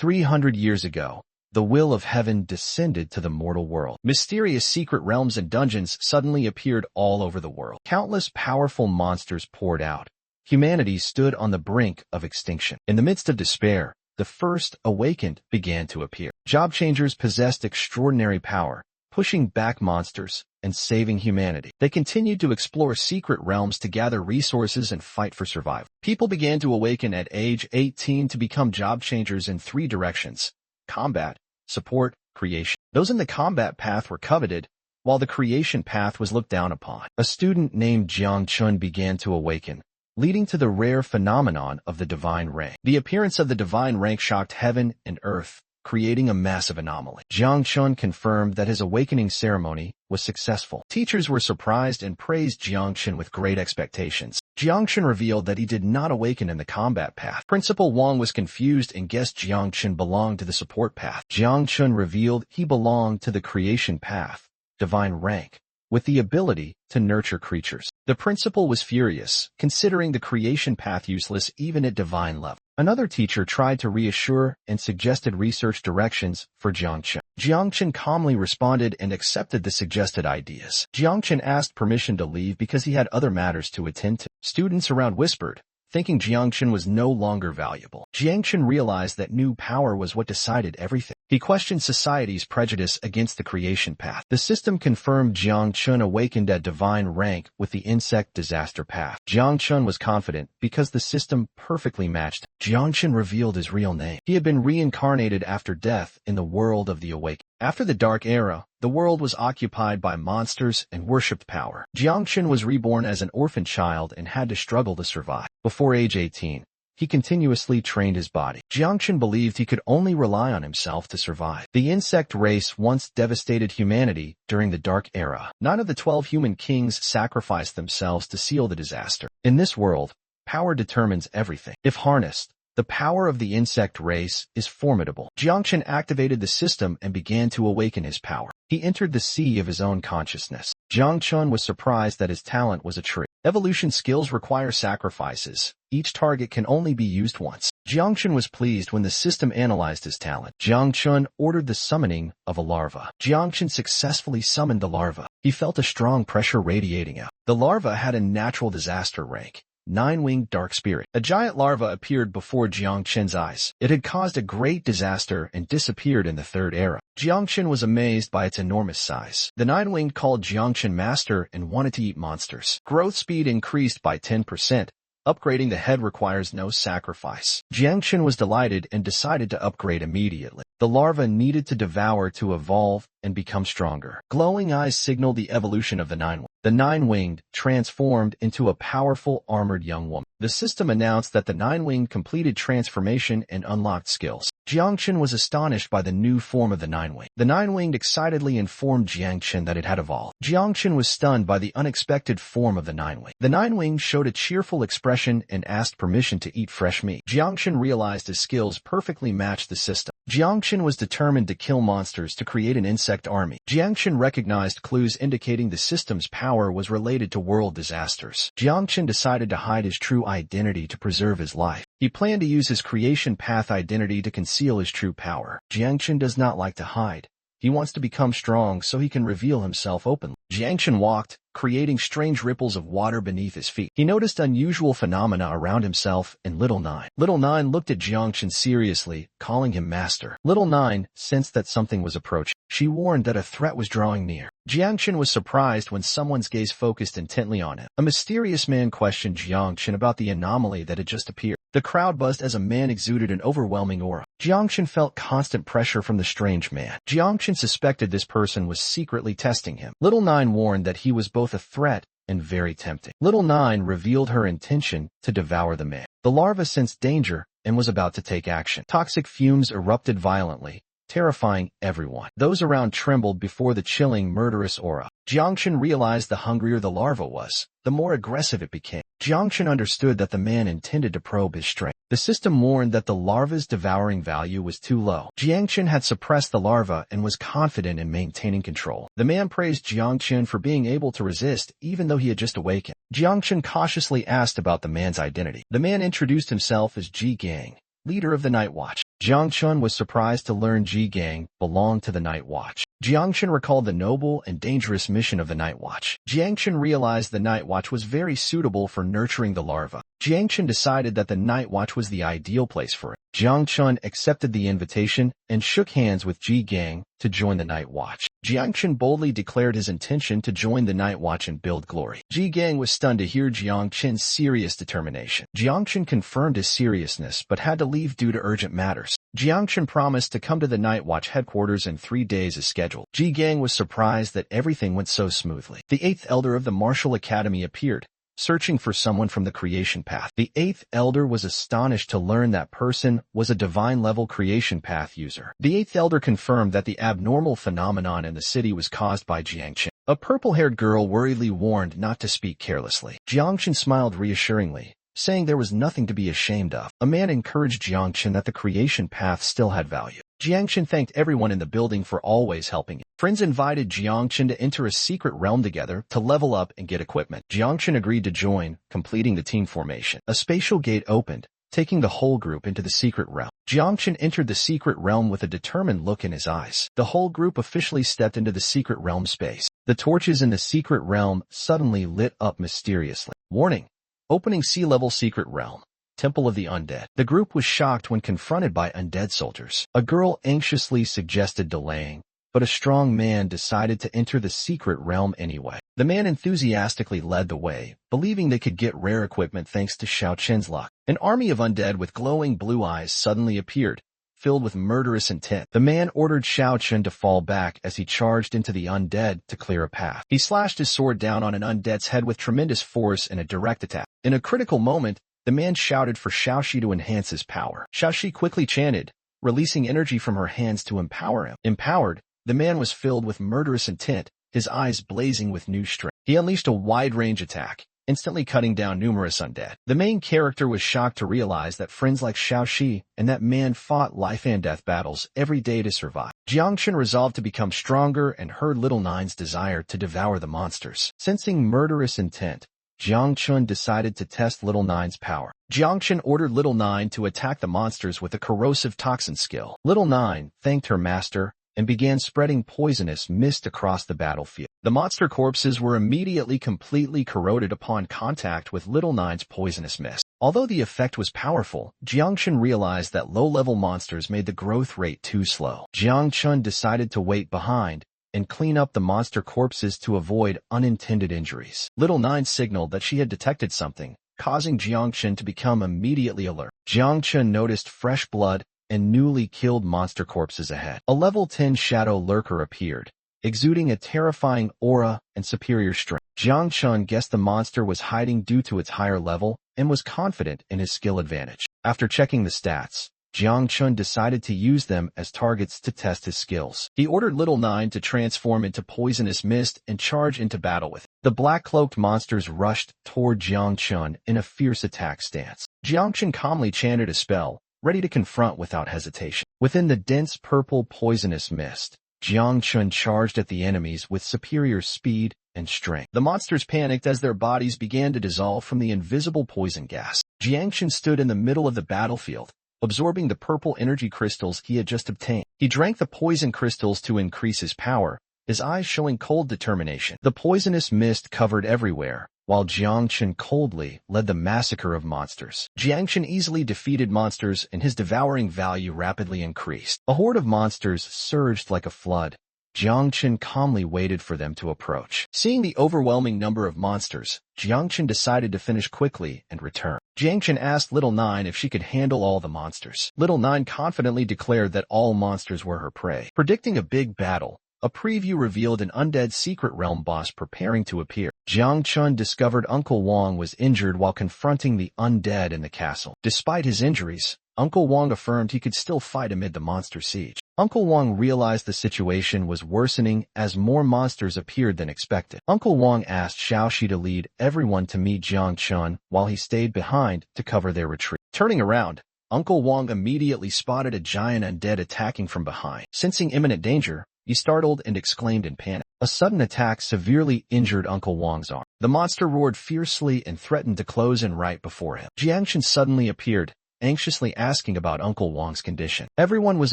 300 years ago, the will of heaven descended to the mortal world. Mysterious secret realms and dungeons suddenly appeared all over the world. Countless powerful monsters poured out. Humanity stood on the brink of extinction. In the midst of despair, the first awakened began to appear. Job changers possessed extraordinary power, pushing back monsters and saving humanity. They continued to explore secret realms to gather resources and fight for survival. People began to awaken at age 18 to become job changers in 3 directions: combat, support, creation. Those in the combat path were coveted, while the creation path was looked down upon. A student named Jiang Chun began to awaken, leading to the rare phenomenon of the divine rank. The appearance of the divine rank shocked heaven and earth, creating a massive anomaly. Jiang Chun confirmed that his awakening ceremony was successful. Teachers were surprised and praised Jiang Chun with great expectations. Jiang Chun revealed that he did not awaken in the combat path. Principal Wang was confused and guessed Jiang Chun belonged to the support path. Jiang Chun revealed he belonged to the creation path, divine rank, with the ability to nurture creatures. The principal was furious, considering the creation path useless even at divine level. Another teacher tried to reassure and suggested research directions for Jiang Chun. Jiang Chun calmly responded and accepted the suggested ideas. Jiang Chun asked permission to leave because he had other matters to attend to. Students around whispered, thinking Jiang Chun was no longer valuable. Jiang Chun realized that new power was what decided everything. He questioned society's prejudice against the creation path. The system confirmed Jiang Chun awakened at divine rank with the insect disaster path. Jiang Chun was confident because the system perfectly matched. Jiang Chun revealed his real name. He had been reincarnated after death in the world of the awakened. After the Dark Era, the world was occupied by monsters and worshipped power. Jiang Chun was reborn as an orphan child and had to struggle to survive. Before age 18, he continuously trained his body. Jiang Chun believed he could only rely on himself to survive. The insect race once devastated humanity during the Dark Era. 9 of the 12 human kings sacrificed themselves to seal the disaster. In this world, power determines everything. If harnessed, the power of the insect race is formidable. Jiang Chun activated the system and began to awaken his power. He entered the sea of his own consciousness. Jiang Chun was surprised that his talent was a tree. Evolution skills require sacrifices. Each target can only be used once. Jiang Chun was pleased when the system analyzed his talent. Jiang Chun ordered the summoning of a larva. Jiang Chun successfully summoned the larva. He felt a strong pressure radiating out. The larva had a natural disaster rank: 9-winged dark spirit. A giant larva appeared before Jiang Chun's eyes. It had caused a great disaster and disappeared in the Third Era. Jiang Chun was amazed by its enormous size. The 9-winged called Jiang Chun master and wanted to eat monsters. Growth speed increased by 10%. Upgrading the head requires no sacrifice. Jiang Chun was delighted and decided to upgrade immediately. The larva needed to devour to evolve and become stronger. Glowing eyes signaled the evolution of the 9-winged. The 9-winged transformed into a powerful armored young woman. The system announced that the 9-winged completed transformation and unlocked skills. Jiang Chun was astonished by the new form of the 9-winged. The 9-winged excitedly informed Jiang Chun that it had evolved. Jiang Chun was stunned by the unexpected form of the 9-winged. The 9-winged showed a cheerful expression and asked permission to eat fresh meat. Jiang Chun realized his skills perfectly matched the system. Jiang Chun was determined to kill monsters to create an insect army. Jiang Chun recognized clues indicating the system's power was related to world disasters. Jiang Chun decided to hide his true identity to preserve his life. He planned to use his creation path identity to conceal his true power. Jiang Chun does not like to hide. He wants to become strong so he can reveal himself openly. Jiang Chun walked, creating strange ripples of water beneath his feet. He noticed unusual phenomena around himself and Little Nine. Little Nine looked at Jiang Chun seriously, calling him master. Little Nine sensed that something was approaching. She warned that a threat was drawing near. Jiang Chun was surprised when someone's gaze focused intently on him. A mysterious man questioned Jiang Chun about the anomaly that had just appeared. The crowd buzzed as a man exuded an overwhelming aura. Jiang Chun felt constant pressure from the strange man. Jiang Chun suspected this person was secretly testing him. Little Nine warned that he was both a threat and very tempting. Little Nine revealed her intention to devour the man. The larva sensed danger and was about to take action. Toxic fumes erupted violently, terrifying everyone. Those around trembled before the chilling, murderous aura. Jiang Chun realized the hungrier the larva was, the more aggressive it became. Jiang Chun understood that the man intended to probe his strength. The system warned that the larva's devouring value was too low. Jiang Chun had suppressed the larva and was confident in maintaining control. The man praised Jiang Chun for being able to resist even though he had just awakened. Jiang Chun cautiously asked about the man's identity. The man introduced himself as Ji Gang, leader of the Night Watch. Jiang Chun was surprised to learn Ji Gang belonged to the Night Watch. Jiang Chun recalled the noble and dangerous mission of the Night Watch. Jiang Chun realized the Night Watch was very suitable for nurturing the larva. Jiang Chun decided that the Night Watch was the ideal place for it. Jiang Chun accepted the invitation and shook hands with Ji Gang to join the Night Watch. Jiang Chun boldly declared his intention to join the Night Watch and build glory. Ji Gang was stunned to hear Jiang Chun's serious determination. Jiang Chun confirmed his seriousness but had to leave due to urgent matters. Jiang Chun promised to come to the Night Watch headquarters in 3 days as scheduled. Ji Gang was surprised that everything went so smoothly. The 8th Elder of the Martial Academy appeared, searching for someone from the creation path. The 8th Elder was astonished to learn that person was a divine-level creation path user. The 8th Elder confirmed that the abnormal phenomenon in the city was caused by Jiang Chun. A purple-haired girl worriedly warned not to speak carelessly. Jiang Chun smiled reassuringly, saying there was nothing to be ashamed of. A man encouraged Jiang Chun that the creation path still had value. Jiang Chun thanked everyone in the building for always helping him. Friends invited Jiang Chun to enter a secret realm together to level up and get equipment. Jiang Chun agreed to join, completing the team formation. A spatial gate opened, taking the whole group into the secret realm. Jiang Chun entered the secret realm with a determined look in his eyes. The whole group officially stepped into the secret realm space. The torches in the secret realm suddenly lit up mysteriously. Warning: opening sea-level secret realm. Temple of the Undead. The group was shocked when confronted by undead soldiers. A girl anxiously suggested delaying, but a strong man decided to enter the secret realm anyway. The man enthusiastically led the way, believing they could get rare equipment thanks to Xiao Chen's luck. An army of undead with glowing blue eyes suddenly appeared, filled with murderous intent. The man ordered Xiao Chen to fall back as he charged into the undead to clear a path. He slashed his sword down on an undead's head with tremendous force in a direct attack. In a critical moment, the man shouted for Xiaoxi to enhance his power. Xiaoxi quickly chanted, releasing energy from her hands to empower him. Empowered, the man was filled with murderous intent, his eyes blazing with new strength. He unleashed a wide-range attack, instantly cutting down numerous undead. The main character was shocked to realize that friends like Xiaoxi and that man fought life-and-death battles every day to survive. Jiang Chun resolved to become stronger and heard Little Nine's desire to devour the monsters. Sensing murderous intent, Jiang Chun decided to test Little Nine's power. Jiang Chun ordered Little Nine to attack the monsters with a corrosive toxin skill. Little Nine thanked her master and began spreading poisonous mist across the battlefield. The monster corpses were immediately completely corroded upon contact with Little Nine's poisonous mist. Although the effect was powerful, Jiang Chun realized that low-level monsters made the growth rate too slow. Jiang Chun decided to wait behind and clean up the monster corpses to avoid unintended injuries. Little Nine signaled that she had detected something, causing Jiang Chun to become immediately alert. Jiang Chun noticed fresh blood and newly killed monster corpses ahead. A level 10 shadow lurker appeared, exuding a terrifying aura and superior strength. Jiang Chun guessed the monster was hiding due to its higher level and was confident in his skill advantage. After checking the stats, Jiang Chun decided to use them as targets to test his skills. He ordered Little Nine to transform into poisonous mist and charge into battle with it. The black-cloaked monsters rushed toward Jiang Chun in a fierce attack stance. Jiang Chun calmly chanted a spell, ready to confront without hesitation. Within the dense purple poisonous mist, Jiang Chun charged at the enemies with superior speed and strength. The monsters panicked as their bodies began to dissolve from the invisible poison gas. Jiang Chun stood in the middle of the battlefield, absorbing the purple energy crystals he had just obtained. He drank the poison crystals to increase his power, his eyes showing cold determination. The poisonous mist covered everywhere, while Jiang Chun coldly led the massacre of monsters. Jiang Chun easily defeated monsters and his devouring value rapidly increased. A horde of monsters surged like a flood. Jiang Chun calmly waited for them to approach. Seeing the overwhelming number of monsters, Jiang Chun decided to finish quickly and return. Jiang Chun asked Little Nine if she could handle all the monsters. Little Nine confidently declared that all monsters were her prey. Predicting a big battle, a preview revealed an undead secret realm boss preparing to appear. Jiang Chun discovered Uncle Wong was injured while confronting the undead in the castle. Despite his injuries, Uncle Wong affirmed he could still fight amid the monster siege. Uncle Wong realized the situation was worsening as more monsters appeared than expected. Uncle Wong asked Xiaoxi to lead everyone to meet Jiang Chun while he stayed behind to cover their retreat. Turning around, Uncle Wong immediately spotted a giant undead attacking from behind. Sensing imminent danger, he startled and exclaimed in panic. A sudden attack severely injured Uncle Wong's arm. The monster roared fiercely and threatened to close in right before him. Jiang Chun suddenly appeared, anxiously asking about Uncle Wang's condition. Everyone was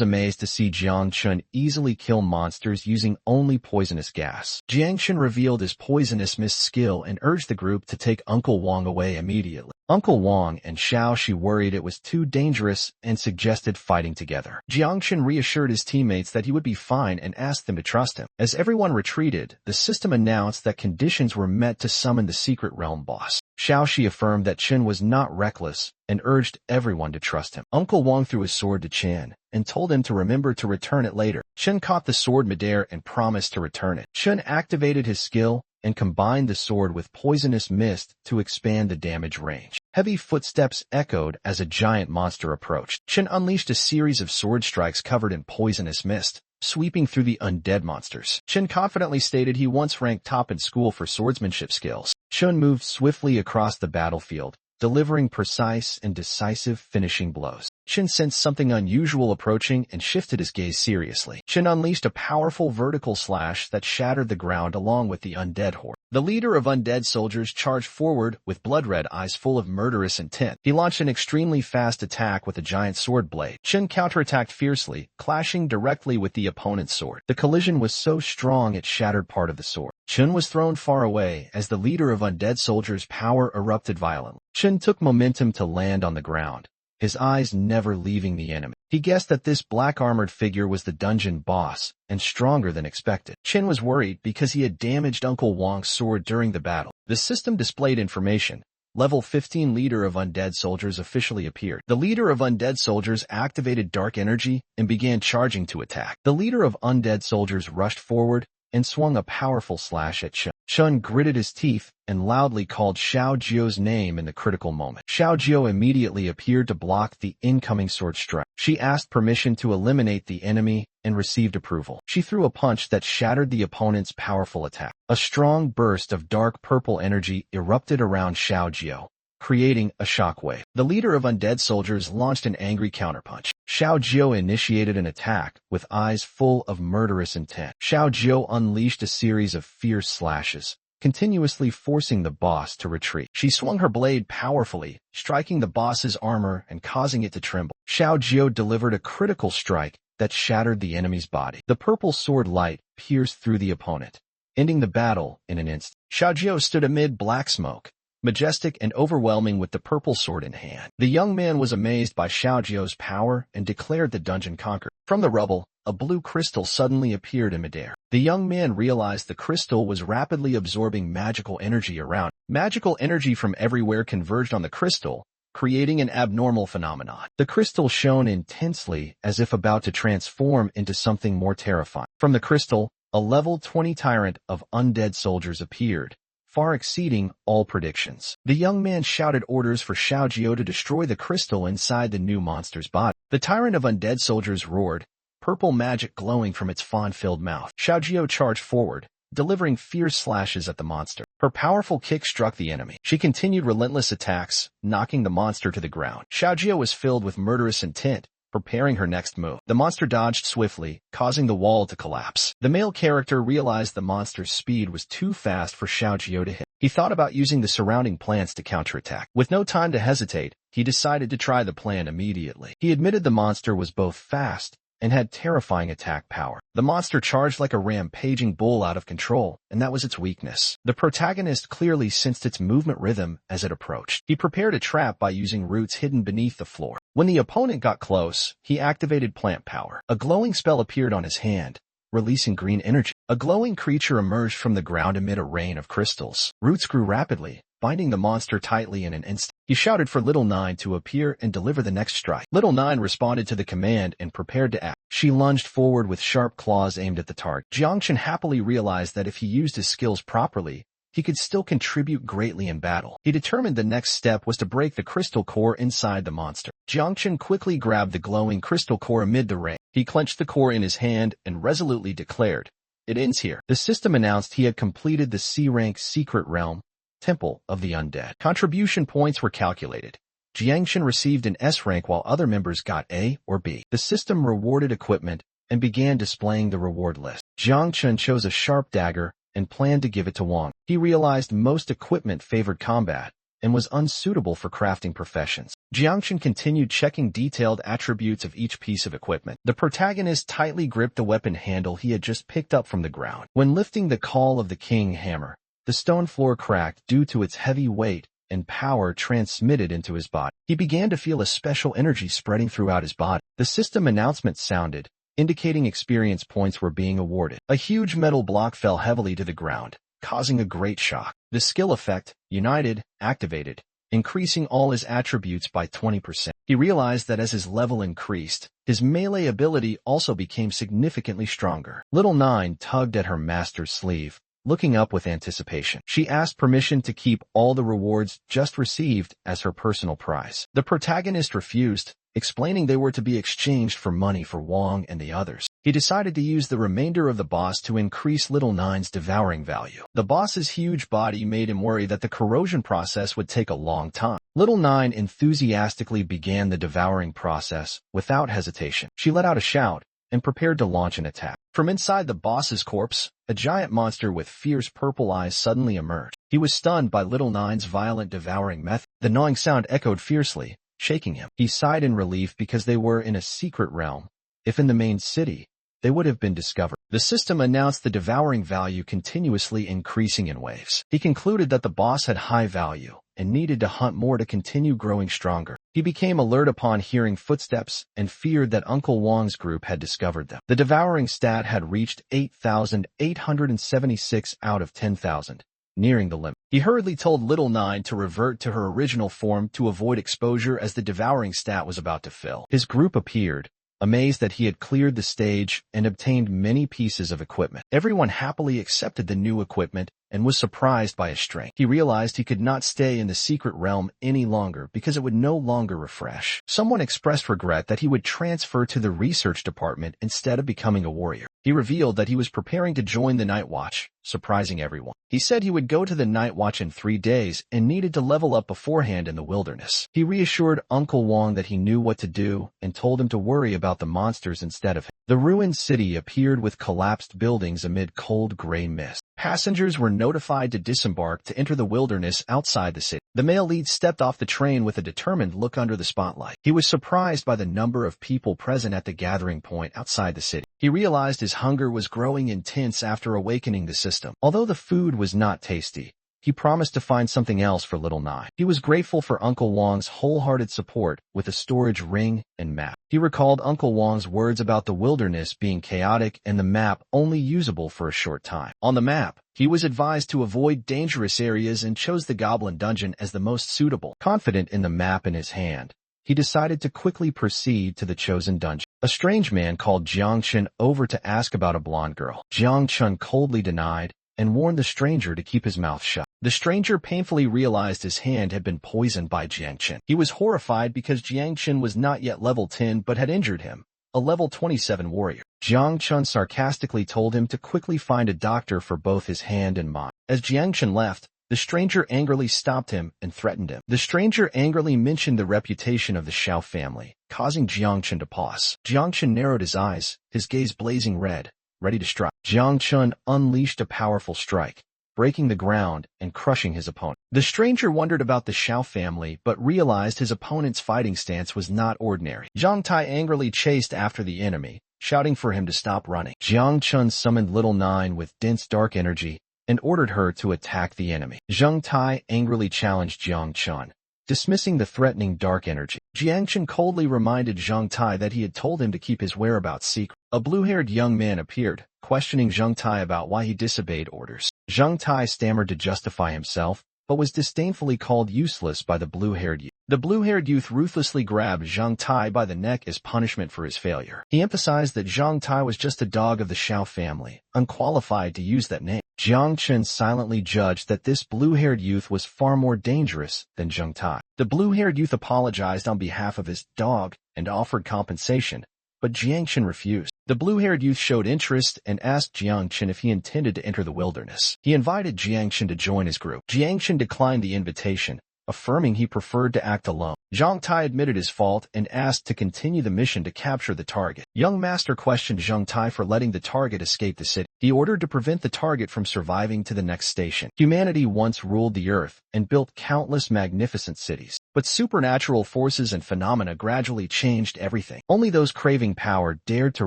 amazed to see Jiang Chun easily kill monsters using only poisonous gas. Jiang Chun revealed his poisonous mist skill and urged the group to take Uncle Wang away immediately. Uncle Wang and Xiao Shi worried it was too dangerous and suggested fighting together. Jiang Chun reassured his teammates that he would be fine and asked them to trust him. As everyone retreated, the system announced that conditions were met to summon the secret realm boss. Xiao Shi affirmed that Chen was not reckless and urged everyone to trust him. Uncle Wang threw his sword to Chen and told him to remember to return it later. Chen caught the sword midair and promised to return it. Chen activated his skill and combined the sword with poisonous mist to expand the damage range. Heavy footsteps echoed as a giant monster approached. Chen unleashed a series of sword strikes covered in poisonous mist, sweeping through the undead monsters. Chen confidently stated he once ranked top in school for swordsmanship skills. Chen moved swiftly across the battlefield, delivering precise and decisive finishing blows. Chen sensed something unusual approaching and shifted his gaze seriously. Chen unleashed a powerful vertical slash that shattered the ground along with the undead horde. The leader of undead soldiers charged forward with blood-red eyes full of murderous intent. He launched an extremely fast attack with a giant sword blade. Chen counterattacked fiercely, clashing directly with the opponent's sword. The collision was so strong it shattered part of the sword. Chen was thrown far away as the leader of undead soldiers' power erupted violently. Chen took momentum to land on the ground, his eyes never leaving the enemy. He guessed that this black-armored figure was the dungeon boss, and stronger than expected. Chen was worried because he had damaged Uncle Wang's sword during the battle. The system displayed information. Level 15 leader of undead soldiers officially appeared. The leader of undead soldiers activated dark energy and began charging to attack. The leader of undead soldiers rushed forward and swung a powerful slash at Chen. Chen gritted his teeth and loudly called Xiao Jiu's name in the critical moment. Xiao Jiu immediately appeared to block the incoming sword strike. She asked permission to eliminate the enemy and received approval. She threw a punch that shattered the opponent's powerful attack. A strong burst of dark purple energy erupted around Xiao Jiu, creating a shockwave. The leader of undead soldiers launched an angry counterpunch. Xiao Jiu initiated an attack with eyes full of murderous intent. Xiao Jiu unleashed a series of fierce slashes, continuously forcing the boss to retreat. She swung her blade powerfully, striking the boss's armor and causing it to tremble. Xiao Jiu delivered a critical strike that shattered the enemy's body. The purple sword light pierced through the opponent, ending the battle in an instant. Xiao Jiu stood amid black smoke, majestic and overwhelming with the purple sword in hand. The young man was amazed by Xiao Jiu's power and declared the dungeon conquered. From the rubble, a blue crystal suddenly appeared in midair. The young man realized the crystal was rapidly absorbing magical energy around. Magical energy from everywhere converged on the crystal, creating an abnormal phenomenon. The crystal shone intensely as if about to transform into something more terrifying. From the crystal, a level 20 tyrant of undead soldiers appeared, far exceeding all predictions. The young man shouted orders for Xiao Jiu to destroy the crystal inside the new monster's body. The tyrant of undead soldiers roared, purple magic glowing from its fawn-filled mouth. Xiao Jiu charged forward, delivering fierce slashes at the monster. Her powerful kick struck the enemy. She continued relentless attacks, knocking the monster to the ground. Xiao Jiu was filled with murderous intent, preparing her next move. The monster dodged swiftly, causing the wall to collapse. The male character realized the monster's speed was too fast for Xiao Jiu to hit. He thought about using the surrounding plants to counterattack. With no time to hesitate, he decided to try the plan immediately. He admitted the monster was both fast and had terrifying attack power. The monster charged like a rampaging bull out of control, and that was its weakness. The protagonist clearly sensed its movement rhythm as it approached. He prepared a trap by using roots hidden beneath the floor. When the opponent got close, he activated plant power. A glowing spell appeared on his hand, releasing green energy. A glowing creature emerged from the ground amid a rain of crystals. Roots grew rapidly, binding the monster tightly in an instant. He shouted for Little Nine to appear and deliver the next strike. Little Nine responded to the command and prepared to act. She lunged forward with sharp claws aimed at the target. Jiang Chen happily realized that if he used his skills properly, he could still contribute greatly in battle. He determined the next step was to break the crystal core inside the monster. Jiang Chen quickly grabbed the glowing crystal core amid the rain. He clenched the core in his hand and resolutely declared, "It ends here." The system announced he had completed the C-rank secret realm, Temple of the Undead. Contribution points were calculated. Jiangshan received an S rank while other members got A or B. The system rewarded equipment and began displaying the reward list. Jiangchen chose a sharp dagger and planned to give it to Wang. He realized most equipment favored combat, and was unsuitable for crafting professions. Jiangchen continued checking detailed attributes of each piece of equipment. The protagonist tightly gripped the weapon handle he had just picked up from the ground. When lifting the Call of the King hammer, the stone floor cracked due to its heavy weight and power transmitted into his body. He began to feel a special energy spreading throughout his body. The system announcement sounded, indicating experience points were being awarded. A huge metal block fell heavily to the ground, causing a great shock. The skill effect, United, activated, increasing all his attributes by 20%. He realized that as his level increased, his melee ability also became significantly stronger. Little Nine tugged at her master's sleeve, looking up with anticipation. She asked permission to keep all the rewards just received as her personal prize. The protagonist refused, explaining they were to be exchanged for money for Wang and the others. He decided to use the remainder of the boss to increase Little Nine's devouring value. The boss's huge body made him worry that the corrosion process would take a long time. Little Nine enthusiastically began the devouring process without hesitation. She let out a shout and prepared to launch an attack. From inside the boss's corpse, a giant monster with fierce purple eyes suddenly emerged. He was stunned by Little Nine's violent devouring method. The gnawing sound echoed fiercely, shaking him. He sighed in relief because they were in a secret realm. If in the main city, they would have been discovered. The system announced the devouring value continuously increasing in waves. He concluded that the boss had high value and needed to hunt more to continue growing stronger. He became alert upon hearing footsteps and feared that Uncle Wang's group had discovered them. The devouring stat had reached 8,876 out of 10,000, nearing the limit. He hurriedly told Little Nine to revert to her original form to avoid exposure as the devouring stat was about to fill. His group appeared, amazed that he had cleared the stage and obtained many pieces of equipment. Everyone happily accepted the new equipment and was surprised by his strength. He realized he could not stay in the secret realm any longer because it would no longer refresh. Someone expressed regret that he would transfer to the research department instead of becoming a warrior. He revealed that he was preparing to join the Night Watch, surprising everyone. He said he would go to the Night Watch in 3 days and needed to level up beforehand in the wilderness. He reassured Uncle Wang that he knew what to do and told him to worry about the monsters instead of him. The ruined city appeared with collapsed buildings amid cold gray mist. Passengers were notified to disembark to enter the wilderness outside the city. The male lead stepped off the train with a determined look under the spotlight. He was surprised by the number of people present at the gathering point outside the city. He realized his hunger was growing intense after awakening the system. Although the food was not tasty, he promised to find something else for Little Nine. He was grateful for Uncle Wang's wholehearted support with a storage ring and map. He recalled Uncle Wang's words about the wilderness being chaotic and the map only usable for a short time. On the map, he was advised to avoid dangerous areas and chose the Goblin Dungeon as the most suitable. Confident in the map in his hand, he decided to quickly proceed to the chosen dungeon. A strange man called Jiangchen over to ask about a blonde girl. Jiangchen coldly denied and warned the stranger to keep his mouth shut. The stranger painfully realized his hand had been poisoned by Jiangchen. He was horrified because Jiangchen was not yet level 10 but had injured him, a level 27 warrior. Jiangchen sarcastically told him to quickly find a doctor for both his hand and mind. As Jiangchen left, the stranger angrily stopped him and threatened him. The stranger angrily mentioned the reputation of the Xiao family, causing Jiangchen to pause. Jiangchen narrowed his eyes, his gaze blazing red, ready to strike. Jiangchen unleashed a powerful strike, breaking the ground and crushing his opponent. The stranger wondered about the Xiao family but realized his opponent's fighting stance was not ordinary. Zhang Tai angrily chased after the enemy, shouting for him to stop running. Jiangchen summoned Little Nine with dense dark energy and ordered her to attack the enemy. Zhang Tai angrily challenged Jiangchen, dismissing the threatening dark energy. Jiangchen coldly reminded Zhang Tai that he had told him to keep his whereabouts secret. A blue-haired young man appeared, questioning Zhang Tai about why he disobeyed orders. Zhang Tai stammered to justify himself, but was disdainfully called useless by the blue-haired youth. The blue-haired youth ruthlessly grabbed Zhang Tai by the neck as punishment for his failure. He emphasized that Zhang Tai was just a dog of the Xiao family, unqualified to use that name. Jiangchen silently judged that this blue-haired youth was far more dangerous than Zhang Tai. The blue-haired youth apologized on behalf of his dog and offered compensation, but Jiangchen refused. The blue-haired youth showed interest and asked Jiangchen if he intended to enter the wilderness. He invited Jiangchen to join his group. Jiangchen declined the invitation, affirming he preferred to act alone. Zhang Tai admitted his fault and asked to continue the mission to capture the target. Young Master questioned Zhang Tai for letting the target escape the city. He ordered to prevent the target from surviving to the next station. Humanity once ruled the earth and built countless magnificent cities. But supernatural forces and phenomena gradually changed everything. Only those craving power dared to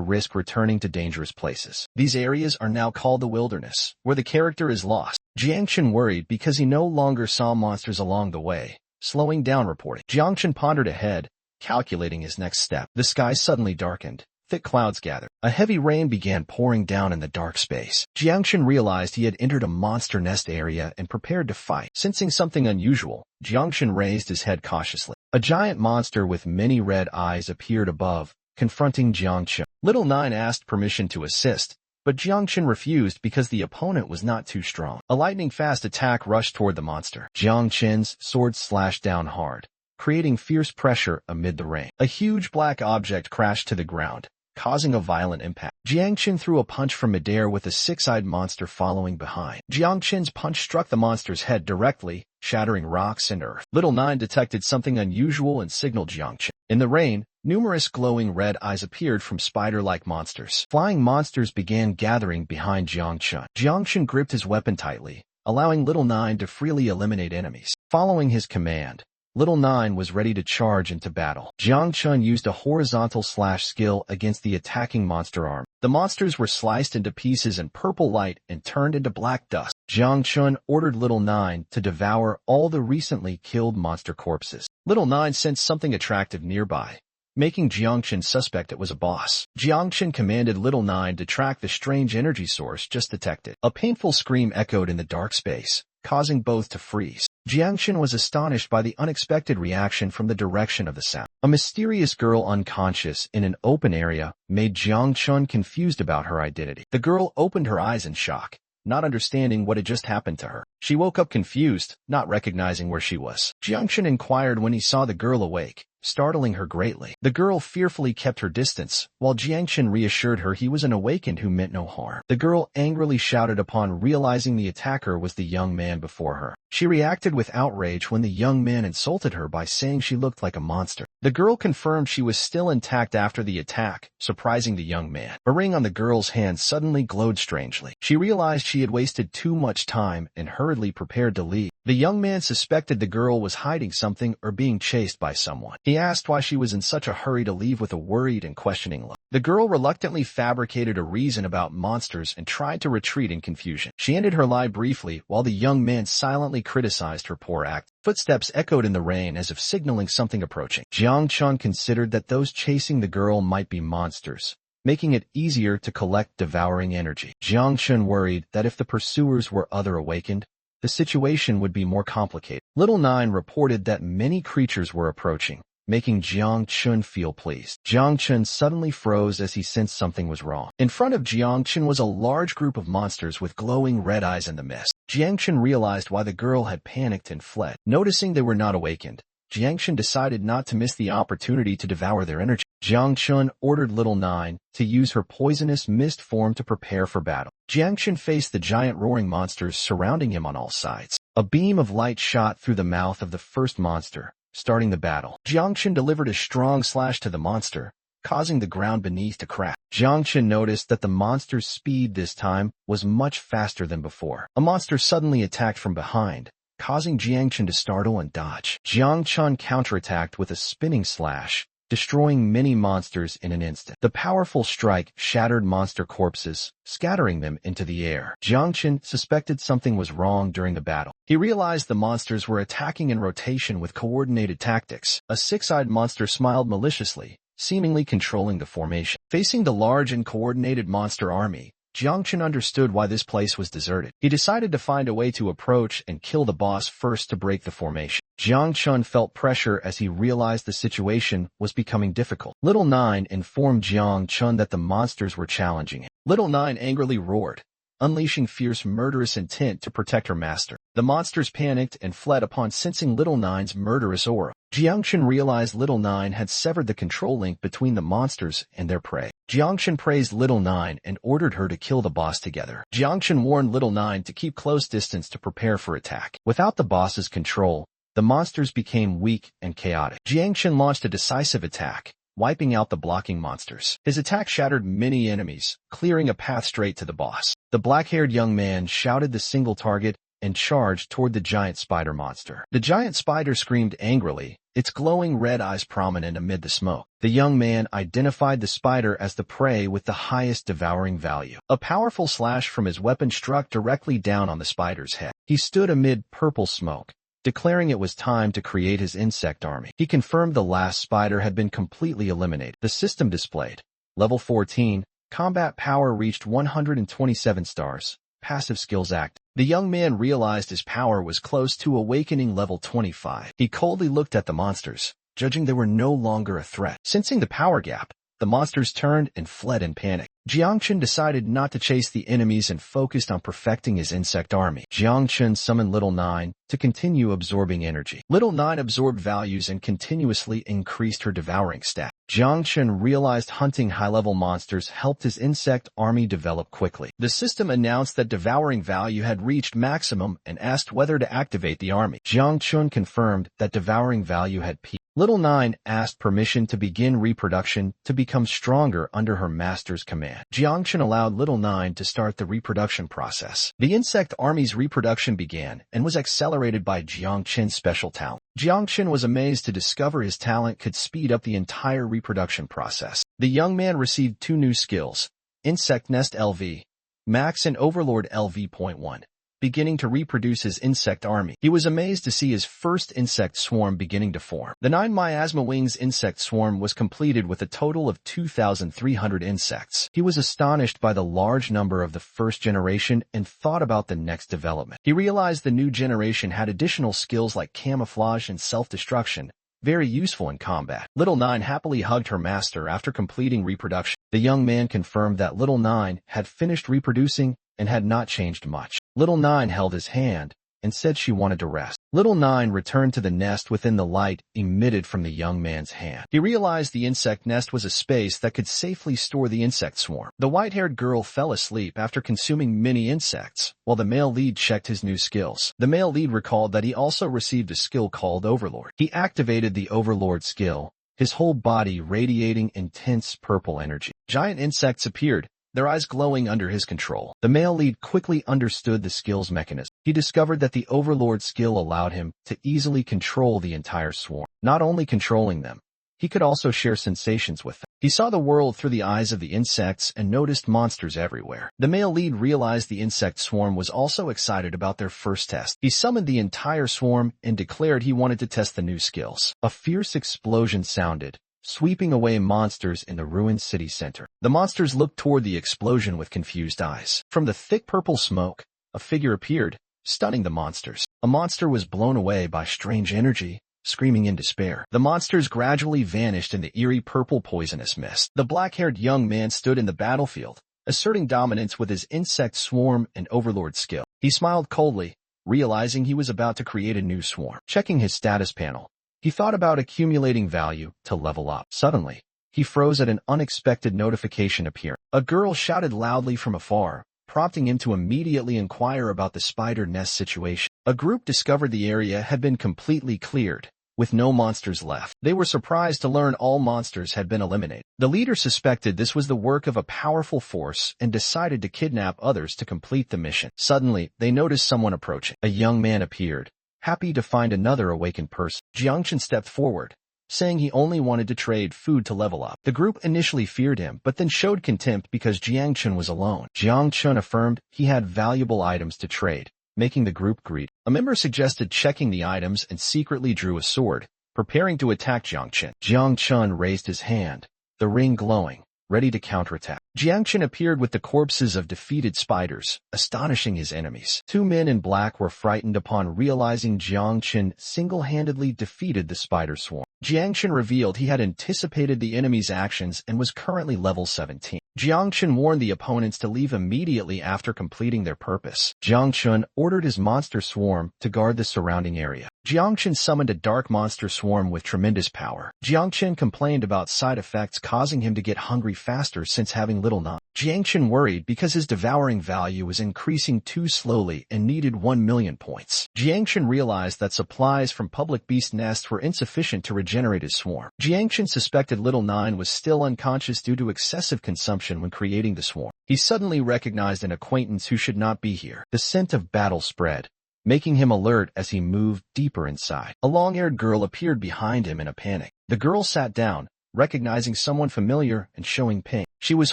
risk returning to dangerous places. These areas are now called the wilderness, where the character is lost. Jiangchen worried because he no longer saw monsters along the way, slowing down reporting. Jiangchen pondered ahead, calculating his next step. The sky suddenly darkened. Thick clouds gathered. A heavy rain began pouring down in the dark space. Jiangchen realized he had entered a monster nest area and prepared to fight. Sensing something unusual, Jiangchen raised his head cautiously. A giant monster with many red eyes appeared above, confronting Jiangchen. Little Nine asked permission to assist, but Jiangchen refused because the opponent was not too strong. A lightning-fast attack rushed toward the monster. Jiangchen's sword slashed down hard, creating fierce pressure amid the rain. A huge black object crashed to the ground, causing a violent impact. Jiangchen threw a punch from midair with a six-eyed monster following behind. Jiangchen's punch struck the monster's head directly, shattering rocks and earth. Little Nine detected something unusual and signaled Jiangchen. In the rain, numerous glowing red eyes appeared from spider-like monsters. Flying monsters began gathering behind Jiangchen. Jiangchen gripped his weapon tightly, allowing Little Nine to freely eliminate enemies. Following his command, Little Nine was ready to charge into battle. Jiangchen used a horizontal slash skill against the attacking monster arm. The monsters were sliced into pieces in purple light and turned into black dust. Jiangchen ordered Little Nine to devour all the recently killed monster corpses. Little Nine sensed something attractive nearby, making Jiangchen suspect it was a boss. Jiangchen commanded Little Nine to track the strange energy source just detected. A painful scream echoed in the dark space, causing both to freeze. Jiangchen was astonished by the unexpected reaction from the direction of the sound. A mysterious girl unconscious in an open area made Jiangchen confused about her identity. The girl opened her eyes in shock, not understanding what had just happened to her. She woke up confused, not recognizing where she was. Jiangchen inquired when he saw the girl awake, startling her greatly. The girl fearfully kept her distance, while Jiangchen reassured her he was an awakened who meant no harm. The girl angrily shouted upon realizing the attacker was the young man before her. She reacted with outrage when the young man insulted her by saying she looked like a monster. The girl confirmed she was still intact after the attack, surprising the young man. A ring on the girl's hand suddenly glowed strangely. She realized she had wasted too much time and hurriedly prepared to leave. The young man suspected the girl was hiding something or being chased by someone. He asked why she was in such a hurry to leave with a worried and questioning look. The girl reluctantly fabricated a reason about monsters and tried to retreat in confusion. She ended her lie briefly while the young man silently criticized her poor act. Footsteps echoed in the rain as if signaling something approaching. Jiangchen considered that those chasing the girl might be monsters, making it easier to collect devouring energy. Jiangchen worried that if the pursuers were other awakened, the situation would be more complicated. Little Nine reported that many creatures were approaching, making Jiangchen feel pleased. Jiangchen suddenly froze as he sensed something was wrong. In front of Jiangchen was a large group of monsters with glowing red eyes in the mist. Jiangchen realized why the girl had panicked and fled. Noticing they were not awakened, Jiangchen decided not to miss the opportunity to devour their energy. Jiangchen ordered Little Nine to use her poisonous mist form to prepare for battle. Jiangchen faced the giant roaring monsters surrounding him on all sides. A beam of light shot through the mouth of the first monster, starting the battle. Jiangchen delivered a strong slash to the monster, causing the ground beneath to crack. Jiangchen noticed that the monster's speed this time was much faster than before. A monster suddenly attacked from behind, causing Jiangchen to startle and dodge. Jiangchen counterattacked with a spinning slash, destroying many monsters in an instant. The powerful strike shattered monster corpses, scattering them into the air. Jiangchen suspected something was wrong during the battle. He realized the monsters were attacking in rotation with coordinated tactics. A six-eyed monster smiled maliciously, seemingly controlling the formation. Facing the large and coordinated monster army, Jiangchen understood why this place was deserted. He decided to find a way to approach and kill the boss first to break the formation. Jiangchen felt pressure as he realized the situation was becoming difficult. Little Nine informed Jiangchen that the monsters were challenging him. Little Nine angrily roared, unleashing fierce murderous intent to protect her master. The monsters panicked and fled upon sensing Little Nine's murderous aura. Jiangchen realized Little Nine had severed the control link between the monsters and their prey. Jiangchen praised Little Nine and ordered her to kill the boss together. Jiangchen warned Little Nine to keep close distance to prepare for attack. Without the boss's control, the monsters became weak and chaotic. Jiangchen launched a decisive attack, wiping out the blocking monsters. His attack shattered many enemies, clearing a path straight to the boss. The black-haired young man shouted the single target and charged toward the giant spider monster. The giant spider screamed angrily, its glowing red eyes prominent amid the smoke. The young man identified the spider as the prey with the highest devouring value. A powerful slash from his weapon struck directly down on the spider's head. He stood amid purple smoke, declaring it was time to create his insect army. He confirmed the last spider had been completely eliminated. The system displayed. Level 14, combat power reached 127 stars. Passive skills active. The young man realized his power was close to awakening level 25. He coldly looked at the monsters, judging they were no longer a threat. Sensing the power gap, the monsters turned and fled in panic. Jiangchen decided not to chase the enemies and focused on perfecting his insect army. Jiangchen summoned Little Nine to continue absorbing energy. Little Nine absorbed values and continuously increased her devouring stat. Jiangchen realized hunting high-level monsters helped his insect army develop quickly. The system announced that devouring value had reached maximum and asked whether to activate the army. Jiangchen confirmed that devouring value had peaked. Little Nine asked permission to begin reproduction to become stronger under her master's command. Jiangchen allowed Little Nine to start the reproduction process. The insect army's reproduction began and was accelerated by Jiangchen's special talent. Jiangchen was amazed to discover his talent could speed up the entire reproduction process. The young man received 2 new skills, Insect Nest LV, Max and Overlord LV.1. Beginning to reproduce his insect army. He was amazed to see his first insect swarm beginning to form. The 9 miasma wings insect swarm was completed with a total of 2,300 insects. He was astonished by the large number of the first generation and thought about the next development. He realized the new generation had additional skills like camouflage and self-destruction, very useful in combat. Little Nine happily hugged her master after completing reproduction. The young man confirmed that Little Nine had finished reproducing and had not changed much. Little Nine held his hand and said she wanted to rest. Little Nine returned to the nest within the light emitted from the young man's hand. He realized the insect nest was a space that could safely store the insect swarm. The white-haired girl fell asleep after consuming many insects, while the male lead checked his new skills. The male lead recalled that he also received a skill called Overlord. He activated the Overlord skill, his whole body radiating intense purple energy. Giant insects appeared, their eyes glowing under his control. The male lead quickly understood the skill's mechanism. He discovered that the Overlord skill allowed him to easily control the entire swarm. Not only controlling them, he could also share sensations with them. He saw the world through the eyes of the insects and noticed monsters everywhere. The male lead realized the insect swarm was also excited about their first test. He summoned the entire swarm and declared he wanted to test the new skills. A fierce explosion sounded, sweeping away monsters in the ruined city center. The monsters looked toward the explosion with confused eyes. From the thick purple smoke, a figure appeared, stunning the monsters. A monster was blown away by strange energy, screaming in despair. The monsters gradually vanished in the eerie purple poisonous mist. The black-haired young man stood in the battlefield, asserting dominance with his insect swarm and Overlord skill. He smiled coldly, realizing he was about to create a new swarm. Checking his status panel, he thought about accumulating value to level up. Suddenly, he froze at an unexpected notification appearing. A girl shouted loudly from afar, prompting him to immediately inquire about the spider nest situation. A group discovered the area had been completely cleared, with no monsters left. They were surprised to learn all monsters had been eliminated. The leader suspected this was the work of a powerful force and decided to kidnap others to complete the mission. Suddenly, they noticed someone approaching. A young man appeared, happy to find another awakened person. Jiangchen stepped forward, saying he only wanted to trade food to level up. The group initially feared him, but then showed contempt because Jiangchen was alone. Jiangchen affirmed he had valuable items to trade, making the group greedy. A member suggested checking the items and secretly drew a sword, preparing to attack Jiangchen. Jiangchen raised his hand, the ring glowing, ready to counterattack. Jiangchen appeared with the corpses of defeated spiders, astonishing his enemies. 2 men in black were frightened upon realizing Jiangchen single-handedly defeated the spider swarm. Jiangchen revealed he had anticipated the enemy's actions and was currently level 17. Jiangchen warned the opponents to leave immediately after completing their purpose. Jiangchen ordered his monster swarm to guard the surrounding area. Jiangchen summoned a dark monster swarm with tremendous power. Jiangchen complained about side effects causing him to get hungry faster since having little nut. Jiangchen worried because his devouring value was increasing too slowly and needed 1 million points. Jiangchen realized that supplies from public beast nests were insufficient to regenerate his swarm. Jiangchen suspected Little Nine was still unconscious due to excessive consumption when creating the swarm. He suddenly recognized an acquaintance who should not be here. The scent of battle spread, making him alert as he moved deeper inside. A long-haired girl appeared behind him in a panic. The girl sat down, recognizing someone familiar and showing pain. She was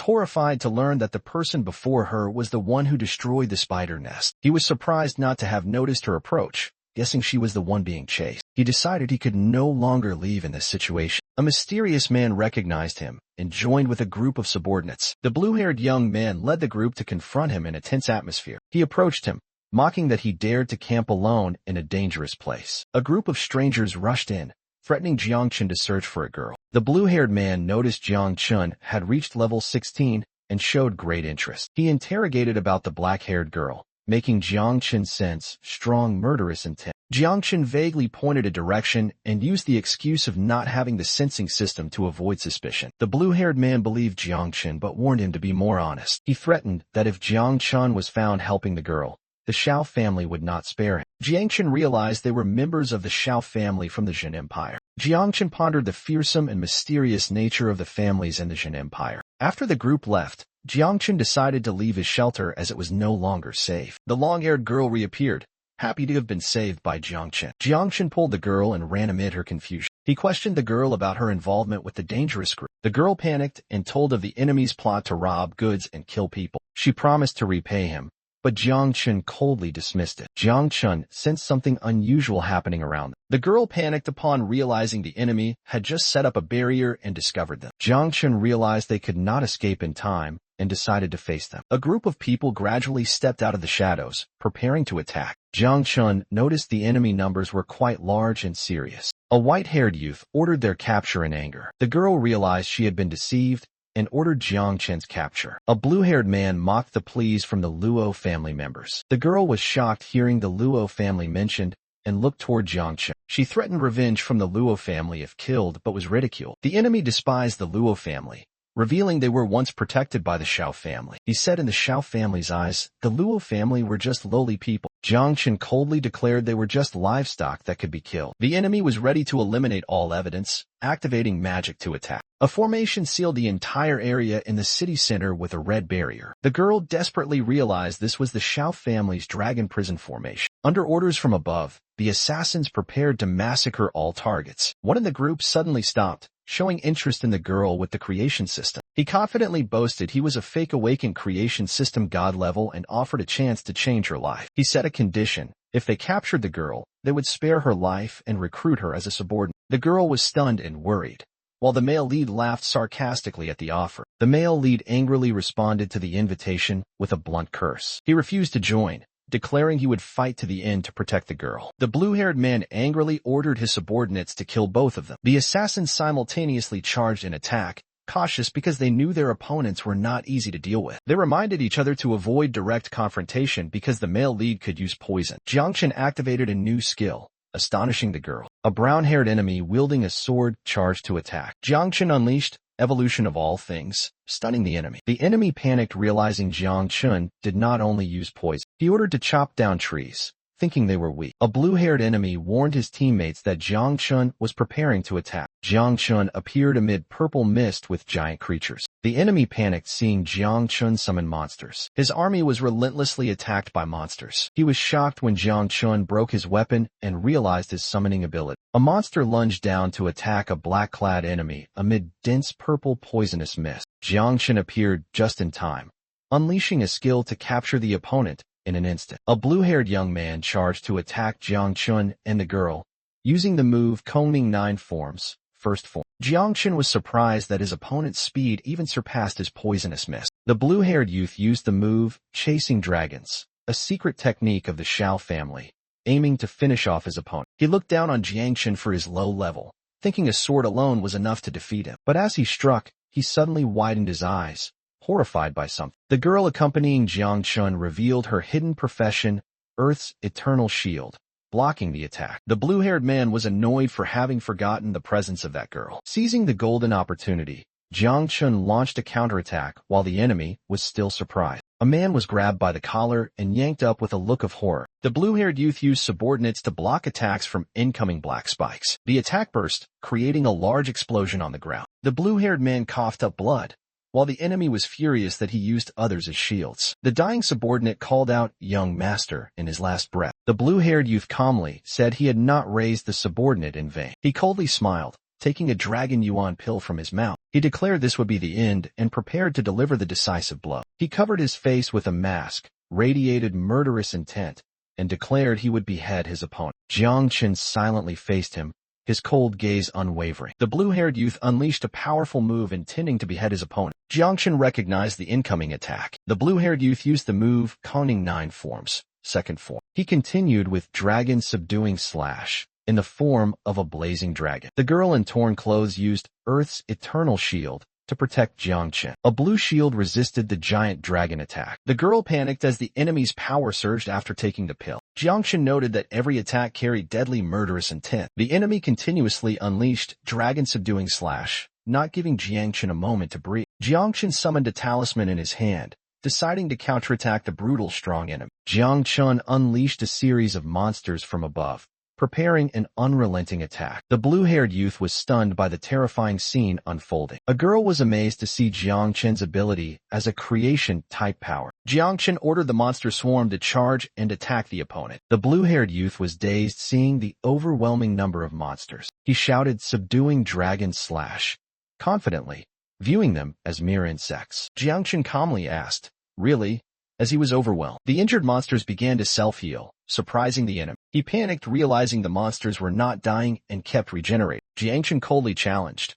horrified to learn that the person before her was the one who destroyed the spider nest. He was surprised not to have noticed her approach, guessing she was the one being chased. He decided he could no longer leave in this situation. A mysterious man recognized him and joined with a group of subordinates. The blue-haired young man led the group to confront him in a tense atmosphere. He approached him, mocking that he dared to camp alone in a dangerous place. A group of strangers rushed in, threatening Jiangchen to search for a girl. The blue-haired man noticed Jiangchen had reached level 16 and showed great interest. He interrogated about the black-haired girl, making Jiangchen sense strong murderous intent. Jiangchen vaguely pointed a direction and used the excuse of not having the sensing system to avoid suspicion. The blue-haired man believed Jiangchen but warned him to be more honest. He threatened that if Jiangchen was found helping the girl, the Shao family would not spare him. Jiangchen realized they were members of the Shao family from the Jin Empire. Jiangchen pondered the fearsome and mysterious nature of the families in the Jin Empire. After the group left, Jiangchen decided to leave his shelter as it was no longer safe. The long-haired girl reappeared, happy to have been saved by Jiangchen. Jiangchen pulled the girl and ran amid her confusion. He questioned the girl about her involvement with the dangerous group. The girl panicked and told of the enemy's plot to rob goods and kill people. She promised to repay him, but Jiangchen coldly dismissed it. Jiangchen sensed something unusual happening around them. The girl panicked upon realizing the enemy had just set up a barrier and discovered them. Jiangchen realized they could not escape in time and decided to face them. A group of people gradually stepped out of the shadows, preparing to attack. Jiangchen noticed the enemy numbers were quite large and serious. A white-haired youth ordered their capture in anger. The girl realized she had been deceived and ordered Jiangchen's capture. A blue-haired man mocked the pleas from the Luo family members. The girl was shocked hearing the Luo family mentioned and looked toward Jiangchen. She threatened revenge from the Luo family if killed but was ridiculed. The enemy despised the Luo family, revealing they were once protected by the Shao family. He said in the Shao family's eyes, the Luo family were just lowly people. Jiangchen coldly declared they were just livestock that could be killed. The enemy was ready to eliminate all evidence, activating magic to attack. A formation sealed the entire area in the city center with a red barrier. The girl desperately realized this was the Shao family's dragon prison formation. Under orders from above, the assassins prepared to massacre all targets. One in the group suddenly stopped, showing interest in the girl with the creation system. He confidently boasted he was a fake awakened creation system god level and offered a chance to change her life. He set a condition: if they captured the girl, they would spare her life and recruit her as a subordinate. The girl was stunned and worried, while the male lead laughed sarcastically at the offer. The male lead angrily responded to the invitation with a blunt curse. He refused to join, declaring he would fight to the end to protect the girl. The blue-haired man angrily ordered his subordinates to kill both of them. The assassins simultaneously charged an attack, cautious because they knew their opponents were not easy to deal with. They reminded each other to avoid direct confrontation because the male lead could use poison. Jiangchen activated a new skill, astonishing the girl. A brown-haired enemy wielding a sword charged to attack. Jiangchen unleashed evolution of all things, stunning the enemy. The enemy panicked, realizing Jiangchen did not only use poison. He ordered to chop down trees, thinking they were weak. A blue-haired enemy warned his teammates that Jiangchen was preparing to attack. Jiangchen appeared amid purple mist with giant creatures. The enemy panicked seeing Jiangchen summon monsters. His army was relentlessly attacked by monsters. He was shocked when Jiangchen broke his weapon and realized his summoning ability. A monster lunged down to attack a black-clad enemy amid dense purple poisonous mist. Jiangchen appeared just in time, unleashing a skill to capture the opponent in an instant. A blue-haired young man charged to attack Jiangchen and the girl, using the move Combing 9 Forms, First Form. Jiangchen was surprised that his opponent's speed even surpassed his poisonous mist. The blue-haired youth used the move Chasing Dragons, a secret technique of the Shao family, aiming to finish off his opponent. He looked down on Jiangchen for his low level, thinking a sword alone was enough to defeat him. But as he struck, he suddenly widened his eyes, horrified by something. The girl accompanying Jiangchen revealed her hidden profession, Earth's eternal shield, blocking the attack. The blue-haired man was annoyed for having forgotten the presence of that girl. Seizing the golden opportunity, Jiang Chun launched a counterattack while the enemy was still surprised. A man was grabbed by the collar and yanked up with a look of horror. The blue-haired youth used subordinates to block attacks from incoming black spikes. The attack burst, creating a large explosion on the ground. The blue-haired man coughed up blood, while the enemy was furious that he used others as shields. The dying subordinate called out, "Young master," in his last breath. The blue-haired youth calmly said he had not raised the subordinate in vain. He coldly smiled, taking a dragon yuan pill from his mouth. He declared this would be the end and prepared to deliver the decisive blow. He covered his face with a mask, radiated murderous intent, and declared he would behead his opponent. Jiang Chun silently faced him, his cold gaze unwavering. The blue-haired youth unleashed a powerful move intending to behead his opponent. Jiang Chun recognized the incoming attack. The blue-haired youth used the move Coning 9 forms, second form. He continued with Dragon Subduing Slash, in the form of a blazing dragon. The girl in torn clothes used Earth's Eternal Shield to protect Jiang Chun. A blue shield resisted the giant dragon attack. The girl panicked as the enemy's power surged after taking the pill. Jiang Chun noted that every attack carried deadly murderous intent. The enemy continuously unleashed Dragon Subduing Slash, not giving Jiang Chun a moment to breathe. Jiang Chun summoned a talisman in his hand, deciding to counterattack the brutal strong enemy. Jiang Chun unleashed a series of monsters from above, preparing an unrelenting attack. The blue-haired youth was stunned by the terrifying scene unfolding. A girl was amazed to see Jiang Chun's ability as a creation-type power. Jiang Chun ordered the monster swarm to charge and attack the opponent. The blue-haired youth was dazed seeing the overwhelming number of monsters. He shouted, "Subduing Dragon Slash," confidently, viewing them as mere insects. Jiang Chun calmly asked, "Really?" as he was overwhelmed. The injured monsters began to self-heal, surprising the enemy. He panicked, realizing the monsters were not dying and kept regenerating. Jiang Chun coldly challenged,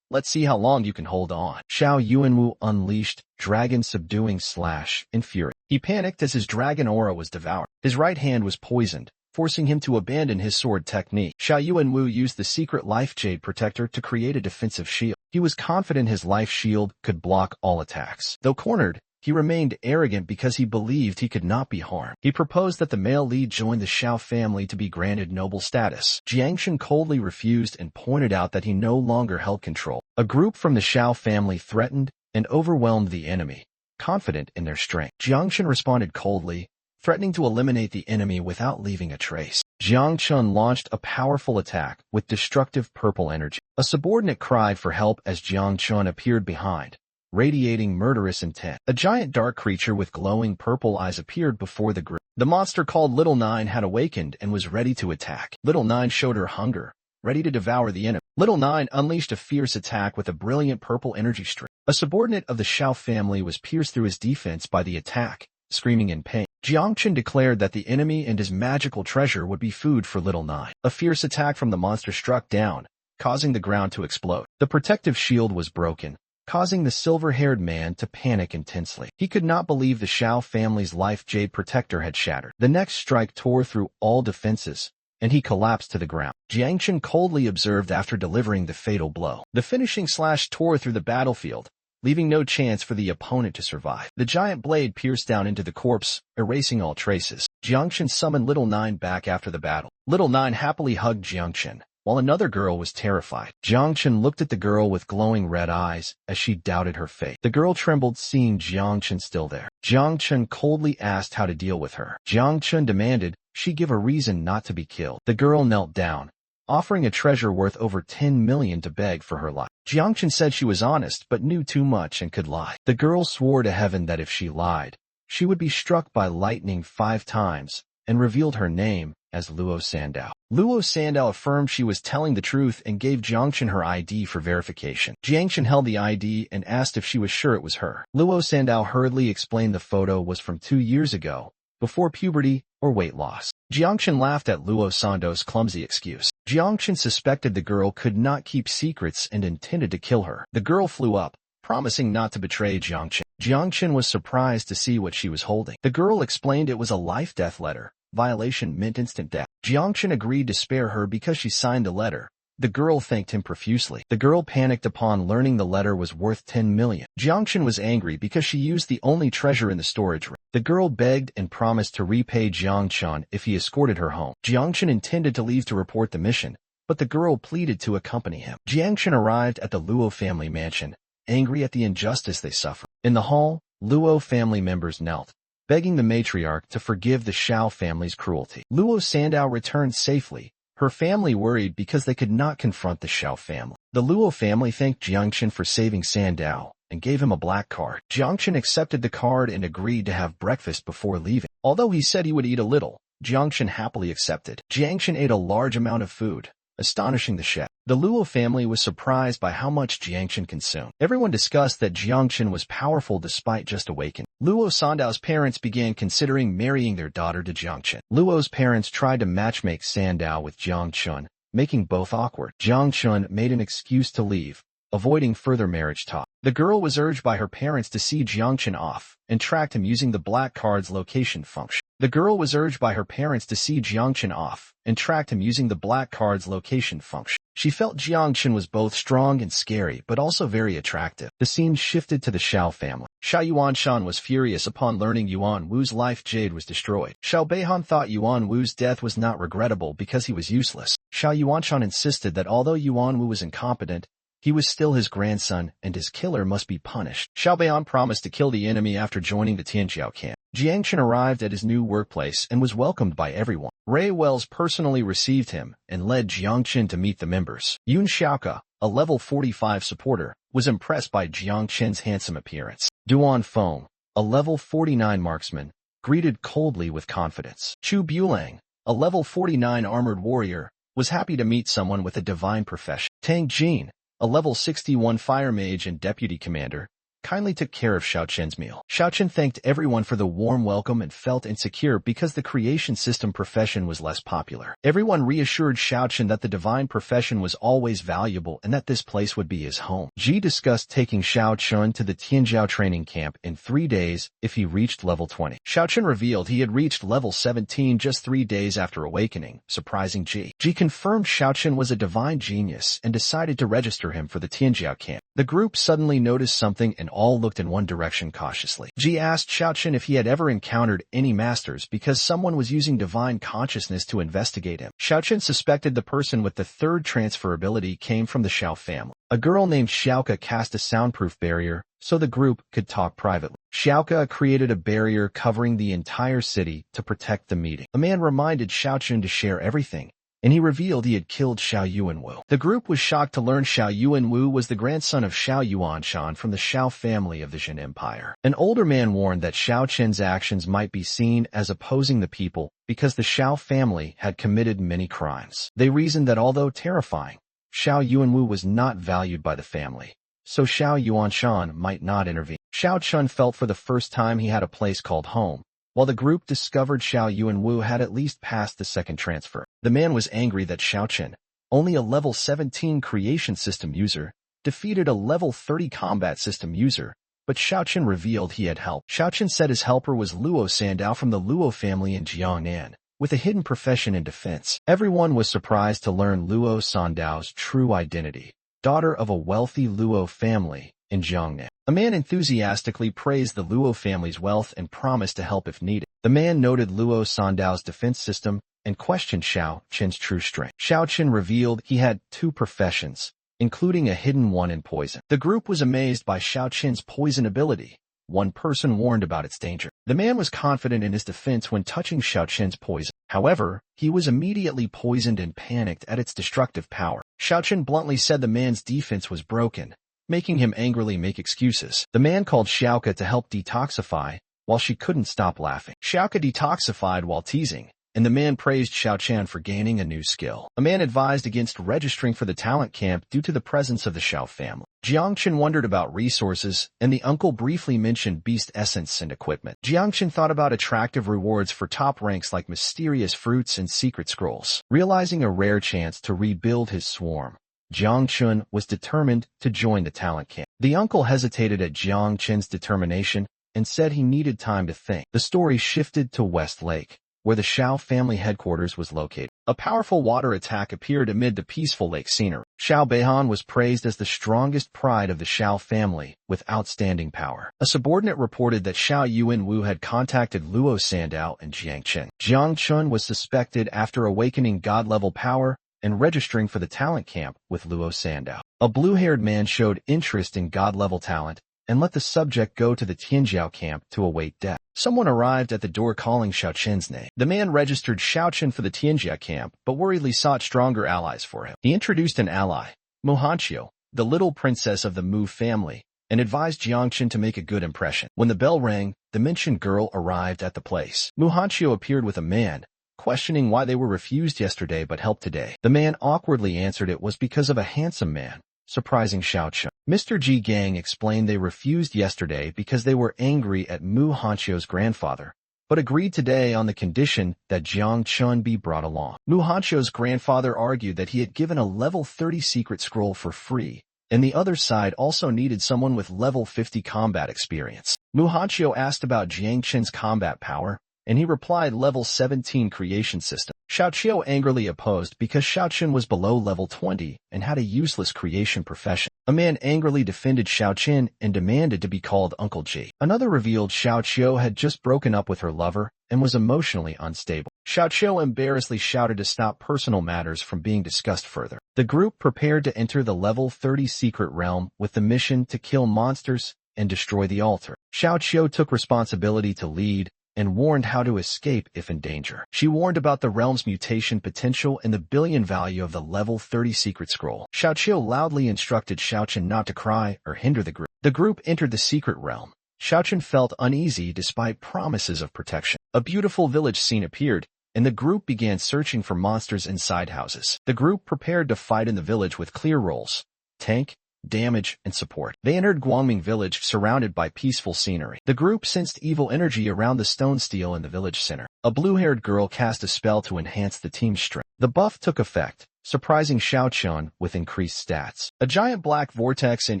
"Let's see how long you can hold on." Xiao Yuanwu unleashed Dragon Subduing Slash in fury. He panicked as his dragon aura was devoured. His right hand was poisoned, forcing him to abandon his sword technique. Xiao Yuanwu used the secret life jade protector to create a defensive shield. He was confident his life shield could block all attacks. Though cornered, he remained arrogant because he believed he could not be harmed. He proposed that the male lead join the Xiao family to be granted noble status. Jiang Chun coldly refused and pointed out that he no longer held control. A group from the Xiao family threatened and overwhelmed the enemy, confident in their strength. Jiang Chun responded coldly, threatening to eliminate the enemy without leaving a trace. Jiang Chun launched a powerful attack with destructive purple energy. A subordinate cried for help as Jiang Chun appeared behind, radiating murderous intent. A giant dark creature with glowing purple eyes appeared before the group. The monster called Little Nine had awakened and was ready to attack. Little Nine showed her hunger, ready to devour the enemy. Little Nine unleashed a fierce attack with a brilliant purple energy stream. A subordinate of the Xiao family was pierced through his defense by the attack, screaming in pain. Jiang Chun declared that the enemy and his magical treasure would be food for Little Nine. A fierce attack from the monster struck down, causing the ground to explode. The protective shield was broken, causing the silver-haired man to panic intensely. He could not believe the Xiao family's life jade protector had shattered. The next strike tore through all defenses, and he collapsed to the ground. Jiang Chun coldly observed after delivering the fatal blow. The finishing slash tore through the battlefield, leaving no chance for the opponent to survive. The giant blade pierced down into the corpse, erasing all traces. Jiang Chun summoned Little Nine back after the battle. Little Nine happily hugged Jiang Chun, while another girl was terrified. Jiang Chun looked at the girl with glowing red eyes as she doubted her fate. The girl trembled seeing Jiang Chun still there. Jiang Chun coldly asked how to deal with her. Jiang Chun demanded she give a reason not to be killed. The girl knelt down, offering a treasure worth over 10 million to beg for her life. Jiang Chun said she was honest but knew too much and could lie. The girl swore to heaven that if she lied, she would be struck by lightning 5 times, and revealed her name as Luo Sandow. Luo Sandow affirmed she was telling the truth and gave Jiang Chun her ID for verification. Jiang Chun held the ID and asked if she was sure it was her. Luo Sandow hurriedly explained the photo was from 2 years ago, before puberty or weight loss. Jiang Chun laughed at Luo Sandow's clumsy excuse. Jiang Chun suspected the girl could not keep secrets and intended to kill her. The girl flew up, promising not to betray Jiang Chun. Jiang Chun was surprised to see what she was holding. The girl explained it was a life-death letter. Violation meant instant death. Jiang Chun agreed to spare her because she signed the letter. The girl thanked him profusely. The girl panicked upon learning the letter was worth 10 million. Jiang Chun was angry because she used the only treasure in the storage room. The girl begged and promised to repay Jiang Chun if he escorted her home. Jiang Chun intended to leave to report the mission, but the girl pleaded to accompany him. Jiangchen arrived at the Luo family mansion, angry at the injustice they suffered. In the hall, Luo family members knelt, begging the matriarch to forgive the Shao family's cruelty. Luo Sandow returned safely, her family worried because they could not confront the Shao family. The Luo family thanked Jiangchen for saving Sandow and gave him a black card. Jiangchen accepted the card and agreed to have breakfast before leaving. Although he said he would eat a little, Jiangchen happily accepted. Jiangchen ate a large amount of food, astonishing the chef. The Luo family was surprised by how much Jiangchen consumed. Everyone discussed that Jiangchen was powerful despite just awakening. Luo Sandow's parents began considering marrying their daughter to Jiangchen. Luo's parents tried to matchmake Sandow with Jiangchen, making both awkward. Jiangchen made an excuse to leave, avoiding further marriage talk. The girl was urged by her parents to see Jiangchen off and tracked him using the black card's location function. The girl was urged by her parents to see Jiangchen off and tracked him using the black card's location function. She felt Jiangchen was both strong and scary, but also very attractive. The scene shifted to the Shao family. Xiao Yuanshan was furious upon learning Yuan Wu's life jade was destroyed. Xiao Beihan thought Yuan Wu's death was not regrettable because he was useless. Xiao Yuanshan insisted that although Yuan Wu was incompetent, he was still his grandson and his killer must be punished. Xiao Beihan promised to kill the enemy after joining the Tianjiao camp. Jiangchen arrived at his new workplace and was welcomed by everyone. Ray Wells personally received him and led Jiangchen to meet the members. Yun Xiaoke, a level 45 supporter, was impressed by Jiangchen's handsome appearance. Duan Feng, a level 49 marksman, greeted coldly with confidence. Chu Bulang, a level 49 armored warrior, was happy to meet someone with a divine profession. Tang Jin, a level 61 fire mage and deputy commander, kindly took care of Xiaochen's meal. Xiaochen thanked everyone for the warm welcome and felt insecure because the creation system profession was less popular. Everyone reassured Xiaochen that the divine profession was always valuable and that this place would be his home. Ji discussed taking Xiaochen to the Tianjiao training camp in 3 days if he reached level 20. Xiaochen revealed he had reached level 17 just 3 days after awakening, surprising Ji. Ji confirmed Xiaochen was a divine genius and decided to register him for the Tianjiao camp. The group suddenly noticed something and all looked in one direction cautiously. Ji asked Xiaochen if he had ever encountered any masters because someone was using divine consciousness to investigate him. Xiaochen suspected the person with the third transferability came from the Shao family. A girl named Xiaoke cast a soundproof barrier so the group could talk privately. Xiaoke created a barrier covering the entire city to protect the meeting. A man reminded Xiaochen to share everything, and he revealed he had killed Xiao Yuanwu. The group was shocked to learn Xiao Yuanwu was the grandson of Xiao Yuanshan from the Shao family of the Jin Empire. An older man warned that Xiaochen's actions might be seen as opposing the people because the Shao family had committed many crimes. They reasoned that although terrifying, Xiao Yuanwu was not valued by the family, so Xiao Yuanshan might not intervene. Xiaochen felt for the first time he had a place called home, while the group discovered Xiao Yuanwu had at least passed the second transfer. The man was angry that Xiaochen, only a level 17 creation system user, defeated a level 30 combat system user, but Xiaochen revealed he had helped. Xiaochen said his helper was Luo Sandow from the Luo family in Jiangnan, with a hidden profession in defense. Everyone was surprised to learn Luo Sandow's true identity, daughter of a wealthy Luo family in Jiangnan. A man enthusiastically praised the Luo family's wealth and promised to help if needed. The man noted Luo Sandow's defense system and questioned Xiaochen's true strength. Xiaochen revealed he had 2 professions, including a hidden one in poison. The group was amazed by Xiaochen's poison ability. One person warned about its danger. The man was confident in his defense when touching Xiaochen's poison. However, he was immediately poisoned and panicked at its destructive power. Xiaochen bluntly said the man's defense was broken, making him angrily make excuses. The man called Xiaoke to help detoxify, while she couldn't stop laughing. Xiaoke detoxified while teasing, and the man praised Xiaochan for gaining a new skill. A man advised against registering for the talent camp due to the presence of the Shao family. Jiangchen wondered about resources, and the uncle briefly mentioned beast essence and equipment. Jiangchen thought about attractive rewards for top ranks like mysterious fruits and secret scrolls. Realizing a rare chance to rebuild his swarm, Jiangchen was determined to join the talent camp. The uncle hesitated at Jiangchen's determination and said he needed time to think. The story shifted to West Lake, where the Shao family headquarters was located. A powerful water attack appeared amid the peaceful lake scenery. Xiao Beihan was praised as the strongest pride of the Shao family, with outstanding power. A subordinate reported that Xiao Yuanwu had contacted Luo Sandow and Jiangchen. Jiangchen was suspected after awakening god-level power, and registering for the talent camp with Luo Sandow. A blue-haired man showed interest in god-level talent and let the subject go to the Tianjiao camp to await death. Someone arrived at the door calling Xiaoqin's name. The man registered Xiaoqin for the Tianjia camp, but worriedly sought stronger allies for him. He introduced an ally, Mu Hanqiu, the little princess of the Mu family, and advised Jiangqin to make a good impression. When the bell rang, the mentioned girl arrived at the place. Mu Hanqiu appeared with a man, questioning why they were refused yesterday but helped today. The man awkwardly answered it was because of a handsome man, surprising Xiaoqin. Mr. Ji Gang explained they refused yesterday because they were angry at Mu Hanqiu's grandfather, but agreed today on the condition that Jiang Chun be brought along. Mu Hanqiu's grandfather argued that he had given a level 30 secret scroll for free, and the other side also needed someone with level 50 combat experience. Mu Hanqiu asked about Jiang Chen's combat power, and he replied level 17 creation system. Xiaoqiu angrily opposed because Xiaoqin was below level 20 and had a useless creation profession. A man angrily defended Xiaoqin and demanded to be called Uncle Ji. Another revealed Xiaoqiu had just broken up with her lover and was emotionally unstable. Xiaoqiu embarrassedly shouted to stop personal matters from being discussed further. The group prepared to enter the level 30 secret realm with the mission to kill monsters and destroy the altar. Xiaoqiu took responsibility to lead and warned how to escape if in danger. She warned about the realm's mutation potential and the billion value of the level 30 secret scroll. Xiaoqiu loudly instructed Xiaoqin not to cry or hinder the group. The group entered the secret realm. Xiaoqin felt uneasy despite promises of protection. A beautiful village scene appeared, and the group began searching for monsters inside houses. The group prepared to fight in the village with clear roles: tank, damage, and support. They entered Guangming village surrounded by peaceful scenery. The group sensed evil energy around the stone stele in the village center. A blue-haired girl cast a spell to enhance the team's strength. The buff took effect, surprising Xiaoqin with increased stats. A giant black vortex and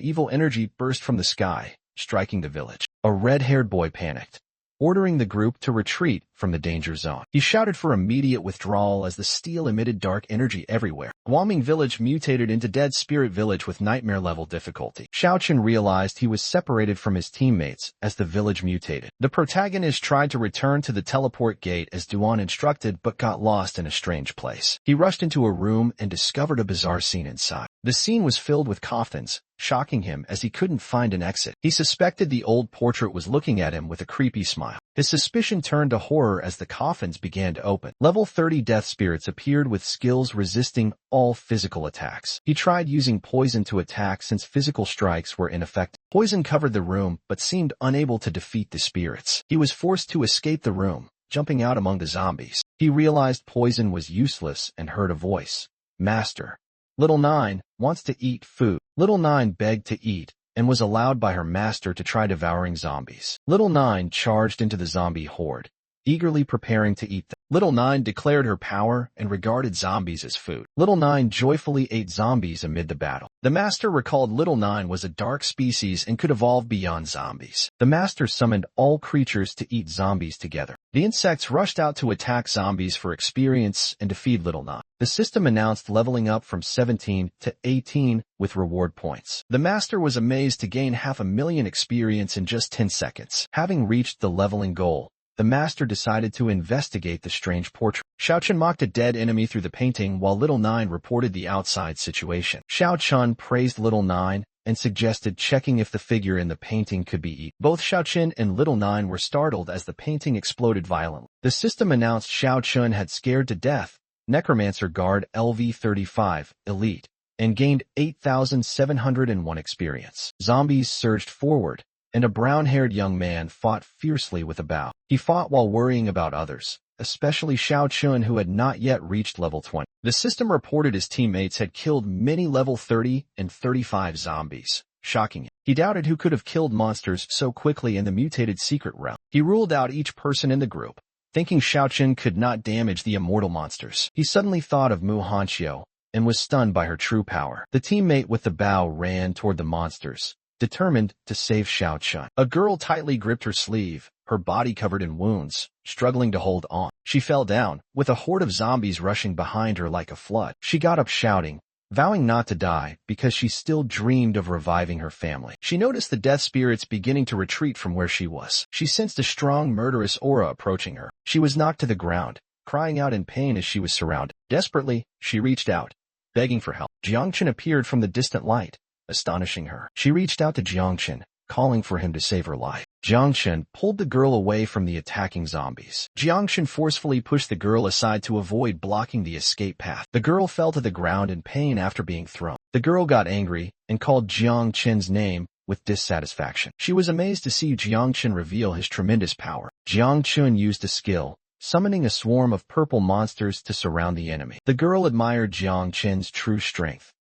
evil energy burst from the sky, striking the village. A red-haired boy panicked, ordering the group to retreat from the danger zone. He shouted for immediate withdrawal as the steel emitted dark energy everywhere. Guangming village mutated into Dead Spirit village with nightmare-level difficulty. Xiaoqin realized he was separated from his teammates as the village mutated. The protagonist tried to return to the teleport gate as Duan instructed but got lost in a strange place. He rushed into a room and discovered a bizarre scene inside. The scene was filled with coffins, shocking him as he couldn't find an exit. He suspected the old portrait was looking at him with a creepy smile. His suspicion turned to horror as the coffins began to open. Level 30 death spirits appeared with skills resisting all physical attacks. He tried using poison to attack since physical strikes were ineffective. Poison covered the room but seemed unable to defeat the spirits. He was forced to escape the room, jumping out among the zombies. He realized poison was useless and heard a voice. "Master, Little Nine wants to eat food." Little Nine begged to eat and was allowed by her master to try devouring zombies. Little Nine charged into the zombie horde, eagerly preparing to eat them. Little Nine declared her power and regarded zombies as food. Little Nine joyfully ate zombies amid the battle. The master recalled Little Nine was a dark species and could evolve beyond zombies. The master summoned all creatures to eat zombies together. The insects rushed out to attack zombies for experience and to feed Little Nine. The system announced leveling up from 17 to 18 with reward points. The master was amazed to gain 500,000 experience in just 10 seconds. Having reached the leveling goal, the master decided to investigate the strange portrait. Xiaoqin mocked a dead enemy through the painting while Little Nine reported the outside situation. Xiaoqin praised Little Nine and suggested checking if the figure in the painting could be eaten. Both Xiaoqin and Little Nine were startled as the painting exploded violently. The system announced Xiaoqin had scared to death Necromancer Guard LV-35 Elite and gained 8,701 experience. Zombies surged forward, and a brown-haired young man fought fiercely with a bow. He fought while worrying about others, especially Xiaoqin, who had not yet reached level 20. The system reported his teammates had killed many level 30 and 35 zombies, shocking him. He doubted who could have killed monsters so quickly in the mutated secret realm. He ruled out each person in the group, thinking Xiaoqin could not damage the immortal monsters. He suddenly thought of Mu Hanqiu and was stunned by her true power. The teammate with the bow ran toward the monsters, determined to save Xiaoqin. A girl tightly gripped her sleeve, her body covered in wounds, struggling to hold on. She fell down, with a horde of zombies rushing behind her like a flood. She got up shouting, vowing not to die because she still dreamed of reviving her family. She noticed the death spirits beginning to retreat from where she was. She sensed a strong murderous aura approaching her. She was knocked to the ground, crying out in pain as she was surrounded. Desperately, she reached out, begging for help. Jiangchen appeared from the distant light, astonishing her. She reached out to Jiangchen, calling for him to save her life. Jiangchen pulled the girl away from the attacking zombies. Jiangchen forcefully pushed the girl aside to avoid blocking the escape path. The girl fell to the ground in pain after being thrown. The girl got angry and called Jiangchen's name with dissatisfaction. She was amazed to see Jiangchen reveal his tremendous power. Jiangchen used a skill, summoning a swarm of purple monsters to surround the enemy. The girl admired Jiangchen's true strength,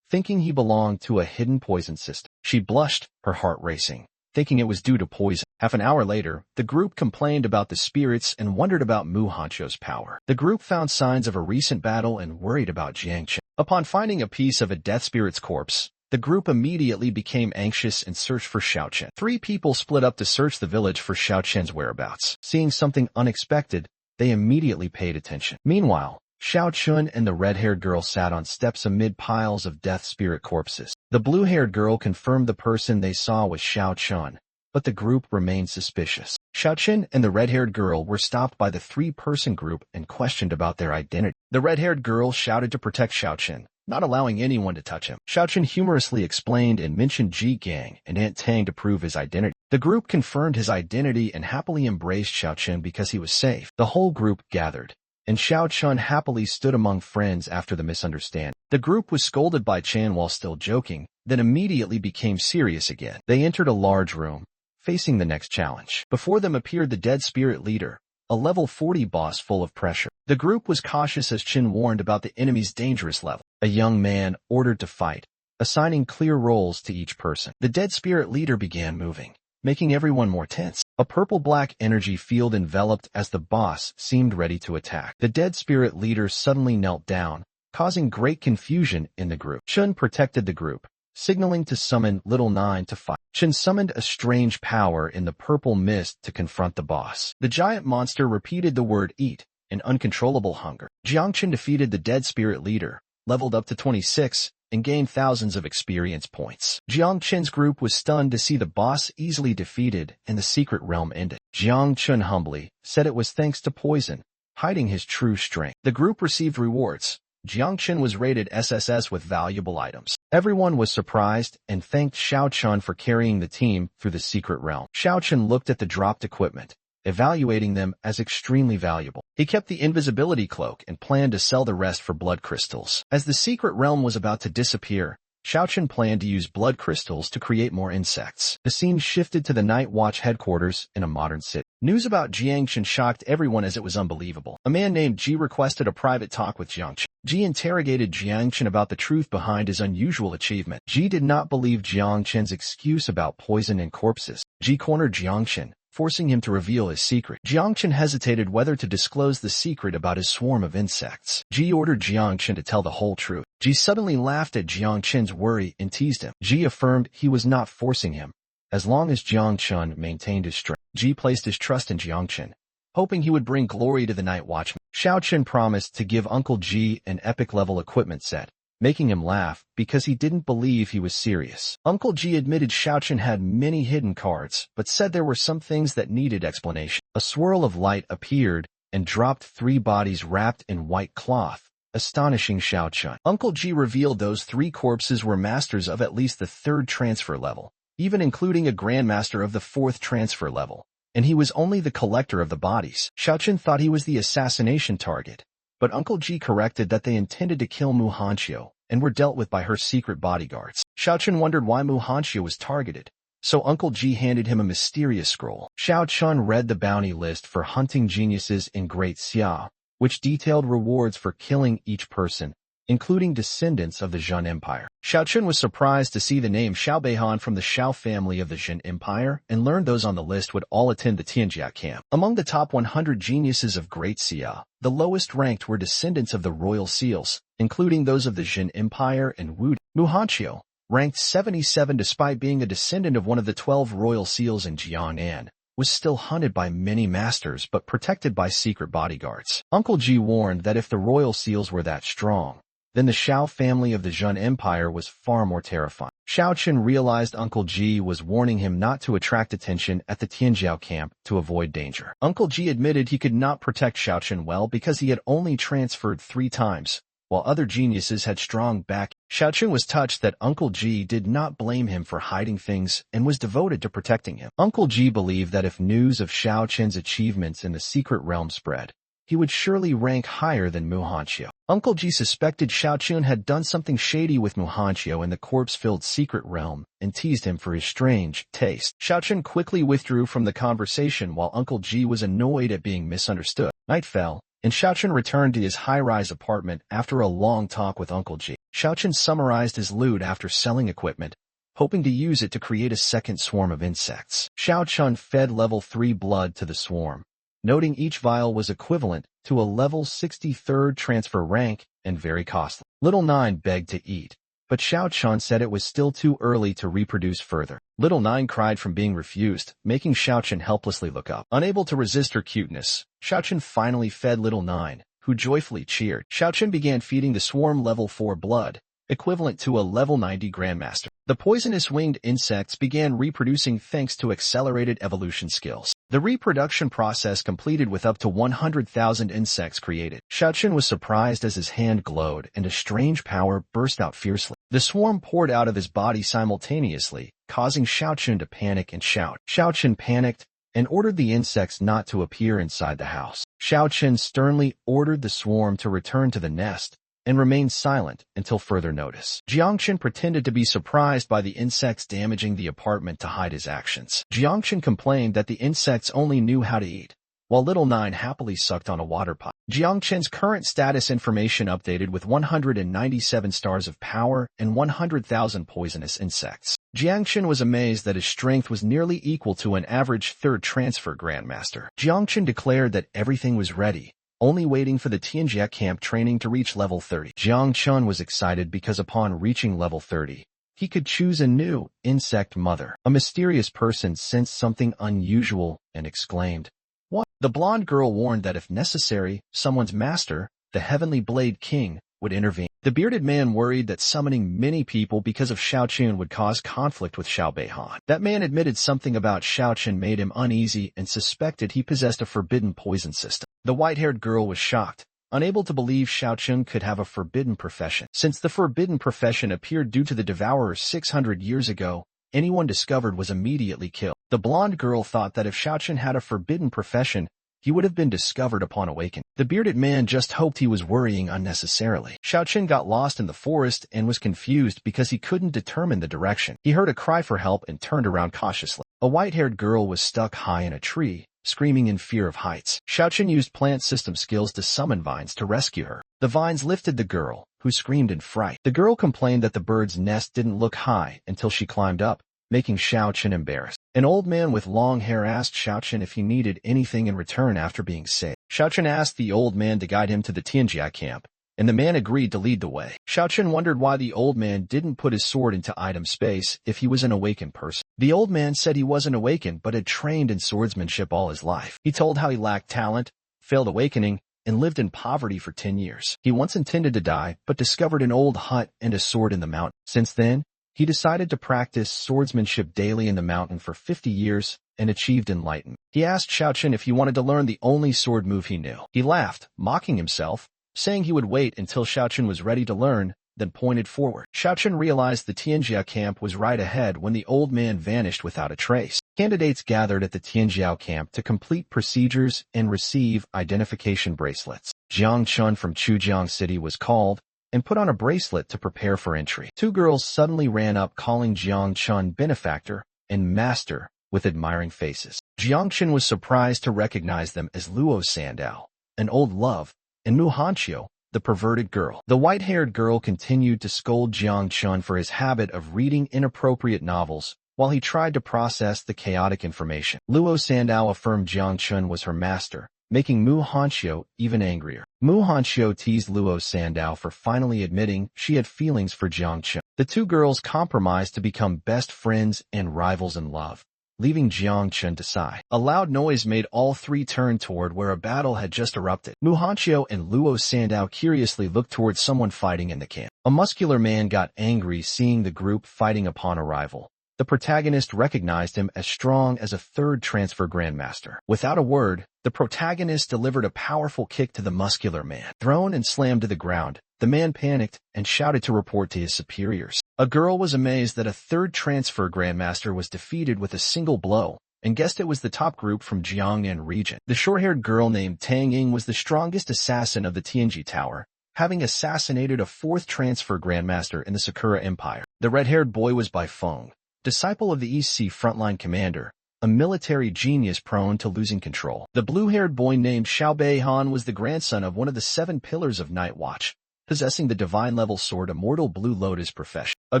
thinking he belonged to a hidden poison system. She blushed, her heart racing, thinking it was due to poison. Half an hour later, the group complained about the spirits and wondered about Mu Hancho's power. The group found signs of a recent battle and worried about Jiangchen. Upon finding a piece of a death spirit's corpse, the group immediately became anxious and searched for Xiaochen. 3 people split up to search the village for Xiaochen's whereabouts. Seeing something unexpected, they immediately paid attention. Meanwhile, Xiaochen and the red-haired girl sat on steps amid piles of death spirit corpses. The blue-haired girl confirmed the person they saw was Xiaochen, but the group remained suspicious. Xiaochen and the red-haired girl were stopped by the 3-person group and questioned about their identity. The red-haired girl shouted to protect Xiaochen, not allowing anyone to touch him. Xiaochen humorously explained and mentioned Ji Gang and Aunt Tang to prove his identity. The group confirmed his identity and happily embraced Xiaochen because he was safe. The whole group gathered, and Xiaochen happily stood among friends after the misunderstanding. The group was scolded by Chan while still joking, then immediately became serious again. They entered a large room, facing the next challenge. Before them appeared the dead spirit leader, a level 40 boss full of pressure. The group was cautious as Chin warned about the enemy's dangerous level. A young man ordered to fight, assigning clear roles to each person. The dead spirit leader began moving, making everyone more tense. A purple-black energy field enveloped as the boss seemed ready to attack. The dead spirit leader suddenly knelt down, causing great confusion in the group. Chun protected the group, signaling to summon Little Nine to fight. Chun summoned a strange power in the purple mist to confront the boss. The giant monster repeated the word eat, an uncontrollable hunger. Jiangchen defeated the dead spirit leader, leveled up to 26, and gained thousands of experience points. Jiangchen's group was stunned to see the boss easily defeated and the secret realm ended. Jiangchen humbly said it was thanks to poison, hiding his true strength. The group received rewards. Jiangchen was rated SSS with valuable items. Everyone was surprised and thanked Xiaochen for carrying the team through the secret realm. Xiaochen looked at the dropped equipment, evaluating them as extremely valuable. He kept the invisibility cloak and planned to sell the rest for blood crystals. As the secret realm was about to disappear, Xiaochen planned to use blood crystals to create more insects. The scene shifted to the Night Watch headquarters in a modern city. News about Jiangchen shocked everyone as it was unbelievable. A man named Ji requested a private talk with Jiangchen. Ji interrogated Jiangchen about the truth behind his unusual achievement. Ji did not believe Jiangchen's excuse about poison and corpses. Ji cornered Jiangchen, forcing him to reveal his secret. Jiangchen hesitated whether to disclose the secret about his swarm of insects. Ji ordered Jiangchen to tell the whole truth. Ji suddenly laughed at Jiangchen's worry and teased him. Ji affirmed he was not forcing him, as long as Jiangchen maintained his strength. Ji placed his trust in Jiangchen, hoping he would bring glory to the Night Watchman. Xiaochen promised to give Uncle Ji an epic-level equipment set, making him laugh because he didn't believe he was serious. Uncle Ji admitted Xiaochen had many hidden cards, but said there were some things that needed explanation. A swirl of light appeared and dropped 3 bodies wrapped in white cloth, astonishing Xiaochen. Uncle Ji revealed those 3 corpses were masters of at least the 3rd transfer level, even including a grandmaster of the 4th transfer level, and he was only the collector of the bodies. Xiaochen thought he was the assassination target, but Uncle Ji corrected that they intended to kill Mu Hancho and were dealt with by her secret bodyguards. Xiaochen wondered why Mu Hancho was targeted, so Uncle Ji handed him a mysterious scroll. Xiaochen read the bounty list for hunting geniuses in Great Xia, which detailed rewards for killing each person, including descendants of the Zhen Empire. Xiaochen was surprised to see the name Xiao Beihan from the Xiao family of the Zhen Empire and learned those on the list would all attend the Tianjia camp. Among the top 100 geniuses of Great Xia, the lowest ranked were descendants of the royal seals, including those of the Zhen Empire and Wu. Mu Hancho, ranked 77 despite being a descendant of one of the 12 royal seals in Jiangnan, was still hunted by many masters but protected by secret bodyguards. Uncle Ji warned that if the royal seals were that strong, then the Xiao family of the Zhen Empire was far more terrifying. Xiaoqun realized Uncle Ji was warning him not to attract attention at the Tianjiao camp to avoid danger. Uncle Ji admitted he could not protect Xiaoqun well because he had only transferred 3 times, while other geniuses had strong back. Xiaoqun was touched that Uncle Ji did not blame him for hiding things and was devoted to protecting him. Uncle Ji believed that if news of Xiaoqun's achievements in the secret realm spread, he would surely rank higher than Mu Hanqiu. Uncle Ji suspected Xiaoqun had done something shady with Mu Hanqiu in the corpse-filled secret realm and teased him for his strange taste. Xiaoqun quickly withdrew from the conversation while Uncle Ji was annoyed at being misunderstood. Night fell, and Xiaoqun returned to his high-rise apartment after a long talk with Uncle Ji. Xiaoqun summarized his loot after selling equipment, hoping to use it to create a second swarm of insects. Xiaoqun fed level 3 blood to the swarm, noting each vial was equivalent to a level 63rd transfer rank and very costly. Little Nine begged to eat, but Xiaoqun said it was still too early to reproduce further. Little Nine cried from being refused, making Xiaoqun helplessly look up. Unable to resist her cuteness, Xiaoqun finally fed Little Nine, who joyfully cheered. Xiaoqun began feeding the swarm level 4 blood, equivalent to a level 90 Grandmaster. The poisonous winged insects began reproducing thanks to accelerated evolution skills. The reproduction process completed with up to 100,000 insects created. Xiaoqun was surprised as his hand glowed and a strange power burst out fiercely. The swarm poured out of his body simultaneously, causing Xiaoqun to panic and shout. Xiaoqun panicked and ordered the insects not to appear inside the house. Xiaoqun sternly ordered the swarm to return to the nest and remained silent until further notice. Jiangchen pretended to be surprised by the insects damaging the apartment to hide his actions. Jiangchen complained that the insects only knew how to eat, while Little Nine happily sucked on a water pipe. Jiangchen's current status information updated with 197 stars of power and 100,000 poisonous insects. Jiangchen was amazed that his strength was nearly equal to an average 3rd transfer Grandmaster. Jiangchen declared that everything was ready, only waiting for the Tianjia camp training to reach level 30. Jiang Chun was excited because upon reaching level 30, he could choose a new insect mother. A mysterious person sensed something unusual and exclaimed, "What?" The blonde girl warned that if necessary, someone's master, the Heavenly Blade King, would intervene. The bearded man worried that summoning many people because of Xiaoqun would cause conflict with Xiao Beihan. That man admitted something about Xiaoqun made him uneasy and suspected he possessed a forbidden poison system. The white-haired girl was shocked, unable to believe Xiaoqun could have a forbidden profession. Since the forbidden profession appeared due to the devourer 600 years ago, anyone discovered was immediately killed. The blonde girl thought that if Xiaoqun had a forbidden profession, he would have been discovered upon awakening. The bearded man just hoped he was worrying unnecessarily. Xiaoqun got lost in the forest and was confused because he couldn't determine the direction. He heard a cry for help and turned around cautiously. A white-haired girl was stuck high in a tree, screaming in fear of heights. Xiaoqun used plant system skills to summon vines to rescue her. The vines lifted the girl, who screamed in fright. The girl complained that the bird's nest didn't look high until she climbed up, making Xiaoqun embarrassed. An old man with long hair asked Xiaoqun if he needed anything in return after being saved. Xiaoqun asked the old man to guide him to the Tianjia camp, and the man agreed to lead the way. Xiaoqun wondered why the old man didn't put his sword into item space if he was an awakened person. The old man said he wasn't awakened but had trained in swordsmanship all his life. He told how he lacked talent, failed awakening, and lived in poverty for 10 years. He once intended to die, but discovered an old hut and a sword in the mountain. Since then, he decided to practice swordsmanship daily in the mountain for 50 years and achieved enlightenment. He asked Xiaoqun if he wanted to learn the only sword move he knew. He laughed, mocking himself, saying he would wait until Xiaoqun was ready to learn, then pointed forward. Xiaoqun realized the Tianjia camp was right ahead when the old man vanished without a trace. Candidates gathered at the Tianjiao camp to complete procedures and receive identification bracelets. Jiang Chun from Chujiang City was called and put on a bracelet to prepare for entry. 2 girls suddenly ran up calling Jiang Chun benefactor and master with admiring faces. Jiang Chun was surprised to recognize them as Luo Sandao, an old love, and Mu Hanqiu, the perverted girl. The white-haired girl continued to scold Jiang Chun for his habit of reading inappropriate novels while he tried to process the chaotic information. Luo Sandao affirmed Jiang Chun was her master, making Mu Hanqiu even angrier. Mu Hanqiu teased Luo Sandao for finally admitting she had feelings for Jiang Chun. The 2 girls compromised to become best friends and rivals in love, leaving Jiang Chen to sigh. A loud noise made all three turn toward where a battle had just erupted. Mu Hanqiu and Luo Sandao curiously looked towards someone fighting in the camp. A muscular man got angry seeing the group fighting upon arrival. The protagonist recognized him as strong as a third transfer grandmaster. Without a word, the protagonist delivered a powerful kick to the muscular man. Thrown and slammed to the ground, the man panicked and shouted to report to his superiors. A girl was amazed that a third transfer grandmaster was defeated with a single blow, and guessed it was the top group from Jiangnan region. The short-haired girl named Tang Ying was the strongest assassin of the Tianji Tower, having assassinated a fourth transfer grandmaster in the Sakura Empire. The red-haired boy was Bai Feng, disciple of the East Sea frontline commander, a military genius prone to losing control. The blue-haired boy named Xiao Beihan was the grandson of one of the 7 pillars of Night Watch, possessing the divine-level sword Immortal Blue Lotus profession. A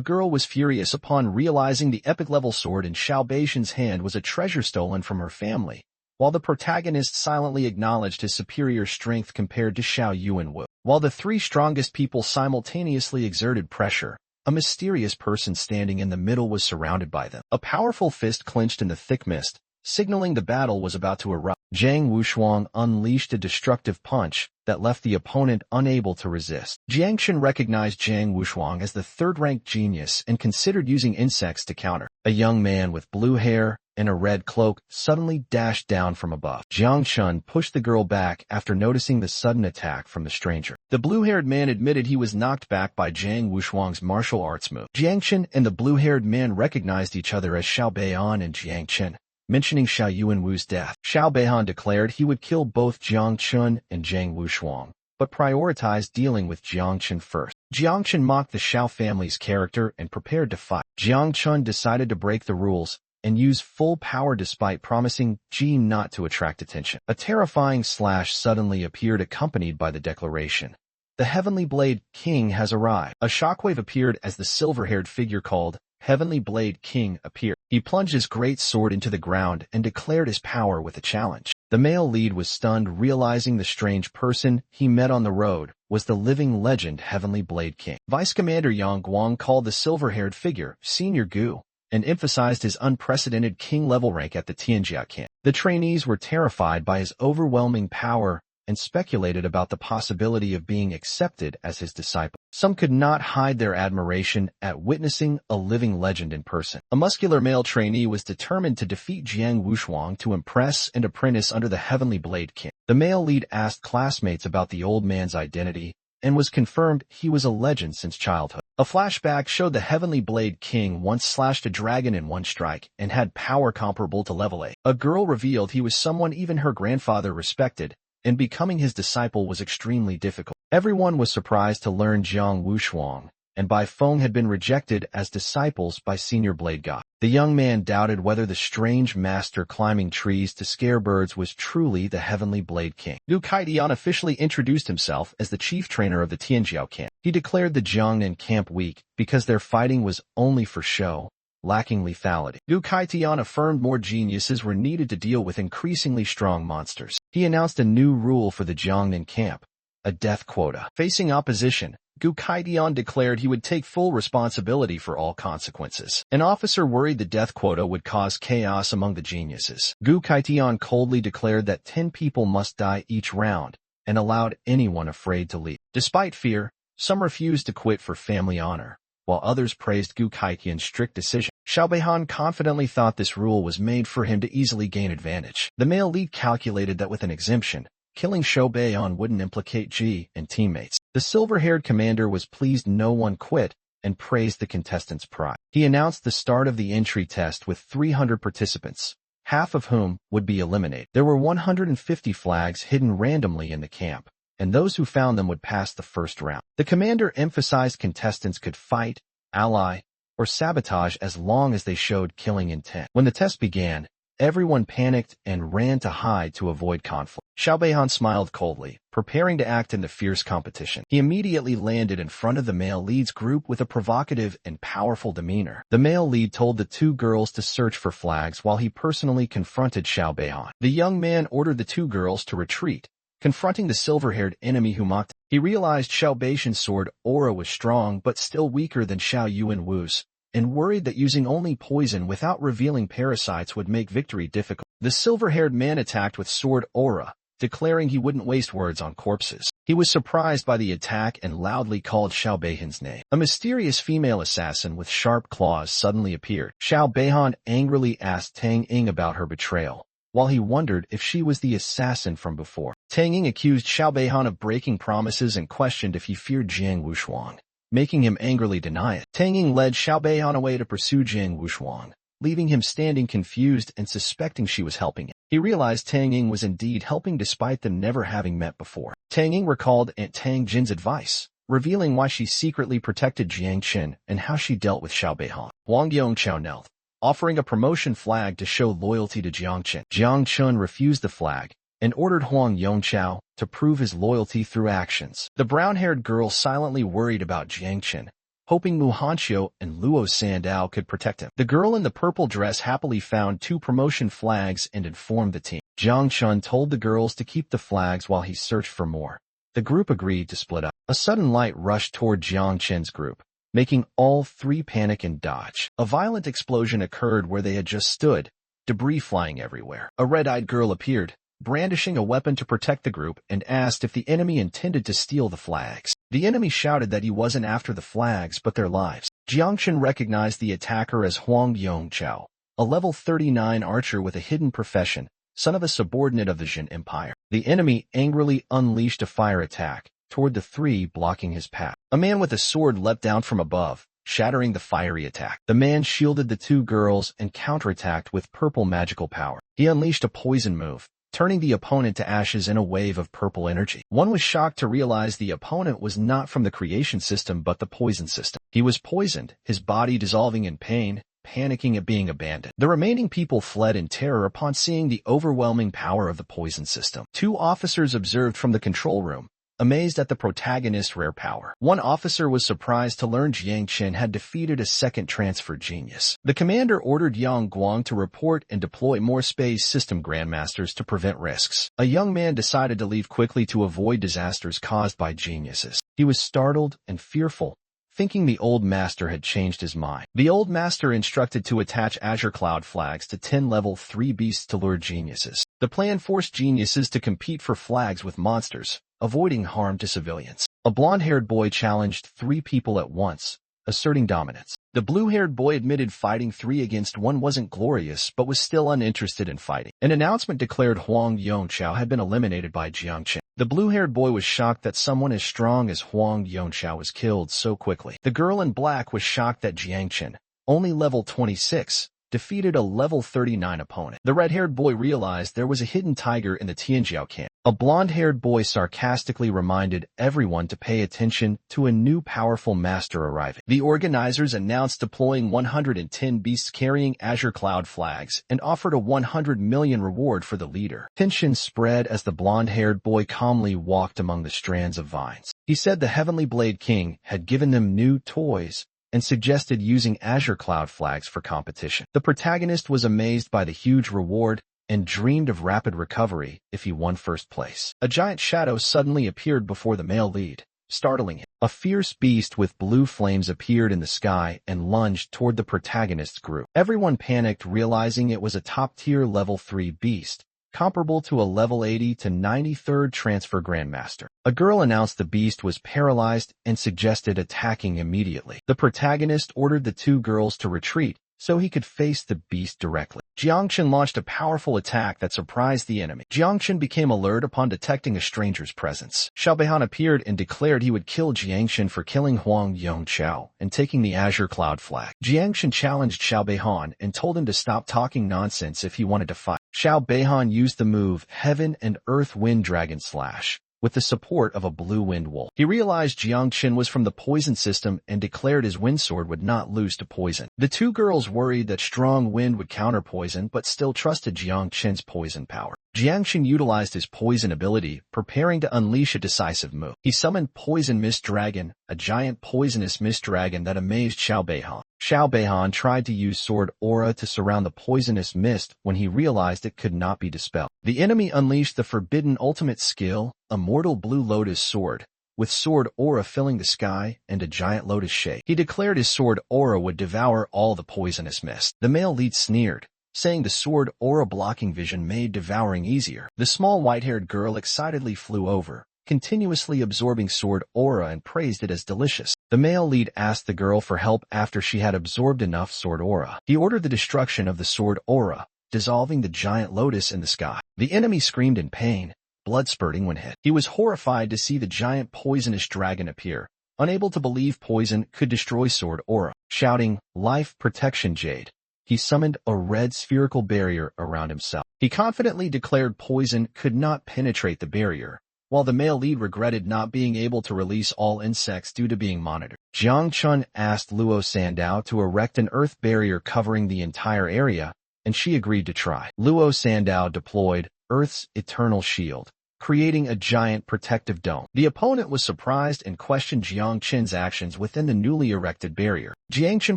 girl was furious upon realizing the epic-level sword in Xiao Beishan's hand was a treasure stolen from her family, while the protagonist silently acknowledged his superior strength compared to Xiao Yuanwu. While the 3 strongest people simultaneously exerted pressure, a mysterious person standing in the middle was surrounded by them. A powerful fist clenched in the thick mist, signaling the battle was about to erupt. Jiang Wushuang unleashed a destructive punch that left the opponent unable to resist. Jiang Chen recognized Jiang Wushuang as the third-ranked genius and considered using insects to counter. A young man with blue hair and a red cloak suddenly dashed down from above. Jiang Chen pushed the girl back after noticing the sudden attack from the stranger. The blue-haired man admitted he was knocked back by Jiang Wushuang's martial arts move. Jiang Chen and the blue-haired man recognized each other as Xiao Beihan and Jiang Chen. Mentioning Xiao Yuanwu's death, Xiao Beihan declared he would kill both Jiang Chen and Jiang Wushuang, but prioritized dealing with Jiang Chen first. Jiang Chen mocked the Xiao family's character and prepared to fight. Jiang Chen decided to break the rules and use full power despite promising Ji not to attract attention. A terrifying slash suddenly appeared accompanied by the declaration, "The Heavenly Blade King has arrived." A shockwave appeared as the silver-haired figure called Heavenly Blade King appeared. He plunged his great sword into the ground and declared his power with a challenge. The male lead was stunned, realizing the strange person he met on the road was the living legend Heavenly Blade King. Vice Commander Yang Guang called the silver-haired figure Senior Gu and emphasized his unprecedented king-level rank at the Tianjia camp. The trainees were terrified by his overwhelming power and speculated about the possibility of being accepted as his disciple. Some could not hide their admiration at witnessing a living legend in person. A muscular male trainee was determined to defeat Jiang Wushuang to impress and apprentice under the Heavenly Blade King. The male lead asked classmates about the old man's identity and was confirmed he was a legend since childhood. A flashback showed the Heavenly Blade King once slashed a dragon in one strike and had power comparable to level 8. A girl revealed he was someone even her grandfather respected, and becoming his disciple was extremely difficult. Everyone was surprised to learn Jiang Wushuang and Bai Feng had been rejected as disciples by Senior Blade God. The young man doubted whether the strange master climbing trees to scare birds was truly the Heavenly Blade King. Gu Kaidian officially introduced himself as the chief trainer of the Tianjiao camp. He declared the Jiangnan camp weak because their fighting was only for show, lacking lethality. Gu Kaidian affirmed more geniuses were needed to deal with increasingly strong monsters. He announced a new rule for the Jiangnan camp, a death quota. Facing opposition, Gu Kaidian declared he would take full responsibility for all consequences. An officer worried the death quota would cause chaos among the geniuses. Gu Kaidian coldly declared that 10 people must die each round and allowed anyone afraid to leave. Despite fear, some refused to quit for family honor, while others praised Gu Kaidian's strict decision. Xiao Beihan confidently thought this rule was made for him to easily gain advantage. The male lead calculated that with an exemption, killing Xiao Beihan wouldn't implicate Ji and teammates. The silver-haired commander was pleased no one quit and praised the contestants' pride. He announced the start of the entry test with 300 participants, half of whom would be eliminated. There were 150 flags hidden randomly in the camp, and those who found them would pass the first round. The commander emphasized contestants could fight, ally, or sabotage as long as they showed killing intent. When the test began, everyone panicked and ran to hide to avoid conflict. Xiao Beihan smiled coldly, preparing to act in the fierce competition. He immediately landed in front of the male lead's group with a provocative and powerful demeanor. The male lead told the 2 girls to search for flags while he personally confronted Xiao Beihan. The young man ordered the 2 girls to retreat, confronting the silver-haired enemy who mocked him. He realized Xiao Beishan's sword aura was strong but still weaker than Xiao Yuanwu's, and worried that using only poison without revealing parasites would make victory difficult. The silver-haired man attacked with sword aura, declaring he wouldn't waste words on corpses. He was surprised by the attack and loudly called Xiao Beihan's name. A mysterious female assassin with sharp claws suddenly appeared. Xiao Beihan angrily asked Tang Ying about her betrayal, while he wondered if she was the assassin from before. Tang Ying accused Xiao Beihan of breaking promises and questioned if he feared Jiang Wushuang, making him angrily deny it. Tang Ying led Xiao Beihan away to pursue Jiang Wushuang, leaving him standing confused and suspecting she was helping him. He realized Tang Ying was indeed helping despite them never having met before. Tang Ying recalled Aunt Tang Jin's advice, revealing why she secretly protected Jiang Qin and how she dealt with Xiao Beihan. Huang Yongqiao knelt, offering a promotion flag to show loyalty to Jiang Qin. Jiang Qin refused the flag and ordered Huang Yongqiao to prove his loyalty through actions. The brown-haired girl silently worried about Jiang Qin, hoping Mu Hanqiu and Luo Sandao could protect him. The girl in the purple dress happily found 2 promotion flags and informed the team. Jiang Chun told the girls to keep the flags while he searched for more. The group agreed to split up. A sudden light rushed toward Jiang Chen's group, making all 3 panic and dodge. A violent explosion occurred where they had just stood, debris flying everywhere. A red-eyed girl appeared, brandishing a weapon to protect the group, and asked if the enemy intended to steal the flags. The enemy shouted that he wasn't after the flags but their lives. Jiangchen recognized the attacker as Huang Yongqiao, a level 39 archer with a hidden profession, son of a subordinate of the Jin Empire. The enemy angrily unleashed a fire attack toward the 3 blocking his path. A man with a sword leapt down from above, shattering the fiery attack. The man shielded the 2 girls and counterattacked with purple magical power. He unleashed a poison move, turning the opponent to ashes in a wave of purple energy. One was shocked to realize the opponent was not from the creation system but the poison system. He was poisoned, his body dissolving in pain, panicking at being abandoned. The remaining people fled in terror upon seeing the overwhelming power of the poison system. 2 officers observed from the control room, amazed at the protagonist's rare power. One officer was surprised to learn Jiang Qin had defeated a second transfer genius. The commander ordered Yang Guang to report and deploy more space system grandmasters to prevent risks. A young man decided to leave quickly to avoid disasters caused by geniuses. He was startled and fearful, thinking the old master had changed his mind. The old master instructed to attach Azure Cloud flags to 10 level 3 beasts to lure geniuses. The plan forced geniuses to compete for flags with monsters, avoiding harm to civilians. A blonde-haired boy challenged 3 people at once, asserting dominance. The blue-haired boy admitted fighting 3 against 1 wasn't glorious but was still uninterested in fighting. An announcement declared Huang Yongqiao had been eliminated by Jiang Qin. The blue-haired boy was shocked that someone as strong as Huang Yongqiao was killed so quickly. The girl in black was shocked that Jiang Qin, only level 26, defeated a level 39 opponent. The red-haired boy realized there was a hidden tiger in the Tianjiao camp. A blonde-haired boy sarcastically reminded everyone to pay attention to a new powerful master arriving. The organizers announced deploying 110 beasts carrying Azure Cloud flags and offered a 100 million reward for the leader. Tension spread as the blonde-haired boy calmly walked among the strands of vines. He said the Heavenly Blade King had given them new toys and suggested using Azure Cloud flags for competition. The protagonist was amazed by the huge reward and dreamed of rapid recovery if he won first place. A giant shadow suddenly appeared before the male lead, startling him. A fierce beast with blue flames appeared in the sky and lunged toward the protagonist's group. Everyone panicked, realizing it was a top-tier level 3 beast, comparable to a level 80 to 93rd transfer grandmaster. A girl announced the beast was paralyzed and suggested attacking immediately. The protagonist ordered the 2 girls to retreat so he could face the beast directly. Jiangchen launched a powerful attack that surprised the enemy. Jiangchen became alert upon detecting a stranger's presence. Xiao Beihan appeared and declared he would kill Jiangchen for killing Huang Yongqiao and taking the Azure Cloud flag. Jiangchen challenged Xiao Beihan and told him to stop talking nonsense if he wanted to fight. Xiao Beihan used the move Heaven and Earth Wind Dragon Slash with the support of a blue wind wolf. He realized Jiang Qin was from the poison system and declared his wind sword would not lose to poison. The 2 girls worried that strong wind would counter poison but still trusted Jiang Qin's poison power. Jiang Qin utilized his poison ability, preparing to unleash a decisive move. He summoned Poison Mist Dragon, a giant poisonous mist dragon that amazed Xiao Beihan. Xiao Beihan tried to use sword aura to surround the poisonous mist when he realized it could not be dispelled. The enemy unleashed the forbidden ultimate skill, a mortal blue lotus sword, with sword aura filling the sky and a giant lotus shape. He declared his sword aura would devour all the poisonous mist. The male lead sneered, saying the sword aura blocking vision made devouring easier. The small white-haired girl excitedly flew over, continuously absorbing sword aura and praised it as delicious. The male lead asked the girl for help after she had absorbed enough sword aura. He ordered the destruction of the sword aura, dissolving the giant lotus in the sky. The enemy screamed in pain, blood spurting when hit. He was horrified to see the giant poisonous dragon appear, unable to believe poison could destroy sword aura. Shouting, "Life Protection Jade," he summoned a red spherical barrier around himself. He confidently declared poison could not penetrate the barrier, while the male lead regretted not being able to release all insects due to being monitored. Jiang Chun asked Luo Sandao to erect an earth barrier covering the entire area, and she agreed to try. Luo Sandao deployed Earth's eternal shield, creating a giant protective dome. The opponent was surprised and questioned Jiang Chen's actions within the newly erected barrier. Jiang Chen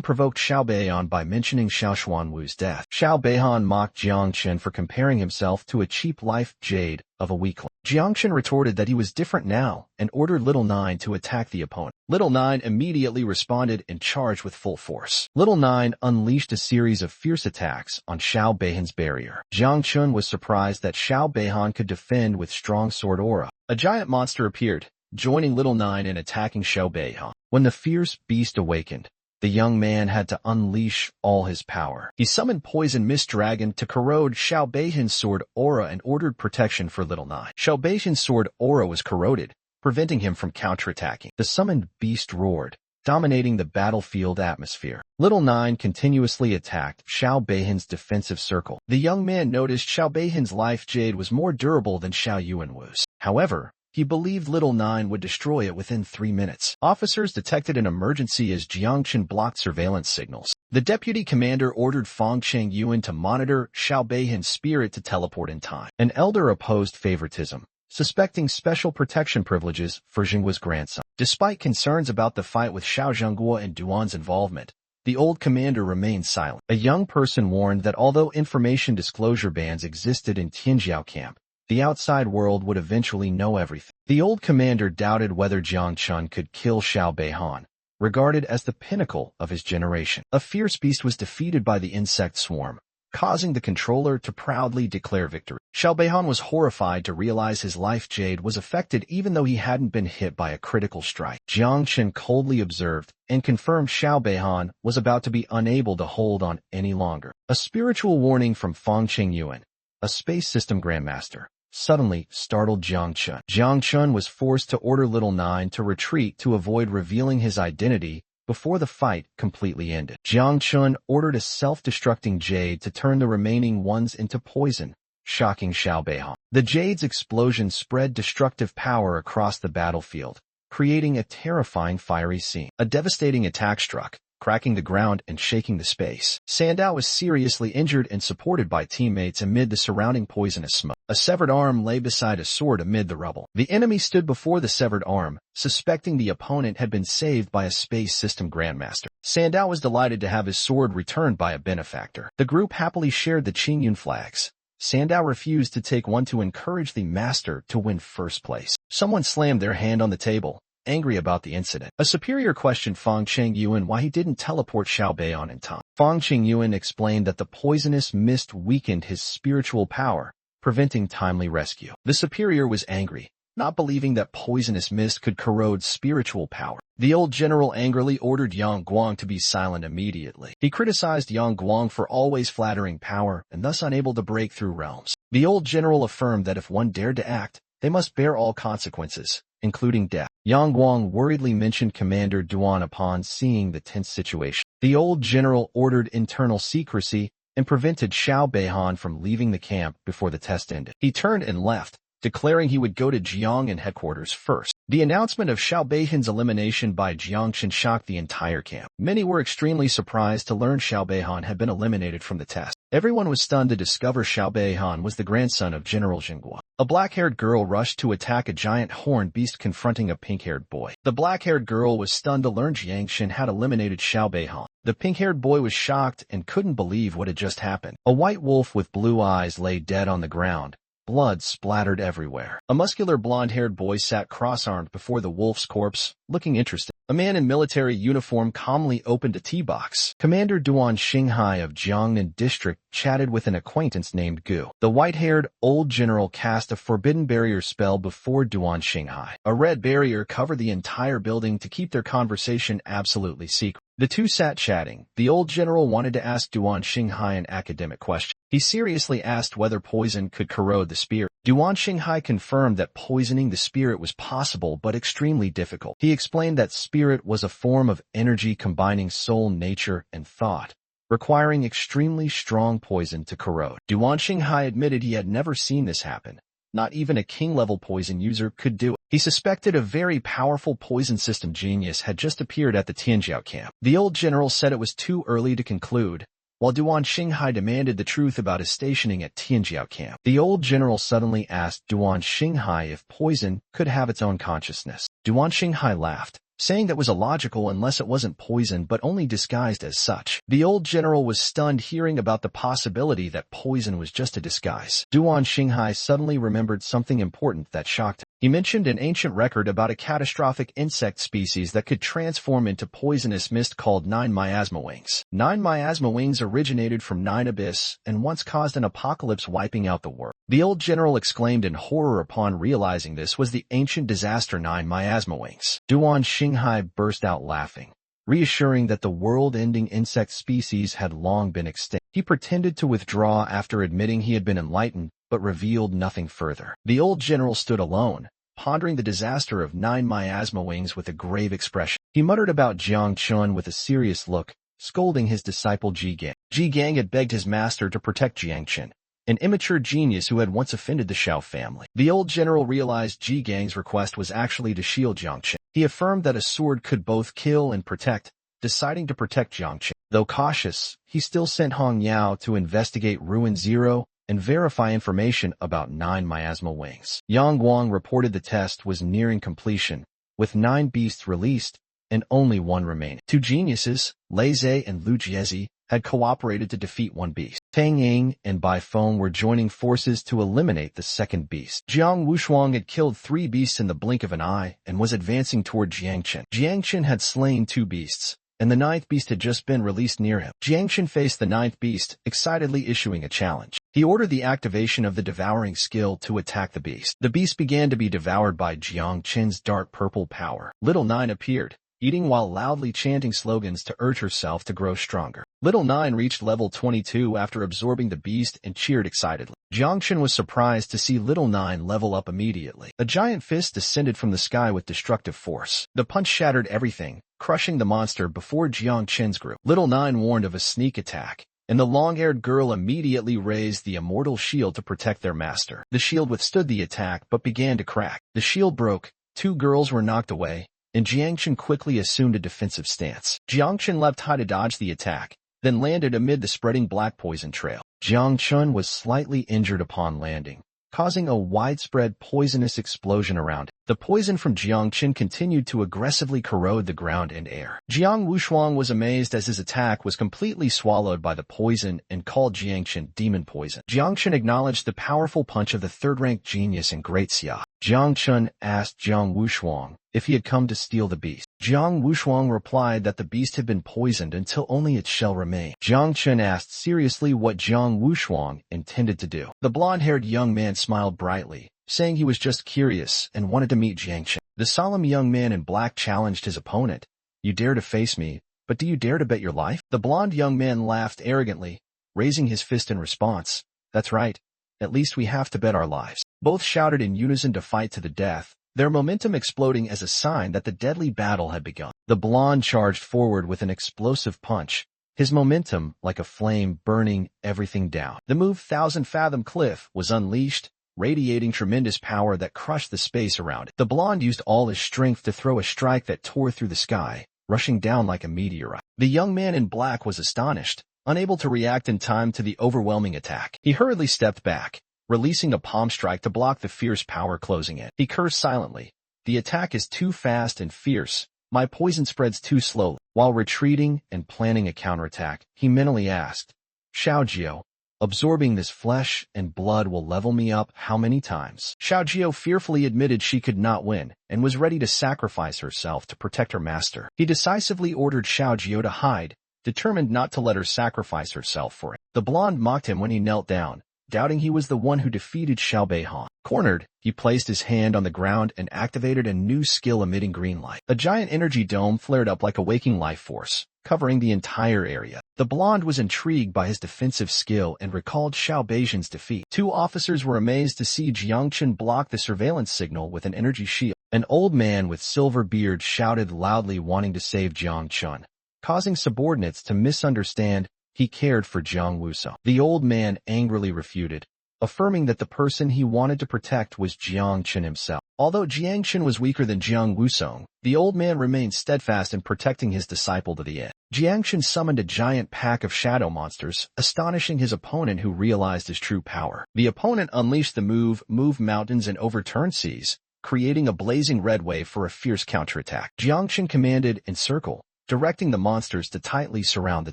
provoked Xiao Beihan by mentioning Xiao Xuanwu's death. Xiao Beihan mocked Jiang Chen for comparing himself to a cheap life jade of a weakling. Jiang Chen retorted that he was different now and ordered Little Nine to attack the opponent. Little Nine immediately responded and charged with full force. Little Nine unleashed a series of fierce attacks on Xiao Beihan's barrier. Jiang Chen was surprised that Xiao Beihan could defend with strong sword aura. A giant monster appeared, joining Little Nine in attacking Xiao Beihan. When the fierce beast awakened, the young man had to unleash all his power. He summoned Poison Mist Dragon to corrode Xiao Beihan's sword aura and ordered protection for Little Nine. Xiao Beihan's sword aura was corroded, preventing him from counterattacking. The summoned beast roared, dominating the battlefield atmosphere. Little Nine continuously attacked Xiao Beihan's defensive circle. The young man noticed Xiao Beihan's life jade was more durable than Xiao Yuanwu's. However, he believed Little Nine would destroy it within 3 minutes. Officers detected an emergency as Jiang Chen blocked surveillance signals. The deputy commander ordered Fong Cheng Yuan to monitor Xiao Beihan's spirit to teleport in time. An elder opposed favoritism, suspecting special protection privileges for Jingguo's grandson. Despite concerns about the fight with Xiao Zhengguo and Duan's involvement, the old commander remained silent. A young person warned that although information disclosure bans existed in Tianjiao camp, the outside world would eventually know everything. The old commander doubted whether Jiang Chun could kill Xiao Beihan, regarded as the pinnacle of his generation. A fierce beast was defeated by the insect swarm, causing the controller to proudly declare victory. Xiao Beihan was horrified to realize his life jade was affected even though he hadn't been hit by a critical strike. Jiang Chen coldly observed and confirmed Xiao Beihan was about to be unable to hold on any longer. A spiritual warning from Fong Cheng Yuan, a space system grandmaster, suddenly startled Jiang Chun. Jiang Chun was forced to order Little Nine to retreat to avoid revealing his identity before the fight completely ended. Jiang Chun ordered a self-destructing jade to turn the remaining ones into poison, shocking Xiao Beihan. The jade's explosion spread destructive power across the battlefield, creating a terrifying fiery scene. A devastating attack struck, cracking the ground and shaking the space. Sandao was seriously injured and supported by teammates amid the surrounding poisonous smoke. A severed arm lay beside a sword amid the rubble. The enemy stood before the severed arm, suspecting the opponent had been saved by a space system grandmaster. Sandao was delighted to have his sword returned by a benefactor. The group happily shared the Qingyun flags. Sandao refused to take one to encourage the master to win first place. Someone slammed their hand on the table, angry about the incident. A superior questioned Fong Cheng Yuan why he didn't teleport Xiao Beihan in time. Fong Cheng Yuan explained that the poisonous mist weakened his spiritual power, preventing timely rescue. The superior was angry, not believing that poisonous mist could corrode spiritual power. The old general angrily ordered Yang Guang to be silent immediately. He criticized Yang Guang for always flattering power and thus unable to break through realms. The old general affirmed that if one dared to act, they must bear all consequences, including death. Yang Guang worriedly mentioned Commander Duan upon seeing the tense situation. The old general ordered internal secrecy and prevented Xiao Beihan from leaving the camp before the test ended. He turned and left, declaring he would go to Jiang'an headquarters first. The announcement of Xiao Beihan's elimination by Jiang Chen shocked the entire camp. Many were extremely surprised to learn Xiao Beihan had been eliminated from the test. Everyone was stunned to discover Xiao Beihan was the grandson of General Jingguo. A black-haired girl rushed to attack a giant horned beast confronting a pink-haired boy. The black-haired girl was stunned to learn Jiang Chen had eliminated Xiao Beihan. The pink-haired boy was shocked and couldn't believe what had just happened. A white wolf with blue eyes lay dead on the ground, Blood splattered everywhere. A muscular blonde-haired boy sat cross-armed before the wolf's corpse, looking interested. A man in military uniform calmly opened a tea box. Commander Duan Xinghai of Jiangnan District chatted with an acquaintance named Gu. The white-haired, old general cast a forbidden barrier spell before Duan Xinghai. A red barrier covered the entire building to keep their conversation absolutely secret. The two sat chatting. The old general wanted to ask Duan Xinghai an academic question. He seriously asked whether poison could corrode the spirit. Duan Xinghai confirmed that poisoning the spirit was possible but extremely difficult. He explained that spirit was a form of energy combining soul, nature, and thought, requiring extremely strong poison to corrode. Duan Xinghai admitted he had never seen this happen. Not even a king-level poison user could do it. He suspected a very powerful poison system genius had just appeared at the Tianjiao camp. The old general said it was too early to conclude, while Duan Xinghai demanded the truth about his stationing at Tianjiao camp. The old general suddenly asked Duan Xinghai if poison could have its own consciousness. Duan Xinghai laughed, saying that was illogical unless it wasn't poison but only disguised as such. The old general was stunned hearing about the possibility that poison was just a disguise. Duan Xinghai suddenly remembered something important that shocked him. He mentioned an ancient record about a catastrophic insect species that could transform into poisonous mist called 9 miasma wings. 9 miasma wings originated from 9 abyss and once caused an apocalypse wiping out the world. The old general exclaimed in horror upon realizing this was the ancient disaster 9 miasma wings. Duan Xinghai burst out laughing, reassuring that the world-ending insect species had long been extinct. He pretended to withdraw after admitting he had been enlightened, but revealed nothing further. The old general stood alone, pondering the disaster of 9 miasma wings with a grave expression. He muttered about Jiang Chun with a serious look, scolding his disciple Ji Gang. Ji Gang had begged his master to protect Jiang Chun, an immature genius who had once offended the Shao family. The old general realized Ji Gang's request was actually to shield Jiang Chun. He affirmed that a sword could both kill and protect, deciding to protect Jiang Chun. Though cautious, he still sent Hong Yao to investigate Ruin Zero and verify information about 9 miasma wings. Yang Guang reported the test was nearing completion, with 9 beasts released and only 1 remaining. 2 geniuses, Lei Zhe and Lu Jiezi, had cooperated to defeat 1 beast. Tang Ying and Bai Feng were joining forces to eliminate the 2nd beast. Jiang Wushuang had killed 3 beasts in the blink of an eye and was advancing toward Jiang Chun. Jiang Chun had slain 2 beasts, and the 9th beast had just been released near him. Jiang Chun faced the 9th beast, excitedly issuing a challenge. He ordered the activation of the devouring skill to attack the beast. The beast began to be devoured by Jiang Chun's dark purple power. Little 9 appeared, eating while loudly chanting slogans to urge herself to grow stronger. Little 9 reached level 22 after absorbing the beast and cheered excitedly. Jiang Chun was surprised to see Little 9 level up immediately. A giant fist descended from the sky with destructive force. The punch shattered everything, crushing the monster before Jiang Chun's group. Little 9 warned of a sneak attack, and the long-haired girl immediately raised the immortal shield to protect their master. The shield withstood the attack but began to crack. The shield broke, 2 girls were knocked away, and Jiang Chun quickly assumed a defensive stance. Jiang Chun leapt high to dodge the attack, then landed amid the spreading black poison trail. Jiang Chun was slightly injured upon landing, causing a widespread poisonous explosion around it. The poison from Jiang Chun continued to aggressively corrode the ground and air. Jiang Wushuang was amazed as his attack was completely swallowed by the poison and called Jiang Chun demon poison. Jiang Chun acknowledged the powerful punch of the 3rd-ranked genius and great Xia. Jiang Chun asked Jiang Wushuang if he had come to steal the beast. Jiang Wushuang replied that the beast had been poisoned until only its shell remained. Jiang Chun asked seriously what Jiang Wushuang intended to do. The blonde-haired young man smiled brightly, saying he was just curious and wanted to meet Jiang Chun. The solemn young man in black challenged his opponent. "You dare to face me, but do you dare to bet your life?" The blonde young man laughed arrogantly, raising his fist in response. "That's right. At least we have to bet our lives." Both shouted in unison to fight to the death, their momentum exploding as a sign that the deadly battle had begun. The blonde charged forward with an explosive punch, his momentum like a flame burning everything down. The move 1,000-fathom cliff was unleashed, radiating tremendous power that crushed the space around it. The blonde used all his strength to throw a strike that tore through the sky, rushing down like a meteorite. The young man in black was astonished, unable to react in time to the overwhelming attack. He hurriedly stepped back, releasing a palm strike to block the fierce power closing in. He cursed silently. "The attack is too fast and fierce. My poison spreads too slowly." While retreating and planning a counterattack, he mentally asked, "Xiaojiao, Absorbing this flesh and blood will level me up how many times? Xiaojiao fearfully admitted she could not win and was ready to sacrifice herself to protect her master. He decisively ordered Xiaojiao to hide, determined not to let her sacrifice herself for it. The blonde mocked him when he knelt down, doubting he was the one who defeated Xiao Beihan. Cornered, he placed his hand on the ground and activated a new skill emitting green light. A giant energy dome flared up like a waking life force, covering the entire area. The blonde was intrigued by his defensive skill and recalled Xiao Beihan's defeat. Two officers were amazed to see Jiangchen block the surveillance signal with an energy shield. An old man with silver beard shouted loudly wanting to save Jiangchen, causing subordinates to misunderstand he cared for Jiang Wusong. The old man angrily refuted, affirming that the person he wanted to protect was Jiangchen himself. Although Jiangchen was weaker than Jiang Wusong, the old man remained steadfast in protecting his disciple to the end. Jiangchen summoned a giant pack of shadow monsters, astonishing his opponent who realized his true power. The opponent unleashed the move mountains and overturn seas, creating a blazing red wave for a fierce counterattack. Jiangchen commanded encircle, directing the monsters to tightly surround the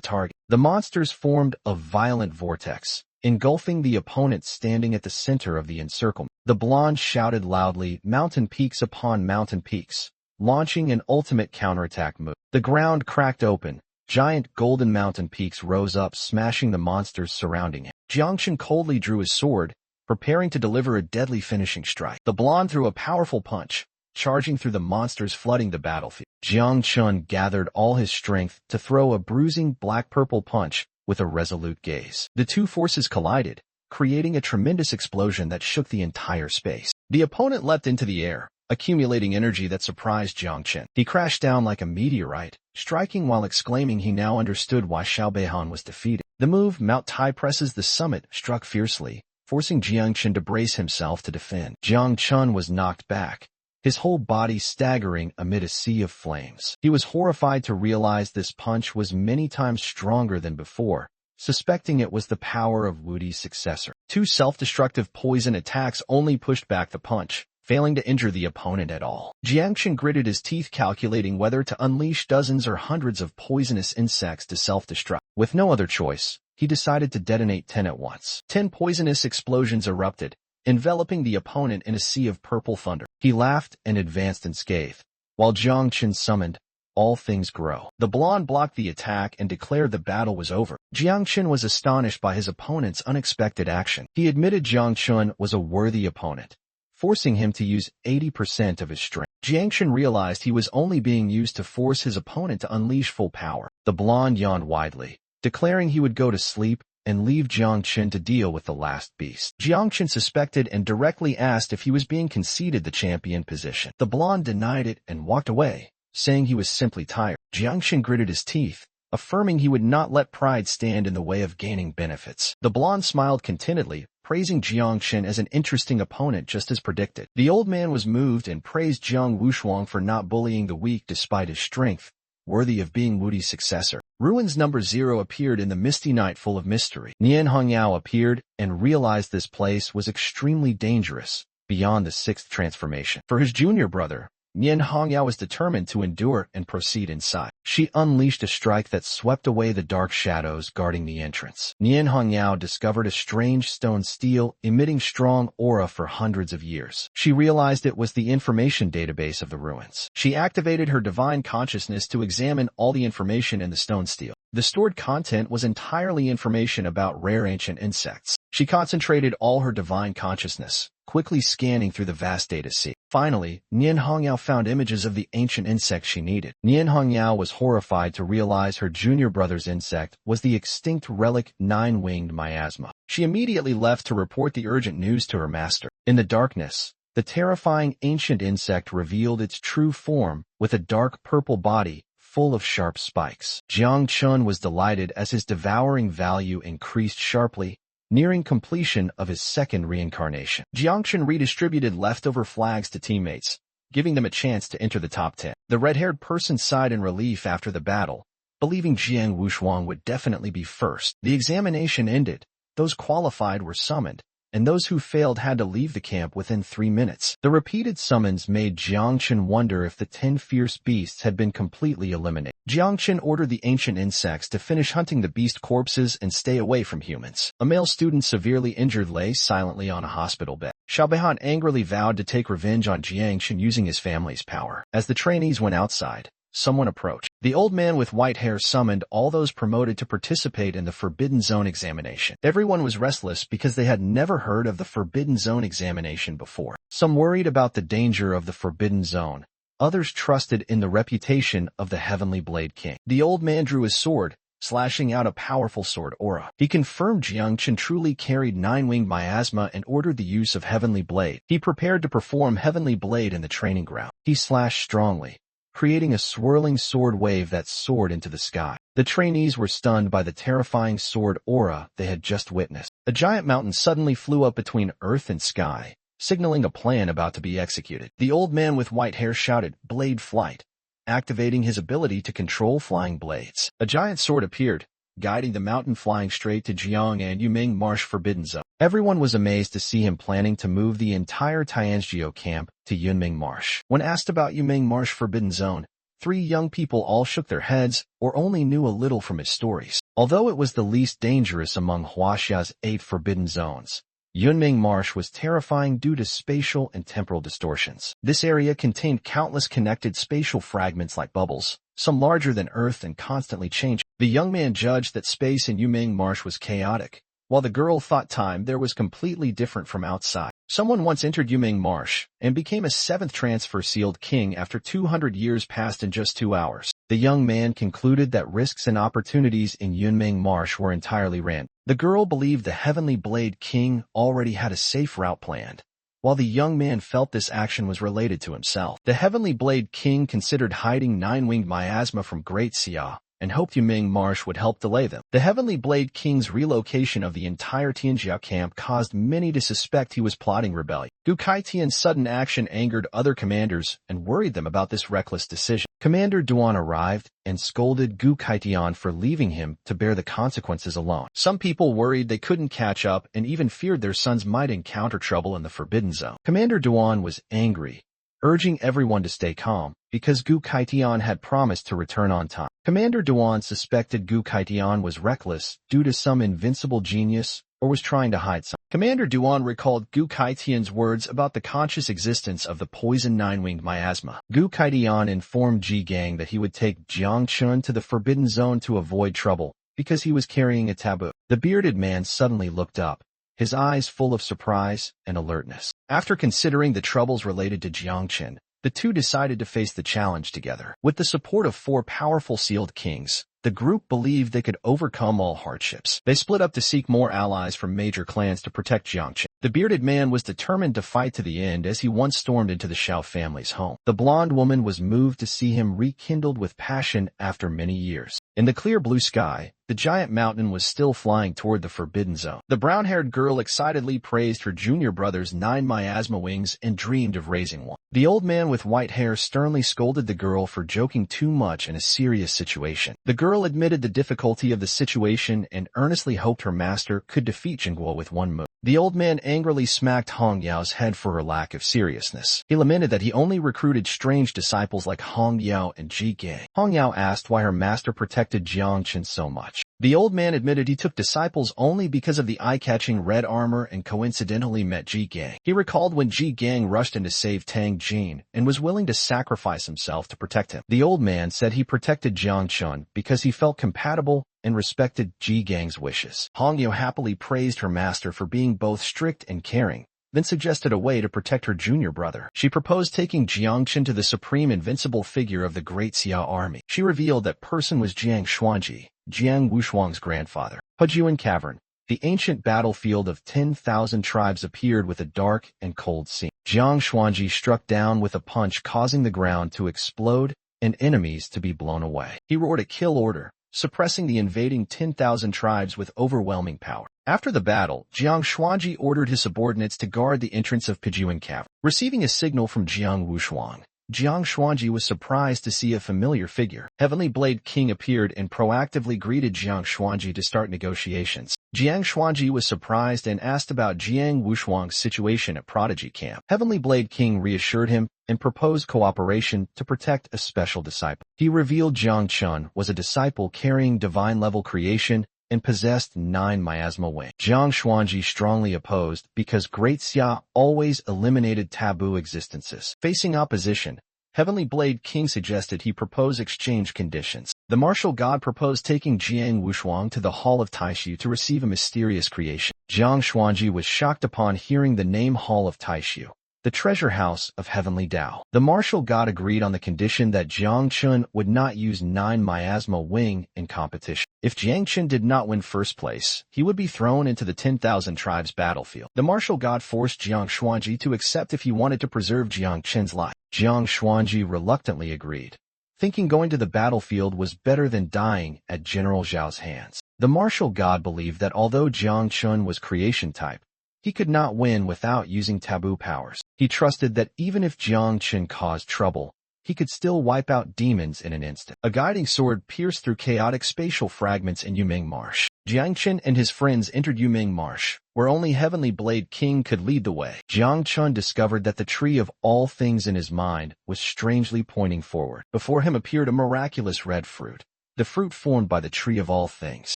target. The monsters formed a violent vortex, engulfing the opponent standing at the center of the encirclement. The blonde shouted loudly, mountain peaks upon mountain peaks, launching an ultimate counterattack move. The ground cracked open. Giant golden mountain peaks rose up, smashing the monsters surrounding him. Jiangchen coldly drew his sword, preparing to deliver a deadly finishing strike. The blonde threw a powerful punch, charging through the monsters flooding the battlefield. Jiangchen gathered all his strength to throw a bruising black-purple punch with a resolute gaze. The two forces collided, creating a tremendous explosion that shook the entire space. The opponent leapt into the air, accumulating energy that surprised Jiangchen. He crashed down like a meteorite, striking while exclaiming he now understood why Xiao Beihan was defeated. The move, Mount Tai presses the summit, struck fiercely, forcing Jiangchen to brace himself to defend. Jiangchen was knocked back, his whole body staggering amid a sea of flames. He was horrified to realize this punch was many times stronger than before, suspecting it was the power of Wudi's successor. Two self-destructive poison attacks only pushed back the punch, failing to injure the opponent at all. Jiangchen gritted his teeth, calculating whether to unleash dozens or hundreds of poisonous insects to self-destruct. With no other choice, he decided to detonate 10 at once. 10 poisonous explosions erupted, enveloping the opponent in a sea of purple thunder. He laughed and advanced unscathed, while Jiangchen summoned, all things grow. The blonde blocked the attack and declared the battle was over. Jiangchen was astonished by his opponent's unexpected action. He admitted Jiangchen was a worthy opponent, forcing him to use 80% of his strength. Jiangchen realized he was only being used to force his opponent to unleash full power. The blonde yawned widely, declaring he would go to sleep and leave Jiangchen to deal with the last beast. Jiangchen suspected and directly asked if he was being conceded the champion position. The blonde denied it and walked away, saying he was simply tired. Jiangchen gritted his teeth, affirming he would not let pride stand in the way of gaining benefits. The blonde smiled contentedly, praising Jiangchen as an interesting opponent just as predicted. The old man was moved and praised Jiang Wushuang for not bullying the weak despite his strength, worthy of being Wudi's successor. Ruins number 0 appeared in the misty night full of mystery. Nian Hongyao appeared and realized this place was extremely dangerous, beyond the 6th transformation. For his junior brother, Nian Hongyao was determined to endure and proceed inside. She unleashed a strike that swept away the dark shadows guarding the entrance. Nian Hongyao discovered a strange stone stele emitting strong aura for hundreds of years. She realized it was the information database of the ruins. She activated her divine consciousness to examine all the information in the stone stele. The stored content was entirely information about rare ancient insects. She concentrated all her divine consciousness, quickly scanning through the vast data sea. Finally, Nian Hongyao found images of the ancient insect she needed. Nian Hongyao was horrified to realize her junior brother's insect was the extinct relic 9-winged miasma. She immediately left to report the urgent news to her master. In the darkness, the terrifying ancient insect revealed its true form with a dark purple body full of sharp spikes. Jiangchen was delighted as his devouring value increased sharply, nearing completion of his 2nd reincarnation. Jiangchen redistributed leftover flags to teammates, giving them a chance to enter the top 10. The red-haired person sighed in relief after the battle, believing Jiang Wushuang would definitely be first. The examination ended. Those qualified were summoned, and those who failed had to leave the camp within 3 minutes. The repeated summons made Jiangchen wonder if the 10 fierce beasts had been completely eliminated. Jiangchen ordered the ancient insects to finish hunting the beast corpses and stay away from humans. A male student severely injured lay silently on a hospital bed. Xiaobehan angrily vowed to take revenge on Jiangchen using his family's power. As the trainees went outside, someone approached. The old man with white hair summoned all those promoted to participate in the Forbidden Zone examination. Everyone was restless because they had never heard of the Forbidden Zone examination before. Some worried about the danger of the Forbidden Zone. Others trusted in the reputation of the Heavenly Blade King. The old man drew his sword, slashing out a powerful sword aura. He confirmed Jiangchen truly carried 9-winged miasma and ordered the use of Heavenly Blade. He prepared to perform Heavenly Blade in the training ground. He slashed strongly, creating a swirling sword wave that soared into the sky. The trainees were stunned by the terrifying sword aura they had just witnessed. A giant mountain suddenly flew up between earth and sky, signaling a plan about to be executed. The old man with white hair shouted, "Blade flight," activating his ability to control flying blades. A giant sword appeared, guiding the mountain flying straight to Jiang and Yuming Marsh Forbidden Zone. Everyone was amazed to see him planning to move the entire Tianzhou camp to Yunming Marsh. When asked about Yunming Marsh Forbidden Zone, 3 young people all shook their heads or only knew a little from his stories. Although it was the least dangerous among Huaxia's 8 forbidden zones, Yunming Marsh was terrifying due to spatial and temporal distortions. This area contained countless connected spatial fragments like bubbles, some larger than Earth and constantly changing. The young man judged that space in Yunming Marsh was chaotic, while the girl thought time there was completely different from outside. Someone once entered Yunming Marsh and became a 7th transfer-sealed king after 200 years passed in just 2 hours. The young man concluded that risks and opportunities in Yunming Marsh were entirely random. The girl believed the Heavenly Blade King already had a safe route planned, while the young man felt this action was related to himself. The Heavenly Blade King considered hiding 9-winged miasma from Great Xia and hoped Yuming Marsh would help delay them. The Heavenly Blade King's relocation of the entire Tianjia camp caused many to suspect he was plotting rebellion. Gu Kaitian's sudden action angered other commanders and worried them about this reckless decision. Commander Duan arrived and scolded Gu Kaitian for leaving him to bear the consequences alone. Some people worried they couldn't catch up and even feared their sons might encounter trouble in the Forbidden Zone. Commander Duan was angry, urging everyone to stay calm, because Gu Kaitian had promised to return on time. Commander Duan suspected Gu Kaitian was reckless due to some invincible genius or was trying to hide something. Commander Duan recalled Gu Kaitian's words about the conscious existence of the poison 9-winged miasma. Gu Kaitian informed Ji Gang that he would take Jiang Chun to the Forbidden Zone to avoid trouble because he was carrying a taboo. The bearded man suddenly looked up, his eyes full of surprise and alertness. After considering the troubles related to Jiangchen, the two decided to face the challenge together. With the support of 4 powerful sealed kings, the group believed they could overcome all hardships. They split up to seek more allies from major clans to protect Jiangchen. The bearded man was determined to fight to the end as he once stormed into the Xiao family's home. The blonde woman was moved to see him rekindled with passion after many years. In the clear blue sky, the giant mountain was still flying toward the Forbidden Zone. The brown-haired girl excitedly praised her junior brother's 9 miasma wings and dreamed of raising one. The old man with white hair sternly scolded the girl for joking too much in a serious situation. The girl admitted the difficulty of the situation and earnestly hoped her master could defeat Jingguo with one move. The old man angrily smacked Hong Yao's head for her lack of seriousness. He lamented that he only recruited strange disciples like Hong Yao and Ji Gang. Hong Yao asked why her master protected Jiangchen so much. The old man admitted he took disciples only because of the eye-catching red armor and coincidentally met Ji Gang. He recalled when Ji Gang rushed in to save Tang Jin and was willing to sacrifice himself to protect him. The old man said he protected Jiangchen because he felt compatible and respected Ji Gang's wishes. Hong Yao happily praised her master for being both strict and caring, then suggested a way to protect her junior brother. She proposed taking Jiangchen to the supreme invincible figure of the Great Xia army. She revealed that person was Jiang Xuanji, Jiang Wushuang's grandfather. Hejuan Cavern, the ancient battlefield of 10,000 tribes, appeared with a dark and cold scene. Jiang Xuanji struck down with a punch, causing the ground to explode and enemies to be blown away. He roared a kill order, suppressing the invading 10,000 tribes with overwhelming power. After the battle, Jiang Xuanji ordered his subordinates to guard the entrance of Hejuan Cavern. Receiving a signal from Jiang Wushuang, Jiang Xuanji was surprised to see a familiar figure. Heavenly Blade King appeared and proactively greeted Jiang Xuanji to start negotiations. Jiang Xuanji was surprised and asked about Jiang Wushuang's situation at Prodigy Camp. Heavenly Blade King reassured him and proposed cooperation to protect a special disciple. He revealed Jiang Chun was a disciple carrying divine-level creation and possessed 9 miasma wings. Jiang Xuanji strongly opposed because Great Xia always eliminated taboo existences. Facing opposition, Heavenly Blade King suggested he propose exchange conditions. The martial god proposed taking Jiang Wushuang to the Hall of Taishu to receive a mysterious creation. Jiang Xuanji was shocked upon hearing the name Hall of Taishu, the treasure house of heavenly Tao. The martial god agreed on the condition that Jiang Chun would not use 9 miasma wing in competition. If Jiang Chun did not win first place, he would be thrown into the 10,000 tribes battlefield. The martial god forced Jiang Xuanji to accept if he wanted to preserve Jiang Chun's life. Jiang Xuanji reluctantly agreed, thinking going to the battlefield was better than dying at General Zhao's hands. The martial god believed that although Jiang Chun was creation type, he could not win without using taboo powers. He trusted that even if Jiang Chun caused trouble, he could still wipe out demons in an instant. A guiding sword pierced through chaotic spatial fragments in Yumeng Marsh. Jiang Chun and his friends entered Yumeng Marsh, where only Heavenly Blade King could lead the way. Jiang Chun discovered that the tree of all things in his mind was strangely pointing forward. Before him appeared a miraculous red fruit, the fruit formed by the tree of all things.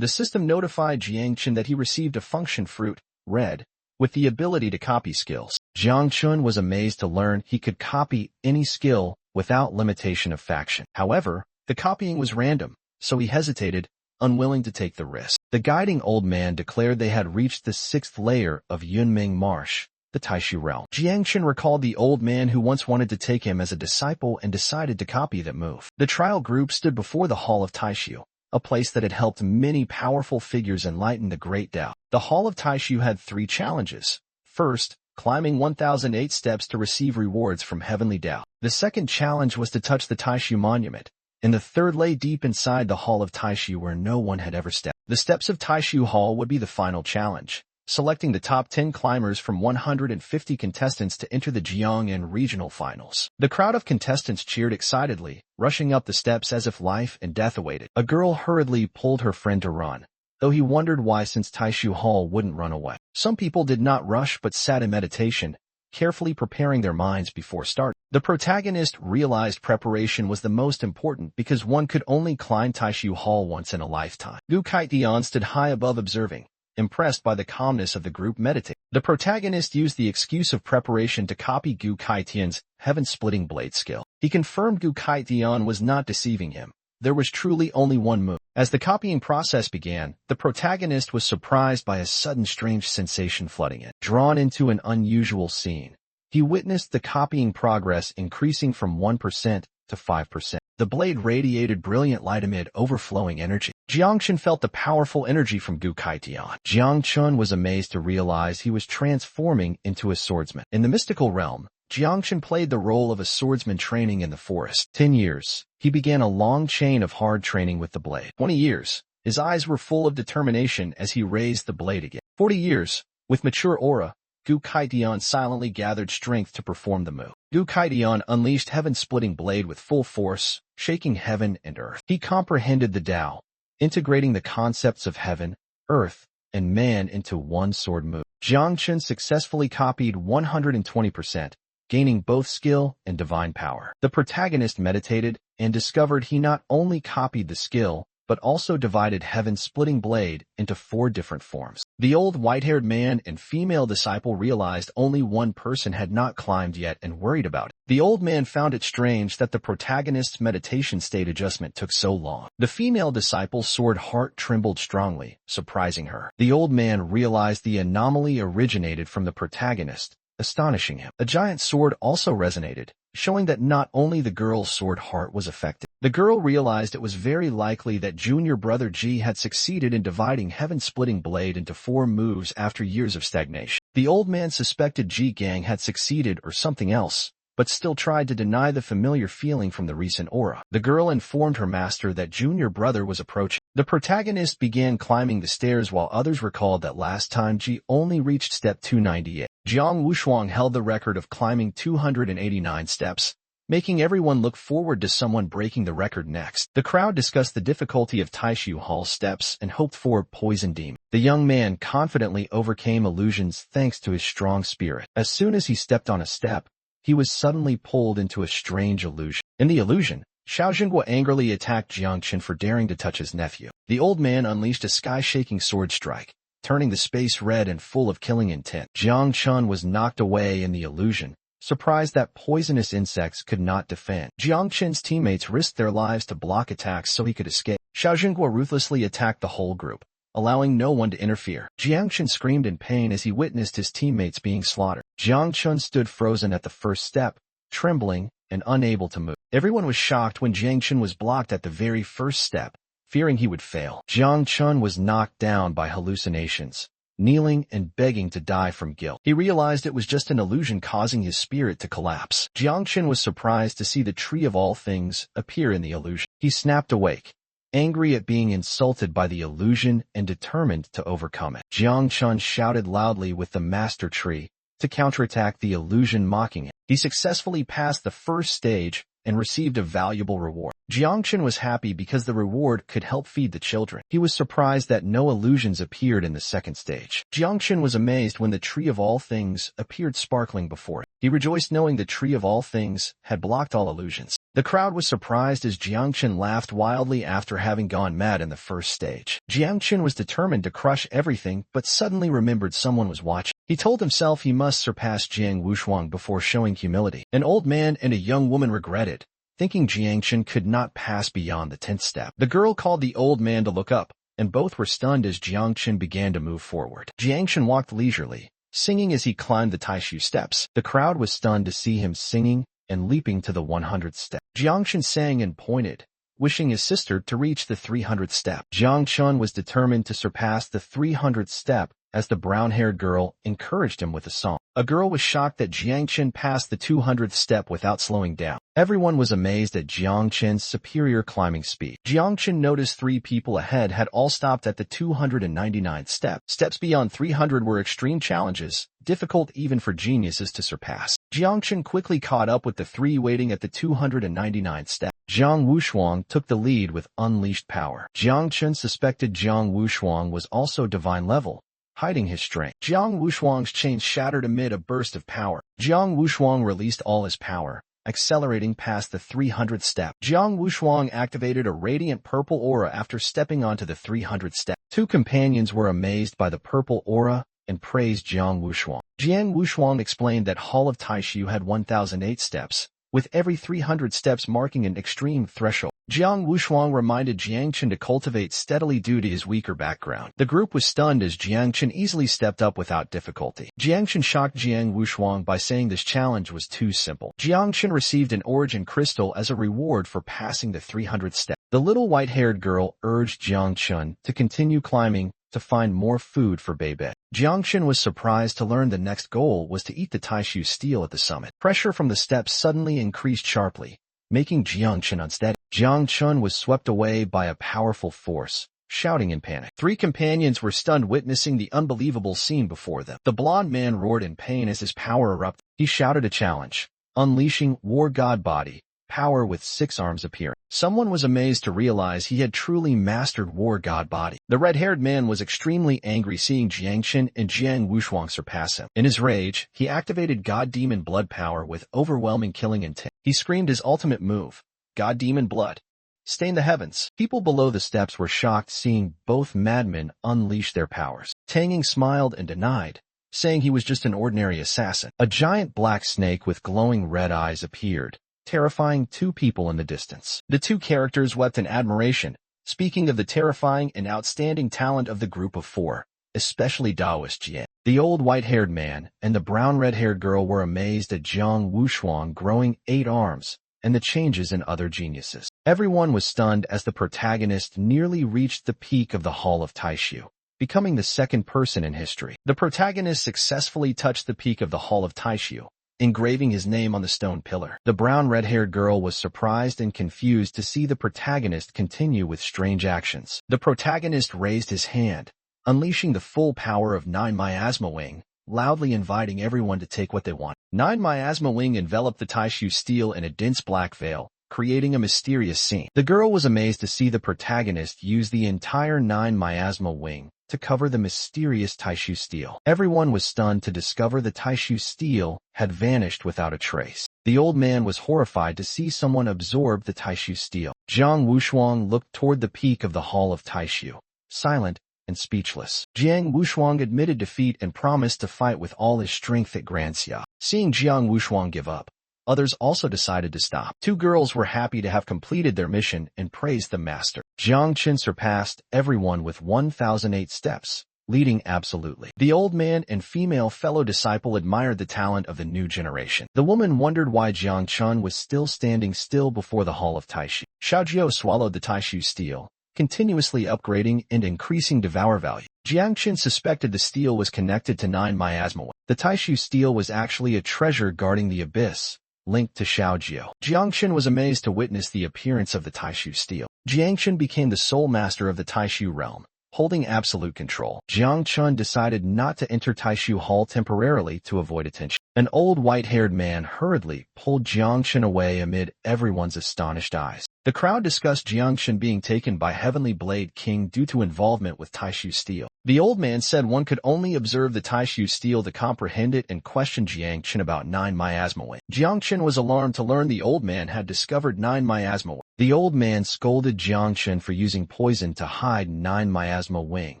The system notified Jiang Chun that he received a function fruit, red, with the ability to copy skills. Jiang Chun was amazed to learn he could copy any skill without limitation of faction. However, the copying was random, so he hesitated, unwilling to take the risk. The guiding old man declared they had reached the 6th layer of Yunming Marsh, the Taishu realm. Jiang Chun recalled the old man who once wanted to take him as a disciple and decided to copy that move. The trial group stood before the Hall of Taishu, a place that had helped many powerful figures enlighten the Great Tao. The Hall of Taishu had 3 challenges. First, climbing 1,008 steps to receive rewards from Heavenly Tao. The second challenge was to touch the Taishu Monument, and the third lay deep inside the Hall of Taishu where no one had ever stepped. The steps of Taishu Hall would be the final challenge, selecting the top 10 climbers from 150 contestants to enter the Jiang and regional finals. The crowd of contestants cheered excitedly, rushing up the steps as if life and death awaited. A girl hurriedly pulled her friend to run, though he wondered why, since Taishu Hall wouldn't run away. Some people did not rush but sat in meditation, carefully preparing their minds before starting. The protagonist realized preparation was the most important because one could only climb Taishu Hall once in a lifetime. Gu Kaitian stood high above observing, impressed by the calmness of the group meditating. The protagonist used the excuse of preparation to copy Gu Kaitian's heaven-splitting blade skill. He confirmed Gu Kaitian was not deceiving him. There was truly only one move. As the copying process began, the protagonist was surprised by a sudden strange sensation flooding it. Drawn into an unusual scene, he witnessed the copying progress increasing from 1% to 5%. The blade radiated brilliant light amid overflowing energy. Jiang Chun felt the powerful energy from Gu Kaitian. Jiang Chun was amazed to realize he was transforming into a swordsman. In the mystical realm, Jiang Chun played the role of a swordsman training in the forest. 10 years. He began a long chain of hard training with the blade. 20 years. His eyes were full of determination as he raised the blade again. 40 years. With mature aura, Gu Kaitian silently gathered strength to perform the move. Gu Kaitian unleashed heaven-splitting blade with full force, shaking heaven and earth. He comprehended the Tao, integrating the concepts of heaven, earth, and man into one sword move. Jiang Chun successfully copied 120%, gaining both skill and divine power. The protagonist meditated and discovered he not only copied the skill, but also divided heaven-splitting blade into 4 different forms. The old white-haired man and female disciple realized only one person had not climbed yet and worried about it. The old man found it strange that the protagonist's meditation state adjustment took so long. The female disciple's sword heart trembled strongly, surprising her. The old man realized the anomaly originated from the protagonist, astonishing him. A giant sword also resonated, showing that not only the girl's sword heart was affected. The girl realized it was very likely that junior brother Ji had succeeded in dividing heaven-splitting blade into 4 moves after years of stagnation. The old man suspected Ji Gang had succeeded or something else, but still tried to deny the familiar feeling from the recent aura. The girl informed her master that junior brother was approaching. The protagonist began climbing the stairs while others recalled that last time Ji only reached step 298. Jiang Wushuang held the record of climbing 289 steps, making everyone look forward to someone breaking the record next. The crowd discussed the difficulty of Taishu Hall steps and hoped for Poison Demon. The young man confidently overcame illusions thanks to his strong spirit. As soon as he stepped on a step, he was suddenly pulled into a strange illusion. In the illusion, Xiao Jinghua angrily attacked Jiang Chen for daring to touch his nephew. The old man unleashed a sky-shaking sword strike, turning the space red and full of killing intent. Jiang Chen was knocked away in the illusion, surprised that poisonous insects could not defend. Jiang Chen's teammates risked their lives to block attacks so he could escape. Xiao Jinghua ruthlessly attacked the whole group, allowing no one to interfere. Jiang Chen screamed in pain as he witnessed his teammates being slaughtered. Jiang Chen stood frozen at the first step, trembling and unable to move. Everyone was shocked when Jiang Chen was blocked at the very first step, fearing he would fail. Jiang Chen was knocked down by hallucinations, kneeling and begging to die from guilt. He realized it was just an illusion causing his spirit to collapse. Jiang Chen was surprised to see the Tree of All Things appear in the illusion. He snapped awake, angry at being insulted by the illusion and determined to overcome it. Jiang Chen shouted loudly with the Master Tree to counterattack the illusion mocking him. He successfully passed the first stage and received a valuable reward. Jiang Chen was happy because the reward could help feed the children. He was surprised that no illusions appeared in the second stage. Jiang Chen was amazed when the Tree of All Things appeared sparkling before him. He rejoiced knowing the Tree of All Things had blocked all illusions. The crowd was surprised as Jiang Chen laughed wildly after having gone mad in the first stage. Jiang Chen was determined to crush everything but suddenly remembered someone was watching. He told himself he must surpass Jiang Wushuang before showing humility. An old man and a young woman regretted, thinking Jiang Chen could not pass beyond the 10th step. The girl called the old man to look up, and both were stunned as Jiang Chen began to move forward. Jiang Chen walked leisurely, singing as he climbed the Taishu steps. The crowd was stunned to see him singing and leaping to the 100th step. Jiang Chen sang and pointed, wishing his sister to reach the 300th step. Jiang Chen was determined to surpass the 300th step as the brown-haired girl encouraged him with a song. A girl was shocked that Jiang Chen passed the 200th step without slowing down. Everyone was amazed at Jiang Chen's superior climbing speed. Jiang Chen noticed 3 people ahead had all stopped at the 299th step. Steps beyond 300 were extreme challenges, difficult even for geniuses to surpass. Jiang Chen quickly caught up with the 3 waiting at the 299th step. Jiang Wushuang took the lead with unleashed power. Jiang Chen suspected Jiang Wushuang was also divine level, hiding his strength. Jiang Wushuang's chain shattered amid a burst of power. Jiang Wushuang released all his power, accelerating past the 300th step. Jiang Wushuang activated a radiant purple aura after stepping onto the 300th step. 2 companions were amazed by the purple aura and praised Jiang Wushuang. Jiang Wushuang explained that Hall of Taishu had 1008 steps, with every 300 steps marking an extreme threshold. Jiang Wushuang reminded Jiang Chen to cultivate steadily due to his weaker background. The group was stunned as Jiang Chen easily stepped up without difficulty. Jiang Chen shocked Jiang Wushuang by saying this challenge was too simple. Jiang Chen received an origin crystal as a reward for passing the 300th step. The little white-haired girl urged Jiang Chen to continue climbing to find more food for Bebe. Jiang Chen was surprised to learn the next goal was to eat the Taishu steel at the summit. Pressure from the steps suddenly increased sharply, making Jiang Chen unsteady. Jiang Chen was swept away by a powerful force, shouting in panic. 3 companions were stunned witnessing the unbelievable scene before them. The blond man roared in pain as his power erupted. He shouted a challenge, unleashing War God Body, power with 6 arms appearing. Someone was amazed to realize he had truly mastered War God Body. The red-haired man was extremely angry seeing Jiang Chen and Jiang Wushuang surpass him. In his rage, he activated God Demon Blood power with overwhelming killing intent. He screamed his ultimate move, God Demon Blood, stain the heavens. People below the steps were shocked seeing both madmen unleash their powers. Tanging smiled and denied, saying he was just an ordinary assassin. A giant black snake with glowing red eyes appeared, terrifying 2 people in the distance. The 2 characters wept in admiration, speaking of the terrifying and outstanding talent of the group of 4, especially Daoist Jian. The old white-haired man and the brown red-haired girl were amazed at Jiang Wushuang growing 8 arms and the changes in other geniuses. Everyone was stunned as the protagonist nearly reached the peak of the Hall of Taishu, becoming the 2nd person in history. The protagonist successfully touched the peak of the Hall of Taishu, engraving his name on the stone pillar. The brown red-haired girl was surprised and confused to see the protagonist continue with strange actions. The protagonist raised his hand, unleashing the full power of 9 miasma wing, loudly inviting everyone to take what they want. 9 miasma wing enveloped the Taishu steel in a dense black veil, creating a mysterious scene. The girl was amazed to see the protagonist use the entire 9 miasma wing to cover the mysterious Taishu steel. Everyone was stunned to discover the Taishu steel had vanished without a trace. The old man was horrified to see someone absorb the Taishu steel. Jiang Wushuang looked toward the peak of the Hall of Taishu, silent and speechless. Jiang Wushuang admitted defeat and promised to fight with all his strength at Granxia. Seeing Jiang Wushuang give up, others also decided to stop. 2 girls were happy to have completed their mission and praised the master. Jiang Qin surpassed everyone with 1,008 steps, leading absolutely. The old man and female fellow disciple admired the talent of the new generation. The woman wondered why Jiang Chun was still standing still before the Hall of Taishu. Xiaojiu swallowed the Taishu steel, continuously upgrading and increasing devour value. Jiang Qin suspected the steel was connected to 9 miasma. The Taishu steel was actually a treasure guarding the abyss, linked to Xiaojiu. Jiang Qin was amazed to witness the appearance of the Taishu steel. Jiang Qin became the sole master of the Taishu realm, holding absolute control. Jiang Chun decided not to enter Taishu Hall temporarily to avoid attention. An old white-haired man hurriedly pulled Jiang Qin away amid everyone's astonished eyes. The crowd discussed Jiang Qin being taken by Heavenly Blade King due to involvement with Taishu steel. The old man said one could only observe the Taishu steel to comprehend it and questioned Jiang Qin about 9 miasma wing. Jiang Qin was alarmed to learn the old man had discovered 9 miasma wing. The old man scolded Jiang Qin for using poison to hide 9 miasma wing,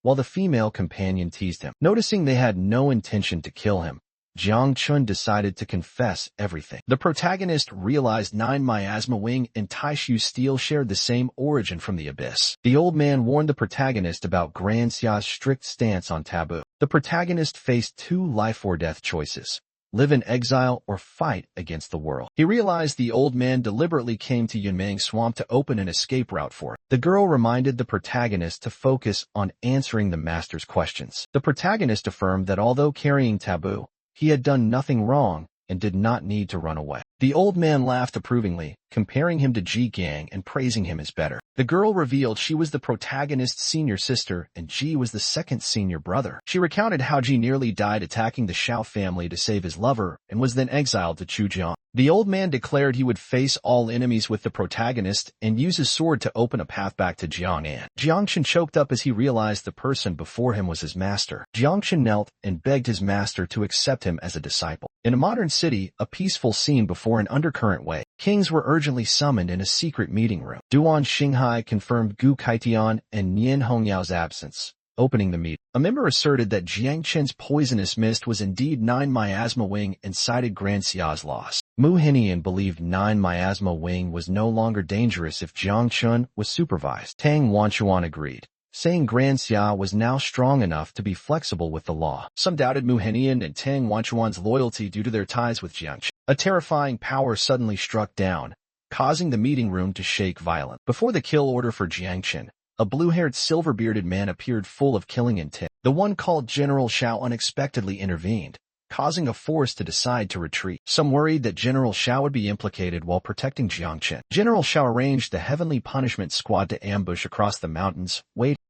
while the female companion teased him. Noticing they had no intention to kill him, Jiang Chun decided to confess everything. The protagonist realized 9 miasma wing and Taishu steel shared the same origin from the abyss. The old man warned the protagonist about Granxia's strict stance on taboo. The protagonist faced 2 life or death choices: live in exile or fight against the world. He realized the old man deliberately came to Yunmeng Swamp to open an escape route for it. The girl reminded the protagonist to focus on answering the master's questions. The protagonist affirmed that although carrying taboo, he had done nothing wrong and did not need to run away. The old man laughed approvingly, comparing him to Ji Gang and praising him as better. The girl revealed she was the protagonist's senior sister and Ji was the second senior brother. She recounted how Ji nearly died attacking the Xiao family to save his lover and was then exiled to Chujiang. The old man declared he would face all enemies with the protagonist and use his sword to open a path back to Jiang'an. Jiangxin choked up as he realized the person before him was his master. Jiangxin knelt and begged his master to accept him as a disciple. In a modern city, a peaceful scene before an undercurrent wave. Kings were urgently summoned in a secret meeting room. Duan Xinghai confirmed Gu Kaitian and Nian Hongyao's absence, opening the meeting. A member asserted that Jiang Qin's poisonous mist was indeed 9 miasma wing and cited Granxia's loss. Mu Hinian believed 9 miasma wing was no longer dangerous if Jiang Qin was supervised. Tang Wanchuan agreed, saying Granxia was now strong enough to be flexible with the law. Some doubted Mu Hinian and Tang Wanchuan's loyalty due to their ties with Jiang Qin. A terrifying power suddenly struck down, causing the meeting room to shake violently. Before the kill order for Jiang Qin, a blue-haired silver-bearded man appeared full of killing intent. The one called General Xiao unexpectedly intervened, causing a force to decide to retreat. Some worried that General Xiao would be implicated while protecting Jiang Qin. General Xiao arranged the Heavenly Punishment Squad to ambush across the mountains.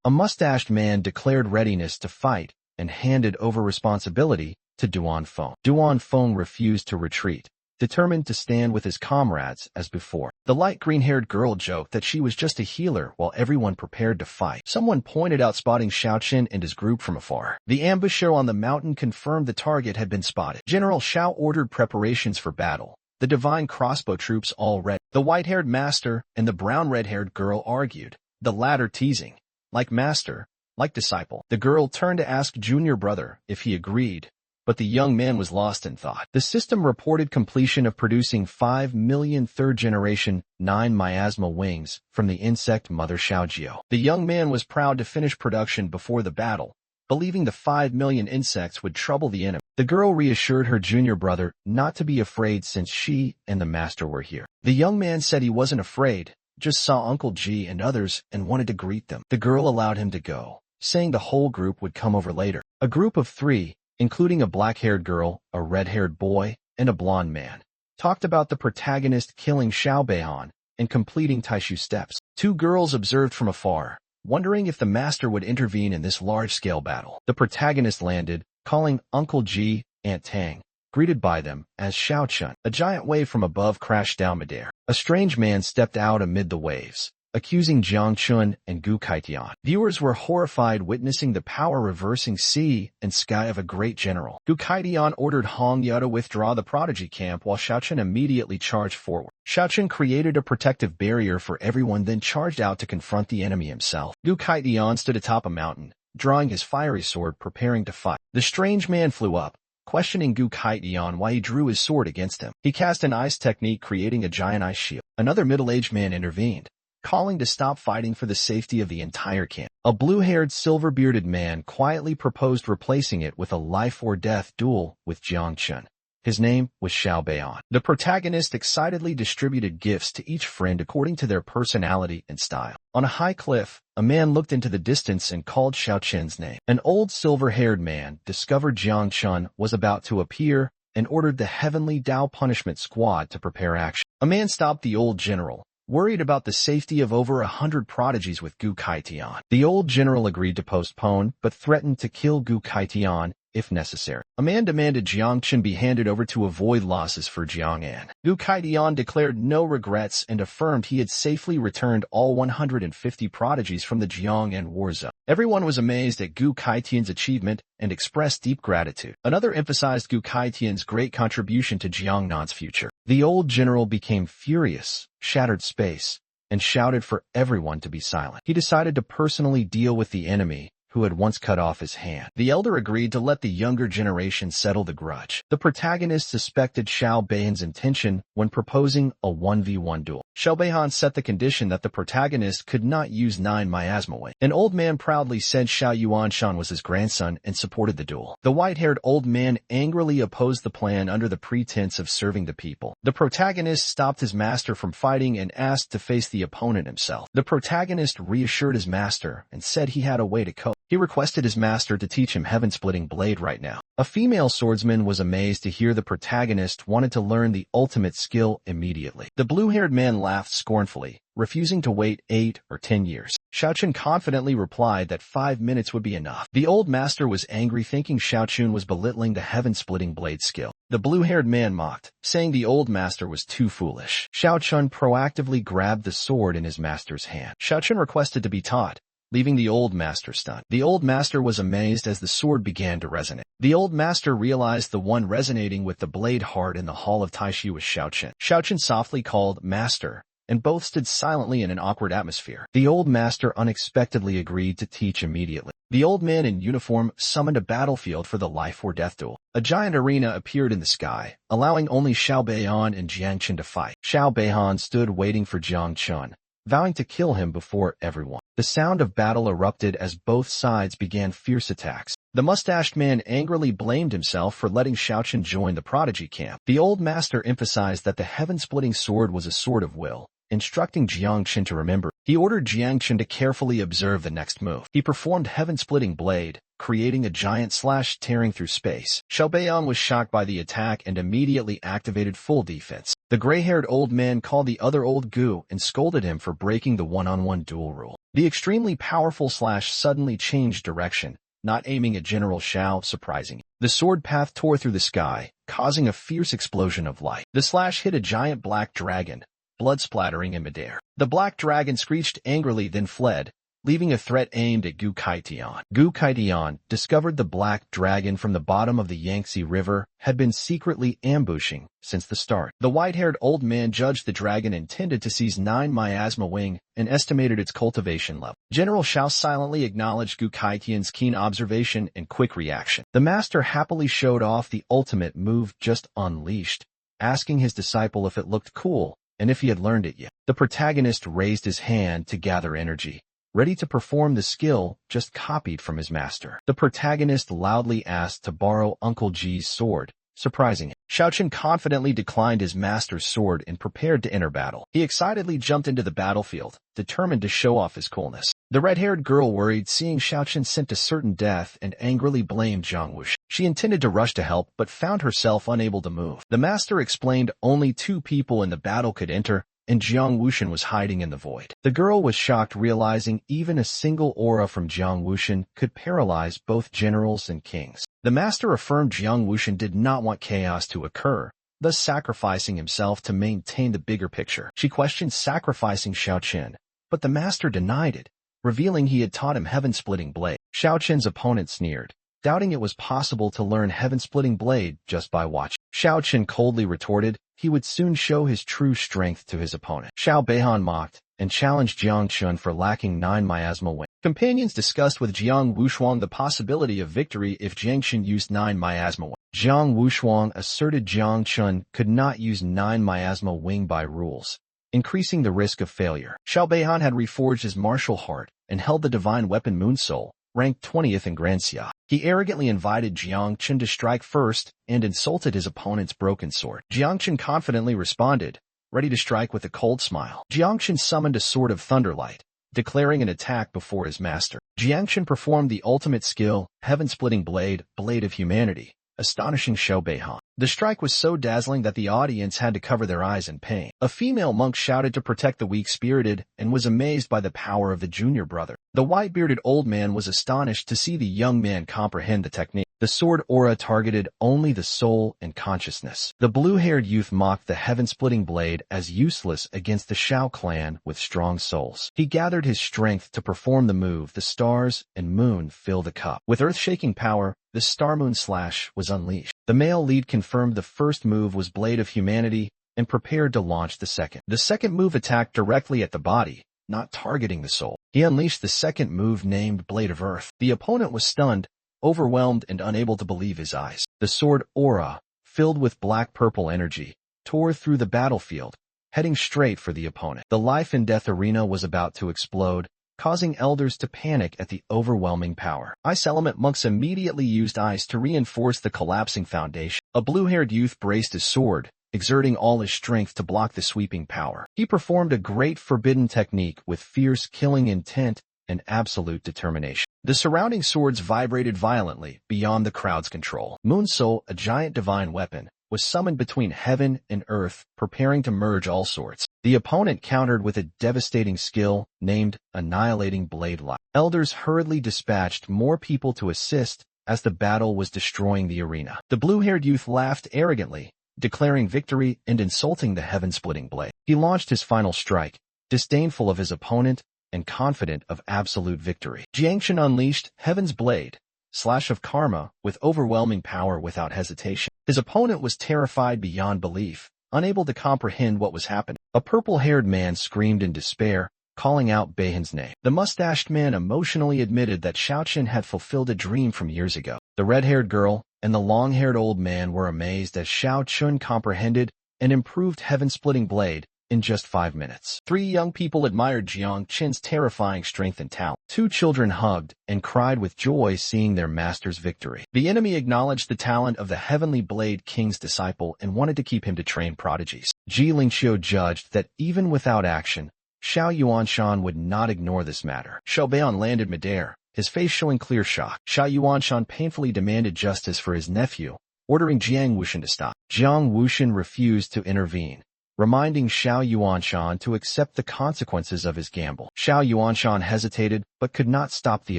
A mustached man declared readiness to fight and handed over responsibility to Duan Feng. Duan Feng refused to retreat, determined to stand with his comrades as before. The light green-haired girl joked that she was just a healer while everyone prepared to fight. Someone pointed out spotting Xiaoqin and his group from afar. The ambusher on the mountain confirmed the target had been spotted. General Xiao ordered preparations for battle. The divine crossbow troops all ready. The white-haired master and the brown-red-haired girl argued, the latter teasing, like master, like disciple. The girl turned to ask junior brother if he agreed, but the young man was lost in thought. The system reported completion of producing 5 million third-generation 9 miasma wings from the insect mother Xiaojiu. The young man was proud to finish production before the battle, believing the 5 million insects would trouble the enemy. The girl reassured her junior brother not to be afraid since she and the master were here. The young man said he wasn't afraid, just saw Uncle Ji and others and wanted to greet them. The girl allowed him to go, saying the whole group would come over later. A group of 3, including a black-haired girl, a red-haired boy, and a blonde man, talked about the protagonist killing Xiao Beihan and completing Taishu steps. 2 girls observed from afar, wondering if the master would intervene in this large-scale battle. The protagonist landed, calling Uncle Ji, Aunt Tang, greeted by them as Xiao Chun. A giant wave from above crashed down midair. A strange man stepped out amid the waves, accusing Jiang Chun and Gu Kaitian. Viewers were horrified witnessing the power-reversing sea and sky of a great general. Gu Kaitian ordered Hong Ye to withdraw the prodigy camp while Xiao Chun immediately charged forward. Xiao Chun created a protective barrier for everyone, then charged out to confront the enemy himself. Gu Kaitian stood atop a mountain, drawing his fiery sword, preparing to fight. The strange man flew up, questioning Gu Kaitian why he drew his sword against him. He cast an ice technique, creating a giant ice shield. Another middle-aged man intervened, calling to stop fighting for the safety of the entire camp. A blue-haired, silver-bearded man quietly proposed replacing it with a life-or-death duel with Jiang Chun. His name was Xiao Beihan. The protagonist excitedly distributed gifts to each friend according to their personality and style. On a high cliff, a man looked into the distance and called Xiao Chun's name. An old silver-haired man discovered Jiang Chun was about to appear and ordered the Heavenly Dao Punishment Squad to prepare action. A man stopped the old general, worried about the safety of over 100 prodigies with Gu Kaitian. The old general agreed to postpone, but threatened to kill Gu Kaitian if necessary. A man demanded Jiang Chun be handed over to avoid losses for Jiang An. Gu Kaitian declared no regrets and affirmed he had safely returned all 150 prodigies from the Jiang An war zone. Everyone was amazed at Gu Kaitian's achievement and expressed deep gratitude. Another emphasized Gu Kaitian's great contribution to Jiang Nan's future. The old general became furious, shattered space, and shouted for everyone to be silent. He decided to personally deal with the enemy, who had once cut off his hand. The elder agreed to let the younger generation settle the grudge. The protagonist suspected Xiao Beihan's intention when proposing a 1v1 duel. Xiao Beihan set the condition that the protagonist could not use 9 miasma wing. An old man proudly said Xiao Yuanshan was his grandson and supported the duel. The white-haired old man angrily opposed the plan under the pretense of serving the people. The protagonist stopped his master from fighting and asked to face the opponent himself. The protagonist reassured his master and said he had a way to cope. He requested his master to teach him heaven-splitting blade right now. A female swordsman was amazed to hear the protagonist wanted to learn the ultimate skill immediately. The blue-haired man laughed scornfully, refusing to wait 8 or 10 years. Xiao Chun confidently replied that 5 minutes would be enough. The old master was angry, thinking Xiao Chun was belittling the heaven-splitting blade skill. The blue-haired man mocked, saying the old master was too foolish. Xiao Chun proactively grabbed the sword in his master's hand. Xiao Chun requested to be taught, leaving the old master stunned. The old master was amazed as the sword began to resonate. The old master realized the one resonating with the blade heart in the hall of Taishi was Xiao Chun. Xiao Chun softly called, "Master," and both stood silently in an awkward atmosphere. The old master unexpectedly agreed to teach immediately. The old man in uniform summoned a battlefield for the life-or-death duel. A giant arena appeared in the sky, allowing only Xiao Beihan and Jiang Chun to fight. Xiao Beihan stood waiting for Jiang Chun, vowing to kill him before everyone. The sound of battle erupted as both sides began fierce attacks. The mustached man angrily blamed himself for letting Xiao Chun join the prodigy camp. The old master emphasized that the heaven-splitting sword was a sword of will, instructing Jiang Chun to remember. He ordered Jiang Chun to carefully observe the next move. He performed heaven-splitting blade, creating a giant slash tearing through space. Xiao Beihan was shocked by the attack and immediately activated full defense. The gray-haired old man called the other old Gu and scolded him for breaking the one-on-one duel rule. The extremely powerful slash suddenly changed direction, not aiming at General Xiao, surprising him. The sword path tore through the sky, causing a fierce explosion of light. The slash hit a giant black dragon, blood splattering in midair. The black dragon screeched angrily, then fled, leaving a threat aimed at Gu Kaitian. Gu Kaitian discovered the black dragon from the bottom of the Yangtze River had been secretly ambushing since the start. The white-haired old man judged the dragon intended to seize 9 miasma wing and estimated its cultivation level. General Xiao silently acknowledged Gu Kaitian's keen observation and quick reaction. The master happily showed off the ultimate move just unleashed, asking his disciple if it looked cool and if he had learned it yet. The protagonist raised his hand to gather energy, ready to perform the skill just copied from his master. The protagonist loudly asked to borrow Uncle Ji's sword, surprising him. Xiao Chun confidently declined his master's sword and prepared to enter battle. He excitedly jumped into the battlefield, determined to show off his coolness. The red-haired girl worried seeing Xiao Chun sent to certain death and angrily blamed Zhang Wushi. She intended to rush to help but found herself unable to move. The master explained only 2 people in the battle could enter, and Jiang Wuxian was hiding in the void. The girl was shocked, realizing even a single aura from Jiang Wuxian could paralyze both generals and kings. The master affirmed Jiang Wuxian did not want chaos to occur, thus sacrificing himself to maintain the bigger picture. She questioned sacrificing Xiao Qian, but the master denied it, revealing he had taught him heaven-splitting blade. Xiao Qian's opponent sneered, doubting it was possible to learn heaven-splitting blade just by watching. Xiao Qian coldly retorted he would soon show his true strength to his opponent. Xiao Beihan mocked and challenged Jiang Chun for lacking 9 miasma wings. Companions discussed with Jiang Wushuang the possibility of victory if Jiang Chun used 9 miasma wings. Jiang Wushuang asserted Jiang Chun could not use 9 miasma wing by rules, increasing the risk of failure. Xiao Beihan had reforged his martial heart and held the divine weapon Moon Soul, ranked 20th in Grand Xia. He arrogantly invited Jiang Chun to strike first and insulted his opponent's broken sword. Jiang Chun confidently responded, ready to strike with a cold smile. Jiang Chun summoned a sword of thunderlight, declaring an attack before his master. Jiang Chun performed the ultimate skill, heaven-splitting blade, blade of humanity, astonishing Xiao Beihan. The strike was so dazzling that the audience had to cover their eyes in pain. A female monk shouted to protect the weak-spirited and was amazed by the power of the junior brother. The white-bearded old man was astonished to see the young man comprehend the technique. The sword aura targeted only the soul and consciousness. The blue-haired youth mocked the heaven-splitting blade as useless against the Shao clan with strong souls. He gathered his strength to perform the move. The stars and moon fill the cup. With earth-shaking power, the Star-Moon Slash was unleashed. The male lead confirmed the first move was Blade of Humanity and prepared to launch the second. The second move attacked directly at the body, not targeting the soul. He unleashed the second move named Blade of Earth. The opponent was stunned, overwhelmed, and unable to believe his eyes. The sword aura, filled with black-purple energy, tore through the battlefield, heading straight for the opponent. The life-and-death arena was about to explode, causing elders to panic at the overwhelming power. Ice element monks immediately used ice to reinforce the collapsing foundation. A blue-haired youth braced his sword, exerting all his strength to block the sweeping power. He performed a great forbidden technique with fierce killing intent and absolute determination. The surrounding swords vibrated violently beyond the crowd's control. Moon Soul, a giant divine weapon, was summoned between heaven and earth, preparing to merge all swords. The opponent countered with a devastating skill named Annihilating Blade Light. Elders hurriedly dispatched more people to assist as the battle was destroying the arena. The blue-haired youth laughed arrogantly, declaring victory and insulting the heaven-splitting blade. He launched his final strike, disdainful of his opponent and confident of absolute victory. Jiang Chun unleashed Heaven's Blade, Slash of Karma, with overwhelming power without hesitation. His opponent was terrified beyond belief, unable to comprehend what was happening. A purple-haired man screamed in despair, calling out Beihan's name. The mustached man emotionally admitted that Xiao Qian had fulfilled a dream from years ago. The red-haired girl and the long-haired old man were amazed as Xiao Qian comprehended and improved heaven-splitting blade in just 5 minutes. 3 young people admired Jiang Qin's terrifying strength and talent. 2 children hugged and cried with joy seeing their master's victory. The enemy acknowledged the talent of the Heavenly Blade King's disciple and wanted to keep him to train prodigies. Ji Lingqiu judged that even without action, Xiao Yuanshan would not ignore this matter. Xiao Beihan landed midair, his face showing clear shock. Xiao Yuanshan painfully demanded justice for his nephew, ordering Jiang Wuxian to stop. Jiang Wuxian refused to intervene, reminding Xiao Yuanshan to accept the consequences of his gamble. Xiao Yuanshan hesitated, but could not stop the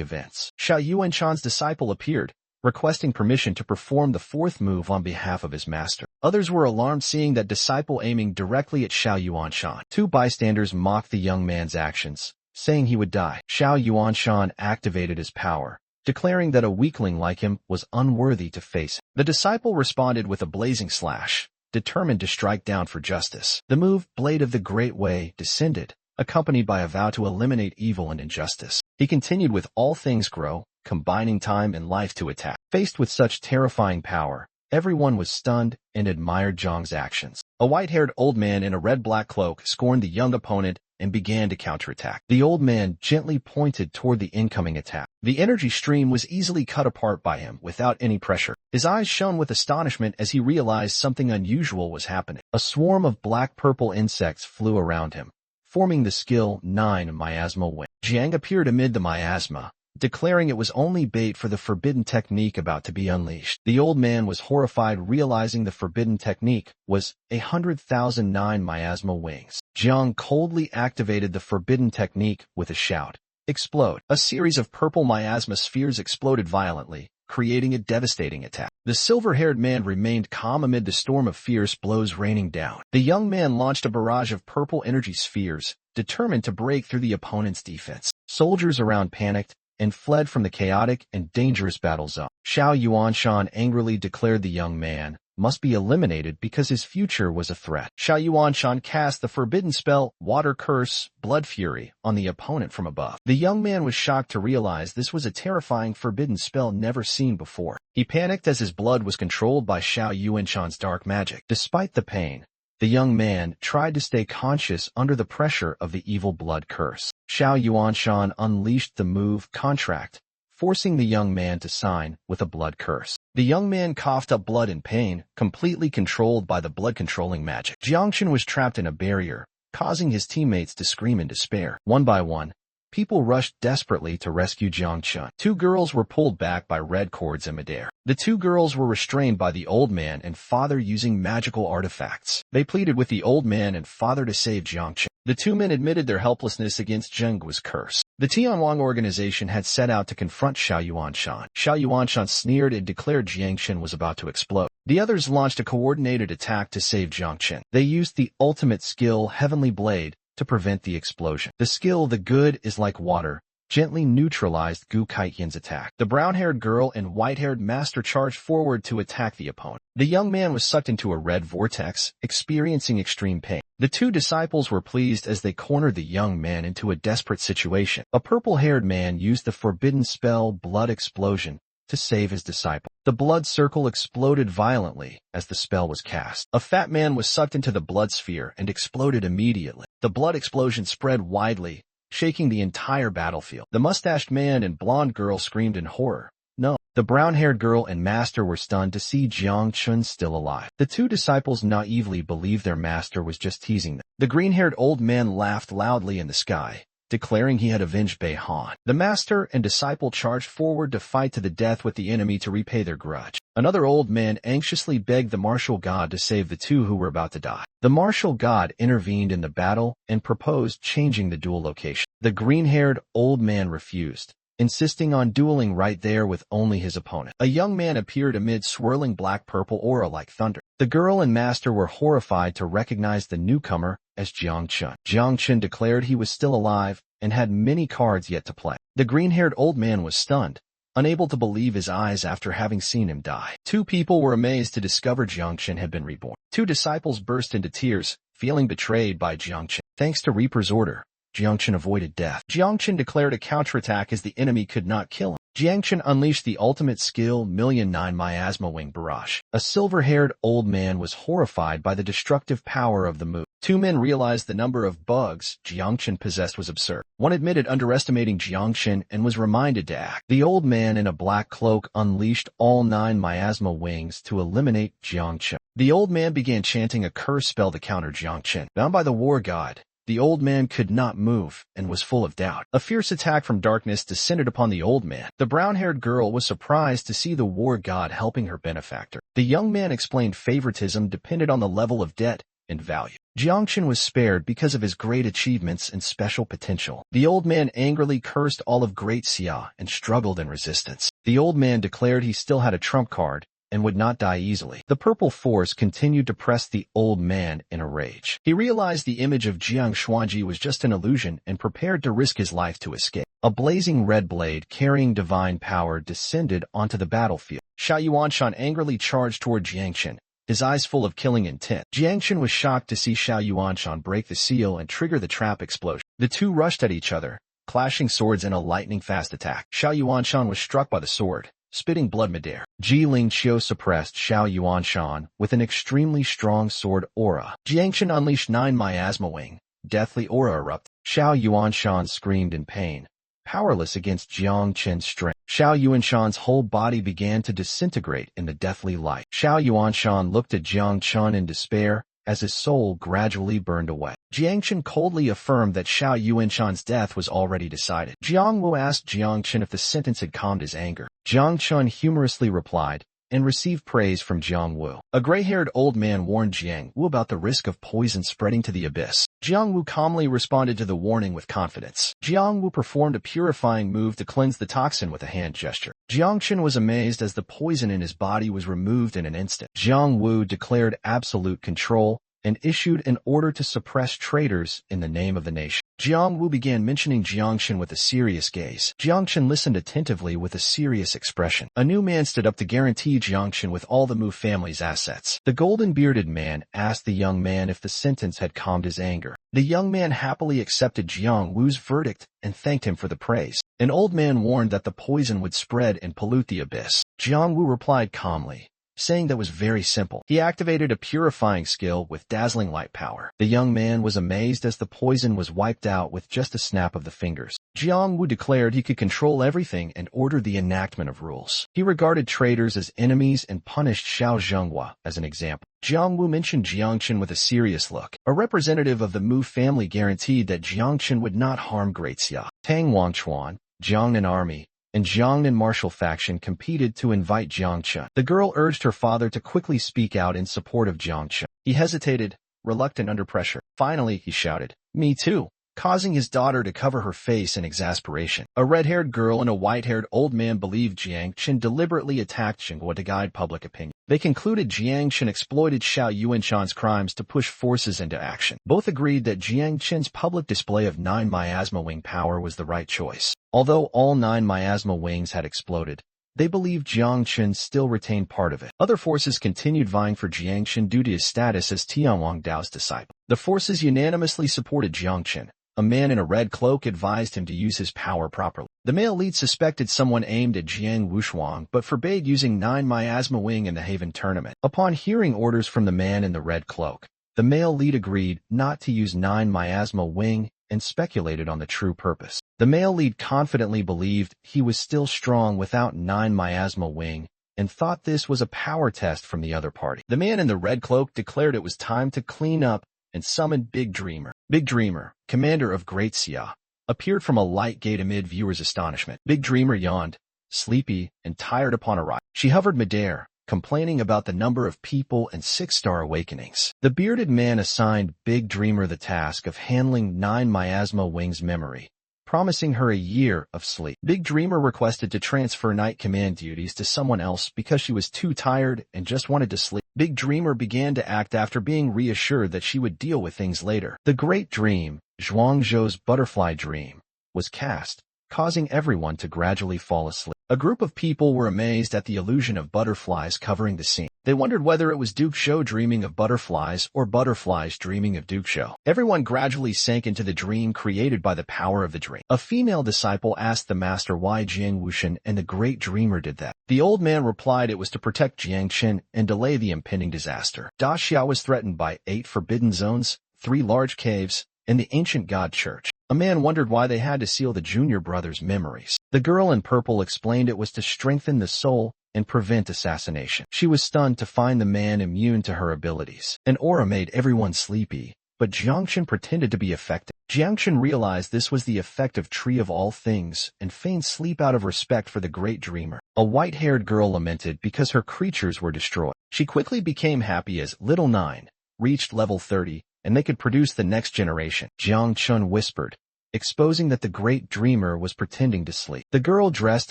events. Xiao Yuanshan's disciple appeared, requesting permission to perform the 4th move on behalf of his master. Others were alarmed seeing that disciple aiming directly at Xiao Yuanshan. 2 bystanders mocked the young man's actions, saying he would die. Xiao Yuanshan activated his power, declaring that a weakling like him was unworthy to face him. The disciple responded with a blazing slash, determined to strike down for justice. The move, Blade of the Great Way, descended, accompanied by a vow to eliminate evil and injustice. He continued with All Things Grow, combining time and life to attack. Faced with such terrifying power, everyone was stunned and admired Zhang's actions. A white-haired old man in a red-black cloak scorned the young opponent and began to counterattack. The old man gently pointed toward the incoming attack. The energy stream was easily cut apart by him without any pressure. His eyes shone with astonishment as he realized something unusual was happening. A swarm of black-purple insects flew around him, forming the skill 9 miasma wing. Jiang appeared amid the miasma, declaring it was only bait for the forbidden technique about to be unleashed. The old man was horrified, realizing the forbidden technique was 100,009 miasma wings. Jiang coldly activated the forbidden technique with a shout. Explode. A series of purple miasma spheres exploded violently, creating a devastating attack. The silver-haired man remained calm amid the storm of fierce blows raining down. The young man launched a barrage of purple energy spheres, determined to break through the opponent's defense. Soldiers around panicked and fled from the chaotic and dangerous battle zone. Xiao Yuanshan angrily declared the young man must be eliminated because his future was a threat. Xiao Yuanshan cast the forbidden spell, Water Curse, Blood Fury, on the opponent from above. The young man was shocked to realize this was a terrifying forbidden spell never seen before. He panicked as his blood was controlled by Xiao Yuanshan's dark magic. Despite the pain, the young man tried to stay conscious under the pressure of the evil blood curse. Xiao Yuanshan unleashed the move Contract, forcing the young man to sign with a blood curse. The young man coughed up blood in pain, completely controlled by the blood-controlling magic. Jiangchen was trapped in a barrier, causing his teammates to scream in despair. One by one, people rushed desperately to rescue Jiangchen. Two girls were pulled back by red cords in midair. The two girls were restrained by the old man and father using magical artifacts. They pleaded with the old man and father to save Jiangchen. The two men admitted their helplessness against Zhengguo's curse. The Tianwang organization had set out to confront Xiao Yuanshan. Xiao Yuanshan sneered and declared Jiangchen was about to explode. The others launched a coordinated attack to save Jiangchen. They used the ultimate skill, Heavenly Blade, to prevent the explosion. The skill, The Good is Like Water, gently neutralized Gu Kaiyan's attack. The brown-haired girl and white-haired master charged forward to attack the opponent. The young man was sucked into a red vortex, experiencing extreme pain. The two disciples were pleased as they cornered the young man into a desperate situation. A purple-haired man used the forbidden spell Blood Explosion to save his disciple. The blood circle exploded violently as the spell was cast. A fat man was sucked into the blood sphere and exploded immediately. The blood explosion spread widely, shaking the entire battlefield. The mustached man and blonde girl screamed in horror. No. The brown-haired girl and master were stunned to see Jiangchen still alive. The two disciples naively believed their master was just teasing them. The green-haired old man laughed loudly in the sky, declaring he had avenged Bei Han. The master and disciple charged forward to fight to the death with the enemy to repay their grudge. Another old man anxiously begged the martial god to save the two who were about to die. The martial god intervened in the battle and proposed changing the duel location. The green-haired old man refused, insisting on dueling right there with only his opponent. A young man appeared amid swirling black-purple aura like thunder. The girl and master were horrified to recognize the newcomer as Jiangchen. Jiangchen declared he was still alive and had many cards yet to play. The green-haired old man was stunned, unable to believe his eyes after having seen him die. Two people were amazed to discover Jiangchen had been reborn. Two disciples burst into tears, feeling betrayed by Jiangchen. Thanks to Reaper's order, Jiangchen avoided death. Jiangchen declared a counterattack as the enemy could not kill him. Jiangchen unleashed the ultimate skill, 1,000,009 Miasma Wing Barrage. A silver-haired old man was horrified by the destructive power of the move. Two men realized the number of bugs Jiangchen possessed was absurd. One admitted underestimating Jiangchen and was reminded to act. The old man in a black cloak unleashed all 9 miasma wings to eliminate Jiangchen. The old man began chanting a curse spell to counter Jiangchen. Bound by the war god, the old man could not move and was full of doubt. A fierce attack from darkness descended upon the old man. The brown-haired girl was surprised to see the war god helping her benefactor. The young man explained favoritism depended on the level of debt and value. Jiangchen was spared because of his great achievements and special potential. The old man angrily cursed all of Great Xia and struggled in resistance. The old man declared he still had a trump card and would not die easily. The purple force continued to press the old man in a rage. He realized the image of Jiang Xuanji was just an illusion and prepared to risk his life to escape. A blazing red blade carrying divine power descended onto the battlefield. Xiao Yuanshan angrily charged toward Jiangchen, his eyes full of killing intent. Jiangchen was shocked to see Xiao Yuanshan break the seal and trigger the trap explosion. The two rushed at each other, clashing swords in a lightning-fast attack. Xiao Yuanshan was struck by the sword, spitting blood midair. Ji Lingqiu suppressed Xiao Yuanshan with an extremely strong sword aura. Jiangchen unleashed 9 miasma wing, deathly aura erupted. Xiao Yuanshan screamed in pain, powerless against Jiangchen's strength. Xiao Yuanshan's whole body began to disintegrate in the deathly light. Xiao Yuanshan looked at Jiangchen in despair, as his soul gradually burned away. Jiangchen coldly affirmed that Xiao Yuanshan's death was already decided. Jiang Wu asked Jiangchen if the sentence had calmed his anger. Jiangchen humorously replied, and received praise from Jiang Wu. A gray-haired old man warned Jiang Wu about the risk of poison spreading to the abyss. Jiang Wu calmly responded to the warning with confidence. Jiang Wu performed a purifying move to cleanse the toxin with a hand gesture. Jiangchen was amazed as the poison in his body was removed in an instant. Jiang Wu declared absolute control and issued an order to suppress traitors in the name of the nation. Jiang Wu began mentioning Jiangchen with a serious gaze. Jiangchen listened attentively with a serious expression. A new man stood up to guarantee Jiangchen with all the Mu family's assets. The golden-bearded man asked the young man if the sentence had calmed his anger. The young man happily accepted Jiang Wu's verdict and thanked him for the praise. An old man warned that the poison would spread and pollute the abyss. Jiang Wu replied calmly, saying that was very simple. He activated a purifying skill with dazzling light power. The young man was amazed as the poison was wiped out with just a snap of the fingers. Jiang Wu declared he could control everything and ordered the enactment of rules. He regarded traitors as enemies and punished Xiao Zhenghua as an example. Jiang Wu mentioned Jiangchen with a serious look. A representative of the Mu family guaranteed that Jiangchen would not harm Great Xia. Tang Wangchuan, Jiangnan army, and Jiangnan martial faction competed to invite Jiangchen. The girl urged her father to quickly speak out in support of Jiangchen. He hesitated, reluctant under pressure. Finally, he shouted, "Me too," causing his daughter to cover her face in exasperation. A red-haired girl and a white-haired old man believed Jiangchen deliberately attacked Zhenghua to guide public opinion. They concluded Jiangchen exploited Xiao Yuanshan's crimes to push forces into action. Both agreed that Jiangchen's public display of 9 miasma wing power was the right choice. Although all 9 miasma wings had exploded, they believed Jiangchen still retained part of it. Other forces continued vying for Jiangchen due to his status as Tianwang Dao's disciple. The forces unanimously supported Jiangchen. A man in a red cloak advised him to use his power properly. The male lead suspected someone aimed at Jiang Wushuang but forbade using 9 miasma wing in the Haven tournament. Upon hearing orders from the man in the red cloak, the male lead agreed not to use 9 miasma wing and speculated on the true purpose. The male lead confidently believed he was still strong without 9 miasma wing and thought this was a power test from the other party. The man in the red cloak declared it was time to clean up and summoned Big Dreamer. Big Dreamer, commander of Great Xia, appeared from a light gate amid viewers' astonishment. Big Dreamer yawned, sleepy and tired upon arrival. She hovered midair, complaining about the number of people and 6-star awakenings. The bearded man assigned Big Dreamer the task of handling 9 miasma wings memory, promising her a year of sleep. Big Dreamer requested to transfer night command duties to someone else because she was too tired and just wanted to sleep. Big Dreamer began to act after being reassured that she would deal with things later. The Great Dream, Zhuangzhou's butterfly dream, was cast, causing everyone to gradually fall asleep. A group of people were amazed at the illusion of butterflies covering the scene. They wondered whether it was Duke Shou dreaming of butterflies or butterflies dreaming of Duke Shou. Everyone gradually sank into the dream created by the power of the dream. A female disciple asked the master why Jiang Wushan and the Great Dreamer did that. The old man replied it was to protect Jiangchen and delay the impending disaster. Da Xiao was threatened by 8 forbidden zones, 3 large caves, and the ancient god church. A man wondered why they had to seal the junior brothers' memories. The girl in purple explained it was to strengthen the soul and prevent assassination. She was stunned to find the man immune to her abilities. An aura made everyone sleepy, but Jiangchen pretended to be affected. Jiangchen realized this was the effect of Tree of All Things and feigned sleep out of respect for the Great Dreamer. A white-haired girl lamented because her creatures were destroyed. She quickly became happy as Little 9 reached level 30 and they could produce the next generation. Jiangchen whispered, exposing that the Great Dreamer was pretending to sleep. The girl dressed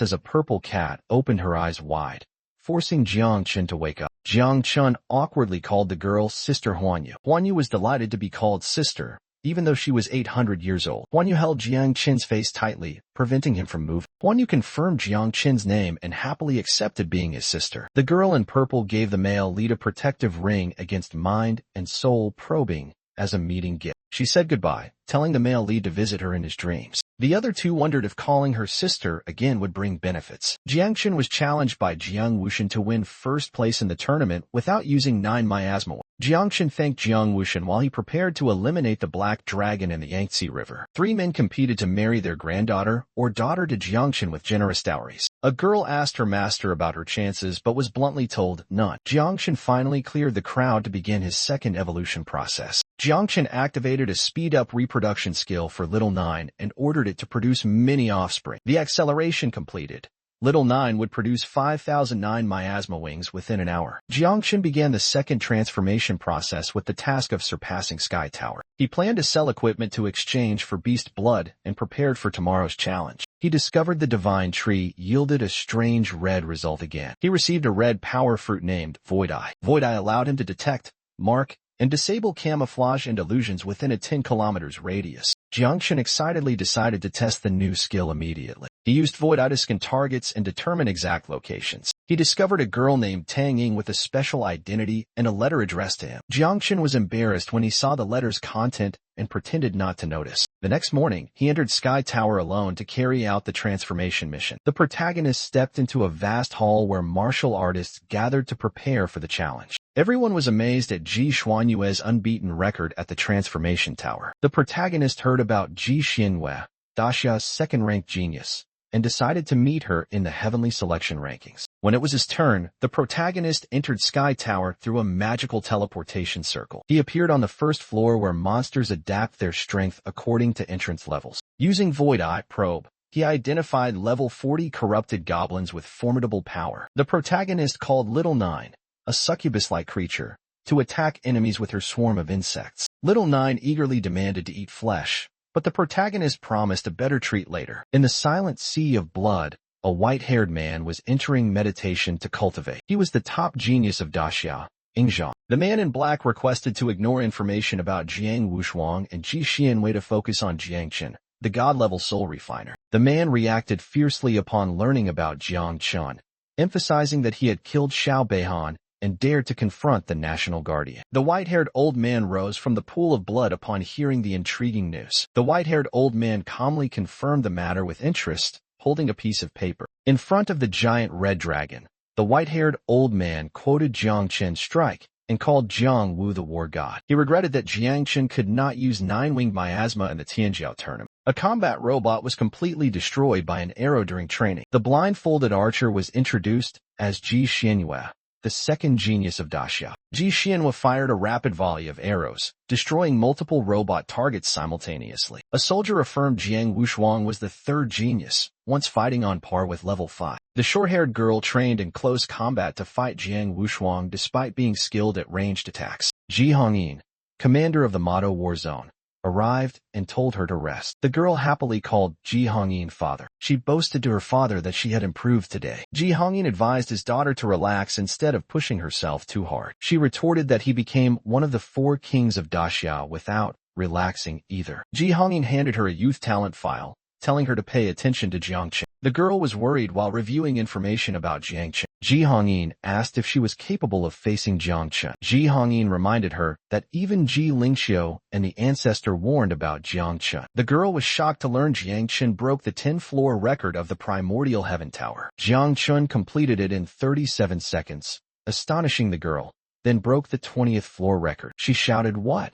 as a purple cat opened her eyes wide, forcing Jiangchen to wake up. Jiangchen awkwardly called the girl Sister Huanyu. Huanyu was delighted to be called sister, even though she was 800 years old. Huanyu held Jiangchen's face tightly, preventing him from moving. Huanyu confirmed Jiangchen's name and happily accepted being his sister. The girl in purple gave the male lead a protective ring against mind and soul probing as a meeting gift. She said goodbye, telling the male lead to visit her in his dreams. The other two wondered if calling her sister again would bring benefits. Jiangchen was challenged by Jiang Wushan to win first place in the tournament without using 9 miasma. Jiangchen thanked Jiang Wuxian while he prepared to eliminate the Black Dragon in the Yangtze River. 3 men competed to marry their granddaughter or daughter to Jiangchen with generous dowries. A girl asked her master about her chances but was bluntly told none. Jiangchen finally cleared the crowd to begin his second evolution process. Jiangchen activated a speed-up reproduction skill for Little Nine and ordered it to produce many offspring. The acceleration completed. Little Nine would produce 5,009 miasma wings within an hour. Jiangchen began the second transformation process with the task of surpassing Sky Tower. He planned to sell equipment to exchange for beast blood and prepared for tomorrow's challenge. He discovered the divine tree yielded a strange red result again. He received a red power fruit named Void Eye. Void Eye allowed him to detect, mark, and disable camouflage and illusions within a 10 kilometers radius. Jiangchen excitedly decided to test the new skill immediately. He used Void Eye to scan targets and determine exact locations. He discovered a girl named Tang Ying with a special identity and a letter addressed to him. Jiangchen was embarrassed when he saw the letter's content and pretended not to notice. The next morning, he entered Sky Tower alone to carry out the transformation mission. The protagonist stepped into a vast hall where martial artists gathered to prepare for the challenge. Everyone was amazed at Ji Xuanyue's unbeaten record at the transformation tower. The protagonist heard about Ji Xianyue, Daxia's second-ranked genius, and decided to meet her in the heavenly selection rankings. When it was his turn, the protagonist entered Sky Tower through a magical teleportation circle. He appeared on the first floor where monsters adapt their strength according to entrance levels. Using Void Eye probe, he identified level 40 corrupted goblins with formidable power. The protagonist called Little Nine, a succubus-like creature, to attack enemies with her swarm of insects. Little Nine eagerly demanded to eat flesh, but the protagonist promised a better treat later. In the silent sea of blood, a white-haired man was entering meditation to cultivate. He was the top genius of Daxia, Ingzhang. The man in black requested to ignore information about Jiang Wushuang and Ji Xianwei to focus on Jiangchen, the god-level soul refiner. The man reacted fiercely upon learning about Jiang Chun, emphasizing that he had killed Xiao Beihan and dared to confront the national guardian. The white-haired old man rose from the pool of blood upon hearing the intriguing news. The white-haired old man calmly confirmed the matter with interest, holding a piece of paper. In front of the giant red dragon, the white-haired old man quoted Jiang Chen's strike and called Jiang Wu the war god. He regretted that Jiang Chen could not use 9-winged miasma in the Tianjiao tournament. A combat robot was completely destroyed by an arrow during training. The blindfolded archer was introduced as Ji Xianyue, the second genius of Daxia. Ji Xianyue fired a rapid volley of arrows, destroying multiple robot targets simultaneously. A soldier affirmed Jiang Wushuang was the third genius, once fighting on par with level 5. The short-haired girl trained in close combat to fight Jiang Wushuang despite being skilled at ranged attacks. Ji Hongyin, commander of the Mado War Zone, arrived and told her to rest. The girl happily called Ji Hongyin father. She boasted to her father that she had improved today. Ji Hongyin advised his daughter to relax instead of pushing herself too hard. She retorted that he became one of the 4 kings of Daxia without relaxing either. Ji Hongyin handed her a youth talent file, telling her to pay attention to Jiang Chen. The girl was worried while reviewing information about Jiang Chen. Ji Hongyin asked if she was capable of facing Jiang Chen. Ji Hongyin reminded her that even Ji Lingxiu and the ancestor warned about Jiang Chen. The girl was shocked to learn Jiang Chen broke the 10-floor record of the primordial heaven tower. Jiang Chen completed it in 37 seconds, astonishing the girl, then broke the 20th floor record. She shouted, "What?"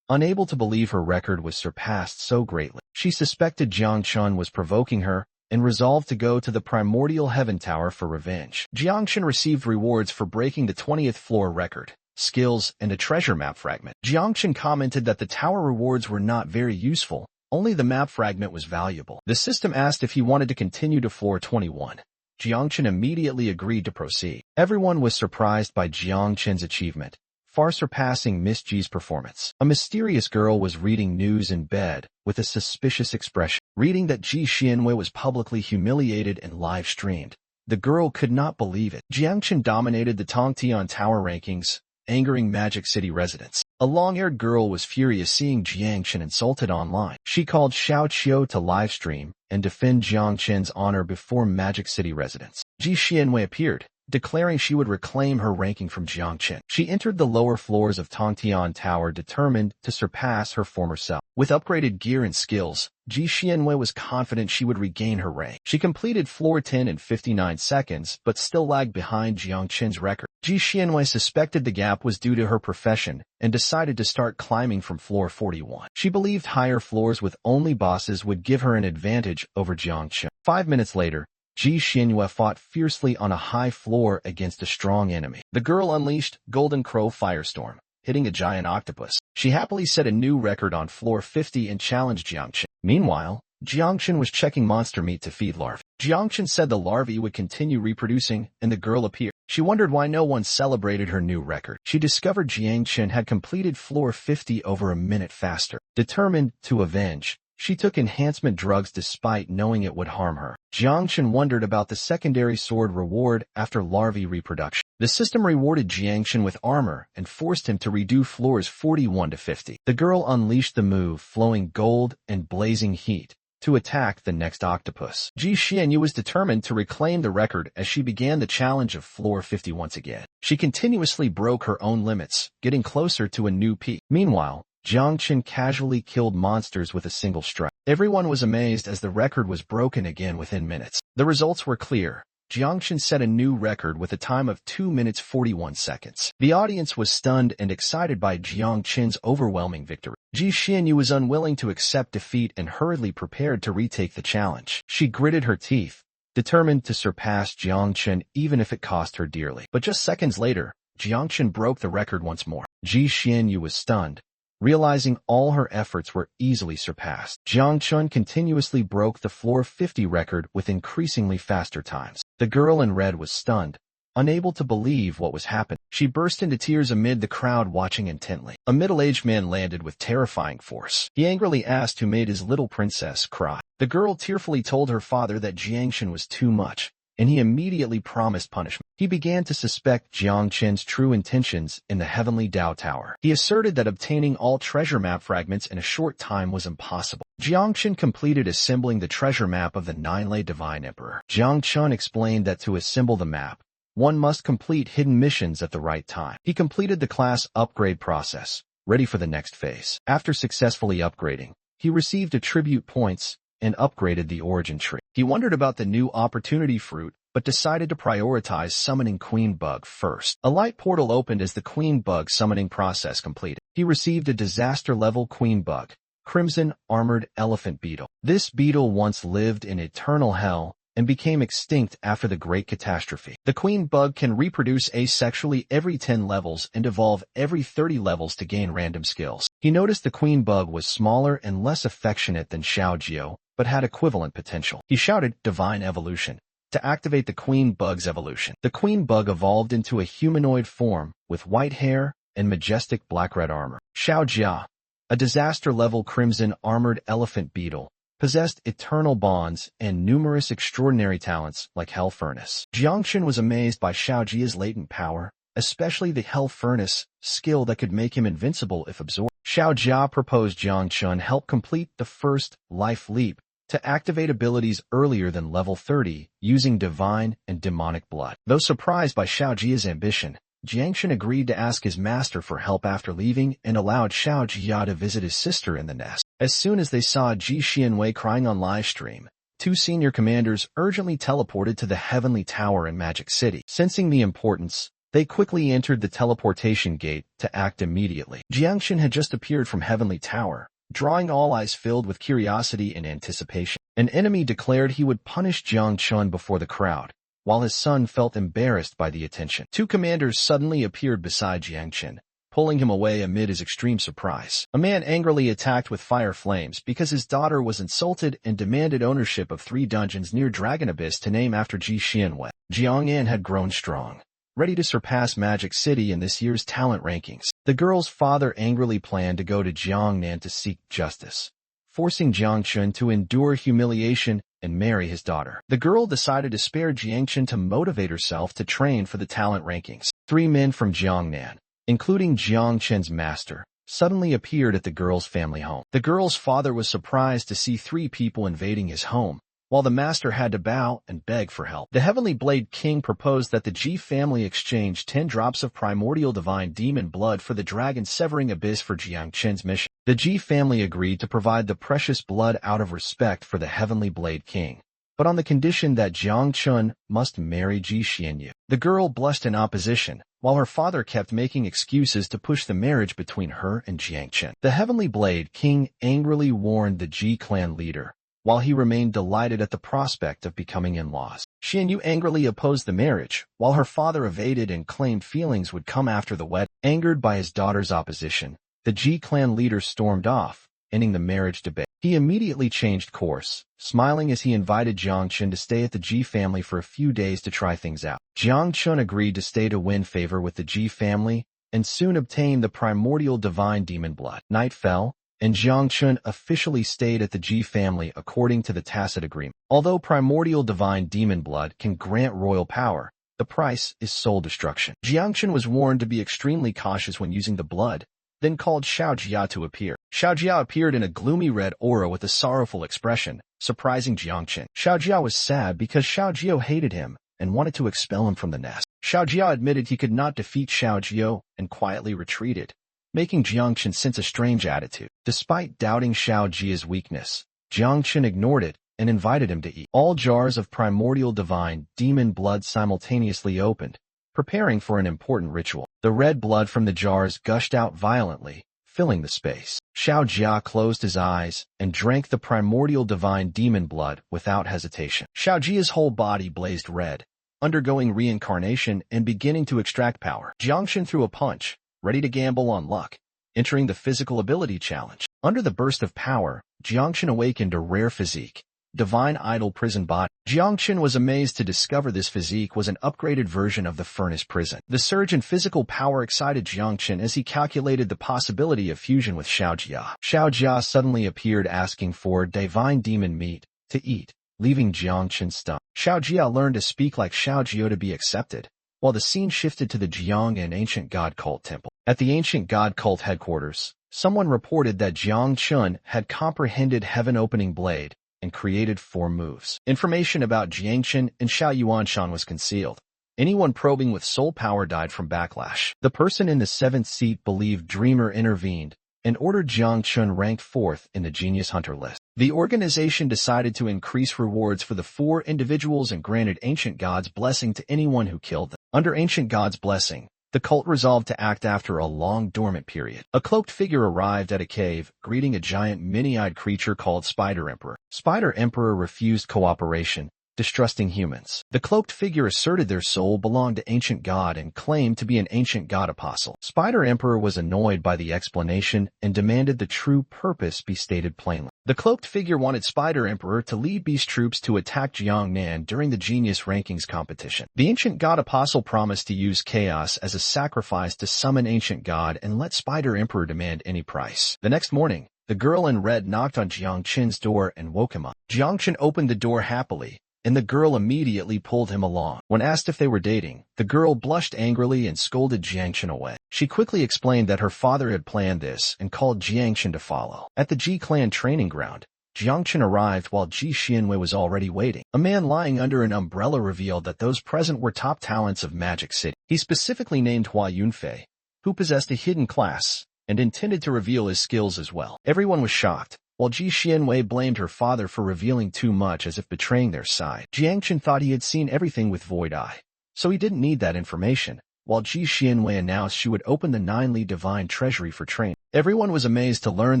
Unable to believe her record was surpassed so greatly. She suspected Jiang Chen was provoking her and resolved to go to the primordial heaven tower for revenge. Jiang Chen received rewards for breaking the 20th floor record, skills, and a treasure map fragment. Jiang Chen commented that the tower rewards were not very useful, only the map fragment was valuable. The system asked if he wanted to continue to floor 21. Jiang Chen immediately agreed to proceed. Everyone was surprised by Jiang Chen's achievement, far surpassing Miss G's performance. A mysterious girl was reading news in bed with a suspicious expression. Reading that Ji Xianwei was publicly humiliated and live-streamed, the girl could not believe it. Jiang Chen dominated the Tongtian Tower rankings, angering Magic City residents. A long-haired girl was furious seeing Jiang Chen insulted online. She called Xiao Qiu to livestream and defend Jiang Chen's honor before Magic City residents. Ji Xianwei appeared, declaring she would reclaim her ranking from Jiangchen. She entered the lower floors of Tongtian Tower determined to surpass her former self. With upgraded gear and skills, Ji Xianwei was confident she would regain her rank. She completed floor 10 in 59 seconds, but still lagged behind Jiangchen's record. Ji Xianwei suspected the gap was due to her profession and decided to start climbing from floor 41. She believed higher floors with only bosses would give her an advantage over Jiangchen. 5 minutes later, Ji Xianwei fought fiercely on a high floor against a strong enemy. The girl unleashed Golden Crow Firestorm, hitting a giant octopus. She happily set a new record on floor 50 and challenged Jiangchen. Meanwhile, Jiangchen was checking monster meat to feed larvae. Jiangchen said the larvae would continue reproducing, and the girl appeared. She wondered why no one celebrated her new record. She discovered Jiangchen had completed floor 50 over a minute faster. Determined to avenge, she took enhancement drugs despite knowing it would harm her. Jiangchen wondered about the secondary sword reward after larvae reproduction. The system rewarded Jiangchen with armor and forced him to redo floors 41 to 50. The girl unleashed the move, flowing gold and blazing heat, to attack the next octopus. Ji Xianyu was determined to reclaim the record as she began the challenge of floor 50 once again. She continuously broke her own limits, getting closer to a new peak. Meanwhile, Jiangchen casually killed monsters with a single strike. Everyone was amazed as the record was broken again within minutes. The results were clear. Jiangchen set a new record with a time of 2 minutes 41 seconds. The audience was stunned and excited by Jiangchen's overwhelming victory. Ji Xianyu was unwilling to accept defeat and hurriedly prepared to retake the challenge. She gritted her teeth, determined to surpass Jiangchen even if it cost her dearly. But just seconds later, Jiangchen broke the record once more. Ji Xianyu was stunned, realizing all her efforts were easily surpassed. Jiangchen continuously broke the floor 50 record with increasingly faster times. The girl in red was stunned, unable to believe what was happening. She burst into tears amid the crowd watching intently. A middle-aged man landed with terrifying force. He angrily asked who made his little princess cry. The girl tearfully told her father that Jiangchen was too much, and he immediately promised punishment. He began to suspect Jiangchen's true intentions in the Heavenly Dao Tower. He asserted that obtaining all treasure map fragments in a short time was impossible. Jiangchen completed assembling the treasure map of the Nine-Lay Divine Emperor. Jiangchen explained that to assemble the map, one must complete hidden missions at the right time. He completed the class upgrade process, ready for the next phase. After successfully upgrading, he received attribute points and upgraded the origin tree. He wondered about the new opportunity fruit, but decided to prioritize summoning Queen Bug first. A light portal opened as the Queen Bug summoning process completed. He received a disaster-level Queen Bug, Crimson Armored Elephant Beetle. This beetle once lived in eternal hell and became extinct after the Great Catastrophe. The Queen Bug can reproduce asexually every 10 levels and evolve every 30 levels to gain random skills. He noticed the Queen Bug was smaller and less affectionate than Xiao Jiao, but had equivalent potential. He shouted, "Divine Evolution," to activate the Queen Bug's evolution. The Queen Bug evolved into a humanoid form with white hair and majestic black-red armor. Xiao Jia, a disaster-level Crimson Armored Elephant Beetle, possessed eternal bonds and numerous extraordinary talents like Hell Furnace. Jiangchen was amazed by Xiao Jia's latent power, especially the Hell Furnace skill that could make him invincible if absorbed. Xiao Jia proposed Jiangchen help complete the first life leap to activate abilities earlier than level 30 using divine and demonic blood. Though surprised by Xiao Jia's ambition, Jiangchen agreed to ask his master for help after leaving and allowed Xiao Jia to visit his sister in the nest. As soon as they saw Ji Xianwei crying on live stream, two senior commanders urgently teleported to the Heavenly Tower in Magic City. Sensing the importance, they quickly entered the teleportation gate to act immediately. Jiangchen had just appeared from Heavenly Tower, drawing all eyes filled with curiosity and anticipation. An enemy declared he would punish Jiangchen before the crowd, while his son felt embarrassed by the attention. Two commanders suddenly appeared beside Jiangchen, pulling him away amid his extreme surprise. A man angrily attacked with fire flames because his daughter was insulted and demanded ownership of 3 dungeons near Dragon Abyss to name after Ji Xianwei. Jiang'an had grown strong, ready to surpass Magic City in this year's talent rankings. The girl's father angrily planned to go to Jiangnan to seek justice, forcing Jiangchen to endure humiliation and marry his daughter. The girl decided to spare Jiangchen to motivate herself to train for the talent rankings. 3 men from Jiangnan, including Jiangchen's master, suddenly appeared at the girl's family home. The girl's father was surprised to see 3 people invading his home, while the master had to bow and beg for help. The Heavenly Blade King proposed that the Ji family exchange 10 drops of primordial divine demon blood for the dragon-severing abyss for Jiang Chen's mission. The Ji family agreed to provide the precious blood out of respect for the Heavenly Blade King, but on the condition that Jiang Chen must marry Ji Xianyu. The girl blushed in opposition, while her father kept making excuses to push the marriage between her and Jiang Chen. The Heavenly Blade King angrily warned the Ji clan leader, while he remained delighted at the prospect of becoming in-laws. Xianyu angrily opposed the marriage, while her father evaded and claimed feelings would come after the wedding. Angered by his daughter's opposition, the Ji clan leader stormed off, ending the marriage debate. He immediately changed course, smiling as he invited Jiang Chen to stay at the Ji family for a few days to try things out. Jiang Chen agreed to stay to win favor with the Ji family, and soon obtained the primordial divine demon blood. Night fell, and Jiang Chen officially stayed at the Ji family according to the tacit agreement. Although primordial divine demon blood can grant royal power, the price is soul destruction. Jiang Chen was warned to be extremely cautious when using the blood, then called Xiao Jia to appear. Xiao Jia appeared in a gloomy red aura with a sorrowful expression, surprising Jiang Chen. Xiao Jia was sad because Xiao Jiao hated him and wanted to expel him from the nest. Xiao Jia admitted he could not defeat Xiao Jiao and quietly retreated, making Jiang Chen sense a strange attitude. Despite doubting Xiao Jia's weakness, Jiang Chen ignored it and invited him to eat. All jars of primordial divine demon blood simultaneously opened, preparing for an important ritual. The red blood from the jars gushed out violently, filling the space. Xiao Jia closed his eyes and drank the primordial divine demon blood without hesitation. Xiao Jia's whole body blazed red, undergoing reincarnation and beginning to extract power. Jiang Chen threw a punch, ready to gamble on luck, entering the physical ability challenge. Under the burst of power, Jiang Chen awakened a rare physique, Divine Idol Prison Body. Jiang Chen was amazed to discover this physique was an upgraded version of the Furnace Prison. The surge in physical power excited Jiang Chen as he calculated the possibility of fusion with Xiao Jia. Xiao Jia suddenly appeared asking for divine demon meat to eat, leaving Jiang Chen stunned. Xiao Jia learned to speak like Xiao Jiao to be accepted, while the scene shifted to the Jiang and Ancient God Cult Temple. At the Ancient God Cult headquarters, someone reported that Jiang Chen had comprehended Heaven Opening Blade and created 4 moves. Information about Jiang Chen and Xiao Yuanshan was concealed. Anyone probing with soul power died from backlash. The person in the 7th seat believed Dreamer intervened and ordered Jiang Chen ranked 4th in the Genius Hunter list. The organization decided to increase rewards for the 4 individuals and granted Ancient God's blessing to anyone who killed them. Under Ancient God's blessing, the cult resolved to act after a long dormant period. A cloaked figure arrived at a cave, greeting a giant many-eyed creature called Spider Emperor. Spider Emperor refused cooperation, distrusting humans. The cloaked figure asserted their soul belonged to Ancient God and claimed to be an Ancient God apostle. Spider Emperor was annoyed by the explanation and demanded the true purpose be stated plainly. The cloaked figure wanted Spider Emperor to lead beast troops to attack Jiangnan during the Genius Rankings competition. The Ancient God apostle promised to use chaos as a sacrifice to summon Ancient God and let Spider Emperor demand any price. The next morning, the girl in red knocked on Jiang Chen's door and woke him up. Jiang Chen opened the door happily, and the girl immediately pulled him along. When asked if they were dating, the girl blushed angrily and scolded Jiang Chen away. She quickly explained that her father had planned this and called Jiang Chen to follow. At the Ji clan training ground, Jiang Chen arrived while Ji Xianwei was already waiting. A man lying under an umbrella revealed that those present were top talents of Magic City. He specifically named Hua Yunfei, who possessed a hidden class, and intended to reveal his skills as well. Everyone was shocked, while Ji Xianwei blamed her father for revealing too much as if betraying their side. Jiang Chen thought he had seen everything with Void Eye, so he didn't need that information, while Ji Xianwei announced she would open the 9-Li Divine Treasury for training. Everyone was amazed to learn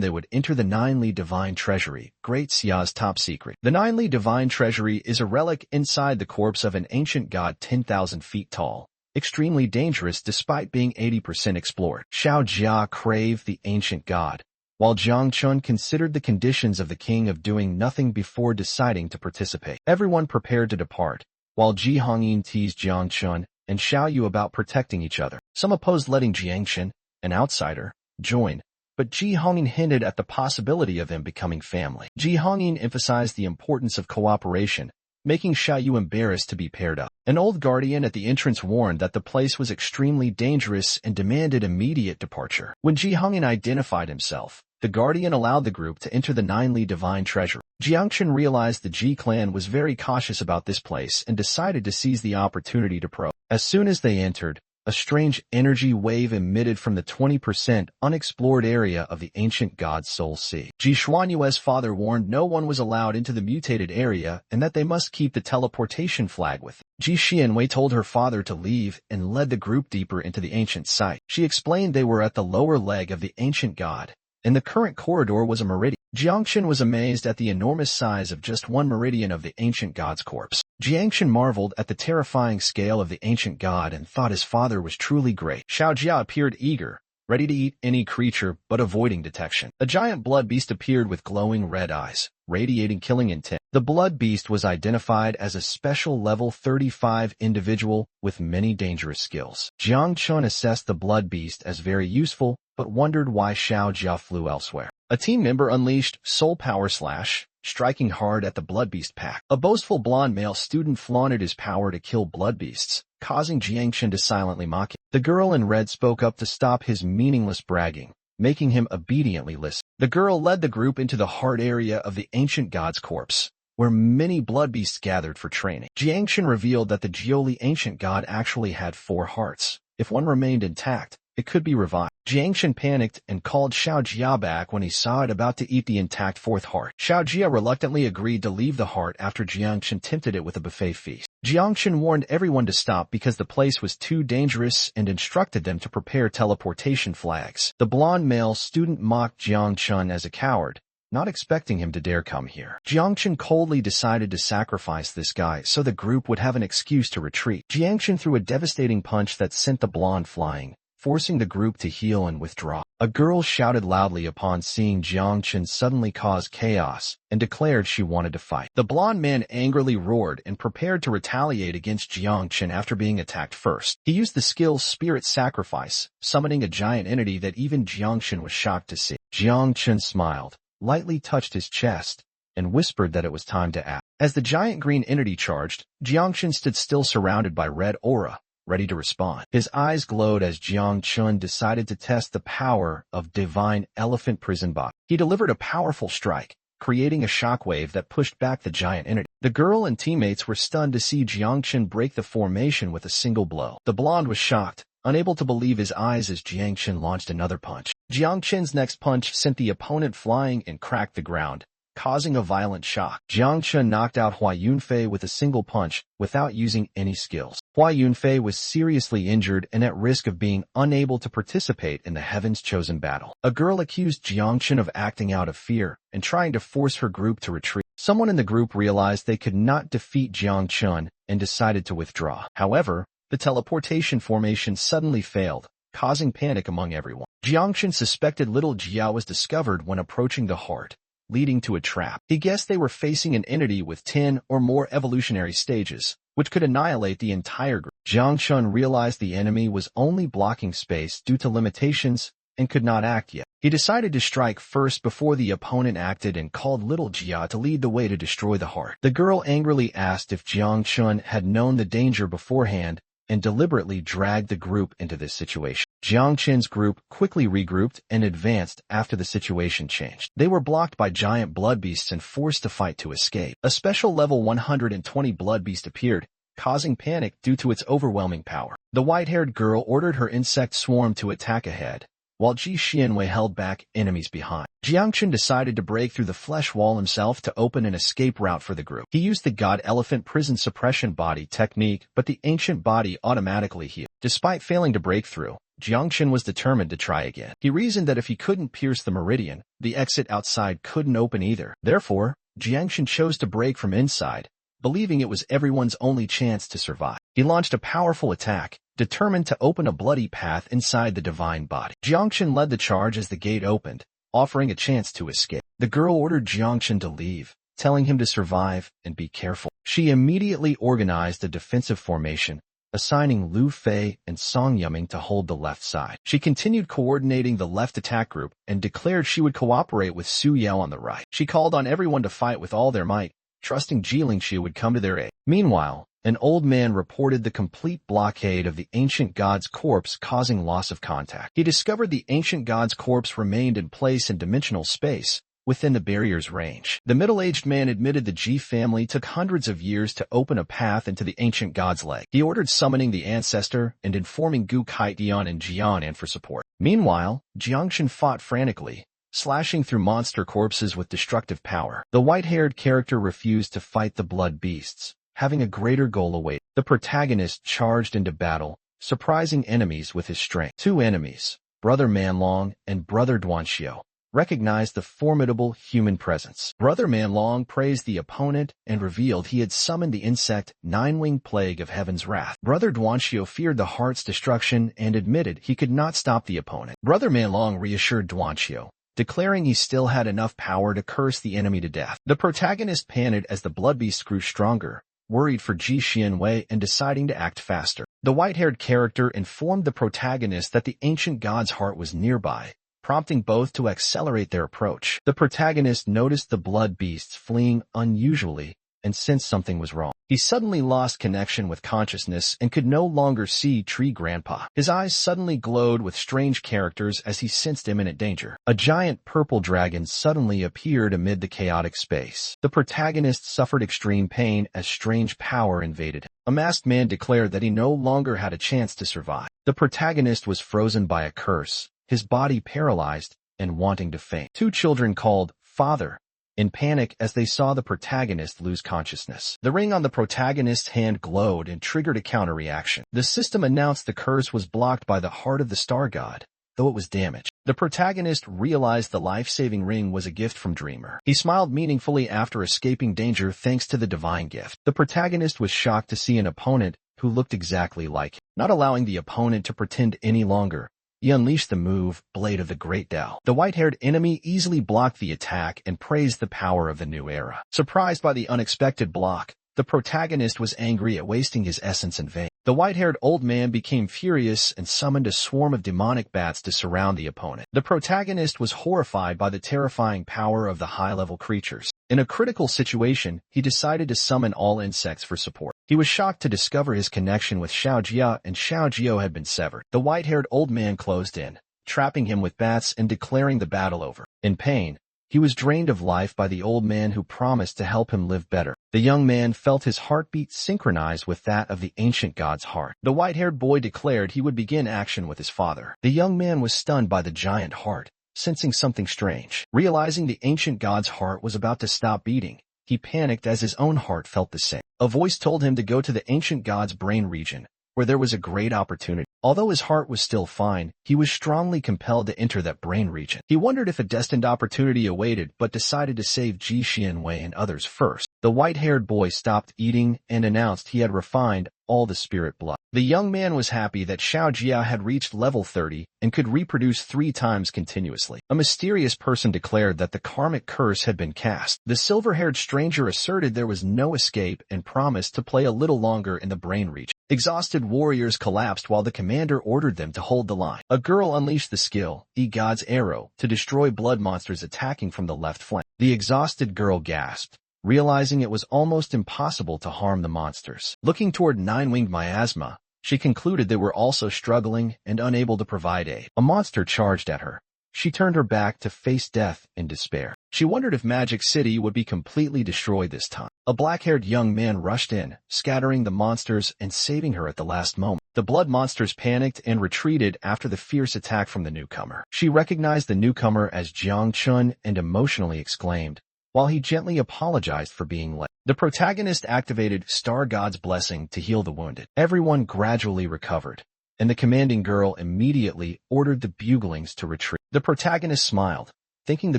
they would enter the 9-Li Divine Treasury, Great Xia's top secret. The 9-Li Divine Treasury is a relic inside the corpse of an ancient god 10,000 feet tall, extremely dangerous despite being 80% explored. Xiao Jia craved the ancient god, while Jiang Chen considered the conditions of the king of doing nothing before deciding to participate. Everyone prepared to depart, while Ji Hongyin teased Jiang Chen and Xiao Yu about protecting each other. Some opposed letting Jiang Chen, an outsider, join, but Ji Hongyin hinted at the possibility of them becoming family. Ji Hongyin emphasized the importance of cooperation, making Xiao Yu embarrassed to be paired up. An old guardian at the entrance warned that the place was extremely dangerous and demanded immediate departure. When Ji Hongyin identified himself, the guardian allowed the group to enter the 9-Li Divine Treasury. Jiangchen realized the Ji clan was very cautious about this place and decided to seize the opportunity to probe. As soon as they entered, a strange energy wave emitted from the 20% unexplored area of the ancient god's soul sea. Ji Xuanyue's father warned no one was allowed into the mutated area and that they must keep the teleportation flag with them. Ji Xianwei told her father to leave and led the group deeper into the ancient site. She explained they were at the lower leg of the ancient god, and the current corridor was a meridian. Jiangchen was amazed at the enormous size of just one meridian of the ancient god's corpse. Jiangchen marveled at the terrifying scale of the ancient god and thought his father was truly great. Xiaojia appeared eager, ready to eat any creature but avoiding detection. A giant blood beast appeared with glowing red eyes, radiating killing intent. The blood beast was identified as a special level 35 individual with many dangerous skills. Jiang Chun assessed the blood beast as very useful, but wondered why Xiaojia flew elsewhere. A team member unleashed Soul Power Slash, striking hard at the blood beast pack. A boastful blonde male student flaunted his power to kill blood beasts, causing Jiangchen to silently mock him. The girl in red spoke up to stop his meaningless bragging, making him obediently listen. The girl led the group into the heart area of the ancient god's corpse, where many blood beasts gathered for training. Jiangchen revealed that the Jioli ancient god actually had 4 hearts. If one remained intact, it could be revived. Jiangchen panicked and called Xiaojia back when he saw it about to eat the intact 4th heart. Xiaojia reluctantly agreed to leave the heart after Jiangchen tempted it with a buffet feast. Jiangchen warned everyone to stop because the place was too dangerous and instructed them to prepare teleportation flags. The blonde male student mocked Jiangchen as a coward, not expecting him to dare come here. Jiangchen coldly decided to sacrifice this guy so the group would have an excuse to retreat. Jiangchen threw a devastating punch that sent the blonde flying, forcing the group to heal and withdraw. A girl shouted loudly upon seeing Jiangchen suddenly cause chaos and declared she wanted to fight. The blonde man angrily roared and prepared to retaliate against Jiangchen after being attacked first. He used the skill Spirit Sacrifice, summoning a giant entity that even Jiangchen was shocked to see. Jiangchen smiled, lightly touched his chest, and whispered that it was time to act. As the giant green entity charged, Jiangchen stood still surrounded by red aura, ready to respond. His eyes glowed as Jiangchen decided to test the power of Divine Elephant Prison Bot. He delivered a powerful strike, creating a shockwave that pushed back the giant entity. The girl and teammates were stunned to see Jiangchen break the formation with a single blow. The blonde was shocked, unable to believe his eyes as Jiangchen launched another punch. Jiangchen's next punch sent the opponent flying and cracked the ground, causing a violent shock. Jiangchen knocked out Hua Yunfei with a single punch without using any skills. Hua Yunfei was seriously injured and at risk of being unable to participate in the Heaven's Chosen battle. A girl accused Jiangchen of acting out of fear and trying to force her group to retreat. Someone in the group realized they could not defeat Jiangchen and decided to withdraw. However, the teleportation formation suddenly failed, causing panic among everyone. Jiangchen suspected little Jia was discovered when approaching the heart, leading to a trap. He guessed they were facing an entity with 10 or more evolutionary stages, which could annihilate the entire group. Jiangchen realized the enemy was only blocking space due to limitations and could not act yet. He decided to strike first before the opponent acted and called little Jia to lead the way to destroy the heart. The girl angrily asked if Jiangchen had known the danger beforehand and deliberately dragged the group into this situation. Jiangchen's group quickly regrouped and advanced after the situation changed. They were blocked by giant blood beasts and forced to fight to escape. A special level 120 blood beast appeared, causing panic due to its overwhelming power. The white-haired girl ordered her insect swarm to attack ahead, while Ji Xianwei held back enemies behind. Jiangchen decided to break through the flesh wall himself to open an escape route for the group. He used the God Elephant Prison Suppression Body technique, but the ancient body automatically healed. Despite failing to break through, Jiangchen was determined to try again. He reasoned that if he couldn't pierce the meridian, the exit outside couldn't open either. Therefore, Jiangchen chose to break from inside, believing it was everyone's only chance to survive. He launched a powerful attack, determined to open a bloody path inside the divine body. Jiangchen led the charge as the gate opened, offering a chance to escape. The girl ordered Jiangchen to leave, telling him to survive and be careful. She immediately organized a defensive formation, assigning Lu Fei and Song Yuming to hold the left side. She continued coordinating the left attack group and declared she would cooperate with Su Yao on the right. She called on everyone to fight with all their might, trusting Jilingxi would come to their aid. Meanwhile, an old man reported the complete blockade of the ancient god's corpse causing loss of contact. He discovered the ancient god's corpse remained in place in dimensional space, within the barrier's range. The middle-aged man admitted the Ji family took hundreds of years to open a path into the ancient god's leg. He ordered summoning the ancestor and informing Gu Kaitian and Jianan for support. Meanwhile, Jiangshan fought frantically, slashing through monster corpses with destructive power. The white-haired character refused to fight the blood beasts, having a greater goal awaited. The protagonist charged into battle, surprising enemies with his strength. Two enemies, Brother Manlong and Brother Duanxiu, recognized the formidable human presence. Brother Manlong praised the opponent and revealed he had summoned the insect nine-winged plague of heaven's wrath. Brother Duanxiu feared the heart's destruction and admitted he could not stop the opponent. Brother Manlong reassured Duanxiu, declaring he still had enough power to curse the enemy to death. The protagonist panicked as the blood beast grew stronger, worried for Ji Xianwei and deciding to act faster. The white-haired character informed the protagonist that the ancient god's heart was nearby, prompting both to accelerate their approach. The protagonist noticed the blood beasts fleeing unusually and sensed something was wrong. He suddenly lost connection with consciousness and could no longer see Tree Grandpa. His eyes suddenly glowed with strange characters as he sensed imminent danger. A giant purple dragon suddenly appeared amid the chaotic space. The protagonist suffered extreme pain as strange power invaded him. A masked man declared that he no longer had a chance to survive. The protagonist was frozen by a curse, his body paralyzed and wanting to faint. Two children called Father in panic as they saw the protagonist lose consciousness. The ring on the protagonist's hand glowed and triggered a counter-reaction. The system announced the curse was blocked by the heart of the star god, though it was damaged. The protagonist realized the life-saving ring was a gift from Dreamer. He smiled meaningfully after escaping danger thanks to the divine gift. The protagonist was shocked to see an opponent who looked exactly like him. Not allowing the opponent to pretend any longer, he unleashed the move, Blade of the Great Tao. The white-haired enemy easily blocked the attack and praised the power of the new era. Surprised by the unexpected block, the protagonist was angry at wasting his essence in vain. The white-haired old man became furious and summoned a swarm of demonic bats to surround the opponent. The protagonist was horrified by the terrifying power of the high-level creatures. In a critical situation, he decided to summon all insects for support. He was shocked to discover his connection with Xiao Jia and Xiao Jiao had been severed. The white-haired old man closed in, trapping him with bats and declaring the battle over. In pain, he was drained of life by the old man who promised to help him live better. The young man felt his heartbeat synchronize with that of the ancient god's heart. The white-haired boy declared he would begin action with his father. The young man was stunned by the giant heart, sensing something strange. Realizing the ancient god's heart was about to stop beating, he panicked as his own heart felt the same. A voice told him to go to the ancient god's brain region, where there was a great opportunity. Although his heart was still fine, he was strongly compelled to enter that brain region. He wondered if a destined opportunity awaited but decided to save Ji Xianwei and others first. The white-haired boy stopped eating and announced he had refined all the spirit blood. The young man was happy that Xiao Jia had reached level 30 and could reproduce 3 times continuously. A mysterious person declared that the karmic curse had been cast. The silver-haired stranger asserted there was no escape and promised to play a little longer in the brain region. Exhausted warriors collapsed while the commander ordered them to hold the line. A girl unleashed the skill, God's Arrow, to destroy blood monsters attacking from the left flank. The exhausted girl gasped, realizing it was almost impossible to harm the monsters. Looking toward nine-winged miasma, she concluded they were also struggling and unable to provide aid. A monster charged at her. She turned her back to face death in despair. She wondered if Magic City would be completely destroyed this time. A black-haired young man rushed in, scattering the monsters and saving her at the last moment. The blood monsters panicked and retreated after the fierce attack from the newcomer. She recognized the newcomer as Jiang Chun and emotionally exclaimed, while he gently apologized for being late. The protagonist activated Star God's blessing to heal the wounded. Everyone gradually recovered, and the commanding girl immediately ordered the buglings to retreat. The protagonist smiled, thinking the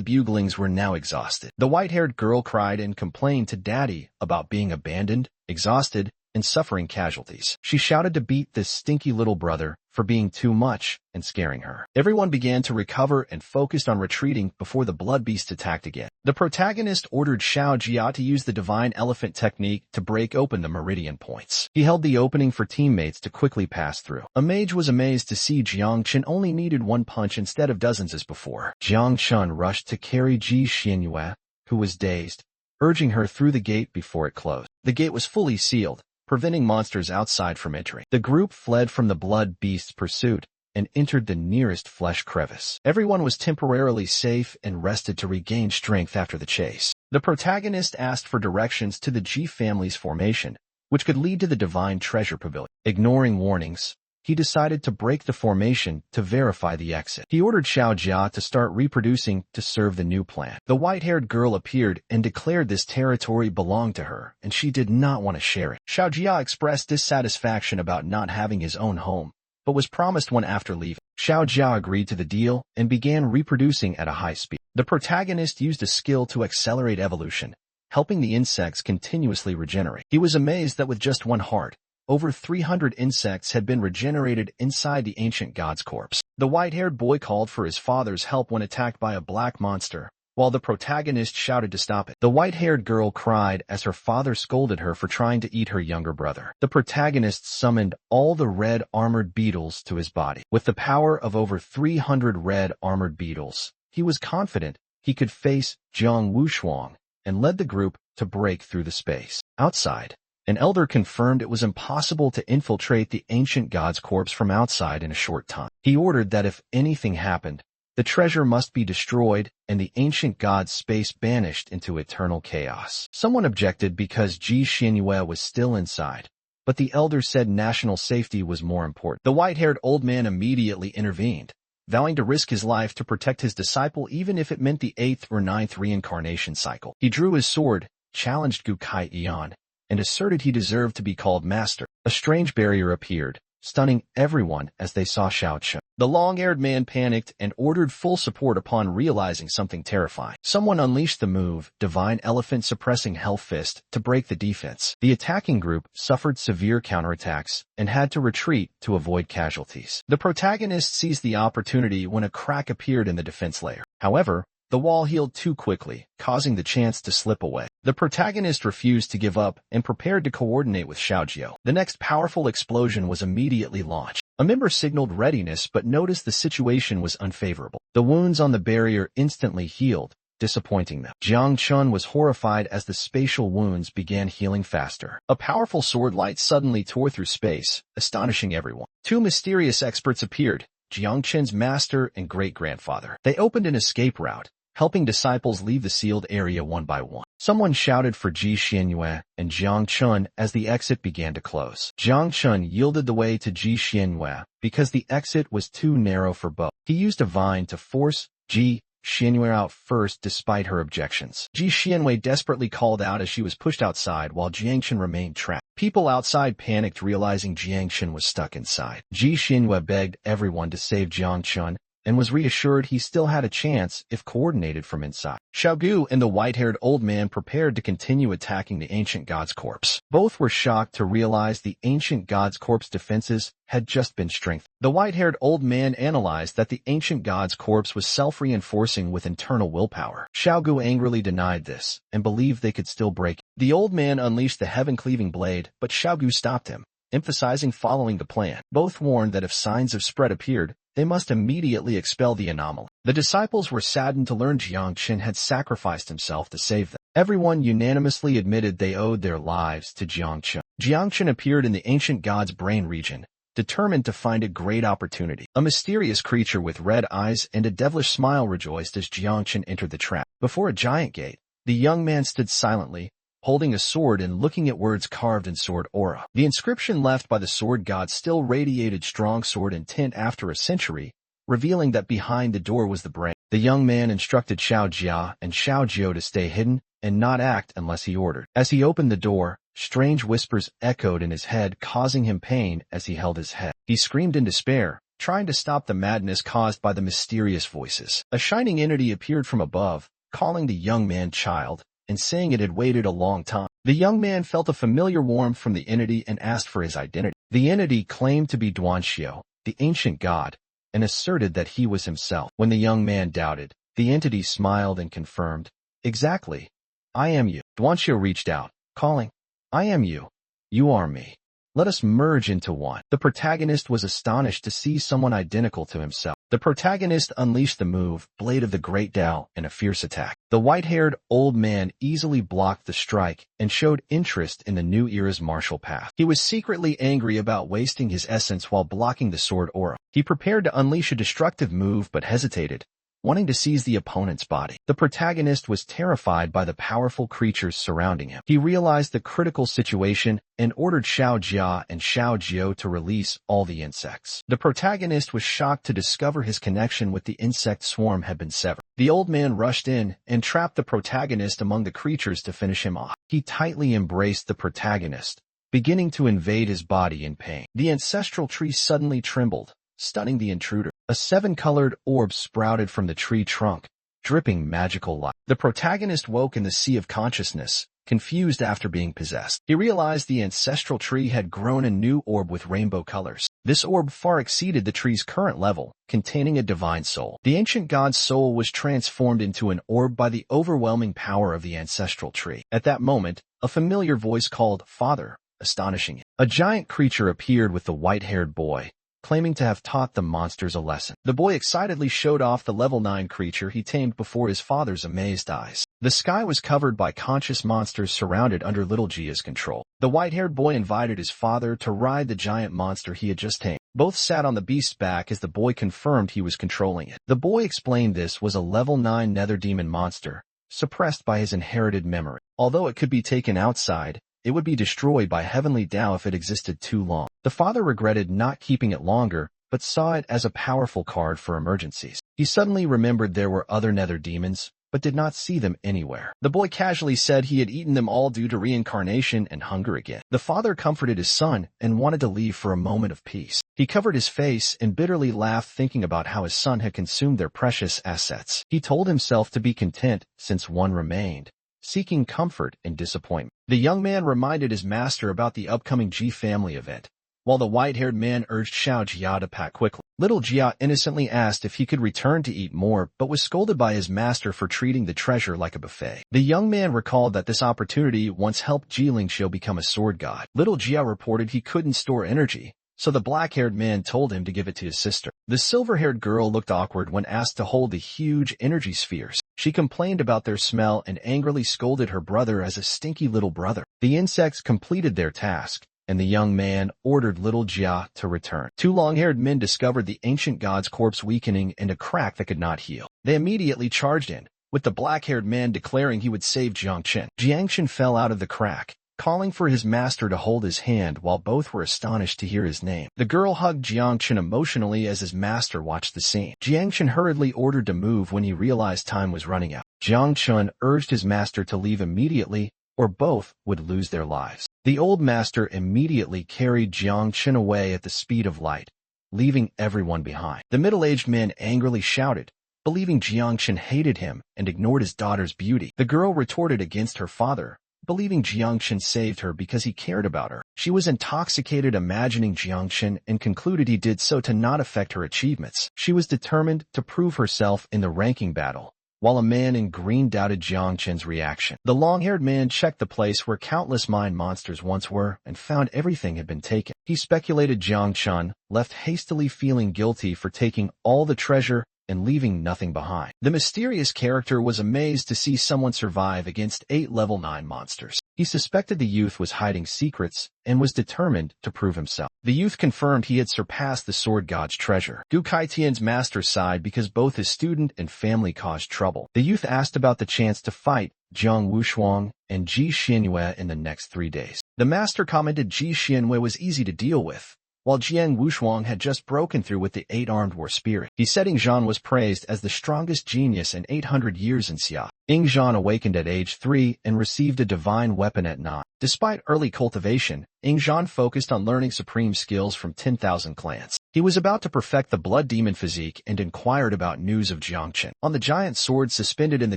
buglings were now exhausted. The white-haired girl cried and complained to Daddy about being abandoned, exhausted, and suffering casualties. She shouted to beat this stinky little brother for being too much and scaring her. Everyone began to recover and focused on retreating before the blood beast attacked again. The protagonist ordered Xiao Jia to use the divine elephant technique to break open the meridian points. He held the opening for teammates to quickly pass through. A mage was amazed to see Jiang Chen only needed 1 punch instead of dozens as before. Jiang Chen rushed to carry Ji Xianyue, who was dazed, urging her through the gate before it closed. The gate was fully sealed, preventing monsters outside from entering. The group fled from the blood beast's pursuit, and entered the nearest flesh crevice. Everyone was temporarily safe and rested to regain strength after the chase. The protagonist asked for directions to the Ji family's formation, which could lead to the Divine Treasure Pavilion. Ignoring warnings, he decided to break the formation to verify the exit. He ordered Xiao Jia to start reproducing to serve the new plan. The white-haired girl appeared and declared this territory belonged to her, and she did not want to share it. Xiao Jia expressed dissatisfaction about not having his own home, but was promised one after leaving. Xiao Jia agreed to the deal and began reproducing at a high speed. The protagonist used a skill to accelerate evolution, helping the insects continuously regenerate. He was amazed that with just one heart, over 300 insects had been regenerated inside the ancient god's corpse. The white-haired boy called for his father's help when attacked by a black monster, while the protagonist shouted to stop it. The white-haired girl cried as her father scolded her for trying to eat her younger brother. The protagonist summoned all the red armored beetles to his body. With the power of over 300 red armored beetles, he was confident he could face Jiang Wushuang and led the group to break through the space. Outside, an elder confirmed it was impossible to infiltrate the ancient god's corpse from outside in a short time. He ordered that if anything happened, the treasure must be destroyed and the ancient god's space banished into eternal chaos. Someone objected because Ji Xianyue was still inside, but the elder said national safety was more important. The white-haired old man immediately intervened, vowing to risk his life to protect his disciple even if it meant the 8th or 9th reincarnation cycle. He drew his sword, challenged Gu Kai Ian, and asserted he deserved to be called master. A strange barrier appeared, stunning everyone as they saw Xiao Chen. The long-haired man panicked and ordered full support upon realizing something terrifying. Someone unleashed the move, Divine Elephant suppressing Hell Fist, to break the defense. The attacking group suffered severe counterattacks and had to retreat to avoid casualties. The protagonist seized the opportunity when a crack appeared in the defense layer. However, the wall healed too quickly, causing the chance to slip away. The protagonist refused to give up and prepared to coordinate with Xiaojiao. The next powerful explosion was immediately launched. A member signaled readiness but noticed the situation was unfavorable. The wounds on the barrier instantly healed, disappointing them. Jiang Chun was horrified as the spatial wounds began healing faster. A powerful sword light suddenly tore through space, astonishing everyone. Two mysterious experts appeared, Jiang Chen's master and great-grandfather. They opened an escape route, helping disciples leave the sealed area one by one. Someone shouted for Ji Xianyue and Jiang Chun as the exit began to close. Jiang Chun yielded the way to Ji Xianyue because the exit was too narrow for both. He used a vine to force Ji Xianyue out first despite her objections. Ji Xianyue desperately called out as she was pushed outside while Jiang Chun remained trapped. People outside panicked realizing Jiang Chun was stuck inside. Ji Xianyue begged everyone to save Jiang Chun and was reassured he still had a chance if coordinated from inside. Xiaogu and the white-haired old man prepared to continue attacking the ancient god's corpse. Both were shocked to realize the ancient god's corpse defenses had just been strengthened. The white-haired old man analyzed that the ancient god's corpse was self-reinforcing with internal willpower. Xiaogu angrily denied this and believed they could still break it. The old man unleashed the heaven-cleaving blade, but Xiaogu stopped him, emphasizing following the plan. Both warned that if signs of spread appeared, they must immediately expel the anomaly. The disciples were saddened to learn Jiang Chen had sacrificed himself to save them. Everyone unanimously admitted they owed their lives to Jiang Chen. Jiang Chen appeared in the ancient god's brain region, determined to find a great opportunity. A mysterious creature with red eyes and a devilish smile rejoiced as Jiang Chen entered the trap. Before a giant gate, the young man stood silently, holding a sword and looking at words carved in sword aura. The inscription left by the sword god still radiated strong sword intent after a century, revealing that behind the door was the brain. The young man instructed Xiao Jia and Xiao Jiao to stay hidden and not act unless he ordered. As he opened the door, strange whispers echoed in his head, causing him pain as he held his head. He screamed in despair, trying to stop the madness caused by the mysterious voices. A shining entity appeared from above, calling the young man child, and saying it had waited a long time. The young man felt a familiar warmth from the entity and asked for his identity. The entity claimed to be Duanxiu, the ancient god, and asserted that he was himself. When the young man doubted, the entity smiled and confirmed, "Exactly. I am you." Duanxiu reached out, calling, "I am you. You are me. Let us merge into one." The protagonist was astonished to see someone identical to himself. The protagonist unleashed the move, Blade of the Great Tao, in a fierce attack. The white-haired old man easily blocked the strike and showed interest in the new era's martial path. He was secretly angry about wasting his essence while blocking the sword aura. He prepared to unleash a destructive move but hesitated, wanting to seize the opponent's body. The protagonist was terrified by the powerful creatures surrounding him. He realized the critical situation and ordered Xiao Jia and Xiao Jiao to release all the insects. The protagonist was shocked to discover his connection with the insect swarm had been severed. The old man rushed in and trapped the protagonist among the creatures to finish him off. He tightly embraced the protagonist, beginning to invade his body in pain. The ancestral tree suddenly trembled, stunning the intruder. A 7-colored orb sprouted from the tree trunk, dripping magical light. The protagonist woke in the sea of consciousness, confused after being possessed. He realized the ancestral tree had grown a new orb with rainbow colors. This orb far exceeded the tree's current level, containing a divine soul. The ancient god's soul was transformed into an orb by the overwhelming power of the ancestral tree. At that moment, a familiar voice called, "Father," astonishing him. A giant creature appeared with the white-haired boy, claiming to have taught the monsters a lesson. The boy excitedly showed off the level 9 creature he tamed before his father's amazed eyes. The sky was covered by conscious monsters surrounded under little Jia's control. The white-haired boy invited his father to ride the giant monster he had just tamed. Both sat on the beast's back as the boy confirmed he was controlling it. The boy explained this was a level 9 nether demon monster, suppressed by his inherited memory. Although it could be taken outside, it would be destroyed by heavenly Tao if it existed too long. The father regretted not keeping it longer, but saw it as a powerful card for emergencies. He suddenly remembered there were other nether demons, but did not see them anywhere. The boy casually said he had eaten them all due to reincarnation and hunger again. The father comforted his son and wanted to leave for a moment of peace. He covered his face and bitterly laughed thinking about how his son had consumed their precious assets. He told himself to be content since one remained, seeking comfort in disappointment. The young man reminded his master about the upcoming Ji family event, while the white-haired man urged Xiao Jia to pack quickly. Little Jia innocently asked if he could return to eat more, but was scolded by his master for treating the treasure like a buffet. The young man recalled that this opportunity once helped Ji Lingxiu become a sword god. Little Jia reported he couldn't store energy, so the black-haired man told him to give it to his sister. The silver-haired girl looked awkward when asked to hold the huge energy spheres. She complained about their smell and angrily scolded her brother as a stinky little brother. The insects completed their task, and the young man ordered little Jia to return. 2 long-haired men discovered the ancient god's corpse weakening and a crack that could not heal. They immediately charged in, with the black-haired man declaring he would save Jiangchen. Jiangchen fell out of the crack, calling for his master to hold his hand while both were astonished to hear his name. The girl hugged Jiangchen emotionally as his master watched the scene. Jiangchen hurriedly ordered to move when he realized time was running out. Jiangchen urged his master to leave immediately, or both would lose their lives. The old master immediately carried Jiangchen away at the speed of light, leaving everyone behind. The middle-aged man angrily shouted, believing Jiangchen hated him and ignored his daughter's beauty. The girl retorted against her father, believing Jiangchen saved her because he cared about her. She was intoxicated imagining Jiangchen and concluded he did so to not affect her achievements. She was determined to prove herself in the ranking battle, while a man in green doubted Jiangchen's reaction. The long-haired man checked the place where countless mine monsters once were and found everything had been taken. He speculated Jiangchen left hastily feeling guilty for taking all the treasure and leaving nothing behind. The mysterious character was amazed to see someone survive against 8 level 9 monsters. He suspected the youth was hiding secrets and was determined to prove himself. The youth confirmed he had surpassed the sword god's treasure. Gu Kaitian's master sighed because both his student and family caused trouble. The youth asked about the chance to fight Jiang Wushuang and Ji Xianwei in the next 3 days. The master commented Ji Xianwei was easy to deal with, while Jiang Wushuang had just broken through with the 8-armed war spirit. He said Ingzhan was praised as the strongest genius in 800 years in Xia. Ingzhan awakened at age 3 and received a divine weapon at 9. Despite early cultivation, Ingzhan focused on learning supreme skills from 10,000 clans. He was about to perfect the blood demon physique and inquired about news of Jiangchen. On the giant sword suspended in the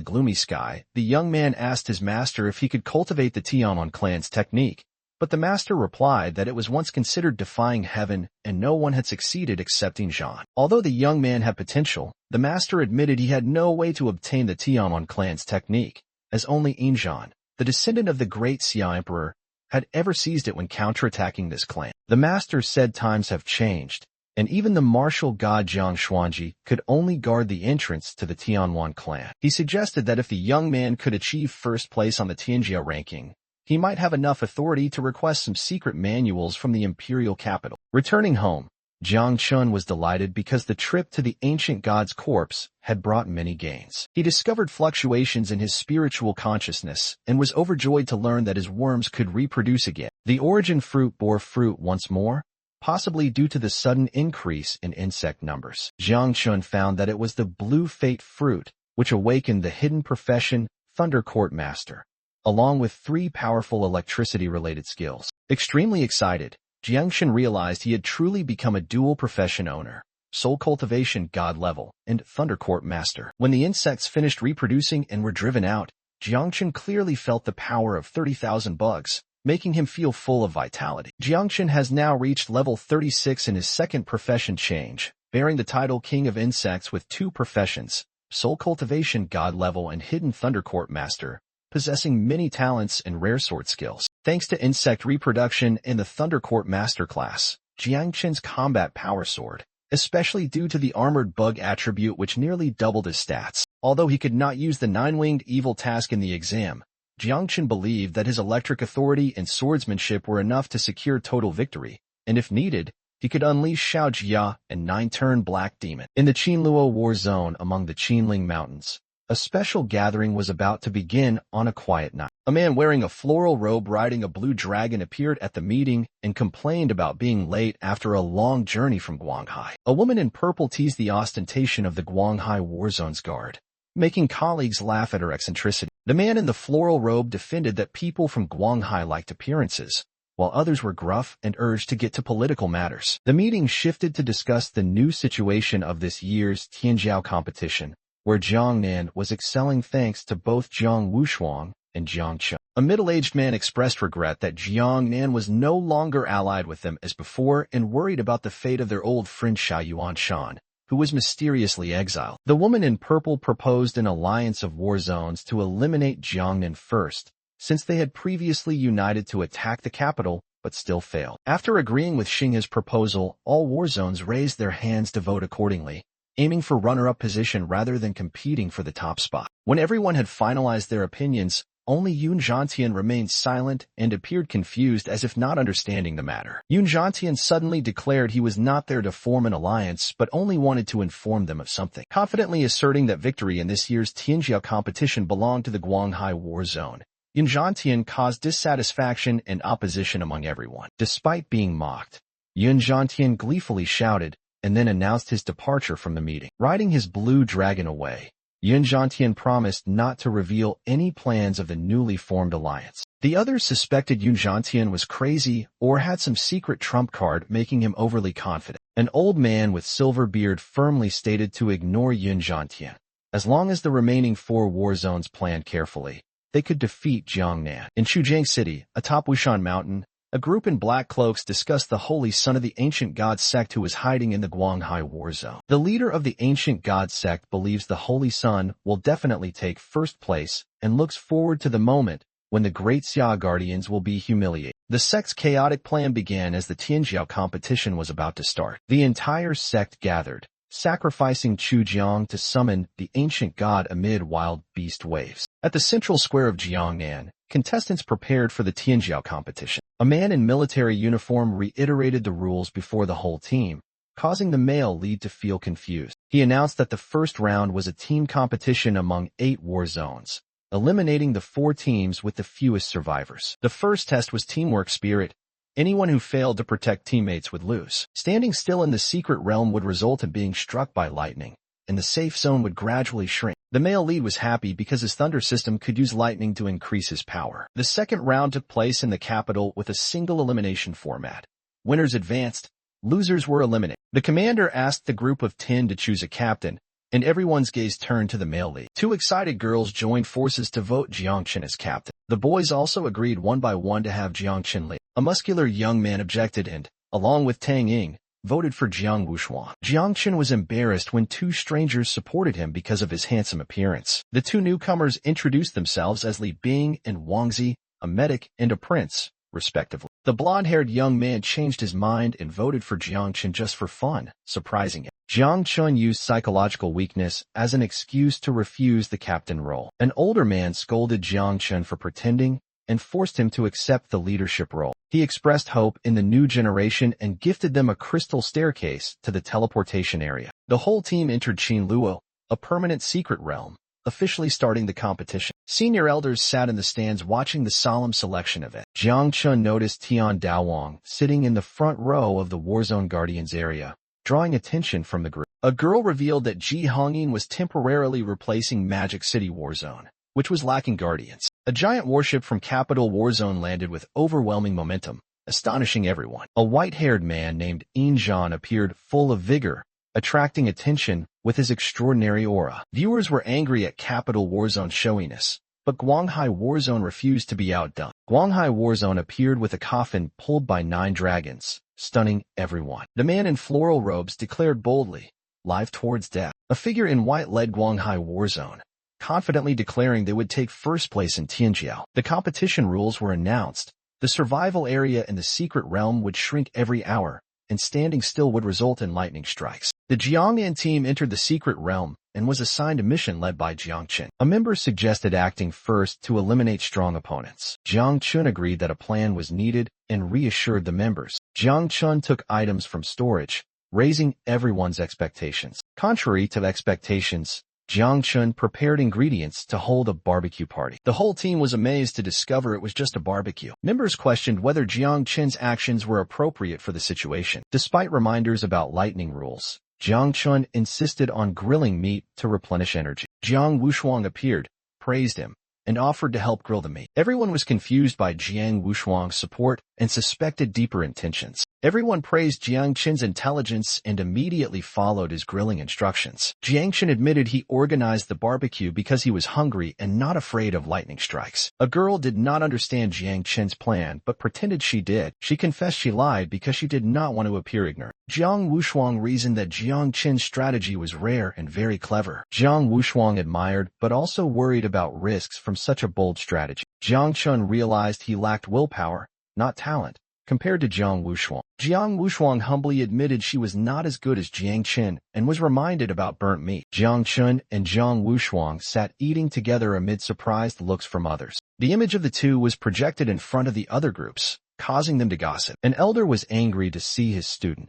gloomy sky, the young man asked his master if he could cultivate the Tianan clan's technique. But the master replied that it was once considered defying heaven and no one had succeeded except Ingzhan. Although the young man had potential, the master admitted he had no way to obtain the Tianan clan's technique, as only Ingzhan, the descendant of the great Xia emperor, had ever seized it when counterattacking this clan. The master said times have changed, and even the martial god Jiang Xuanji could only guard the entrance to the Tianwan clan. He suggested that if the young man could achieve first place on the Tianjia ranking, he might have enough authority to request some secret manuals from the imperial capital. Returning home, Jiang Chun was delighted because the trip to the ancient god's corpse had brought many gains. He discovered fluctuations in his spiritual consciousness and was overjoyed to learn that his worms could reproduce again. The origin fruit bore fruit once more, possibly due to the sudden increase in insect numbers. Jiang Chun found that it was the blue fate fruit, which awakened the hidden profession Thunder Court Master, along with 3 powerful electricity-related skills. Extremely excited, Jiangchen realized he had truly become a dual profession owner, soul cultivation god level, and Thunder Court Master. When the insects finished reproducing and were driven out, Jiangchen clearly felt the power of 30,000 bugs, making him feel full of vitality. Jiangchen has now reached level 36 in his second profession change, bearing the title King of Insects with 2 professions, soul cultivation god level and hidden Thunder Court Master, possessing many talents and rare sword skills. Thanks to insect reproduction and the Thunder Court Master class, Jiangchen's combat power soared, especially due to the armored bug attribute which nearly doubled his stats. Although he could not use the 9-winged evil task in the exam, Jiangchen believed that his electric authority and swordsmanship were enough to secure total victory, and if needed, he could unleash Xiao Jia and 9-turn Black Demon. In the Qinluo war zone among the Qinling Mountains, a special gathering was about to begin on a quiet night. A man wearing a floral robe riding a blue dragon appeared at the meeting and complained about being late after a long journey from Guanghai. A woman in purple teased the ostentation of the Guanghai war zone's guard, making colleagues laugh at her eccentricity. The man in the floral robe defended that people from Guanghai liked appearances, while others were gruff and urged to get to political matters. The meeting shifted to discuss the new situation of this year's Tianjiao competition, where Jiang Nan was excelling thanks to both Jiang Wushuang and Jiang Chun. A middle-aged man expressed regret that Jiang Nan was no longer allied with them as before and worried about the fate of their old friend Xia Yuan Shan, who was mysteriously exiled. The woman in purple proposed an alliance of war zones to eliminate Jiang Nan first, since they had previously united to attack the capital but still failed. After agreeing with Xinghe's proposal, all war zones raised their hands to vote accordingly, aiming for runner-up position rather than competing for the top spot. When everyone had finalized their opinions, only Yun Zhantian remained silent and appeared confused as if not understanding the matter. Yun Zhantian suddenly declared he was not there to form an alliance but only wanted to inform them of something, confidently asserting that victory in this year's Tianjia competition belonged to the Guanghai war zone. Yun Zhantian caused dissatisfaction and opposition among everyone. Despite being mocked, Yun Zhantian gleefully shouted, and then announced his departure from the meeting. Riding his blue dragon away, Yun Zhantian promised not to reveal any plans of the newly formed alliance. The others suspected Yun Zhantian was crazy or had some secret trump card making him overly confident. An old man with silver beard firmly stated to ignore Yun Zhantian. As long as the remaining 4 war zones planned carefully, they could defeat Jiang Nan. In Chujiang City, atop Wushan Mountain, a group in black cloaks discussed the holy son of the ancient god sect who was hiding in the Guanghai war zone. The leader of the ancient god sect believes the holy son will definitely take first place and looks forward to the moment when the great Xia guardians will be humiliated. The sect's chaotic plan began as the Tianjiao competition was about to start. The entire sect gathered, sacrificing Chujiang to summon the ancient god amid wild beast waves. At the central square of Jiangnan, contestants prepared for the Tianjiao competition. A man in military uniform reiterated the rules before the whole team, causing the male lead to feel confused. He announced that the first round was a team competition among 8 war zones, eliminating the 4 teams with the fewest survivors. The first test was teamwork spirit. Anyone who failed to protect teammates would lose. Standing still in the secret realm would result in being struck by lightning, and the safe zone would gradually shrink. The male lead was happy because his thunder system could use lightning to increase his power. The second round took place in the capital with a single elimination format. Winners advanced, losers were eliminated. The commander asked the group of 10 to choose a captain, and everyone's gaze turned to the male lead. 2 excited girls joined forces to vote Jiangchen as captain. The boys also agreed one by one to have Jiangchen lead. A muscular young man objected and, along with Tang Ying, voted for Jiang Wushuang. Jiangchen was embarrassed when 2 strangers supported him because of his handsome appearance. The 2 newcomers introduced themselves as Li Bing and Wang Zi, a medic and a prince, respectively. The blonde-haired young man changed his mind and voted for Jiang Chen just for fun, surprising him. Jiang Chen used psychological weakness as an excuse to refuse the captain role. An older man scolded Jiang Chen for pretending and forced him to accept the leadership role. He expressed hope in the new generation and gifted them a crystal staircase to the teleportation area. The whole team entered Qinluo, a permanent secret realm, officially starting the competition. Senior elders sat in the stands watching the solemn selection event. Jiang Chen noticed Tian Daowang sitting in the front row of the Warzone Guardians area, drawing attention from the group. A girl revealed that Ji Hongyin was temporarily replacing Magic City Warzone, which was lacking Guardians. A giant warship from Capital Warzone landed with overwhelming momentum, astonishing everyone. A white-haired man named Injan appeared full of vigor, attracting attention with his extraordinary aura. Viewers were angry at Capital Warzone showiness, but Guanghai Warzone refused to be outdone. Guanghai Warzone appeared with a coffin pulled by 9 dragons, stunning everyone. The man in floral robes declared boldly, "Life towards death." A figure in white led Guanghai Warzone, confidently declaring they would take first place in Tianjiao. The competition rules were announced. The survival area in the secret realm would shrink every hour, and standing still would result in lightning strikes. The Jiangnan team entered the secret realm and was assigned a mission led by Jiang Chen. A member suggested acting first to eliminate strong opponents. Jiang Chen agreed that a plan was needed and reassured the members. Jiang Chen took items from storage, raising everyone's expectations. Contrary to expectations, Jiang Chen prepared ingredients to hold a barbecue party. The whole team was amazed to discover it was just a barbecue. Members questioned whether Jiang Chen's actions were appropriate for the situation. Despite reminders about lightning rules, Jiang Chen insisted on grilling meat to replenish energy. Jiang Wushuang appeared, praised him, and offered to help grill the meat. Everyone was confused by Jiang Wushuang's support and suspected deeper intentions. Everyone praised Jiang Chen's intelligence and immediately followed his grilling instructions. Jiang Chen admitted he organized the barbecue because he was hungry and not afraid of lightning strikes. A girl did not understand Jiang Chen's plan but pretended she did. She confessed she lied because she did not want to appear ignorant. Jiang Wushuang reasoned that Jiang Chen's strategy was rare and very clever. Jiang Wushuang admired but also worried about risks from such a bold strategy. Jiang Chen realized he lacked willpower, not talent, compared to Jiang Wushuang. Jiang Wushuang humbly admitted she was not as good as Jiang Chen and was reminded about burnt meat. Jiang Chen and Jiang Wushuang sat eating together amid surprised looks from others. The image of the two was projected in front of the other groups, causing them to gossip. An elder was angry to see his student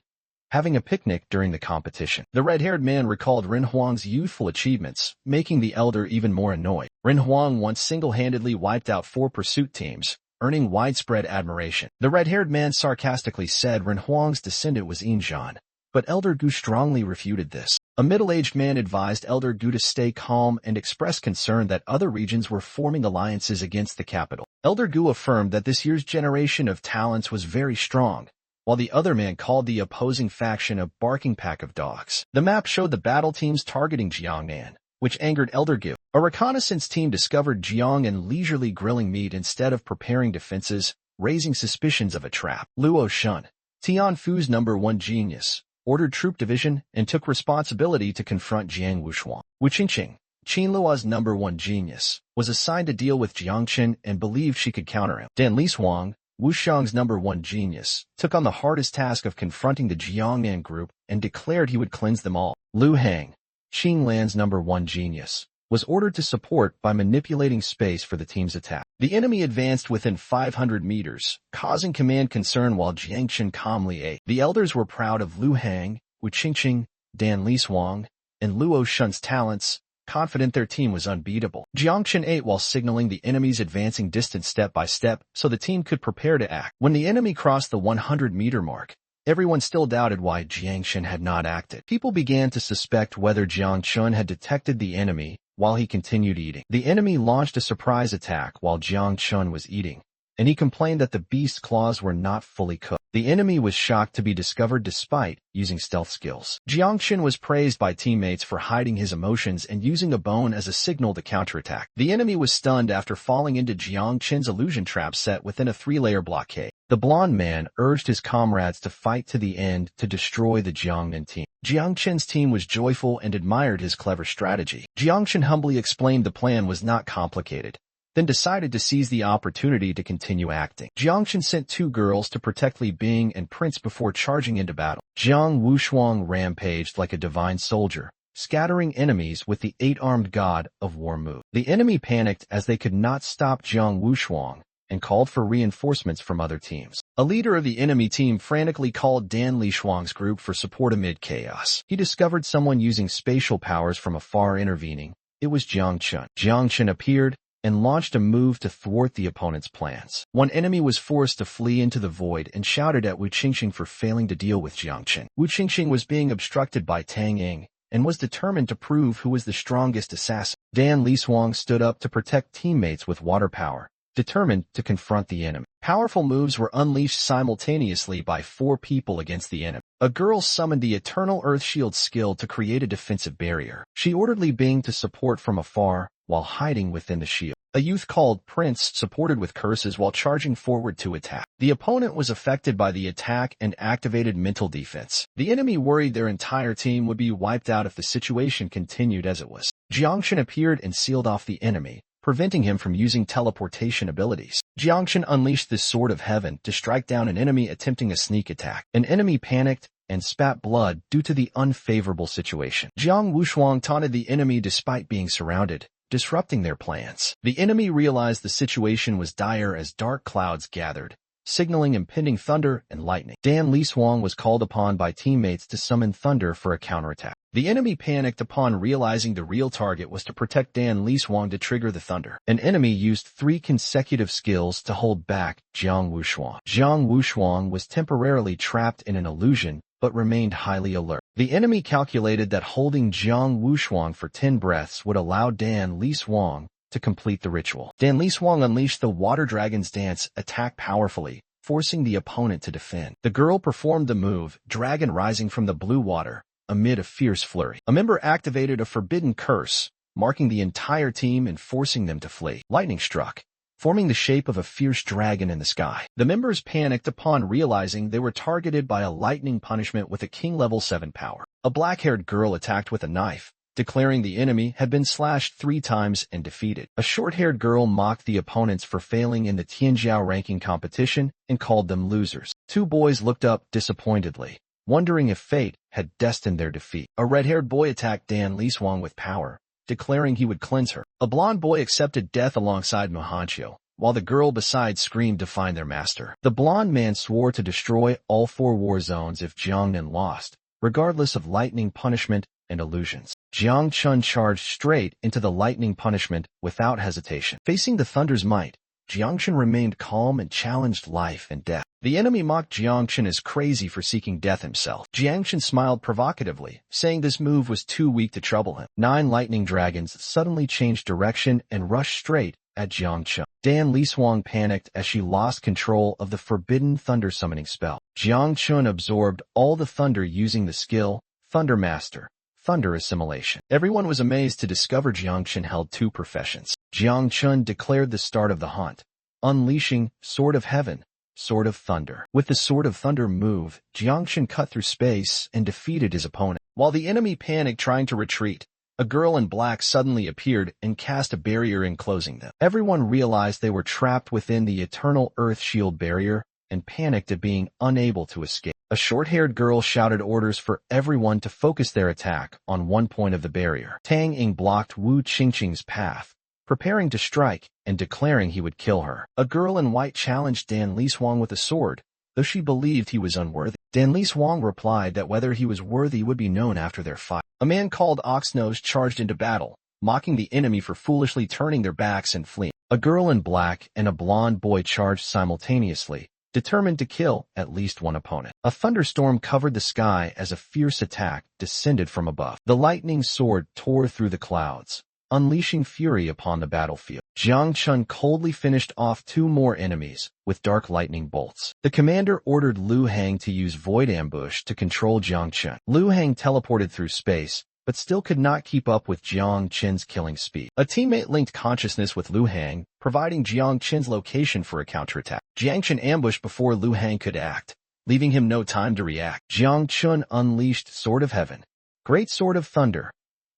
having a picnic during the competition. The red-haired man recalled Ren Huang's youthful achievements, making the elder even more annoyed. Ren Huang once single-handedly wiped out 4 pursuit teams, earning widespread admiration. The red-haired man sarcastically said Ren Huang's descendant was Injan, but Elder Gu strongly refuted this. A middle-aged man advised Elder Gu to stay calm and expressed concern that other regions were forming alliances against the capital. Elder Gu affirmed that this year's generation of talents was very strong, while the other man called the opposing faction a barking pack of dogs. The map showed the battle teams targeting Jiangnan, which angered Elder Gu. A reconnaissance team discovered Jiang leisurely grilling meat instead of preparing defenses, raising suspicions of a trap. Luo Shun, Tianfu's #1 genius, ordered troop division and took responsibility to confront Jiang Wushuang. Wu Qingqing, Qinluo's #1 genius, was assigned to deal with Jiang Chen and believed she could counter him. Dan Lisuang, Wuxiang's #1 genius, took on the hardest task of confronting the Jiangnan group and declared he would cleanse them all. Lu Hang, Qinglan's #1 genius, was ordered to support by manipulating space for the team's attack. The enemy advanced within 500 meters, causing command concern while Jiang Chen calmly ate. The elders were proud of Lu Hang, Wu Qingqing, Dan Lisuang, and Luo Shun's talents, confident their team was unbeatable. Jiang Chen ate while signaling the enemy's advancing distance step by step so the team could prepare to act. When the enemy crossed the 100-meter mark, everyone still doubted why Jiang Chen had not acted. People began to suspect whether Jiang Chen had detected the enemy while he continued eating. The enemy launched a surprise attack while Jiang Chen was eating, and he complained that the beast's claws were not fully cooked. The enemy was shocked to be discovered despite using stealth skills. Jiang Chen was praised by teammates for hiding his emotions and using a bone as a signal to counterattack. The enemy was stunned after falling into Jiang Chen's illusion trap set within a 3-layer blockade. The blonde man urged his comrades to fight to the end to destroy the Jiangnan team. Jiang Chen's team was joyful and admired his clever strategy. Jiang Chen humbly explained the plan was not complicated. then decided to seize the opportunity to continue acting. Jiang Chen sent 2 girls to protect Li Bing and Prince before charging into battle. Jiang Wushuang rampaged like a divine soldier, scattering enemies with the 8-armed god of war move. The enemy panicked as they could not stop Jiang Wushuang and called for reinforcements from other teams. A leader of the enemy team frantically called Dan Lishuang's group for support amid chaos. He discovered someone using spatial powers from afar intervening. It was Jiang Chen. Jiang Chen appeared and launched a move to thwart the opponent's plans. One enemy was forced to flee into the void and shouted at Wu Qingxing for failing to deal with Jiang Chen. Wu Qingxing was being obstructed by Tang Ying and was determined to prove who was the strongest assassin. Dan Lishuang stood up to protect teammates with water power, determined to confront the enemy. Powerful moves were unleashed simultaneously by 4 people against the enemy. A girl summoned the Eternal Earth Shield skill to create a defensive barrier. She ordered Li Bing to support from afar while hiding within the shield. A youth called Prince supported with curses while charging forward to attack. The opponent was affected by the attack and activated mental defense. The enemy worried their entire team would be wiped out if the situation continued as it was. Jiang Chen appeared and sealed off the enemy, preventing him from using teleportation abilities. Jiang Chen unleashed the Sword of Heaven to strike down an enemy attempting a sneak attack. An enemy panicked and spat blood due to the unfavorable situation. Jiang Wushuang taunted the enemy despite being surrounded, disrupting their plans. The enemy realized the situation was dire as dark clouds gathered, signaling impending thunder and lightning. Dan Lishuang was called upon by teammates to summon thunder for a counterattack. The enemy panicked upon realizing the real target was to protect Dan Lishuang to trigger the thunder. An enemy used 3 consecutive skills to hold back Jiang Wushuang. Jiang Wushuang was temporarily trapped in an illusion, but remained highly alert. The enemy calculated that holding Jiang Wushuang for 10 breaths would allow Dan Lishuang to complete the ritual. Dan Lishuang unleashed the Water Dragon's Dance attack powerfully, forcing the opponent to defend. The girl performed the move, Dragon Rising from the blue water, amid a fierce flurry. A member activated a forbidden curse, marking the entire team and forcing them to flee. Lightning struck, forming the shape of a fierce dragon in the sky. The members panicked upon realizing they were targeted by a lightning punishment with a King Level 7 power. A black-haired girl attacked with a knife, declaring the enemy had been slashed 3 times and defeated. A short-haired girl mocked the opponents for failing in the Tianjiao ranking competition and called them losers. 2 boys looked up disappointedly, wondering if fate had destined their defeat. A red-haired boy attacked Dan Lishuang with power, declaring he would cleanse her. A blonde boy accepted death alongside Mohanchio, while the girl beside screamed to find their master. The blonde man swore to destroy all 4 war zones if Jiangnan lost, regardless of lightning punishment and illusions. Jiang Chen charged straight into the lightning punishment without hesitation. Facing the thunder's might, Jiang Chen remained calm and challenged life and death. The enemy mocked Jiang Chen as crazy for seeking death himself. Jiang Chen smiled provocatively, saying this move was too weak to trouble him. 9 lightning dragons suddenly changed direction and rushed straight at Jiang Chen. Dan Lishuang panicked as she lost control of the forbidden thunder summoning spell. Jiang Chen absorbed all the thunder using the skill, Thunder Master, Thunder Assimilation. Everyone was amazed to discover Jiang Chen held 2 professions. Jiang Chen declared the start of the hunt, unleashing Sword of Heaven, Sword of Thunder. With the Sword of Thunder move, Jiang Chen cut through space and defeated his opponent. While the enemy panicked trying to retreat, a girl in black suddenly appeared and cast a barrier enclosing them. Everyone realized they were trapped within the Eternal Earth Shield barrier and panicked at being unable to escape. A short-haired girl shouted orders for everyone to focus their attack on one point of the barrier. Tang Ying blocked Wu Qingxing's path, preparing to strike and declaring he would kill her. A girl in white challenged Dan Lishuang with a sword, though she believed he was unworthy. Dan Lishuang replied that whether he was worthy would be known after their fight. A man called Oxnose charged into battle, mocking the enemy for foolishly turning their backs and fleeing. A girl in black and a blonde boy charged simultaneously, determined to kill at least one opponent. A thunderstorm covered the sky as a fierce attack descended from above. The lightning sword tore through the clouds, unleashing fury upon the battlefield. Jiang Chen coldly finished off 2 more enemies with dark lightning bolts. The commander ordered Lu Hang to use Void Ambush to control Jiang Chen. Lu Hang teleported through space, but still could not keep up with Jiang Chen's killing speed. A teammate linked consciousness with Lu Hang, providing Jiang Chen's location for a counterattack. Jiang Chen ambushed before Lu Hang could act, leaving him no time to react. Jiang Chen unleashed Sword of Heaven, Great Sword of Thunder,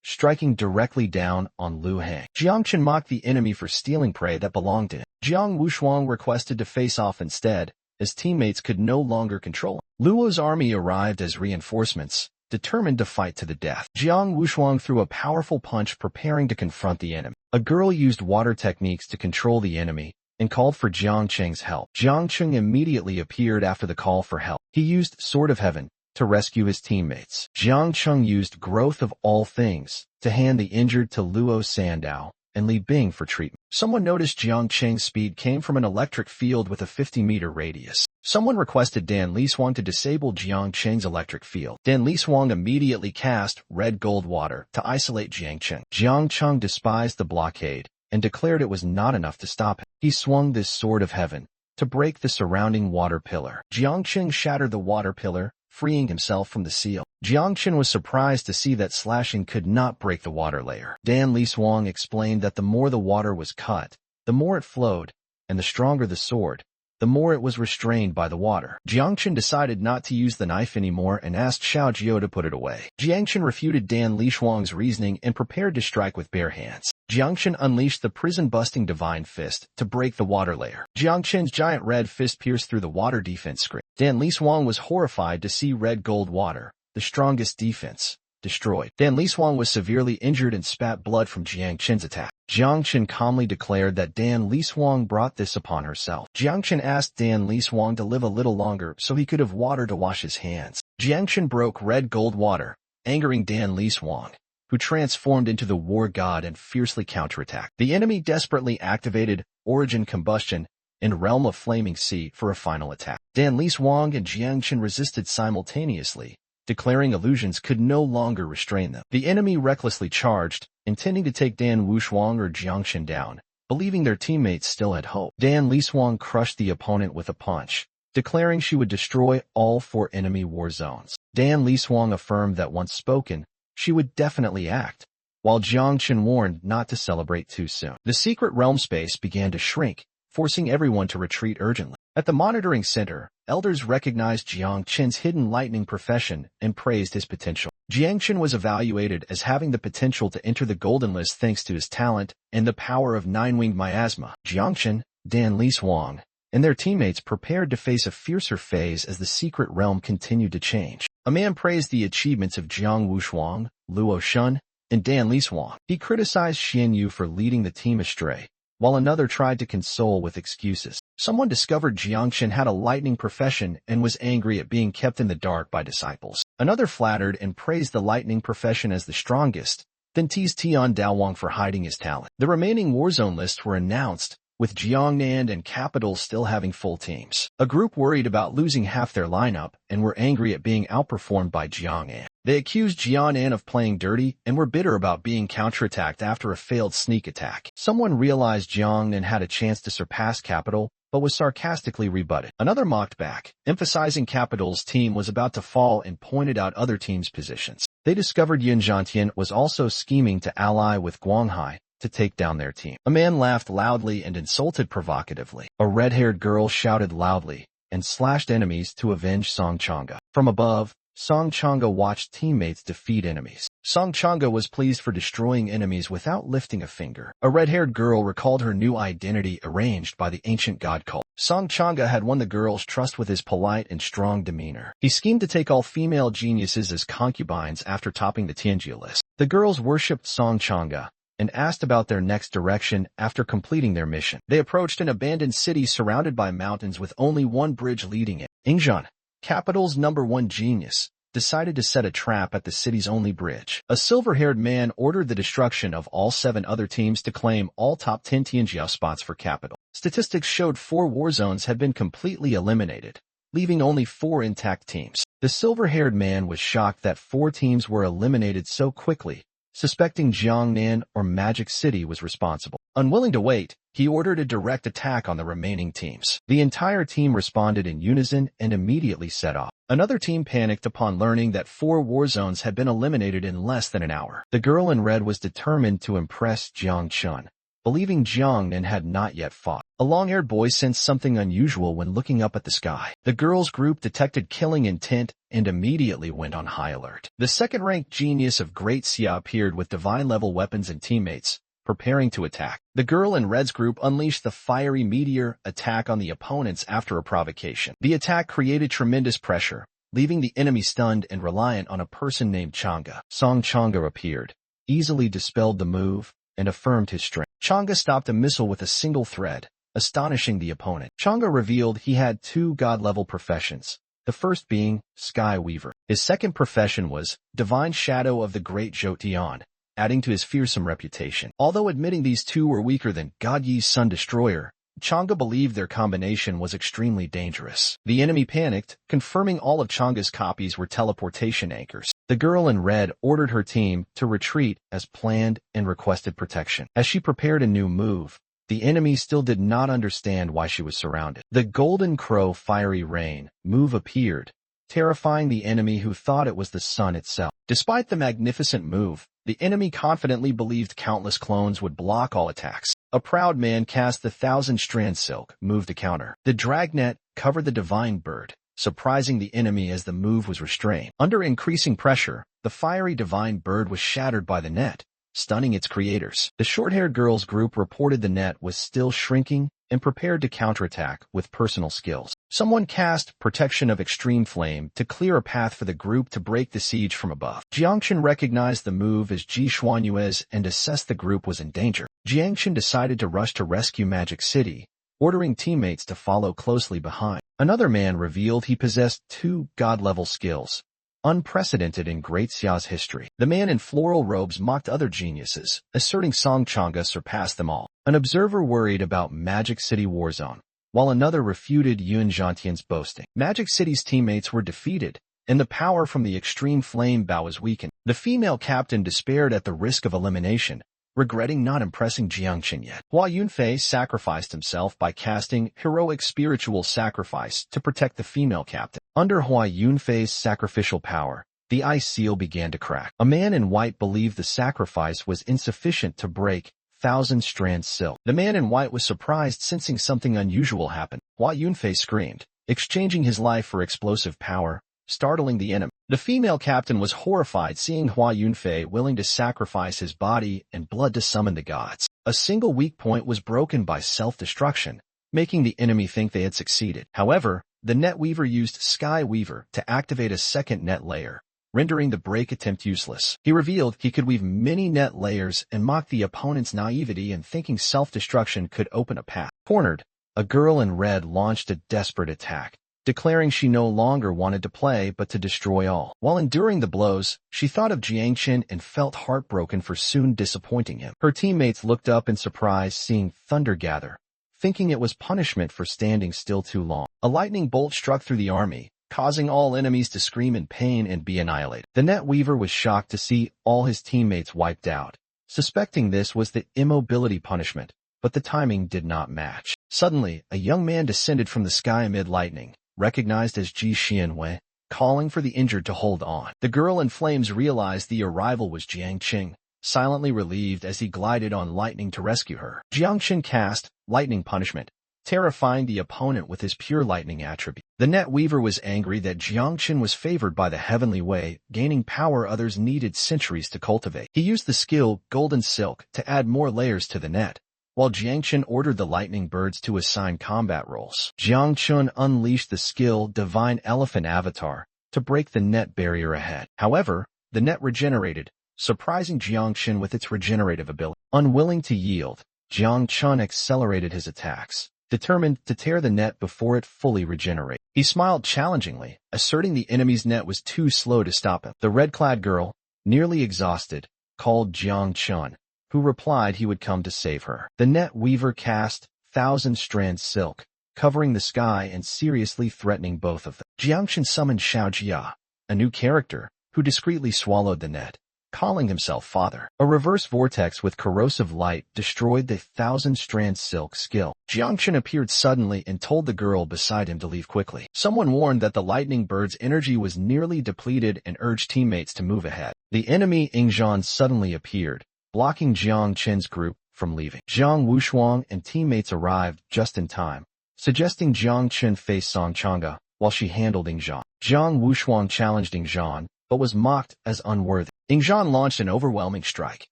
striking directly down on Lu Hang. Jiang Chen mocked the enemy for stealing prey that belonged to him. Jiang Wushuang requested to face off instead, as teammates could no longer control him. Luo's army arrived as reinforcements, determined to fight to the death. Jiang Wushuang threw a powerful punch preparing to confront the enemy. A girl used water techniques to control the enemy and called for Jiang Cheng's help. Jiang Cheng immediately appeared after the call for help. He used Sword of Heaven to rescue his teammates. Jiang Cheng used Growth of All Things to hand the injured to Luo Sandao and Li Bing for treatment. Someone noticed Jiang Cheng's speed came from an electric field with a 50-meter radius. Someone requested Dan Liswang to disable Jiang Cheng's electric field. Dan Liswang immediately cast Red Gold Water to isolate Jiang Cheng. Jiang Cheng despised the blockade and declared it was not enough to stop him. He swung this Sword of Heaven to break the surrounding water pillar. Jiang Cheng shattered the water pillar, freeing himself from the seal. Jiang Chen was surprised to see that slashing could not break the water layer. Dan Liswang explained that the more the water was cut, the more it flowed, and the stronger the sword, the more it was restrained by the water. Jiang Chen decided not to use the knife anymore and asked Xiao Jiao to put it away. Jiang Chen refuted Dan Lishuang's reasoning and prepared to strike with bare hands. Jiang Chen unleashed the prison-busting Divine Fist to break the water layer. Jiang Chen's giant red fist pierced through the water defense screen. Dan Liswang was horrified to see red gold water, the strongest defense, destroyed. Dan Liswang was severely injured and spat blood from Jiang Chen's attack. Jiang Chen calmly declared that Dan Liswang brought this upon herself. Jiang Chen asked Dan Liswang to live a little longer so he could have water to wash his hands. Jiang Chen broke red gold water, angering Dan Liswang, who transformed into the war god and fiercely counterattacked. The enemy desperately activated Origin Combustion and Realm of Flaming Sea for a final attack. Dan Liswang and Jiang Chen resisted simultaneously, declaring illusions could no longer restrain them. The enemy recklessly charged, intending to take Dan Wushuang or Jiang Chen down, believing their teammates still had hope. Dan Liswang crushed the opponent with a punch, declaring she would destroy all 4 enemy war zones. Dan Liswang affirmed that once spoken, she would definitely act, while Jiang Chen warned not to celebrate too soon. The secret realm space began to shrink, forcing everyone to retreat urgently. At the monitoring center, elders recognized Jiang Chen's hidden lightning profession and praised his potential. Jiang Chen was evaluated as having the potential to enter the Golden List thanks to his talent and the power of Nine-Winged Miasma. Jiang Chen, Dan Liswang, and their teammates prepared to face a fiercer phase as the secret realm continued to change. A man praised the achievements of Jiang Wushuang, Luo Shun, and Dan Liswang. He criticized Xian Yu for leading the team astray, while another tried to console with excuses. Someone discovered Jiang Chen had a lightning profession and was angry at being kept in the dark by disciples. Another flattered and praised the lightning profession as the strongest, then teased Tian Daowang for hiding his talent. The remaining warzone lists were announced, with Jiangnan and Capital still having full teams. A group worried about losing half their lineup and were angry at being outperformed by Jiangnan. They accused Jiangnan of playing dirty and were bitter about being counterattacked after a failed sneak attack. Someone realized Jiangnan had a chance to surpass Capital, but was sarcastically rebutted. Another mocked back, emphasizing Capital's team was about to fall and pointed out other teams' positions. They discovered Yin Zhantian was also scheming to ally with Guanghai to take down their team. A man laughed loudly and insulted provocatively. A red-haired girl shouted loudly and slashed enemies to avenge Song Changa. From above, Song Changa watched teammates defeat enemies. Song Changa was pleased for destroying enemies without lifting a finger. A red-haired girl recalled her new identity arranged by the ancient god cult. Song Changa had won the girl's trust with his polite and strong demeanor. He schemed to take all female geniuses as concubines after topping the Tianjia list. The girls worshipped Song Changa and asked about their next direction after completing their mission. They approached an abandoned city surrounded by mountains with only one bridge leading it. Ingzhan, Capital's #1 genius, decided to set a trap at the city's only bridge. A silver-haired man ordered the destruction of all 7 other teams to claim all top 10 Tianjia spots for Capital. Statistics showed 4 war zones had been completely eliminated, leaving only 4 intact teams. The silver-haired man was shocked that 4 teams were eliminated so quickly, suspecting Jiangnan or Magic City was responsible. Unwilling to wait, he ordered a direct attack on the remaining teams. The entire team responded in unison and immediately set off. Another team panicked upon learning that 4 war zones had been eliminated in less than an hour. The girl in red was determined to impress Jiang Chun believing Jiangnan had not yet fought. A long-haired boy sensed something unusual when looking up at the sky. The girls' group detected killing intent and immediately went on high alert. The second-ranked genius of Great Xia appeared with divine-level weapons and teammates, preparing to attack. The girl in red's group unleashed the fiery meteor attack on the opponents after a provocation. The attack created tremendous pressure, leaving the enemy stunned and reliant on a person named Chang'e. Song Chang'e appeared, easily dispelled the move, and affirmed his strength. Chang'e stopped a missile with a single thread, astonishing the opponent. Chang'e revealed he had 2 god-level professions, the first being Sky Weaver. His second profession was Divine Shadow of the Great Jotian, adding to his fearsome reputation. Although admitting these two were weaker than God Yi's Sun Destroyer, Chang'e believed their combination was extremely dangerous. The enemy panicked, confirming all of Chang'e's copies were teleportation anchors. The girl in red ordered her team to retreat as planned and requested protection. As she prepared a new move, the enemy still did not understand why she was surrounded. The Golden Crow Fiery Rain move appeared, terrifying the enemy who thought it was the sun itself. Despite the magnificent move, the enemy confidently believed countless clones would block all attacks. A proud man cast the 1,000-strand silk move to counter. The dragnet covered the divine bird, surprising the enemy as the move was restrained. Under increasing pressure, the fiery divine bird was shattered by the net, stunning its creators. The short-haired girls group reported the net was still shrinking and prepared to counterattack with personal skills. Someone cast Protection of Extreme Flame to clear a path for the group to break the siege from above. Jiangchen recognized the move as Ji Xuanyue's and assessed the group was in danger. Jiangchen decided to rush to rescue Magic City, ordering teammates to follow closely behind. Another man revealed he possessed 2 god-level skills, unprecedented in Great Xia's history. The man in floral robes mocked other geniuses, asserting Song Chang'e surpassed them all. An observer worried about Magic City Warzone, while another refuted Yun Zhantian's boasting. Magic City's teammates were defeated, and the power from the extreme flame bow was weakened. The female captain despaired at the risk of elimination, regretting not impressing Jiangchen yet. Hua Yunfei sacrificed himself by casting Heroic Spiritual Sacrifice to protect the female captain. Under Hua Yunfei's sacrificial power, the ice seal began to crack. A man in white believed the sacrifice was insufficient to break 1,000-strand silk. The man in white was surprised, sensing something unusual happen. Hua Yunfei screamed, exchanging his life for explosive power, startling the enemy. The female captain was horrified seeing Hua Yunfei willing to sacrifice his body and blood to summon the gods. A single weak point was broken by self-destruction, making the enemy think they had succeeded. However, the net weaver used Sky Weaver to activate a second net layer, rendering the break attempt useless. He revealed he could weave many net layers and mocked the opponent's naivety in thinking self-destruction could open a path. Cornered, a girl in red launched a desperate attack, declaring she no longer wanted to play but to destroy all. While enduring the blows, she thought of Jiangchen and felt heartbroken for soon disappointing him. Her teammates looked up in surprise seeing thunder gather, thinking it was punishment for standing still too long. A lightning bolt struck through the army, causing all enemies to scream in pain and be annihilated. The net weaver was shocked to see all his teammates wiped out, suspecting this was the immobility punishment, but the timing did not match. Suddenly, a young man descended from the sky amid lightning, recognized as Ji Xianwei, calling for the injured to hold on. The girl in flames realized the arrival was Jiangchen, silently relieved as he glided on lightning to rescue her. Jiangchen cast Lightning Punishment, terrifying the opponent with his pure lightning attribute. The net weaver was angry that Jiangchen was favored by the heavenly way, gaining power others needed centuries to cultivate. He used the skill Golden Silk to add more layers to the net, while Jiangchen ordered the lightning birds to assign combat roles. Jiangchen unleashed the skill Divine Elephant Avatar to break the net barrier ahead. However, the net regenerated, surprising Jiangchen with its regenerative ability. Unwilling to yield, Jiangchen accelerated his attacks, determined to tear the net before it fully regenerated. He smiled challengingly, asserting the enemy's net was too slow to stop him. The red-clad girl, nearly exhausted, called Jiangchen, who replied he would come to save her. The net weaver cast 1,000-strand silk, covering the sky and seriously threatening both of them. Jiangchen summoned Xiaojia, a new character, who discreetly swallowed the net, calling himself Father. A reverse vortex with corrosive light destroyed the 1,000-strand silk skill. Jiangchen appeared suddenly and told the girl beside him to leave quickly. Someone warned that the lightning bird's energy was nearly depleted and urged teammates to move ahead. The enemy Ingzhan suddenly appeared, blocking Jiangchen's group from leaving. Jiang Wushuang and teammates arrived just in time, suggesting Jiang Chen face Song Chang'e while she handled Ingzhan. Jiang Wushuang challenged Ingzhan, but was mocked as unworthy. Ingzhan launched an overwhelming strike,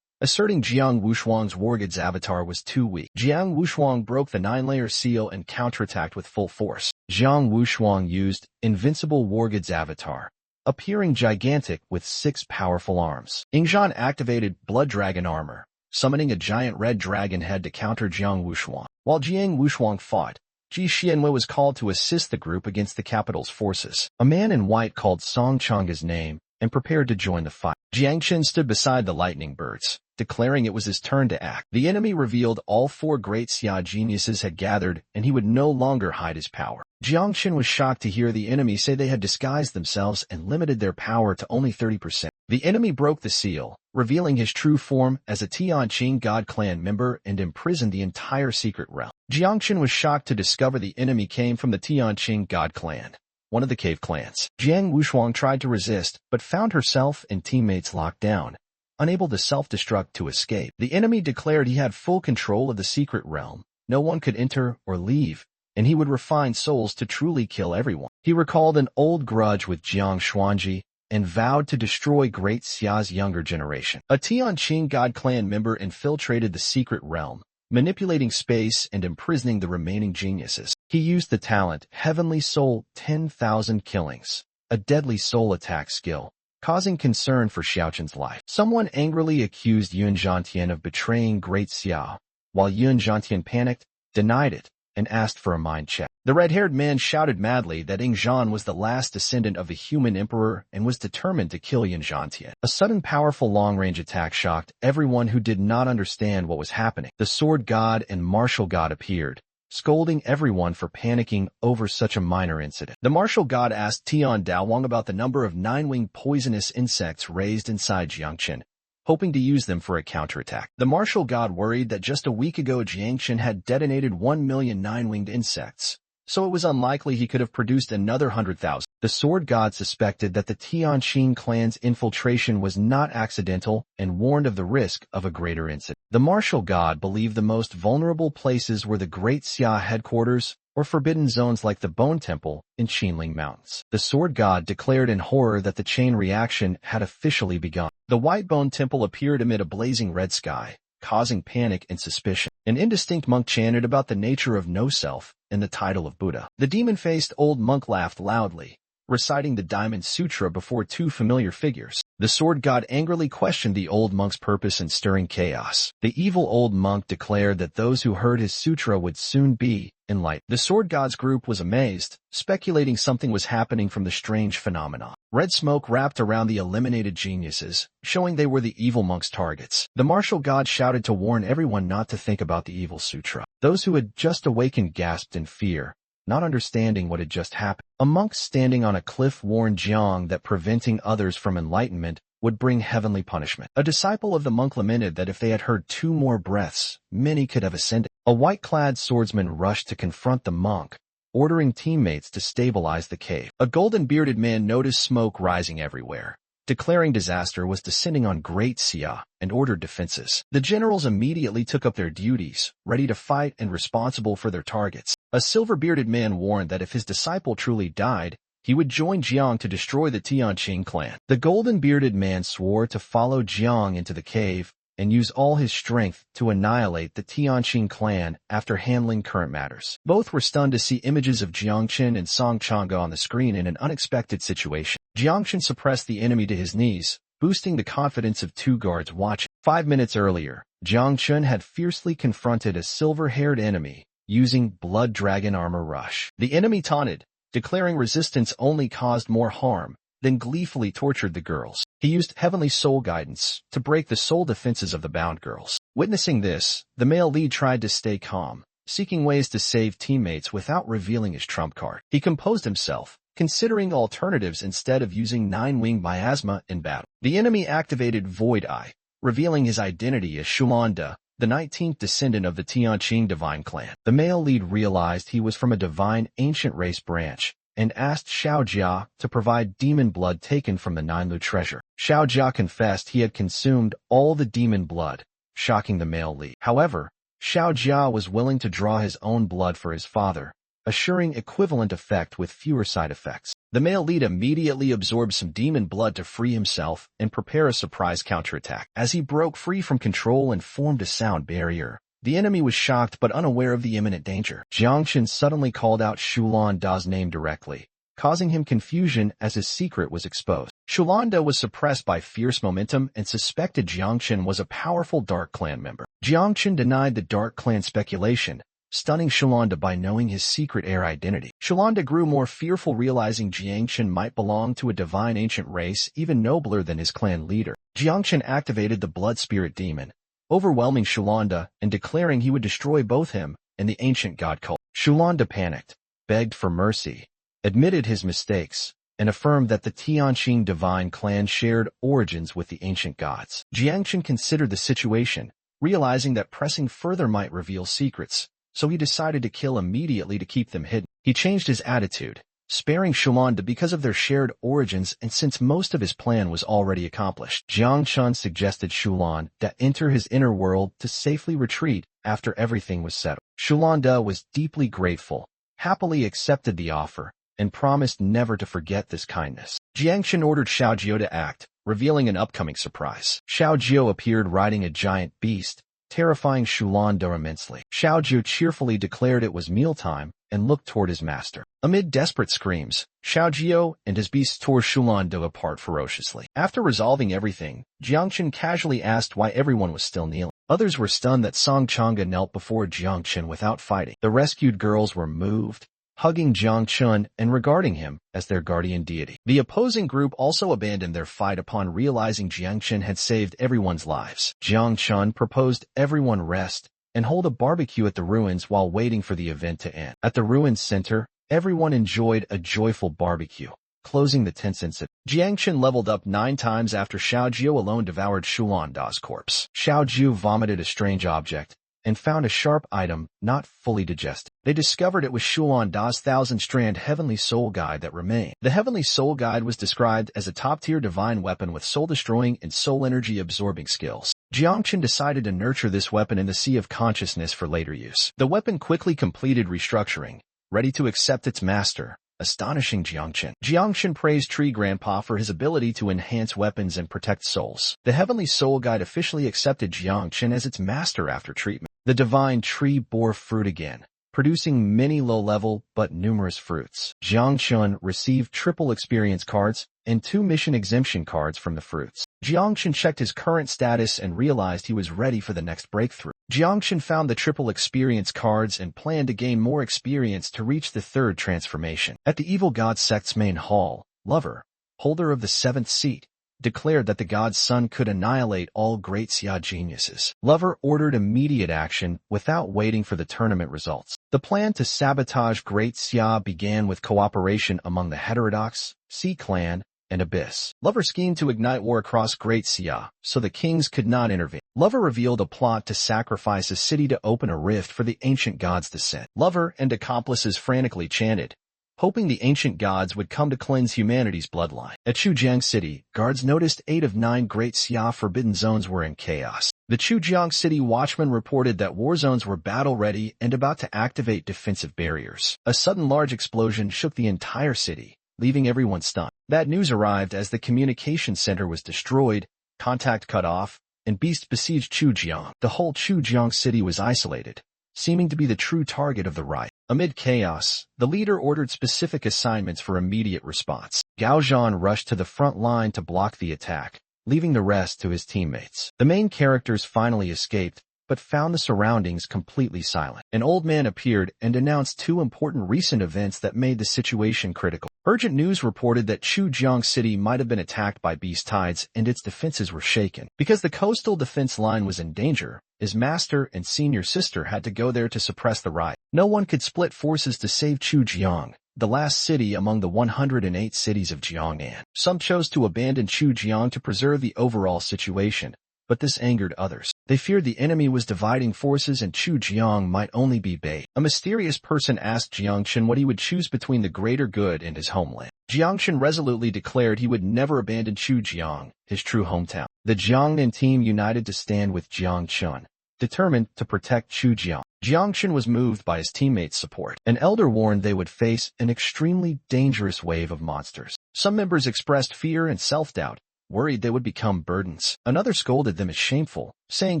asserting Jiang Wushuang's Wargood's avatar was too weak. Jiang Wushuang broke the 9-layer seal and counterattacked with full force. Jiang Wushuang used Invincible Wargood's avatar, appearing gigantic with 6 powerful arms. Ingzhan activated Blood Dragon armor, summoning a giant red dragon head to counter Jiang Wushuang. While Jiang Wushuang fought, Ji Xianwei was called to assist the group against the capital's forces. A man in white called Song Chang'e's name and prepared to join the fight. Jiang Chen stood beside the lightning birds, declaring it was his turn to act. The enemy revealed all 4 great Xia geniuses had gathered, and he would no longer hide his power. Jiang Chen was shocked to hear the enemy say they had disguised themselves and limited their power to only 30%. The enemy broke the seal, revealing his true form as a Tianqing God clan member and imprisoned the entire secret realm. Jiang Chen was shocked to discover the enemy came from the Tianqing God clan, one of the cave clans. Jiang Wushuang tried to resist, but found herself and teammates locked down, unable to self-destruct to escape. The enemy declared he had full control of the secret realm. No one could enter or leave, and he would refine souls to truly kill everyone. He recalled an old grudge with Jiang Xuanji and vowed to destroy Great Xia's younger generation. A Tianqing God clan member infiltrated the secret realm, manipulating space and imprisoning the remaining geniuses. He used the talent Heavenly Soul 10,000 Killings, a deadly soul attack skill, causing concern for Xiaoqin's life. Someone angrily accused Yun Zhantian of betraying Great Xia, while Yun Zhantian panicked, denied it, and asked for a mind check. The red-haired man shouted madly that Ingzhan was the last descendant of the human emperor and was determined to kill Yun Zhantian. A sudden powerful long-range attack shocked everyone who did not understand what was happening. The sword god and martial god appeared, scolding everyone for panicking over such a minor incident. The martial god asked Tian Daowang about the number of 9-winged poisonous insects raised inside Jiang Chen, hoping to use them for a counterattack. The martial god worried that just a week ago Jiang Chen had detonated 1 million 9-winged insects, so it was unlikely he could have produced another 100,000. The sword god suspected that the Tianqing clan's infiltration was not accidental and warned of the risk of a greater incident. The martial god believed the most vulnerable places were the Great Xia headquarters or forbidden zones like the Bone Temple in Qinling Mountains. The sword god declared in horror that the chain reaction had officially begun. The White Bone Temple appeared amid a blazing red sky, causing panic and suspicion. An indistinct monk chanted about the nature of no-self and the title of Buddha. The demon-faced old monk laughed loudly, reciting the Diamond Sutra before 2 familiar figures. The sword god angrily questioned the old monk's purpose in stirring chaos. The evil old monk declared that those who heard his sutra would soon be enlightened. The sword god's group was amazed, speculating something was happening from the strange phenomenon. Red smoke wrapped around the eliminated geniuses, showing they were the evil monk's targets. The martial god shouted to warn everyone not to think about the evil sutra. Those who had just awakened gasped in fear, not understanding what had just happened. A monk standing on a cliff warned Jiang that preventing others from enlightenment would bring heavenly punishment. A disciple of the monk lamented that if they had heard 2 more breaths, many could have ascended. A white-clad swordsman rushed to confront the monk, ordering teammates to stabilize the cave. A golden-bearded man noticed smoke rising everywhere, declaring disaster was descending on Great Xia, and ordered defenses. The generals immediately took up their duties, ready to fight and responsible for their targets. A silver-bearded man warned that if his disciple truly died, he would join Jiang to destroy the Tianqing clan. The golden-bearded man swore to follow Jiang into the cave and use all his strength to annihilate the Tianqing clan after handling current matters. Both were stunned to see images of Jiang Chen and Song Chang'e on the screen in an unexpected situation. Jiang Chen suppressed the enemy to his knees, boosting the confidence of 2 guards watching. 5 minutes earlier, Jiang Chen had fiercely confronted a silver-haired enemy, using Blood Dragon Armor Rush. The enemy taunted, declaring resistance only caused more harm, then gleefully tortured the girls. He used Heavenly Soul Guidance to break the soul defenses of the bound girls. Witnessing this, the male lead tried to stay calm, seeking ways to save teammates without revealing his trump card. He composed himself, considering alternatives instead of using 9-wing miasma in battle. The enemy activated Void Eye, revealing his identity as Shumanda, the 19th descendant of the Tianqing divine clan. The male lead realized he was from a divine ancient race branch, and asked Xiao Jia to provide demon blood taken from the Ninlu treasure. Xiao Jia confessed he had consumed all the demon blood, shocking the male lead. However, Xiao Jia was willing to draw his own blood for his father, assuring equivalent effect with fewer side effects. The male lead immediately absorbed some demon blood to free himself and prepare a surprise counterattack. As he broke free from control and formed a sound barrier, the enemy was shocked but unaware of the imminent danger. Jiangchen suddenly called out Shulan Da's name directly, causing him confusion as his secret was exposed. Shulan Da was suppressed by fierce momentum and suspected Jiangchen was a powerful Dark Clan member. Jiangchen denied the Dark Clan speculation, stunning Shulan Da by knowing his secret heir identity. Shulan Da grew more fearful, realizing Jiangchen might belong to a divine ancient race even nobler than his clan leader. Jiangchen activated the Blood Spirit Demon, overwhelming Shulan Da and declaring he would destroy both him and the ancient god cult. Shulan Da panicked, begged for mercy, admitted his mistakes, and affirmed that the Tianqing divine clan shared origins with the ancient gods. Jiangchen considered the situation, realizing that pressing further might reveal secrets, so he decided to kill immediately to keep them hidden. He changed his attitude, sparing Shulan Da because of their shared origins and since most of his plan was already accomplished. Jiang Chun suggested Shulan Da enter his inner world to safely retreat after everything was settled. Shulan Da was deeply grateful, happily accepted the offer, and promised never to forget this kindness. Jiangchen ordered Xiao Jiu to act, revealing an upcoming surprise. Xiao Jiu appeared riding a giant beast, terrifying Shulan Da immensely. Xiao Jiu cheerfully declared it was mealtime and looked toward his master. Amid desperate screams, Xiao Jiu and his beast tore Shulan Da apart ferociously. After resolving everything, Jiangchen casually asked why everyone was still kneeling. Others were stunned that Song Chang'e knelt before Jiangchen without fighting. The rescued girls were moved, hugging Jiang Chun and regarding him as their guardian deity. The opposing group also abandoned their fight upon realizing Jiang Chun had saved everyone's lives. Jiang Chun proposed everyone rest and hold a barbecue at the ruins while waiting for the event to end. At the ruins center, everyone enjoyed a joyful barbecue, closing the tense incident. Jiang Chun leveled up 9 times after Xiao Jiu alone devoured Shulan Da's corpse. Xiao Jiu vomited a strange object and found a sharp item not fully digested. They discovered it was Shulan Da's 1,000-strand Heavenly Soul Guide that remained. The Heavenly Soul Guide was described as a top-tier divine weapon with soul-destroying and soul energy-absorbing skills. Jiangchen decided to nurture this weapon in the Sea of Consciousness for later use. The weapon quickly completed restructuring, ready to accept its master, astonishing Jiangchen. Jiangchen praised Tree Grandpa for his ability to enhance weapons and protect souls. The Heavenly Soul Guide officially accepted Jiangchen as its master after treatment. The divine tree bore fruit again, producing many low-level but numerous fruits. Jiangchen received triple experience cards and 2 mission exemption cards from the fruits. Jiangchen checked his current status and realized he was ready for the next breakthrough. Jiangchen found the triple experience cards and planned to gain more experience to reach the 3rd transformation. At the Evil God Sect's main hall, Lover, holder of the 7th seat, declared that the god's son could annihilate all Great Xia geniuses. Lover ordered immediate action without waiting for the tournament results. The plan to sabotage Great Xia began with cooperation among the heterodox, Sea Clan, and Abyss. Lover schemed to ignite war across Great Xia, so the kings could not intervene. Lover revealed a plot to sacrifice a city to open a rift for the ancient god's descent. Lover and accomplices frantically chanted, hoping the ancient gods would come to cleanse humanity's bloodline. At Chujiang City, guards noticed 8 of 9 Great Xia forbidden zones were in chaos. The Chujiang City watchman reported that war zones were battle-ready and about to activate defensive barriers. A sudden large explosion shook the entire city, leaving everyone stunned. That news arrived as the communication center was destroyed, contact cut off, and beasts besieged Chujiang. The whole Chujiang City was isolated, seeming to be the true target of the riot. Amid chaos, the leader ordered specific assignments for immediate response. Gao Zhan rushed to the front line to block the attack, leaving the rest to his teammates. The main characters finally escaped, but found the surroundings completely silent. An old man appeared and announced 2 important recent events that made the situation critical. Urgent news reported that Chujiang City might have been attacked by beast tides and its defenses were shaken. Because the coastal defense line was in danger, his master and senior sister had to go there to suppress the riot. No one could split forces to save Chujiang, the last city among the 108 cities of Jiangnan. Some chose to abandon Chujiang to preserve the overall situation, but this angered others. They feared the enemy was dividing forces and Chujiang might only be bait. A mysterious person asked Jiangchen what he would choose between the greater good and his homeland. Jiangchen resolutely declared he would never abandon Chujiang, his true hometown. The Jiangnan team united to stand with Jiangchen, determined to protect Chujiang. Jiangchen was moved by his teammates' support. An elder warned they would face an extremely dangerous wave of monsters. Some members expressed fear and self-doubt, worried they would become burdens. Another scolded them as shameful, saying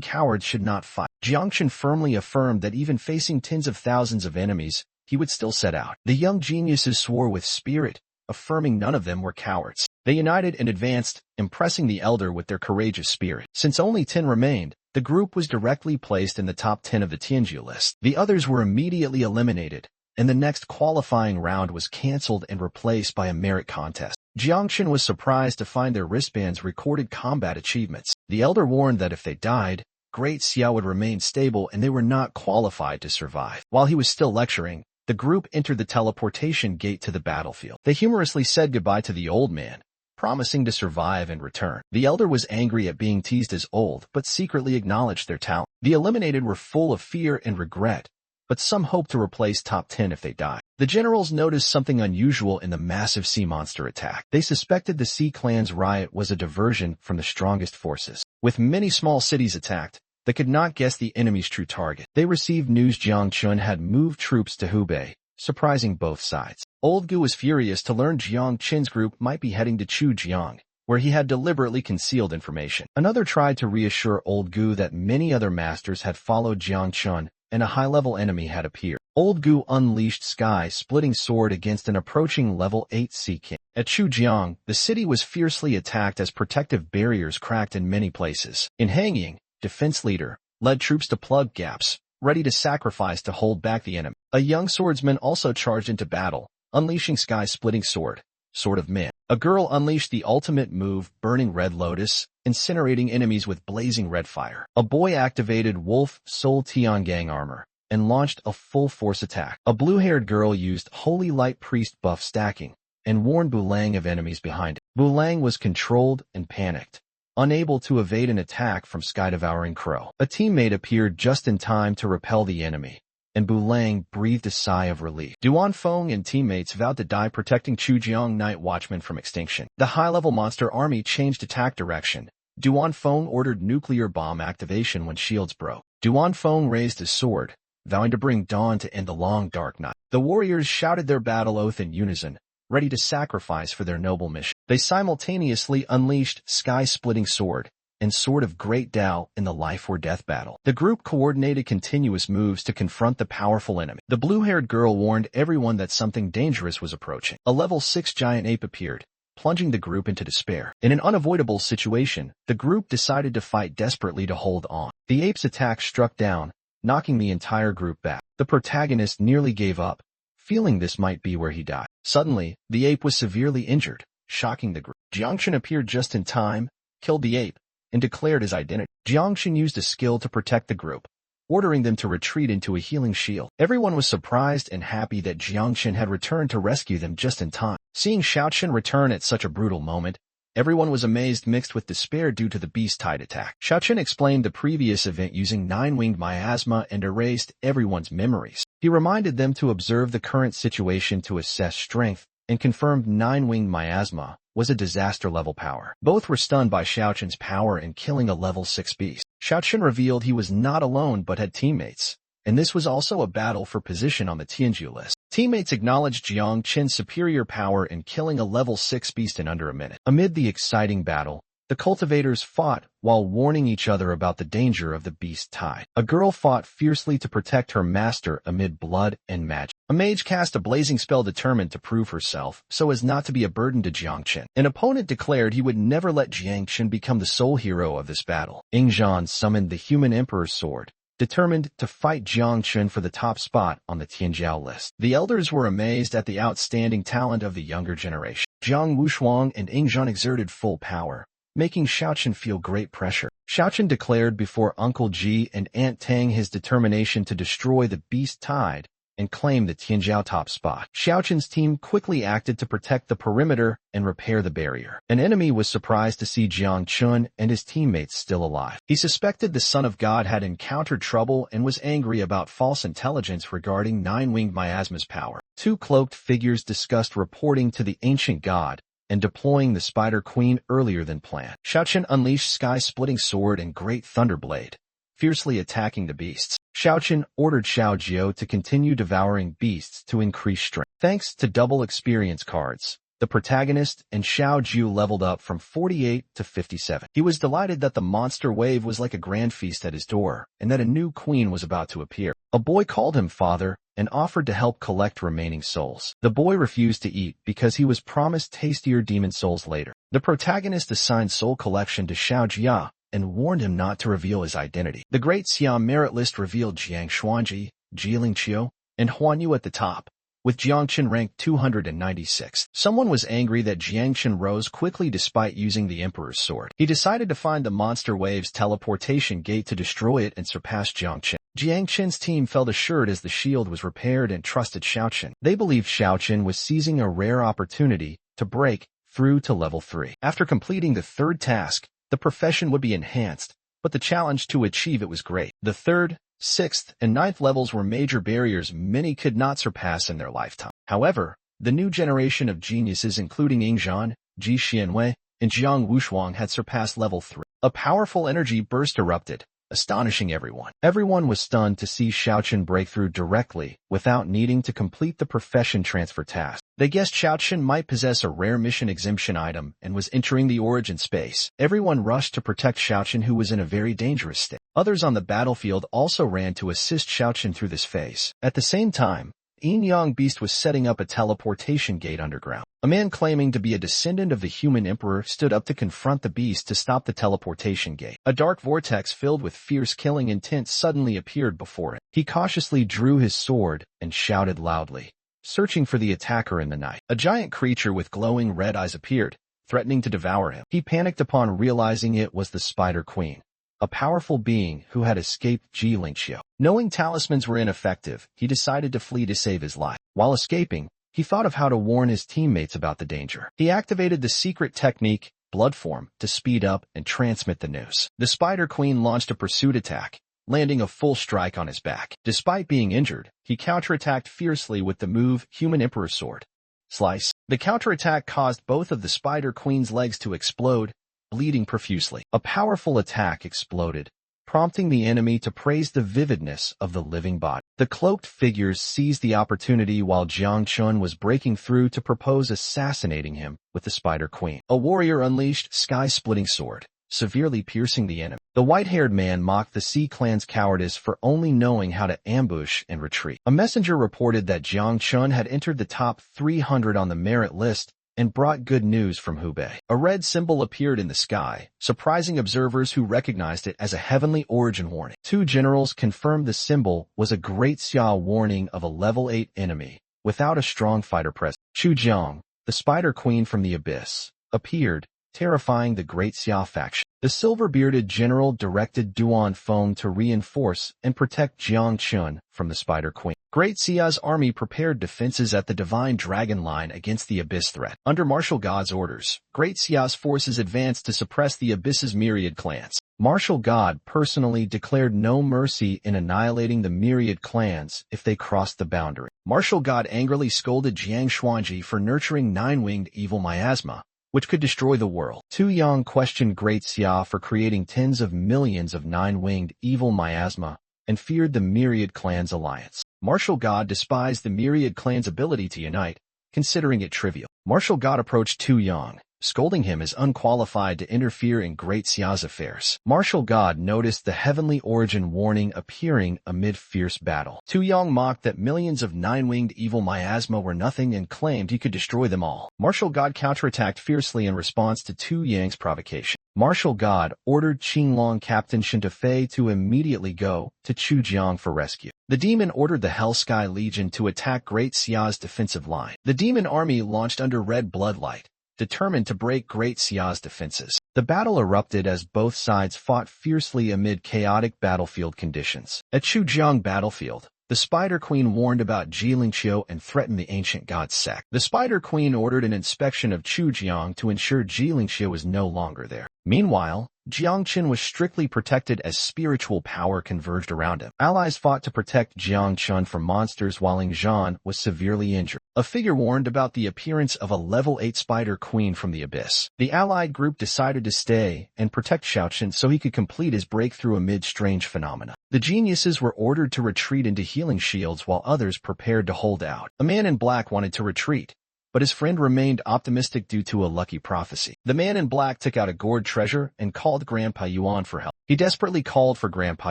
cowards should not fight. Jiangchen firmly affirmed that even facing tens of thousands of enemies, he would still set out. The young geniuses swore with spirit, affirming none of them were cowards. They united and advanced, impressing the elder with their courageous spirit. Since only 10 remained, the group was directly placed in the top 10 of the Tianju list. The others were immediately eliminated, and the next qualifying round was cancelled and replaced by a merit contest. Jiangchen was surprised to find their wristbands recorded combat achievements. The elder warned that if they died, Great Xiao would remain stable and they were not qualified to survive. While he was still lecturing, the group entered the teleportation gate to the battlefield. They humorously said goodbye to the old man, promising to survive and return. The elder was angry at being teased as old, but secretly acknowledged their talent. The eliminated were full of fear and regret, but some hoped to replace top 10 if they died. The generals noticed something unusual in the massive sea monster attack. They suspected the Sea Clan's riot was a diversion from the strongest forces. With many small cities attacked, they could not guess the enemy's true target. They received news Jiangchen had moved troops to Hubei, surprising both sides. Old Gu was furious to learn Jiangchen's group might be heading to Chujiang, where he had deliberately concealed information. Another tried to reassure Old Gu that many other masters had followed Jiangchen, and a high-level enemy had appeared. Old Gu unleashed sky-splitting sword against an approaching level 8 Sea King. At Chujiang, the city was fiercely attacked as protective barriers cracked in many places. In Hangying, defense leader led troops to plug gaps, ready to sacrifice to hold back the enemy. A young swordsman also charged into battle, unleashing sky-splitting sword, Sword of Man. A girl unleashed the ultimate move, Burning Red Lotus, incinerating enemies with blazing red fire. A boy activated Wolf Soul Tiangang armor and launched a full-force attack. A blue-haired girl used Holy Light Priest buff stacking and warned Bulang of enemies behind it. Bulang was controlled and panicked, unable to evade an attack from Sky-Devouring Crow. A teammate appeared just in time to repel the enemy, and Bulang breathed a sigh of relief. Duan Feng and teammates vowed to die protecting Chujiang Night Watchmen from extinction. The high-level monster army changed attack direction. Duan Feng ordered nuclear bomb activation when shields broke. Duan Feng raised his sword, vowing to bring dawn to end the long dark night. The warriors shouted their battle oath in unison, ready to sacrifice for their noble mission. They simultaneously unleashed Sky-Splitting Sword and Sword of Great Tao in the life-or-death battle. The group coordinated continuous moves to confront the powerful enemy. The blue-haired girl warned everyone that something dangerous was approaching. A level 6 giant ape appeared, plunging the group into despair. In an unavoidable situation, the group decided to fight desperately to hold on. The ape's attack struck down, knocking the entire group back. The protagonist nearly gave up, feeling this might be where he died. Suddenly, the ape was severely injured, shocking the group. Jiangchen appeared just in time, killed the ape, and declared his identity. Jiangchen used a skill to protect the group, ordering them to retreat into a healing shield. Everyone was surprised and happy that Jiangchen had returned to rescue them just in time. Seeing Xiaochen return at such a brutal moment, everyone was amazed mixed with despair due to the beast-tide attack. Xiaochen explained the previous event using 9-winged miasma and erased everyone's memories. He reminded them to observe the current situation to assess strength, and confirmed 9-winged miasma was a disaster-level power. Both were stunned by Xiaochen's power in killing a level 6 beast. Xiaochen revealed he was not alone but had teammates, and this was also a battle for position on the Tianju list. Teammates acknowledged Jiangchen's superior power in killing a level 6 beast in under a minute. Amid the exciting battle, the cultivators fought while warning each other about the danger of the beast tide. A girl fought fiercely to protect her master amid blood and magic. A mage cast a blazing spell determined to prove herself so as not to be a burden to Jiangchen. An opponent declared he would never let Jiangchen become the sole hero of this battle. Ingzhan summoned the human emperor's sword, determined to fight Jiangchen for the top spot on the Tianjiao list. The elders were amazed at the outstanding talent of the younger generation. Jiang Wushuang and Ingzhan exerted full power, making Xiaochen feel great pressure. Xiaochen declared before Uncle Ji and Aunt Tang his determination to destroy the beast tide and claim the Tianjiao top spot. Xiaochen's team quickly acted to protect the perimeter and repair the barrier. An enemy was surprised to see Jiangchen and his teammates still alive. He suspected the Son of God had encountered trouble and was angry about false intelligence regarding 9-winged miasma's power. Two cloaked figures discussed reporting to the ancient god and deploying the Spider Queen earlier than planned. Xiaoqian unleashed sky-splitting sword and great thunderblade, fiercely attacking the beasts. Xiaoqian ordered Xiao Jiao to continue devouring beasts to increase strength. Thanks to double experience cards, the protagonist and Xiao Jiao leveled up from 48 to 57. He was delighted that the monster wave was like a grand feast at his door, and that a new queen was about to appear. A boy called him father and offered to help collect remaining souls. The boy refused to eat because he was promised tastier demon souls later. The protagonist assigned soul collection to Xiao Jia and warned him not to reveal his identity. The Great Xia merit list revealed Jiang Xuanji, Jilin Qiu, and Huan Yu at the top, with Jiangchen ranked 296. Someone was angry that Jiangchen rose quickly despite using the Emperor's sword. He decided to find the Monster Wave's teleportation gate to destroy it and surpass Jiangchen. Jiangchen's team felt assured as the shield was repaired and trusted Xiaoqian. They believed Xiaoqian was seizing a rare opportunity to break through to level 3. After completing the third task, the profession would be enhanced, but the challenge to achieve it was great. The third, 6th, and 9th levels were major barriers many could not surpass in their lifetime. However, the new generation of geniuses including Ying Zhan, Ji Xianwei, and Jiang Wushuang had surpassed level 3. A powerful energy burst erupted, astonishing everyone. Everyone was stunned to see Xiaoqian break through directly without needing to complete the profession transfer task. They guessed Xiaoqian might possess a rare mission exemption item and was entering the origin space. Everyone rushed to protect Xiaoqian, who was in a very dangerous state. Others on the battlefield also ran to assist Xiaoqian through this phase. At the same time, Yin Yang Beast was setting up a teleportation gate underground. A man claiming to be a descendant of the human emperor stood up to confront the beast to stop the teleportation gate. A dark vortex filled with fierce killing intent suddenly appeared before it. He cautiously drew his sword and shouted loudly, searching for the attacker in the night. A giant creature with glowing red eyes appeared, threatening to devour him. He panicked upon realizing it was the Spider Queen, a powerful being who had escaped Jilingqiu. Knowing talismans were ineffective, he decided to flee to save his life. While escaping, he thought of how to warn his teammates about the danger. He activated the secret technique, Blood Form, to speed up and transmit the news. The Spider Queen launched a pursuit attack, landing a full strike on his back. Despite being injured, he counterattacked fiercely with the move Human Emperor's Sword. Slice. The counterattack caused both of the Spider Queen's legs to explode, bleeding profusely. A powerful attack exploded, prompting the enemy to praise the vividness of the living body. The cloaked figures seized the opportunity while Jiang Chun was breaking through to propose assassinating him with the Spider Queen. A warrior unleashed sky-splitting sword, severely piercing the enemy. The white-haired man mocked the Sea Clan's cowardice for only knowing how to ambush and retreat. A messenger reported that Jiang Chun had entered the top 300 on the merit list and brought good news from Hubei. A red symbol appeared in the sky, surprising observers who recognized it as a heavenly origin warning. Two generals confirmed the symbol was a Great Xia warning of a level 8 enemy, without a strong fighter present. Chu Jiang, the Spider Queen from the Abyss, appeared, terrifying the Great Xia faction. The silver-bearded general directed Duan Feng to reinforce and protect Jiang Chun from the Spider Queen. Great Xia's army prepared defenses at the Divine Dragon Line against the Abyss threat. Under Martial God's orders, Great Xia's forces advanced to suppress the Abyss's myriad clans. Martial God personally declared no mercy in annihilating the myriad clans if they crossed the boundary. Martial God angrily scolded Jiang Xuanji for nurturing nine-winged evil miasma, which could destroy the world. Tu Yang questioned Great Xia for creating tens of millions of nine-winged evil miasma and feared the myriad clans alliance. Martial God despised the myriad clan's ability to unite, considering it trivial. Martial God approached Tu Yang, scolding him as unqualified to interfere in Great Xia's affairs. Martial God noticed the heavenly origin warning appearing amid fierce battle. Tu Yang mocked that millions of nine-winged evil miasma were nothing and claimed he could destroy them all. Martial God counterattacked fiercely in response to Tu Yang's provocation. Martial God ordered Qinglong Captain Shintafei to immediately go to Chujiang for rescue. The demon ordered the Hell Sky Legion to attack Great Xia's defensive line. The demon army launched under red bloodlight, determined to break Great Xia's defenses. The battle erupted as both sides fought fiercely amid chaotic battlefield conditions. At Chujiang battlefield, the Spider Queen warned about Jilingqiu and threatened the ancient god sect. The Spider Queen ordered an inspection of Chujiang to ensure Jilingqiu was no longer there. Meanwhile, Jiangchen was strictly protected as spiritual power converged around him. Allies fought to protect Jiangchen from monsters while Ling Zhan was severely injured. A figure warned about the appearance of a level 8 spider queen from the abyss. The allied group decided to stay and protect Xiaochen so he could complete his breakthrough amid strange phenomena. The geniuses were ordered to retreat into healing shields while others prepared to hold out. A man in black wanted to retreat, but his friend remained optimistic due to a lucky prophecy. The man in black took out a gourd treasure and called Grandpa Yuan for help. He desperately called for Grandpa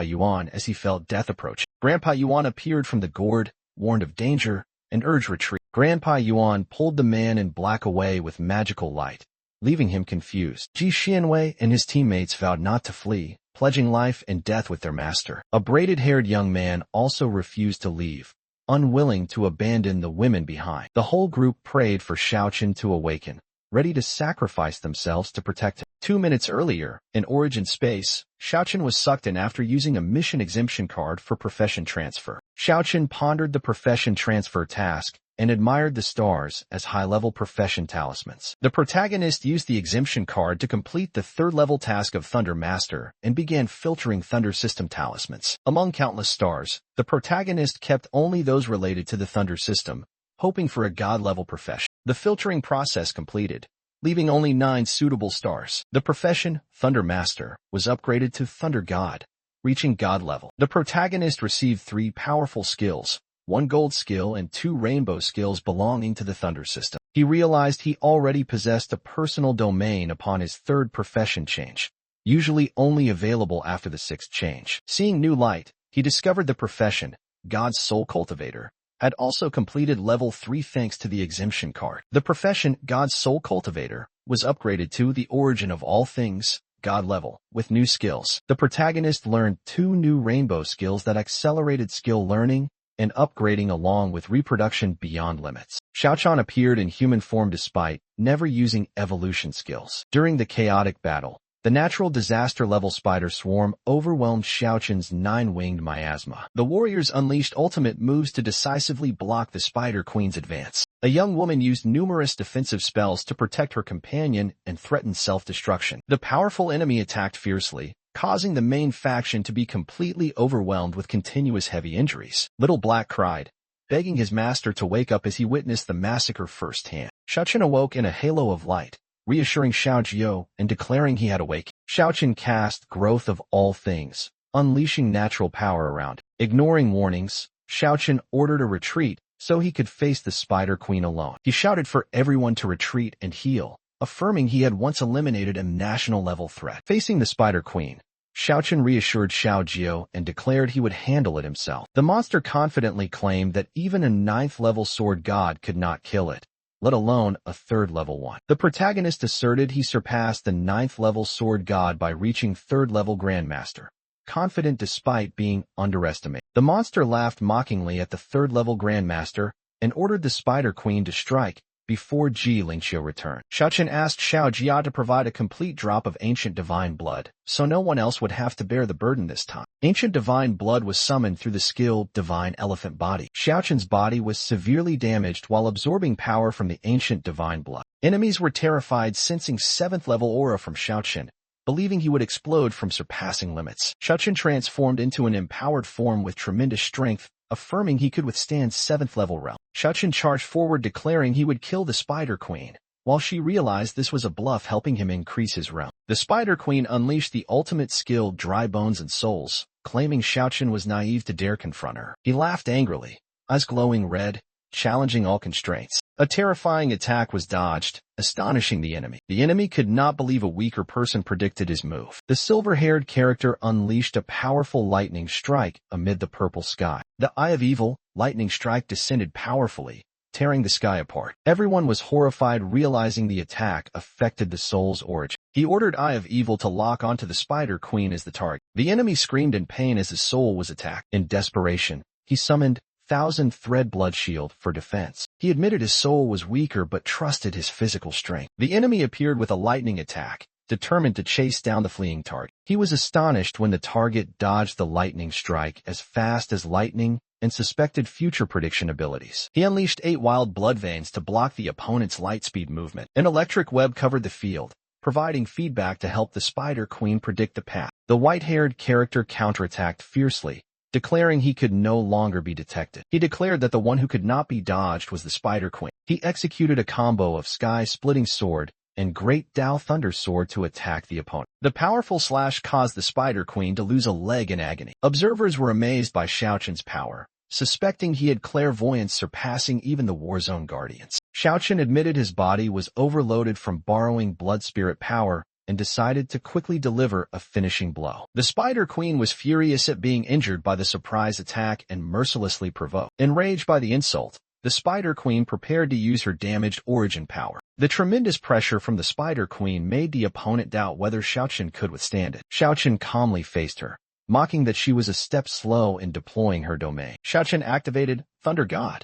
Yuan as he felt death approaching. Grandpa Yuan appeared from the gourd, warned of danger, and urged retreat. Grandpa Yuan pulled the man in black away with magical light, leaving him confused. Ji Xianwei and his teammates vowed not to flee, pledging life and death with their master. A braided-haired young man also refused to leave, unwilling to abandon the women behind. The whole group prayed for Xiaochen to awaken, ready to sacrifice themselves to protect him. 2 minutes earlier, in Origin Space, Xiaochen was sucked in after using a mission exemption card for profession transfer. Xiaochen pondered the profession transfer task and admired the stars as high-level profession talismans. The protagonist used the exemption card to complete the third-level task of Thunder Master and began filtering Thunder System talismans. Among countless stars, the protagonist kept only those related to the Thunder System, hoping for a god-level profession. The filtering process completed, leaving only 9 suitable stars. The profession, Thunder Master, was upgraded to Thunder God, reaching god level. The protagonist received 3 powerful skills, 1 gold skill and 2 rainbow skills belonging to the Thunder System. He realized he already possessed a personal domain upon his 3rd profession change, usually only available after the 6th change. Seeing new light, he discovered the profession, God's Soul Cultivator, had also completed level 3 thanks to the exemption card. The profession, God's Soul Cultivator, was upgraded to the Origin of All Things, God level, with new skills. The protagonist learned 2 new rainbow skills that accelerated skill learning and upgrading along with reproduction beyond limits. Xiaochen appeared in human form despite never using evolution skills. During the chaotic battle, the natural disaster-level spider swarm overwhelmed Xiaochen's 9-winged miasma. The warriors unleashed ultimate moves to decisively block the Spider Queen's advance. A young woman used numerous defensive spells to protect her companion and threaten self-destruction. The powerful enemy attacked fiercely, causing the main faction to be completely overwhelmed with continuous heavy injuries. Little Black cried, begging his master to wake up as he witnessed the massacre firsthand. Xiaochen awoke in a halo of light, reassuring Xiao Jiao and declaring he had awakened. Xiaochen cast Growth of All Things, unleashing natural power around. Ignoring warnings, Xiaochen ordered a retreat so he could face the Spider Queen alone. He shouted for everyone to retreat and heal, affirming he had once eliminated a national-level threat. Facing the Spider Queen, Xiaochen reassured Xiao Jiao and declared he would handle it himself. The monster confidently claimed that even a 9th-level sword god could not kill it, let alone a 3rd-level one. The protagonist asserted he surpassed the 9th-level sword god by reaching 3rd-level grandmaster, confident despite being underestimated. The monster laughed mockingly at the 3rd-level grandmaster and ordered the Spider Queen to strike before Ji Lingqiu returned. Xiaochen asked Xiao Jia to provide a complete drop of ancient divine blood, so no one else would have to bear the burden this time. Ancient divine blood was summoned through the skill Divine Elephant Body. Xiaochen's body was severely damaged while absorbing power from the ancient divine blood. Enemies were terrified, sensing 7th-level aura from Xiaochen, believing he would explode from surpassing limits. Xiaochen transformed into an empowered form with tremendous strength, affirming he could withstand 7th-level realm. Xiaochen charged forward, declaring he would kill the Spider Queen, while she realized this was a bluff, helping him increase his realm. The Spider Queen unleashed the ultimate skill Dry Bones and Souls, claiming Xiaochen was naive to dare confront her. He laughed angrily, eyes glowing red, challenging all constraints. A terrifying attack was dodged, astonishing the enemy. The enemy could not believe a weaker person predicted his move. The silver-haired character unleashed a powerful lightning strike amid the purple sky. The Eye of Evil, lightning strike descended powerfully, tearing the sky apart. Everyone was horrified, realizing the attack affected the soul's origin. He ordered Eye of Evil to lock onto the Spider Queen as the target. The enemy screamed in pain as his soul was attacked. In desperation, he summoned 1,000-thread blood shield for defense. He admitted his soul was weaker but trusted his physical strength. The enemy appeared with a lightning attack, determined to chase down the fleeing target. He was astonished when the target dodged the lightning strike as fast as lightning and suspected future prediction abilities. He unleashed 8 wild blood veins to block the opponent's lightspeed movement. An electric web covered the field, providing feedback to help the Spider Queen predict the path. The white-haired character counterattacked fiercely, declaring he could no longer be detected. He declared that the one who could not be dodged was the Spider Queen. He executed a combo of Sky-Splitting Sword and Great Tao Thunder Sword to attack the opponent. The powerful slash caused the Spider Queen to lose a leg in agony. Observers were amazed by Xiaoqin's power, suspecting he had clairvoyance surpassing even the Warzone Guardians. Xiaoqin admitted his body was overloaded from borrowing blood spirit power and decided to quickly deliver a finishing blow. The Spider Queen was furious at being injured by the surprise attack and mercilessly provoked. Enraged by the insult, the Spider Queen prepared to use her damaged origin power. The tremendous pressure from the Spider Queen made the opponent doubt whether Xiaoqin could withstand it. Xiaoqin calmly faced her, mocking that she was a step slow in deploying her domain. Xiaoqin activated Thunder God,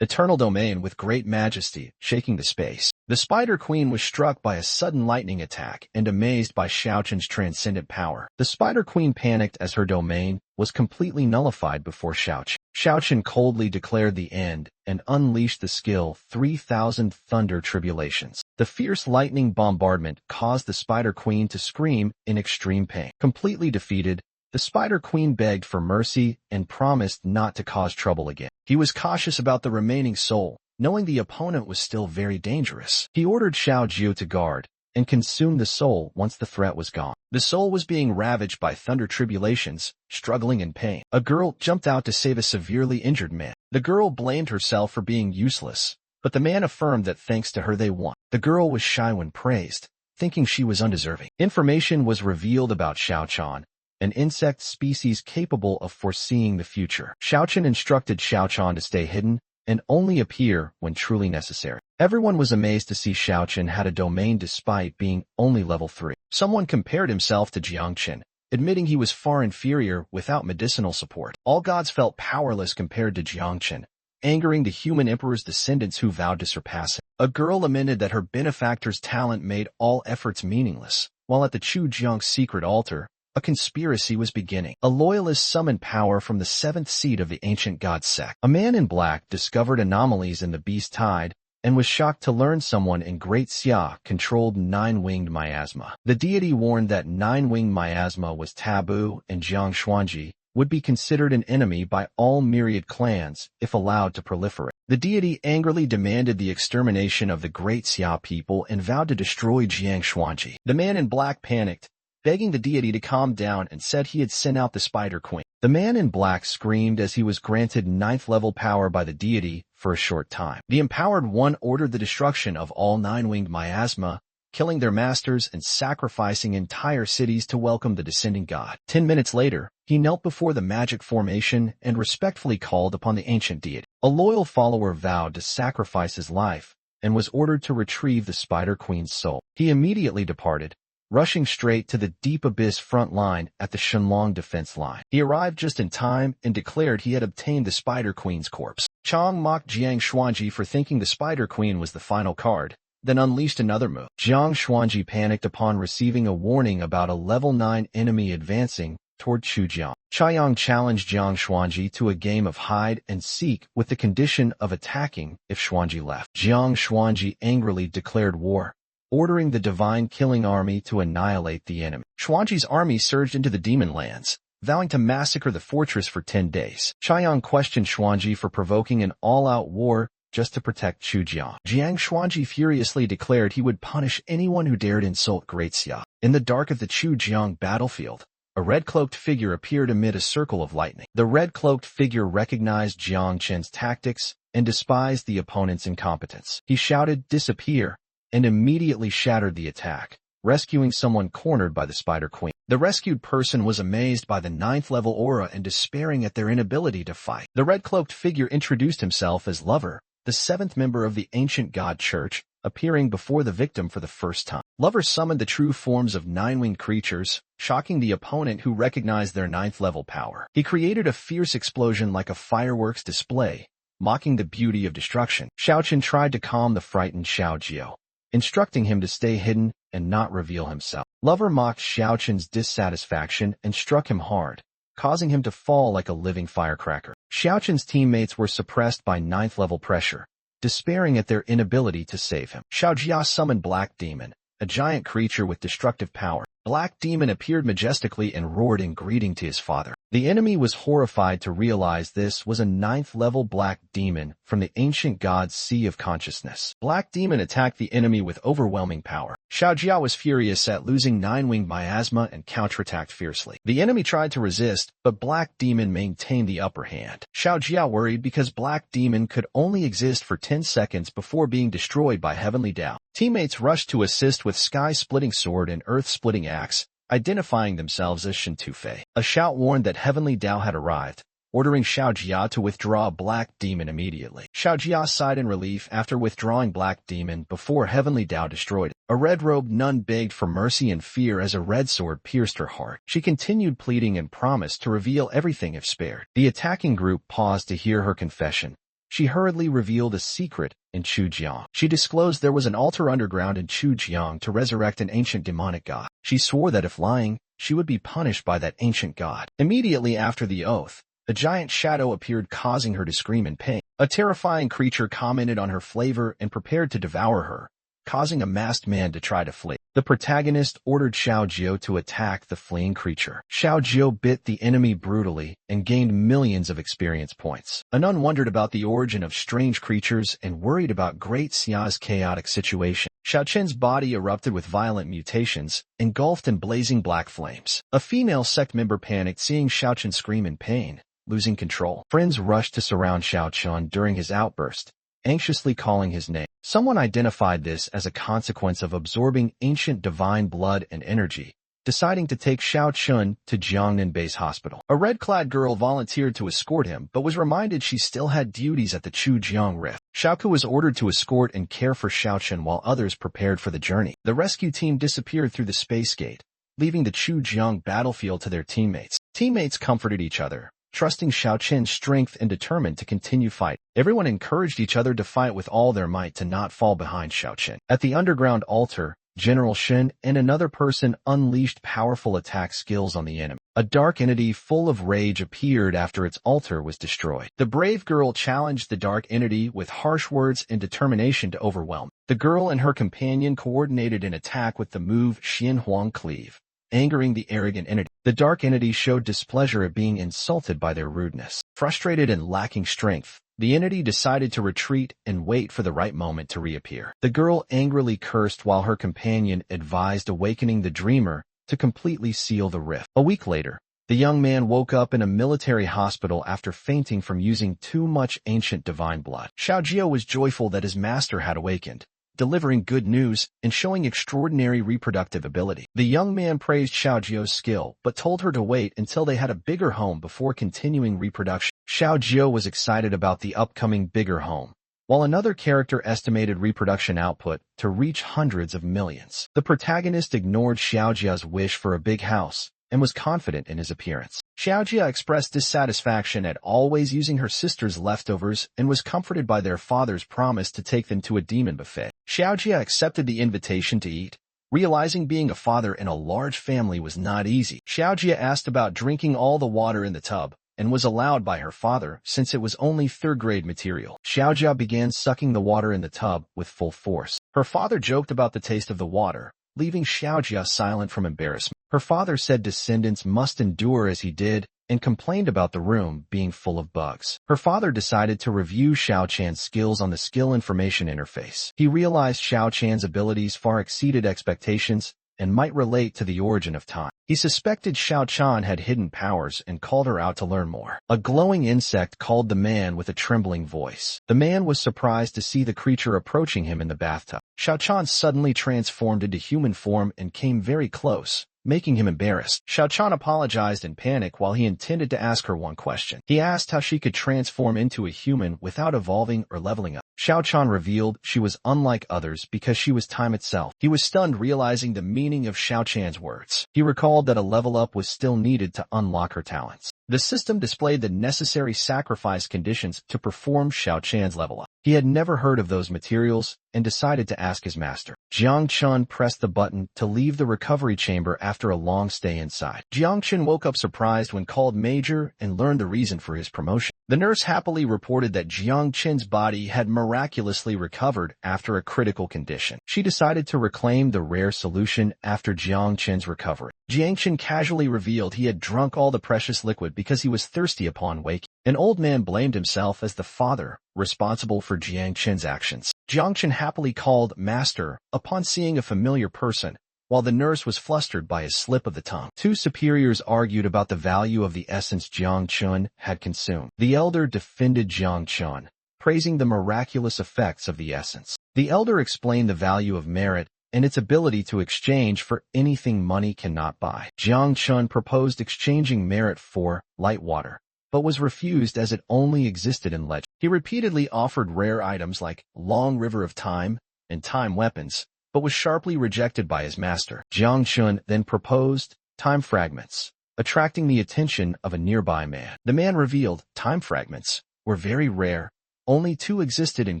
Eternal Domain with great majesty, shaking the space. The Spider Queen was struck by a sudden lightning attack and amazed by Xiaoqin's transcendent power. The Spider Queen panicked as her domain was completely nullified before Xiaoqin. Xiaoqin coldly declared the end and unleashed the skill 3000 Thunder Tribulations. The fierce lightning bombardment caused the Spider Queen to scream in extreme pain. Completely defeated, the Spider Queen begged for mercy and promised not to cause trouble again. He was cautious about the remaining soul, knowing the opponent was still very dangerous. He ordered Xiao Jiu to guard and consume the soul once the threat was gone. The soul was being ravaged by Thunder Tribulations, struggling in pain. A girl jumped out to save a severely injured man. The girl blamed herself for being useless, but the man affirmed that thanks to her they won. The girl was shy when praised, thinking she was undeserving. Information was revealed about Xiaoqian, an insect species capable of foreseeing the future. Xiaoqin instructed Xiaoqian to stay hidden and only appear when truly necessary. Everyone was amazed to see Xiaoqin had a domain despite being only level 3. Someone compared himself to Jiangqin, admitting he was far inferior without medicinal support. All gods felt powerless compared to Jiangqin, angering the human emperor's descendants who vowed to surpass him. A girl lamented that her benefactor's talent made all efforts meaningless, while at the Chu Jiang's secret altar, a conspiracy was beginning. A loyalist summoned power from the 7th seat of the ancient god sect. A man in black discovered anomalies in the beast tide and was shocked to learn someone in Great Xia controlled 9-winged miasma. The deity warned that 9-winged miasma was taboo and Jiang Xuanji would be considered an enemy by all myriad clans if allowed to proliferate. The deity angrily demanded the extermination of the Great Xia people and vowed to destroy Jiang Xuanji. The man in black panicked, begging the deity to calm down and said he had sent out the Spider Queen. The man in black screamed as he was granted 9th level power by the deity for a short time. The empowered one ordered the destruction of all 9-winged miasma, killing their masters and sacrificing entire cities to welcome the descending god. 10 minutes later, he knelt before the magic formation and respectfully called upon the ancient deity. A loyal follower vowed to sacrifice his life and was ordered to retrieve the Spider Queen's soul. He immediately departed, rushing straight to the deep abyss front line at the Shenlong defense line. He arrived just in time and declared he had obtained the Spider Queen's corpse. Chang mocked Jiang Xuanji for thinking the Spider Queen was the final card, then unleashed another move. Jiang Xuanji panicked upon receiving a warning about a level 9 enemy advancing toward Chujiang. Chaiyang challenged Jiang Xuanji to a game of hide and seek with the condition of attacking if Xuanji left. Jiang Xuanji angrily declared war, ordering the Divine Killing Army to annihilate the enemy. Xuanji's army surged into the Demon Lands, vowing to massacre the fortress for 10 days. Chaiyang questioned Xuanji for provoking an all-out war just to protect Chujiang. Jiang Xuanji furiously declared he would punish anyone who dared insult Great Xia. In the dark of the Chujiang battlefield, a red-cloaked figure appeared amid a circle of lightning. The red-cloaked figure recognized Jiang Chen's tactics and despised the opponent's incompetence. He shouted, "Disappear," and immediately shattered the attack, rescuing someone cornered by the Spider Queen. The rescued person was amazed by the 9th level aura and despairing at their inability to fight. The red-cloaked figure introduced himself as Lover, the 7th member of the ancient god church, appearing before the victim for the first time. Lover summoned the true forms of 9-winged creatures, shocking the opponent who recognized their 9th level power. He created a fierce explosion like a fireworks display, mocking the beauty of destruction. Xiaoqin tried to calm the frightened Xiao Jiu, instructing him to stay hidden and not reveal himself. Lover mocked Xiaoqin's dissatisfaction and struck him hard, causing him to fall like a living firecracker. Xiaoqin's teammates were suppressed by 9th level pressure, despairing at their inability to save him. Xiao Jia summoned Black Demon, a giant creature with destructive power. Black Demon appeared majestically and roared in greeting to his father. The enemy was horrified to realize this was a 9th-level Black Demon from the ancient god's Sea of Consciousness. Black Demon attacked the enemy with overwhelming power. Xiaojia was furious at losing 9-winged miasma and counterattacked fiercely. The enemy tried to resist, but Black Demon maintained the upper hand. Xiaojia worried because Black Demon could only exist for 10 seconds before being destroyed by Heavenly Dao. Teammates rushed to assist with Sky-Splitting Sword and Earth-Splitting Axe, identifying themselves as Shen Tufei. A shout warned that Heavenly Dao had arrived, ordering Xiaojia to withdraw Black Demon immediately. Xiaojia sighed in relief after withdrawing Black Demon before Heavenly Dao destroyed it. A red-robed nun begged for mercy and fear as a red sword pierced her heart. She continued pleading and promised to reveal everything if spared. The attacking group paused to hear her confession. She hurriedly revealed a secret in Chujiang. She disclosed there was an altar underground in Chujiang to resurrect an ancient demonic god. She swore that if lying, she would be punished by that ancient god. Immediately after the oath, a giant shadow appeared, causing her to scream in pain. A terrifying creature commented on her flavor and prepared to devour her, causing a masked man to try to flee. The protagonist ordered Xiaojia to attack the fleeing creature. Xiaojia bit the enemy brutally and gained millions of experience points. A nun wondered about the origin of strange creatures and worried about Great Xia's chaotic situation. Xiao Chen's body erupted with violent mutations, engulfed in blazing black flames. A female sect member panicked seeing Xiao Chen scream in pain, losing control. Friends rushed to surround Xiao Chen during his outburst, anxiously calling his name. Someone identified this as a consequence of absorbing ancient divine blood and energy, deciding to take Xiao Chun to Jiangnan Base Hospital. A red-clad girl volunteered to escort him, but was reminded she still had duties at the Chujiang Rift. Xiaoku was ordered to escort and care for Xiao Chun while others prepared for the journey. The rescue team disappeared through the space gate, leaving the Chujiang battlefield to their teammates. Teammates comforted each other, trusting Xiao Chen's strength and determined to continue fighting. Everyone encouraged each other to fight with all their might to not fall behind Xiao Chen. At the underground altar, General Shen and another person unleashed powerful attack skills on the enemy. A dark entity full of rage appeared after its altar was destroyed. The brave girl challenged the dark entity with harsh words and determination to overwhelm. The girl and her companion coordinated an attack with the move Xian Huang Cleave, angering the arrogant entity. The dark entity showed displeasure at being insulted by their rudeness. Frustrated and lacking strength, the entity decided to retreat and wait for the right moment to reappear. The girl angrily cursed while her companion advised awakening the dreamer to completely seal the rift. A week later, the young man woke up in a military hospital after fainting from using too much ancient divine blood. Xiaojia was joyful that his master had awakened, delivering good news and showing extraordinary reproductive ability. The young man praised Xiaojia's skill, but told her to wait until they had a bigger home before continuing reproduction. Xiaojia was excited about the upcoming bigger home, while another character estimated reproduction output to reach hundreds of millions. The protagonist ignored Xiaojia's wish for a big house and was confident in his appearance. Xiaojia expressed dissatisfaction at always using her sister's leftovers and was comforted by their father's promise to take them to a demon buffet. Xiaojia accepted the invitation to eat, realizing being a father in a large family was not easy. Xiaojia asked about drinking all the water in the tub, and was allowed by her father since it was only third-grade material. Xiaojia began sucking the water in the tub with full force. Her father joked about the taste of the water, leaving Xiaojia silent from embarrassment. Her father said descendants must endure as he did, and complained about the room being full of bugs. Her father decided to review Xiao Chan's skills on the skill information interface. He realized Xiao Chan's abilities far exceeded expectations and might relate to the origin of time. He suspected Xiao Chan had hidden powers and called her out to learn more. A glowing insect called the man with a trembling voice. The man was surprised to see the creature approaching him in the bathtub. Xiao Chan suddenly transformed into human form and came very close, making him embarrassed. Xiao Chan apologized in panic while he intended to ask her one question. He asked how she could transform into a human without evolving or leveling up. Xiao Chan revealed she was unlike others because she was time itself. He was stunned realizing the meaning of Xiao Chan's words. He recalled that a level up was still needed to unlock her talents. The system displayed the necessary sacrifice conditions to perform Xiao Chan's level up. He had never heard of those materials and decided to ask his master. Jiang Chun pressed the button to leave the recovery chamber after a long stay inside. Jiang Chun woke up surprised when called Major and learned the reason for his promotion. The nurse happily reported that Jiang Chun's body had miraculously recovered after a critical condition. She decided to reclaim the rare solution after Jiang Chun's recovery. Jiang Chun casually revealed he had drunk all the precious liquid because he was thirsty upon waking. An old man blamed himself as the father responsible for Jiang Chun's actions. Jiang Chun happily called Master upon seeing a familiar person, while the nurse was flustered by his slip of the tongue. Two superiors argued about the value of the essence Jiang Chun had consumed. The elder defended Jiang Chun, praising the miraculous effects of the essence. The elder explained the value of merit and its ability to exchange for anything money cannot buy. Jiang Chun proposed exchanging merit for light water, but was refused as it only existed in legend. He repeatedly offered rare items like Long River of Time and Time Weapons, but was sharply rejected by his master. Jiang Chun then proposed time fragments, attracting the attention of a nearby man. The man revealed time fragments were very rare, only 2 existed in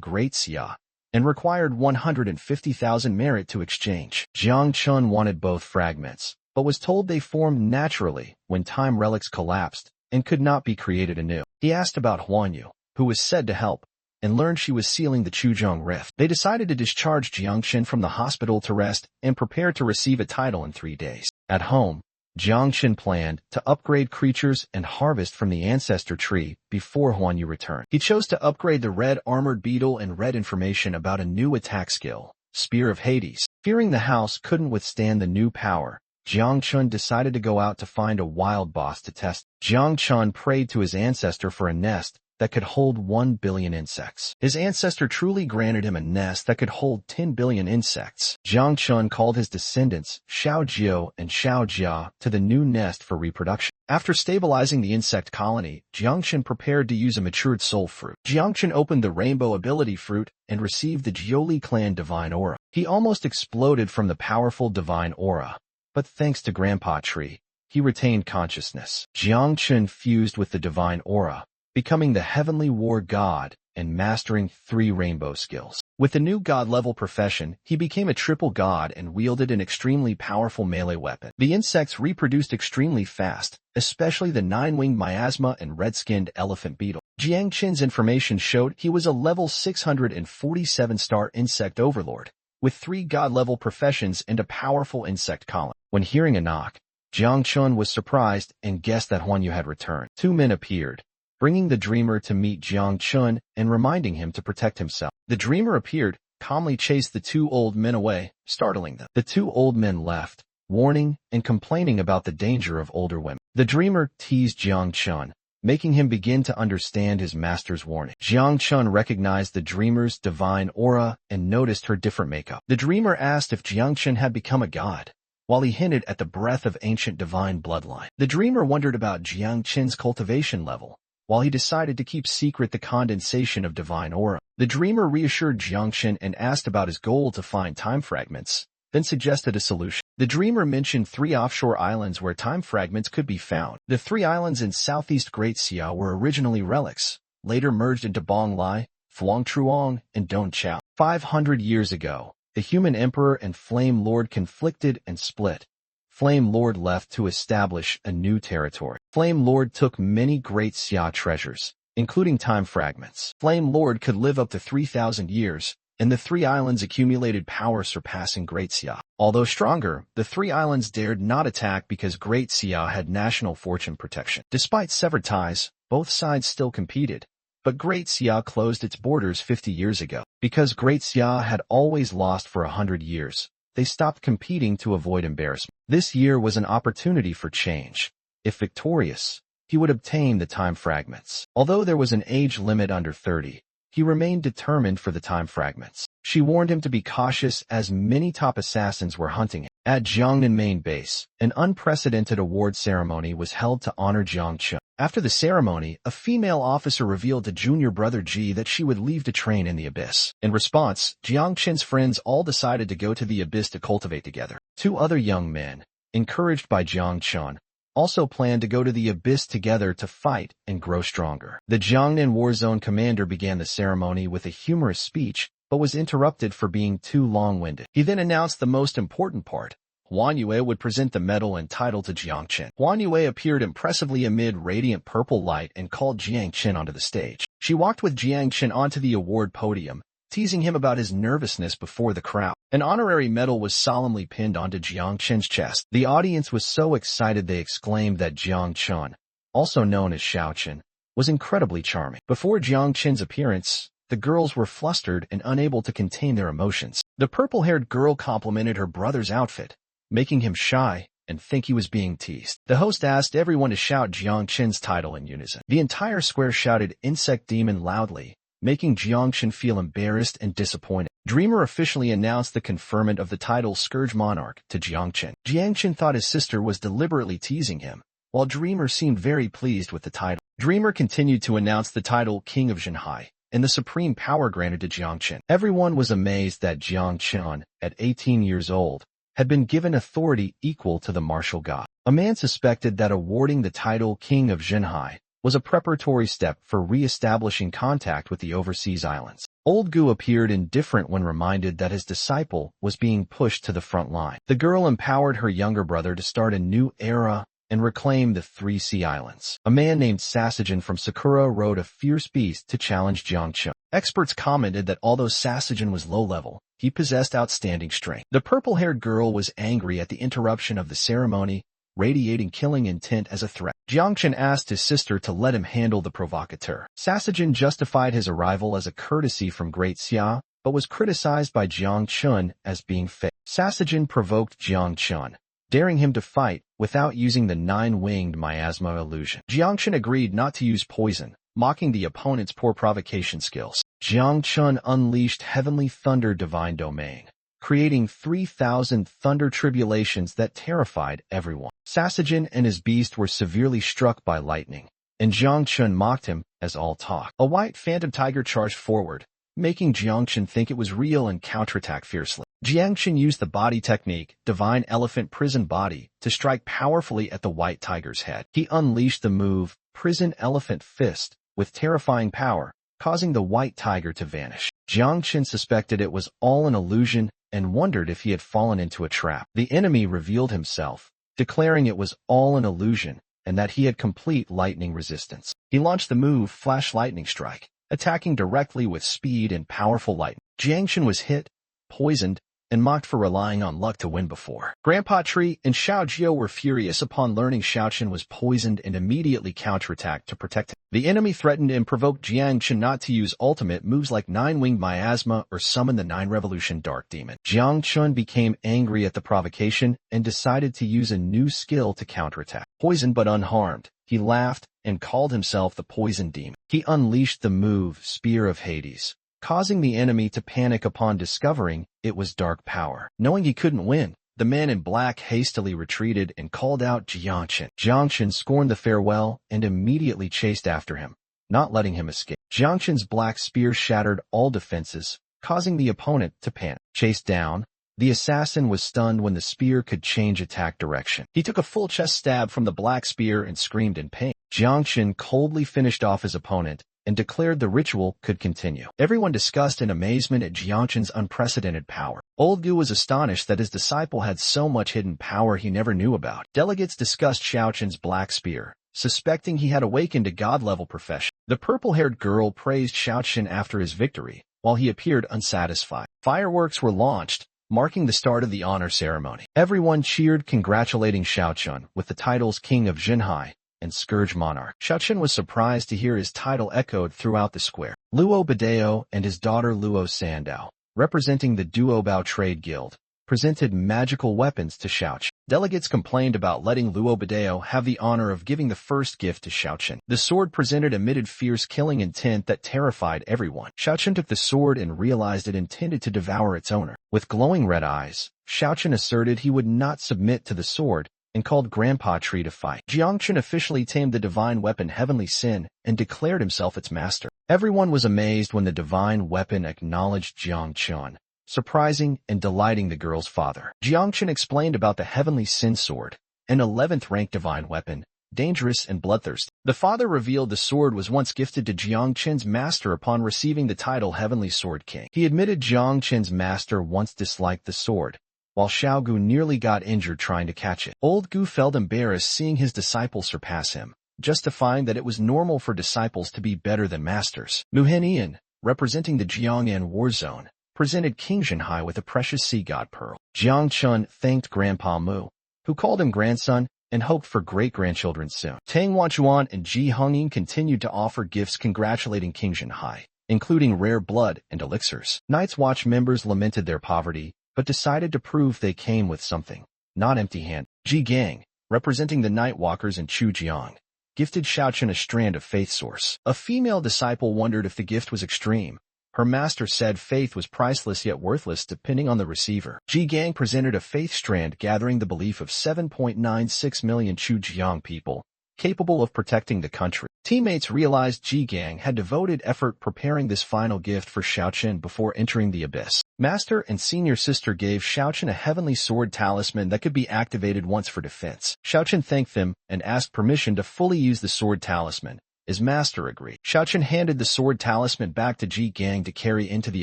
Great Xia, and required 150,000 merit to exchange. Jiang Chun wanted both fragments, but was told they formed naturally when time relics collapsed and could not be created anew. He asked about Huanyu, who was said to help, and learned she was sealing the Chuzhong Rift. They decided to discharge Jiang Chun from the hospital to rest and prepare to receive a title in 3 days. At home, Jiang Chun planned to upgrade creatures and harvest from the ancestor tree before Huanyu returned. He chose to upgrade the red armored beetle and read information about a new attack skill, Spear of Hades. Fearing the house couldn't withstand the new power, Jiang Chun decided to go out to find a wild boss to test. Jiang Chun prayed to his ancestor for a nest that could hold 1 billion insects. His ancestor truly granted him a nest that could hold 10 billion insects. Jiang Chun called his descendants Xiao Jiao and Xiao Jia to the new nest for reproduction. After stabilizing the insect colony, Jiang Chun prepared to use a matured soul fruit. Jiang Chun opened the rainbow ability fruit and received the Jioli clan divine aura. He almost exploded from the powerful divine aura, but thanks to Grandpa Tree, he retained consciousness. Jiang Chun fused with the divine aura, becoming the heavenly war god and mastering 3 rainbow skills. With the new god-level profession, he became a triple god and wielded an extremely powerful melee weapon. The insects reproduced extremely fast, especially the 9-winged miasma and red-skinned elephant beetle. Jiang Chun's information showed he was a level 647-star insect overlord, with 3 god-level professions and a powerful insect colony. When hearing a knock, Jiang Chun was surprised and guessed that Huanyu had returned. 2 men appeared, bringing the dreamer to meet Jiang Chun and reminding him to protect himself. The dreamer appeared, calmly chased the 2 old men away, startling them. The 2 old men left, warning and complaining about the danger of older women. The dreamer teased Jiang Chun, making him begin to understand his master's warning. Jiang Chun recognized the dreamer's divine aura and noticed her different makeup. The dreamer asked if Jiang Chun had become a god, while he hinted at the breath of ancient divine bloodline. The dreamer wondered about Jiang Chun's cultivation level, while he decided to keep secret the condensation of divine aura. The dreamer reassured Jiang Chun and asked about his goal to find time fragments, then suggested a solution. The dreamer mentioned 3 offshore islands where time fragments could be found. The 3 islands in southeast Great Xia were originally relics, later merged into Bong Lai, Phuong Truong, and Don Chao. 500 years ago, the human emperor and Flame Lord conflicted and split. Flame Lord left to establish a new territory. Flame Lord took many Great Xia treasures, including time fragments. Flame Lord could live up to 3,000 years, and the 3 islands accumulated power surpassing Great Xia. Although stronger, the 3 islands dared not attack because Great Xia had national fortune protection. Despite severed ties, both sides still competed, but Great Xia closed its borders 50 years ago. Because Great Xia had always lost for 100 years, they stopped competing to avoid embarrassment. This year was an opportunity for change. If victorious, he would obtain the time fragments. Although there was an age limit under 30, he remained determined for the time fragments. She warned him to be cautious as many top assassins were hunting him. At Jiangnan main base, an unprecedented award ceremony was held to honor Jiang Chun. After the ceremony, a female officer revealed to junior brother Ji that she would leave to train in the abyss. In response, Jiang Chun's friends all decided to go to the abyss to cultivate together. 2 other young men, encouraged by Jiang Chun, also planned to go to the abyss together to fight and grow stronger. The Jiangnan War Zone commander began the ceremony with a humorous speech, but was interrupted for being too long-winded. He then announced the most important part. Huan Yue would present the medal and title to Jiang Qin. Huan Yue appeared impressively amid radiant purple light and called Jiang Qin onto the stage. She walked with Jiang Qin onto the award podium, teasing him about his nervousness before the crowd. An honorary medal was solemnly pinned onto Jiang Qin's chest. The audience was so excited they exclaimed that Jiang Qin, also known as Xiaoqin, was incredibly charming. Before Jiang Qin's appearance, the girls were flustered and unable to contain their emotions. The purple-haired girl complimented her brother's outfit, making him shy and think he was being teased. The host asked everyone to shout Jiang Qin's title in unison. The entire square shouted Insect Demon loudly, making Jiang Qin feel embarrassed and disappointed. Dreamer officially announced the conferment of the title Scourge Monarch to Jiang Qin. Jiang Qin thought his sister was deliberately teasing him, while Dreamer seemed very pleased with the title. Dreamer continued to announce the title King of Zhenhai and the supreme power granted to Jiang Qin. Everyone was amazed that Jiang Qin, at 18 years old, had been given authority equal to the martial god. A man suspected that awarding the title King of Zhenhai was a preparatory step for re-establishing contact with the overseas islands. Old Gu appeared indifferent when reminded that his disciple was being pushed to the front line. The girl empowered her younger brother to start a new era and reclaim the 3 Sea Islands. A man named Sasajin from Sakura rode a fierce beast to challenge Jiang Qin. Experts commented that although Sasajin was low-level, he possessed outstanding strength. The purple-haired girl was angry at the interruption of the ceremony, radiating killing intent as a threat. Jiang Qin asked his sister to let him handle the provocateur. Sasajin justified his arrival as a courtesy from Great Xia, but was criticized by Jiang Qin as being fake. Sasajin provoked Jiang Qin, daring him to fight without using the 9-winged miasma illusion. Jiang Qin agreed not to use poison, mocking the opponent's poor provocation skills. Jiang Qin unleashed Heavenly Thunder Divine Domain, creating 3,000 thunder tribulations that terrified everyone. Sasajin and his beast were severely struck by lightning, and Jiang Qin mocked him as all talk. A white phantom tiger charged forward, making Jiang Qin think it was real and counterattack fiercely. Jiang Qin used the body technique, Divine Elephant Prison Body, to strike powerfully at the white tiger's head. He unleashed the move, Prison Elephant Fist, with terrifying power, causing the white tiger to vanish. Jiang Qin suspected it was all an illusion and wondered if he had fallen into a trap. The enemy revealed himself, declaring it was all an illusion and that he had complete lightning resistance. He launched the move Flash Lightning Strike, attacking directly with speed and powerful lightning. Jiang Qin was hit, poisoned, and mocked for relying on luck to win before. Grandpa Tree and Xiao Jiao were furious upon learning Xiaoqin was poisoned and immediately counterattacked to protect him. The enemy threatened and provoked Jiang Qin not to use ultimate moves like 9-winged miasma or summon the 9-revolution Dark Demon. Jiang Qin became angry at the provocation and decided to use a new skill to counterattack. Poisoned but unharmed, he laughed and called himself the Poison Demon. He unleashed the move Spear of Hades, causing the enemy to panic upon discovering it was dark power. Knowing he couldn't win, the man in black hastily retreated and called out Jiang Qin. Jiang Qin scorned the farewell and immediately chased after him, not letting him escape. Jiang Qin's black spear shattered all defenses, causing the opponent to panic. Chased down, the assassin was stunned when the spear could change attack direction. He took a full chest stab from the black spear and screamed in pain. Jiang Qin coldly finished off his opponent and declared the ritual could continue. Everyone discussed in amazement at Jiang Qin's unprecedented power. Old Gu was astonished that his disciple had so much hidden power he never knew about. Delegates discussed Xiaoqin's black spear, suspecting he had awakened a god-level profession. The purple-haired girl praised Xiaoqin after his victory, while he appeared unsatisfied. Fireworks were launched, marking the start of the honor ceremony. Everyone cheered congratulating Xiaoqin with the titles King of Zhenhai and Scourge Monarch. Xiaoqin was surprised to hear his title echoed throughout the square. Luo Badeo and his daughter Luo Sandao, representing the Duobao Trade Guild, presented magical weapons to Xiaoqin. Delegates complained about letting Luo Badeo have the honor of giving the first gift to Xiaoqin. The sword presented emitted fierce killing intent that terrified everyone. Xiaoqin took the sword and realized it intended to devour its owner. With glowing red eyes, Xiaoqin asserted he would not submit to the sword and called Grandpa Tree to fight. Jiang Qin officially tamed the divine weapon Heavenly Sin and declared himself its master. Everyone was amazed when the divine weapon acknowledged Jiang Qin, surprising and delighting the girl's father. Jiang Qin explained about the Heavenly Sin sword an 11th rank divine weapon, dangerous and bloodthirsty. The father revealed the sword was once gifted to Jiang Qin's master upon receiving the title Heavenly Sword King. He admitted Jiang Qin's master once disliked the sword, while Xiao Gu nearly got injured trying to catch it. Old Gu felt embarrassed seeing his disciple surpass him, justifying that it was normal for disciples to be better than masters. Muhen Ian, representing the Jiang'an war zone, presented King Zhenhai with a precious sea god pearl. Jiang Chun thanked Grandpa Mu, who called him grandson, and hoped for great-grandchildren soon. Tang Wanchuan and Ji Hongying continued to offer gifts congratulating King Zhenhai, including rare blood and elixirs. Night's Watch members lamented their poverty, but decided to prove they came with something, not empty-handed. Ji Gang, representing the Night Walkers and Chu Jiang, gifted Xiaochen a strand of faith source. A female disciple wondered if the gift was extreme. Her master said faith was priceless yet worthless depending on the receiver. Ji Gang presented a faith strand gathering the belief of 7.96 million Chu Jiang people, capable of protecting the country. Teammates realized Ji Gang had devoted effort preparing this final gift for Xiaochen before entering the abyss. Master and senior sister gave Xiaochen a heavenly sword talisman that could be activated once for defense. Xiaochen thanked them and asked permission to fully use the sword talisman. His master agreed. Xiaochen handed the sword talisman back to Ji Gang to carry into the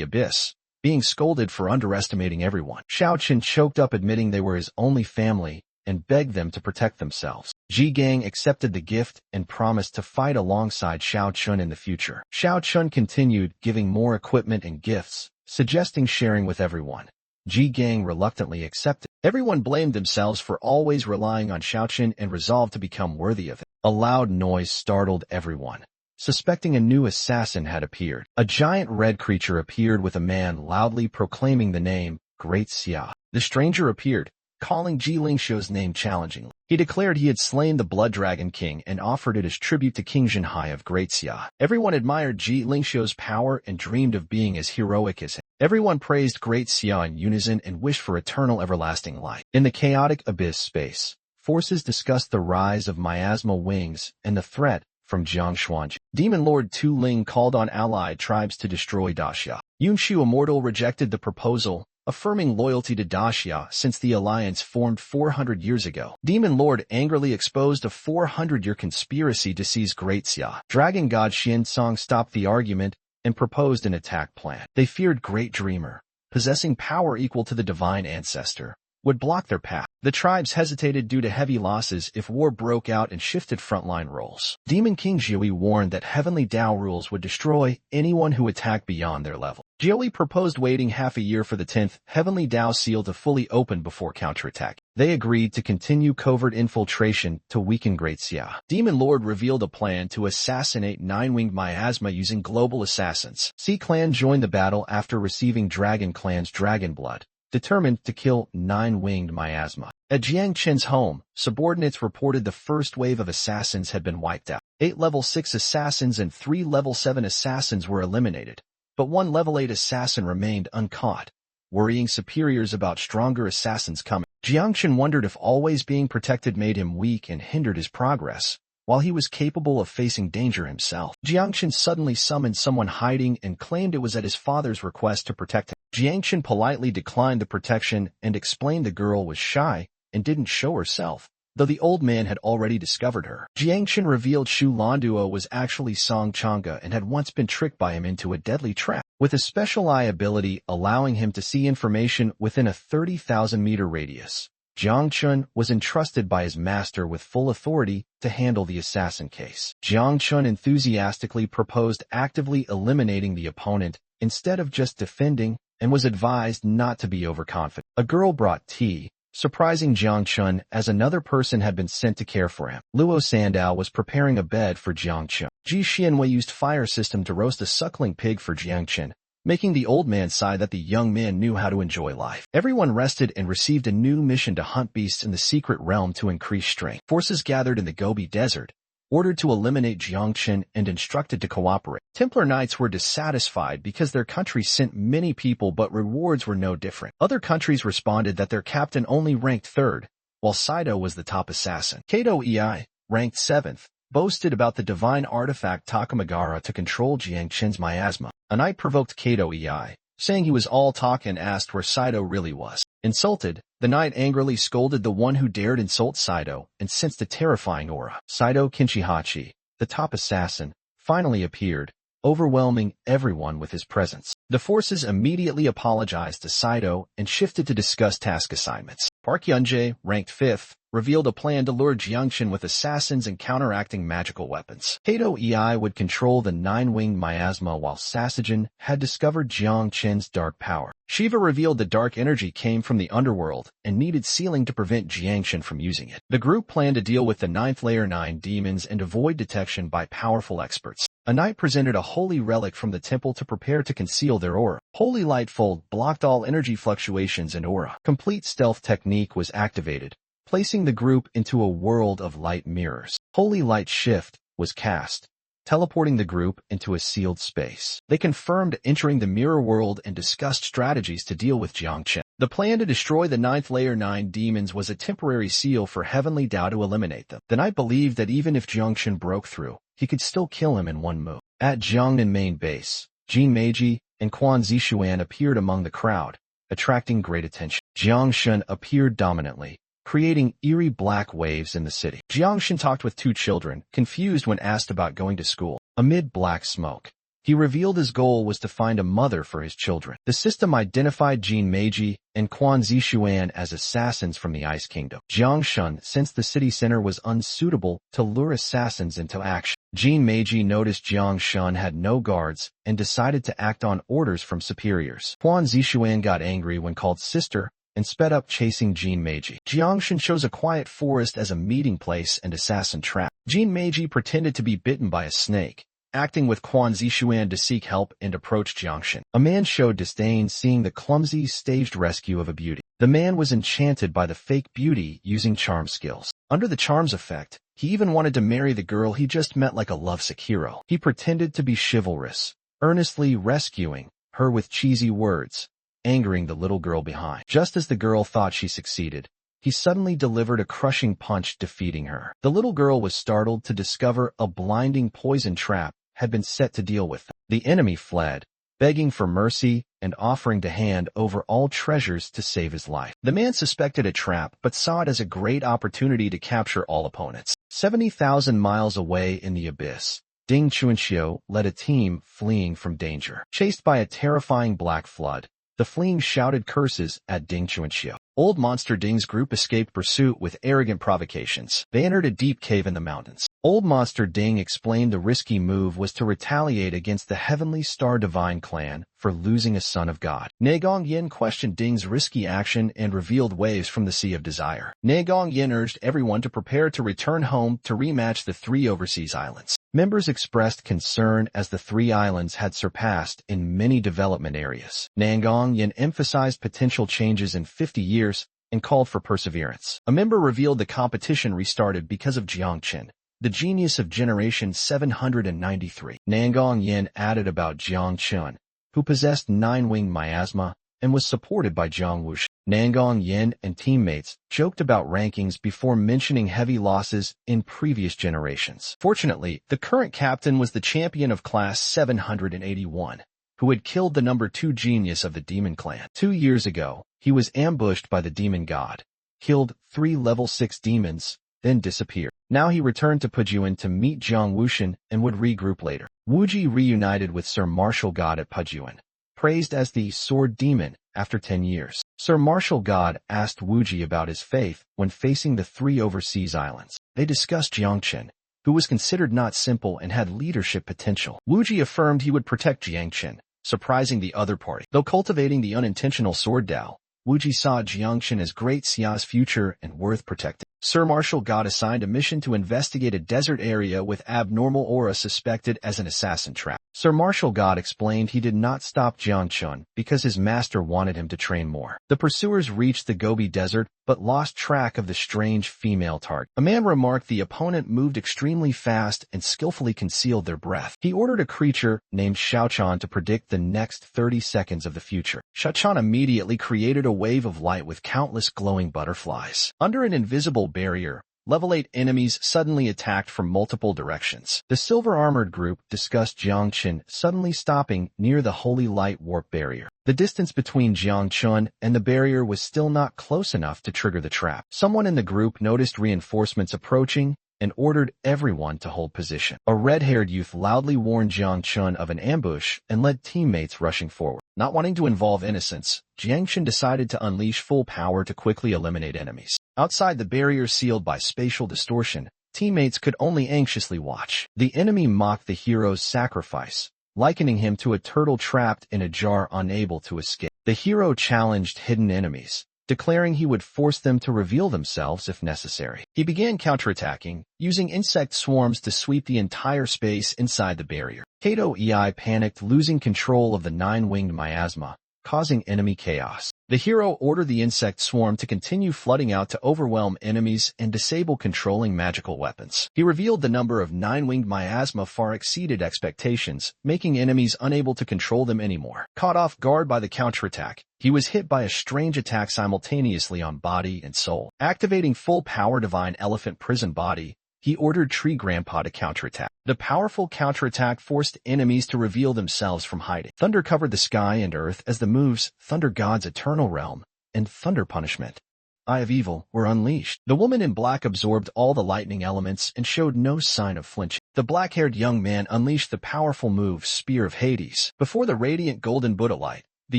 abyss, being scolded for underestimating everyone. Xiaochen choked up admitting they were his only family and begged them to protect themselves. Ji Gang accepted the gift and promised to fight alongside Xiaochen in the future. Xiaochen continued giving more equipment and gifts, suggesting sharing with everyone. Ji Gang reluctantly accepted. Everyone blamed themselves for always relying on Xiaochen and resolved to become worthy of it. A loud noise startled everyone, suspecting a new assassin had appeared. A giant red creature appeared with a man loudly proclaiming the name, Great Xia. The stranger appeared, calling Ji Lingxiu's name challengingly. He declared he had slain the Blood Dragon King and offered it as tribute to King Zhenhai of Great Xia. Everyone admired Ji Lingxiu's power and dreamed of being as heroic as him. Everyone praised Great Xia in unison and wished for eternal everlasting light. In the chaotic abyss space, forces discussed the rise of miasma wings and the threat from Jiangshuanji. Demon Lord Tu Ling called on allied tribes to destroy Daxia. Yunshu Immortal rejected the proposal, affirming loyalty to Daxia since the alliance formed 400 years ago. Demon Lord angrily exposed a 400-year conspiracy to seize Great Xia. Dragon God Xiansong stopped the argument and proposed an attack plan. They feared Great Dreamer, possessing power equal to the divine ancestor, would block their path. The tribes hesitated due to heavy losses if war broke out and shifted frontline roles. Demon King Jiui warned that heavenly Dao rules would destroy anyone who attacked beyond their level. Jiui proposed waiting half a year for the 10th heavenly Dao seal to fully open before counterattack. They agreed to continue covert infiltration to weaken Great Xia. Demon Lord revealed a plan to assassinate Nine-Winged Miasma using global assassins. Sea Clan joined the battle after receiving Dragon Clan's Dragon Blood, determined to kill Nine-Winged Miasma. At Jiang Qin's home, subordinates reported the first wave of assassins had been wiped out. 8 level 6 assassins and 3 level 7 assassins were eliminated, but 1 level 8 assassin remained uncaught, worrying superiors about stronger assassins coming. Jiang Qin wondered if always being protected made him weak and hindered his progress, while he was capable of facing danger himself. Jiang Qin suddenly summoned someone hiding and claimed it was at his father's request to protect him. Jiang Qin politely declined the protection and explained the girl was shy and didn't show herself, though the old man had already discovered her. Jiang Qin revealed Shu Landuo was actually Song Chang'e and had once been tricked by him into a deadly trap, with a special eye ability allowing him to see information within a 30,000-meter radius. Jiang Chun was entrusted by his master with full authority to handle the assassin case. Jiang Chun enthusiastically proposed actively eliminating the opponent instead of just defending and was advised not to be overconfident. A girl brought tea, surprising Jiang Chun as another person had been sent to care for him. Luo Sandao was preparing a bed for Jiang Chun. Ji Xianwei used fire system to roast a suckling pig for Jiang Chun, making the old man sigh that the young man knew how to enjoy life. Everyone rested and received a new mission to hunt beasts in the secret realm to increase strength. Forces gathered in the Gobi Desert, ordered to eliminate Jiang Qin and instructed to cooperate. Templar Knights were dissatisfied because their country sent many people but rewards were no different. Other countries responded that their captain only ranked 3rd, while Saito was the top assassin. Kato Ei, ranked 7th, boasted about the divine artifact Takamagara to control Jiang Qin's miasma. A knight provoked Kato Ei, saying he was all talk and asked where Saito really was. Insulted, the knight angrily scolded the one who dared insult Saito and sensed a terrifying aura. Saito Kinshihachi, the top assassin, finally appeared, overwhelming everyone with his presence. The forces immediately apologized to Saito and shifted to discuss task assignments. Park Yunjae, ranked 5th, revealed a plan to lure Jiangchen with assassins and counteracting magical weapons. Kato Ei would control the nine-winged miasma while Sasajin had discovered Jiangchen's dark power. Shiva revealed the dark energy came from the underworld and needed sealing to prevent Jiangchen from using it. The group planned to deal with the 9th Layer 9 demons and avoid detection by powerful experts. A knight presented a holy relic from the temple to prepare to conceal their aura. Holy Lightfold blocked all energy fluctuations and aura. Complete stealth technique was activated, placing the group into a world of light mirrors. Holy Light Shift was cast, teleporting the group into a sealed space. They confirmed entering the mirror world and discussed strategies to deal with Jiangchen. The plan to destroy the 9th Layer 9 demons was a temporary seal for Heavenly Dao to eliminate them. The knight believed that even if Jiangchen broke through, he could still kill him in one move. At Jiangnan main base, Jin Meiji and Quan Zishuan appeared among the crowd, attracting great attention. Jiangshan appeared dominantly, creating eerie black waves in the city. Jiangshan talked with two children, confused when asked about going to school. Amid black smoke, he revealed his goal was to find a mother for his children. The system identified Jin Meiji and Quan Zishuan as assassins from the Ice Kingdom. Jiangshan sensed the city center was unsuitable to lure assassins into action. Jin Meiji noticed Jiangshan had no guards and decided to act on orders from superiors. Quan Zishuan got angry when called sister and sped up chasing Jin Meiji. Jiangshan chose a quiet forest as a meeting place and assassin trap. Jin Meiji pretended to be bitten by a snake, acting with Quan Zishuan to seek help and approach Jiangshan. A man showed disdain seeing the clumsy, staged rescue of a beauty. The man was enchanted by the fake beauty using charm skills. Under the charm's effect, he even wanted to marry the girl he just met like a lovesick hero. He pretended to be chivalrous, earnestly rescuing her with cheesy words, angering the little girl behind. Just as the girl thought she succeeded, he suddenly delivered a crushing punch, defeating her. The little girl was startled to discover a blinding poison trap had been set to deal with them. The enemy fled, begging for mercy and offering to hand over all treasures to save his life. The man suspected a trap but saw it as a great opportunity to capture all opponents. 70,000 miles away in the abyss, Ding Chuanxiu led a team fleeing from danger. Chased by a terrifying black flood, the fleeing shouted curses at Ding Chuanxiu. Old Monster Ding's group escaped pursuit with arrogant provocations. They entered a deep cave in the mountains. Old Monster Ding explained the risky move was to retaliate against the Heavenly Star Divine clan for losing a son of God. Negong Yin questioned Ding's risky action and revealed waves from the Sea of Desire. Negong Yin urged everyone to prepare to return home to rematch the 3 overseas islands. Members expressed concern as the 3 islands had surpassed in many development areas. Negong Yin emphasized potential changes in 50 years and called for perseverance. A member revealed the competition restarted because of Jiangchen, the genius of Generation 793. Negong Yin added about Jiangchen, who possessed 9-winged miasma and was supported by Jiang Wuxi. Negong Yin and teammates joked about rankings before mentioning heavy losses in previous generations. Fortunately, the current captain was the champion of Class 781, who had killed the number 2 genius of the Demon Clan. 2 years ago, he was ambushed by the Demon God, killed 3 level 6 demons, then disappeared. Now he returned to Pujuan to meet Jiang Wuxin and would regroup later. Wuji reunited with Sir Martial God at Pujuan, praised as the Sword Demon after 10 years. Sir Martial God asked Wuji about his faith when facing the 3 overseas islands. They discussed Jiangchen, who was considered not simple and had leadership potential. Wuji affirmed he would protect Jiangchen, surprising the other party. Though cultivating the unintentional sword Dao, Wuji saw Jiangchen as great Xia's future and worth protecting. Sir Martial God assigned a mission to investigate a desert area with abnormal aura suspected as an assassin trap. Sir Martial God explained he did not stop Jiangchen because his master wanted him to train more. The pursuers reached the Gobi Desert but lost track of the strange female target. A man remarked the opponent moved extremely fast and skillfully concealed their breath. He ordered a creature named Xiaochan to predict the next 30 seconds of the future. Xiaochan immediately created a wave of light with countless glowing butterflies. Under an invisible barrier, Level 8 enemies suddenly attacked from multiple directions. The silver-armored group discussed Jiangchen suddenly stopping near the Holy Light Warp Barrier. The distance between Jiangchen and the barrier was still not close enough to trigger the trap. Someone in the group noticed reinforcements approaching and ordered everyone to hold position. A red-haired youth loudly warned Jiangchen of an ambush and led teammates rushing forward. Not wanting to involve innocents, Jiangchen decided to unleash full power to quickly eliminate enemies. Outside the barrier sealed by spatial distortion, teammates could only anxiously watch. The enemy mocked the hero's sacrifice, likening him to a turtle trapped in a jar unable to escape. The hero challenged hidden enemies, declaring he would force them to reveal themselves if necessary. He began counterattacking, using insect swarms to sweep the entire space inside the barrier. Kato Ei panicked, losing control of the nine-winged miasma, causing enemy chaos. The hero ordered the insect swarm to continue flooding out to overwhelm enemies and disable controlling magical weapons. He revealed the number of nine-winged miasma far exceeded expectations, making enemies unable to control them anymore. Caught off guard by the counterattack, he was hit by a strange attack simultaneously on body and soul. Activating full power Divine Elephant Prison Body, he ordered Tree Grandpa to counterattack. The powerful counterattack forced enemies to reveal themselves from hiding. Thunder covered the sky and earth as the moves Thunder God's Eternal Realm and Thunder Punishment, Eye of Evil, were unleashed. The woman in black absorbed all the lightning elements and showed no sign of flinching. The black-haired young man unleashed the powerful move Spear of Hades. Before the radiant golden Buddha light, the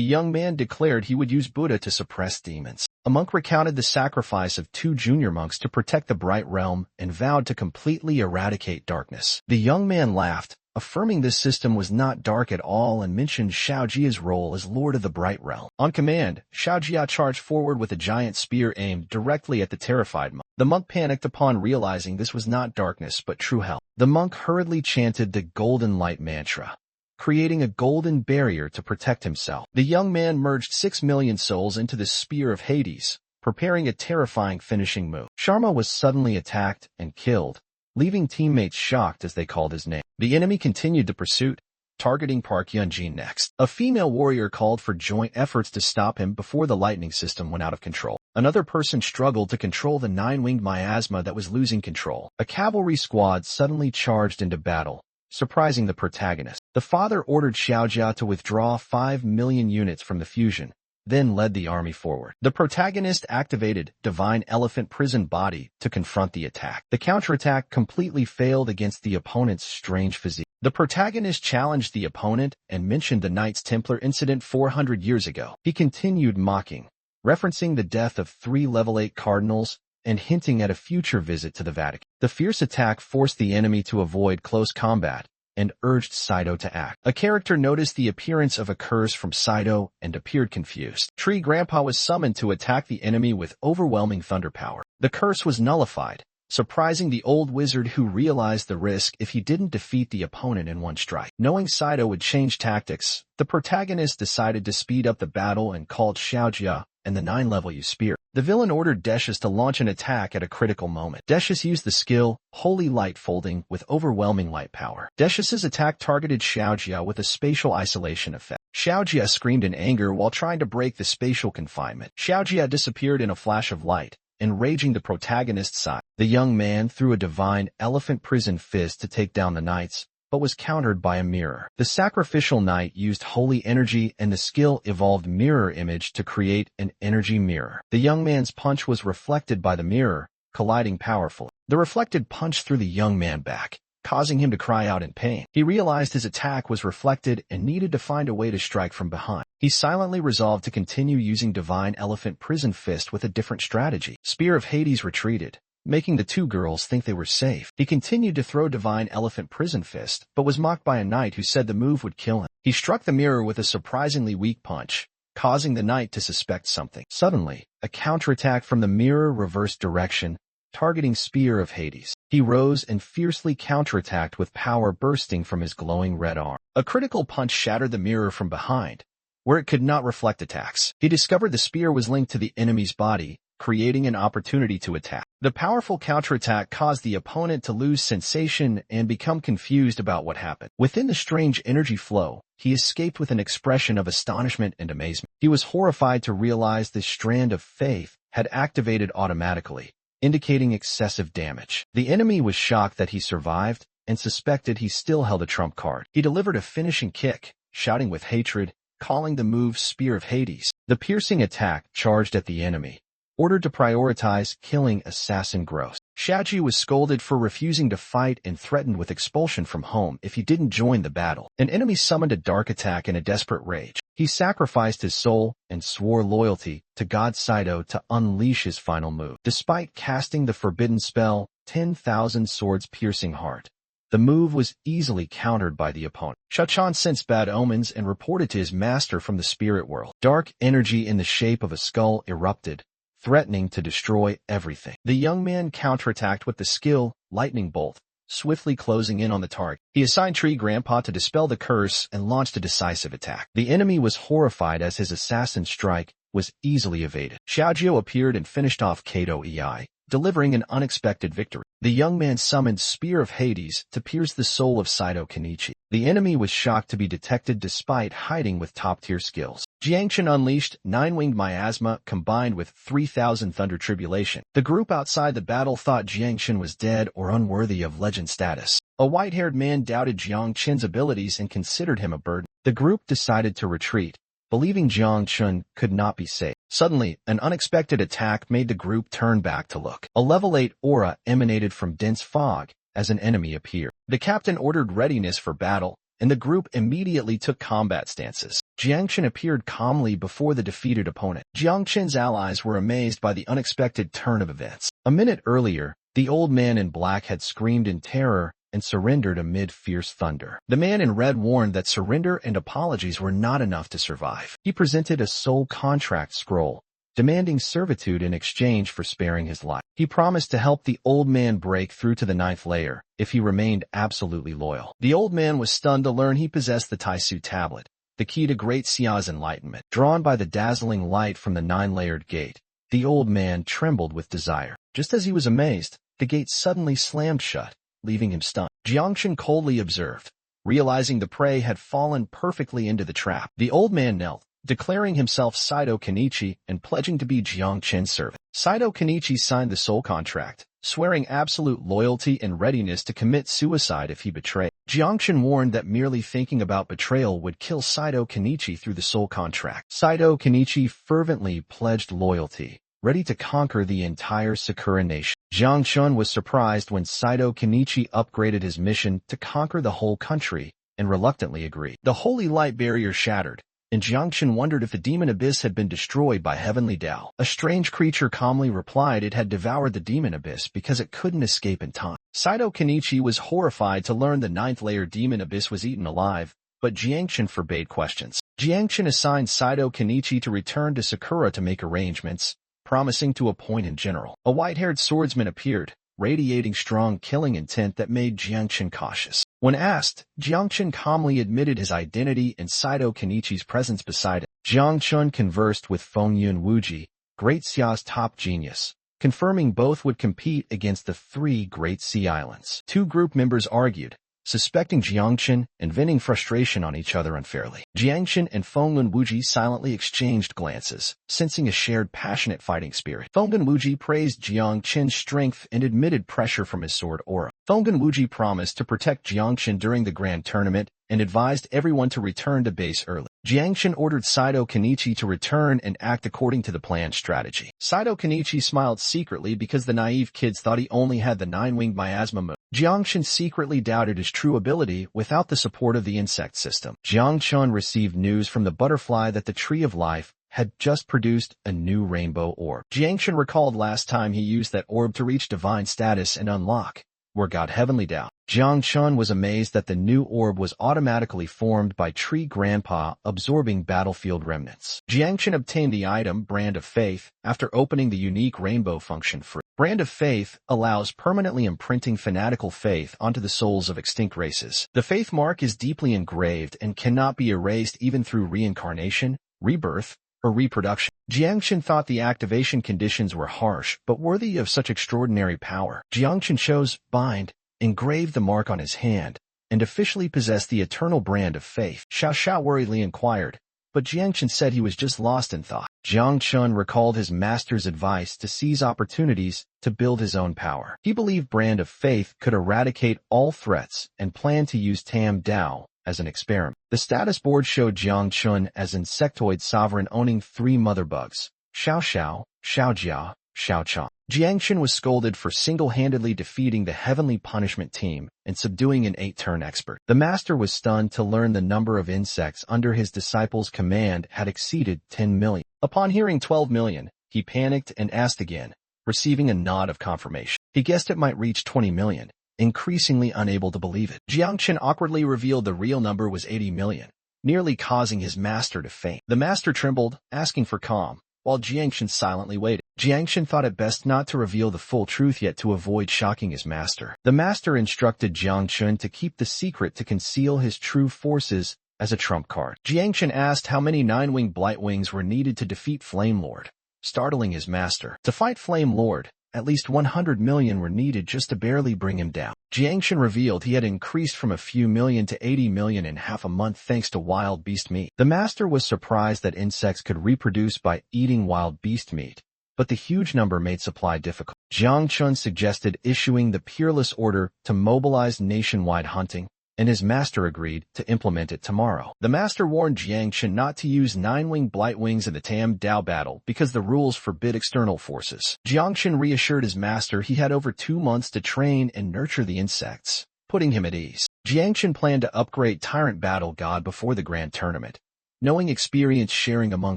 young man declared he would use Buddha to suppress demons. A monk recounted the sacrifice of 2 junior monks to protect the Bright Realm and vowed to completely eradicate darkness. The young man laughed, affirming this system was not dark at all, and mentioned Xiaojia's role as Lord of the Bright Realm. On command, Xiaojia charged forward with a giant spear aimed directly at the terrified monk. The monk panicked upon realizing this was not darkness but true hell. The monk hurriedly chanted the Golden Light mantra, creating a golden barrier to protect himself. The young man merged 6 million souls into the Spear of Hades, preparing a terrifying finishing move. Sharma was suddenly attacked and killed, leaving teammates shocked as they called his name. The enemy continued the pursuit, targeting Park Yunjin next. A female warrior called for joint efforts to stop him before the lightning system went out of control. Another person struggled to control the nine-winged miasma that was losing control. A cavalry squad suddenly charged into battle, surprising the protagonist. The father ordered Xiaojia to withdraw 5 million units from the fusion, then led the army forward. The protagonist activated Divine Elephant Prison Body to confront the attack. The counterattack completely failed against the opponent's strange physique. The protagonist challenged the opponent and mentioned the Knights Templar incident 400 years ago. He continued mocking, referencing the death of 3 level 8 cardinals and hinting at a future visit to the Vatican. The fierce attack forced the enemy to avoid close combat and urged Saito to act. A character noticed the appearance of a curse from Saito and appeared confused. Tree Grandpa was summoned to attack the enemy with overwhelming thunder power. The curse was nullified, surprising the old wizard, who realized the risk if he didn't defeat the opponent in one strike. Knowing Saito would change tactics, the protagonist decided to speed up the battle and called Xiaojia and the 9-level U spear. The villain ordered Decius to launch an attack at a critical moment. Decius used the skill Holy Light Folding with overwhelming light power. Decius's attack targeted Xiaojia with a spatial isolation effect. Xiaojia screamed in anger while trying to break the spatial confinement. Xiaojia disappeared in a flash of light, enraging the protagonist's side. The young man threw a Divine Elephant Prison Fist to take down the knights, but was countered by a mirror. The sacrificial knight used holy energy and the skill evolved Mirror Image to create an energy mirror. The young man's punch was reflected by the mirror, colliding powerfully. The reflected punch threw the young man back, causing him to cry out in pain. He realized his attack was reflected and needed to find a way to strike from behind. He silently resolved to continue using Divine Elephant Prison Fist with a different strategy. Spear of Hades retreated, making the 2 girls think they were safe. He continued to throw Divine Elephant Prison Fist, but was mocked by a knight who said the move would kill him. He struck the mirror with a surprisingly weak punch, causing the knight to suspect something. Suddenly, a counterattack from the mirror reversed direction, targeting Spear of Hades. He rose and fiercely counterattacked with power bursting from his glowing red arm. A critical punch shattered the mirror from behind, where it could not reflect attacks. He discovered the spear was linked to the enemy's body, creating an opportunity to attack. The powerful counterattack caused the opponent to lose sensation and become confused about what happened. Within the strange energy flow, he escaped with an expression of astonishment and amazement. He was horrified to realize this strand of faith had activated automatically, indicating excessive damage. The enemy was shocked that he survived and suspected he still held a trump card. He delivered a finishing kick, shouting with hatred, calling the move Spear of Hades. The piercing attack charged at the enemy, ordered to prioritize killing assassin Gross. Shaji was scolded for refusing to fight and threatened with expulsion from home if he didn't join the battle. An enemy summoned a dark attack in a desperate rage. He sacrificed his soul and swore loyalty to God Saito to unleash his final move. Despite casting the forbidden spell, 10,000 swords piercing heart, the move was easily countered by the opponent. Shachan sensed bad omens and reported to his master from the spirit world. Dark energy in the shape of a skull erupted, threatening to destroy everything. The young man counterattacked with the skill Lightning Bolt, swiftly closing in on the target. He assigned Tree Grandpa to dispel the curse and launched a decisive attack. The enemy was horrified as his assassin strike was easily evaded. Xiaojio appeared and finished off Kato Ei, delivering an unexpected victory. The young man summoned Spear of Hades to pierce the soul of Saito Kenichi. The enemy was shocked to be detected despite hiding with top-tier skills. Jiangchen unleashed 9-winged miasma combined with 3,000 thunder tribulation. The group outside the battle thought Jiangchen was dead or unworthy of legend status. A white-haired man doubted Jiangchen's abilities and considered him a burden. The group decided to retreat, believing Jiangchen could not be saved. Suddenly, an unexpected attack made the group turn back to look. A level 8 aura emanated from dense fog as an enemy appeared. The captain ordered readiness for battle, and the group immediately took combat stances. Jiangchen appeared calmly before the defeated opponent. Jiangchen's allies were amazed by the unexpected turn of events. A minute earlier, the old man in black had screamed in terror and surrendered amid fierce thunder. The man in red warned that surrender and apologies were not enough to survive. He presented a soul contract scroll, demanding servitude in exchange for sparing his life. He promised to help the old man break through to the 9th layer if he remained absolutely loyal. The old man was stunned to learn he possessed the Taisu tablet, the key to Great Xia's enlightenment. Drawn by the dazzling light from the 9-layered gate, the old man trembled with desire. Just as he was amazed, the gate suddenly slammed shut, leaving him stunned. Jiangchen coldly observed, realizing the prey had fallen perfectly into the trap. The old man knelt, declaring himself Saito Kenichi and pledging to be Jiangchen's servant. Saito Kenichi signed the soul contract, swearing absolute loyalty and readiness to commit suicide if he betrayed. Jiangchen warned that merely thinking about betrayal would kill Saito Kenichi through the soul contract. Saito Kenichi fervently pledged loyalty, ready to conquer the entire Sakura nation. Jiangchen was surprised when Saito Kenichi upgraded his mission to conquer the whole country and reluctantly agreed. The holy light barrier shattered, and Jiangchen wondered if the demon abyss had been destroyed by heavenly Tao. A strange creature calmly replied it had devoured the demon abyss because it couldn't escape in time. Saito Kenichi was horrified to learn the 9th layer demon abyss was eaten alive, but Jiangchen forbade questions. Jiangchen assigned Saito Kenichi to return to Sakura to make arrangements, promising to appoint a general. A white-haired swordsman appeared, radiating strong killing intent that made Jiangchen cautious. When asked, Jiangchen calmly admitted his identity and Saito Kenichi's presence beside him. Jiangchen conversed with Fengyun Wuji, Great Xia's top genius, confirming both would compete against the 3 Great Sea Islands. 2 group members argued, suspecting Jiangchen and venting frustration on each other unfairly. Jiangchen and Fengyun Wuji silently exchanged glances, sensing a shared passionate fighting spirit. Fengyun Wuji praised Jiangchen's strength and admitted pressure from his sword aura. Fengyun Wuji promised to protect Jiangchen during the grand tournament and advised everyone to return to base early. Jiangchen ordered Saito Kenichi to return and act according to the planned strategy. Saito Kenichi smiled secretly because the naive kids thought he only had the 9-winged miasma move. Jiangchen secretly doubted his true ability without the support of the insect system. Jiangchen received news from the butterfly that the Tree of Life had just produced a new rainbow orb. Jiangchen recalled last time he used that orb to reach divine status and unlock where God heavenly Tao. Jiangchen was amazed that the new orb was automatically formed by Tree Grandpa absorbing battlefield remnants. Jiangchen obtained the item Brand of Faith after opening the unique rainbow function fruit. Brand of Faith allows permanently imprinting fanatical faith onto the souls of extinct races. The faith mark is deeply engraved and cannot be erased even through reincarnation, rebirth, or reproduction. Jiangchen thought the activation conditions were harsh but worthy of such extraordinary power. Jiangchen chose Bind, engraved the mark on his hand, and officially possessed the eternal brand of faith. Xiao Xiao worriedly inquired, but Jiang Chen said he was just lost in thought. Jiang Chen recalled his master's advice to seize opportunities to build his own power. He believed Brand of Faith could eradicate all threats and planned to use Tam Dao as an experiment. The status board showed Jiang Chen as insectoid sovereign owning 3 mother bugs, Xiao Xiao, Xiao Jia, Xiao Chang. Jiang Chen was scolded for single-handedly defeating the Heavenly Punishment team and subduing an 8-turn expert. The master was stunned to learn the number of insects under his disciples' command had exceeded 10 million. Upon hearing 12 million, he panicked and asked again, receiving a nod of confirmation. He guessed it might reach 20 million, increasingly unable to believe it. Jiang Chen awkwardly revealed the real number was 80 million, nearly causing his master to faint. The master trembled, asking for calm, while Jiang Chen silently waited. Jiang Chen thought it best not to reveal the full truth yet to avoid shocking his master. The master instructed Jiang Chen to keep the secret to conceal his true forces as a trump card. Jiang Chen asked how many 9-winged Blightwings were needed to defeat Flame Lord, startling his master. To fight Flame Lord, at least 100 million were needed just to barely bring him down. Jiang Chen revealed he had increased from a few million to 80 million in half a month thanks to wild beast meat. The master was surprised that insects could reproduce by eating wild beast meat, but the huge number made supply difficult. Jiang Chen suggested issuing the Peerless Order to mobilize nationwide hunting, and his master agreed to implement it tomorrow. The master warned Jiang Chen not to use 9-winged Blightwings in the Tam Dao battle because the rules forbid external forces. Jiang Chen reassured his master he had over 2 months to train and nurture the insects, putting him at ease. Jiang Chen planned to upgrade Tyrant Battle God before the grand tournament, knowing experience sharing among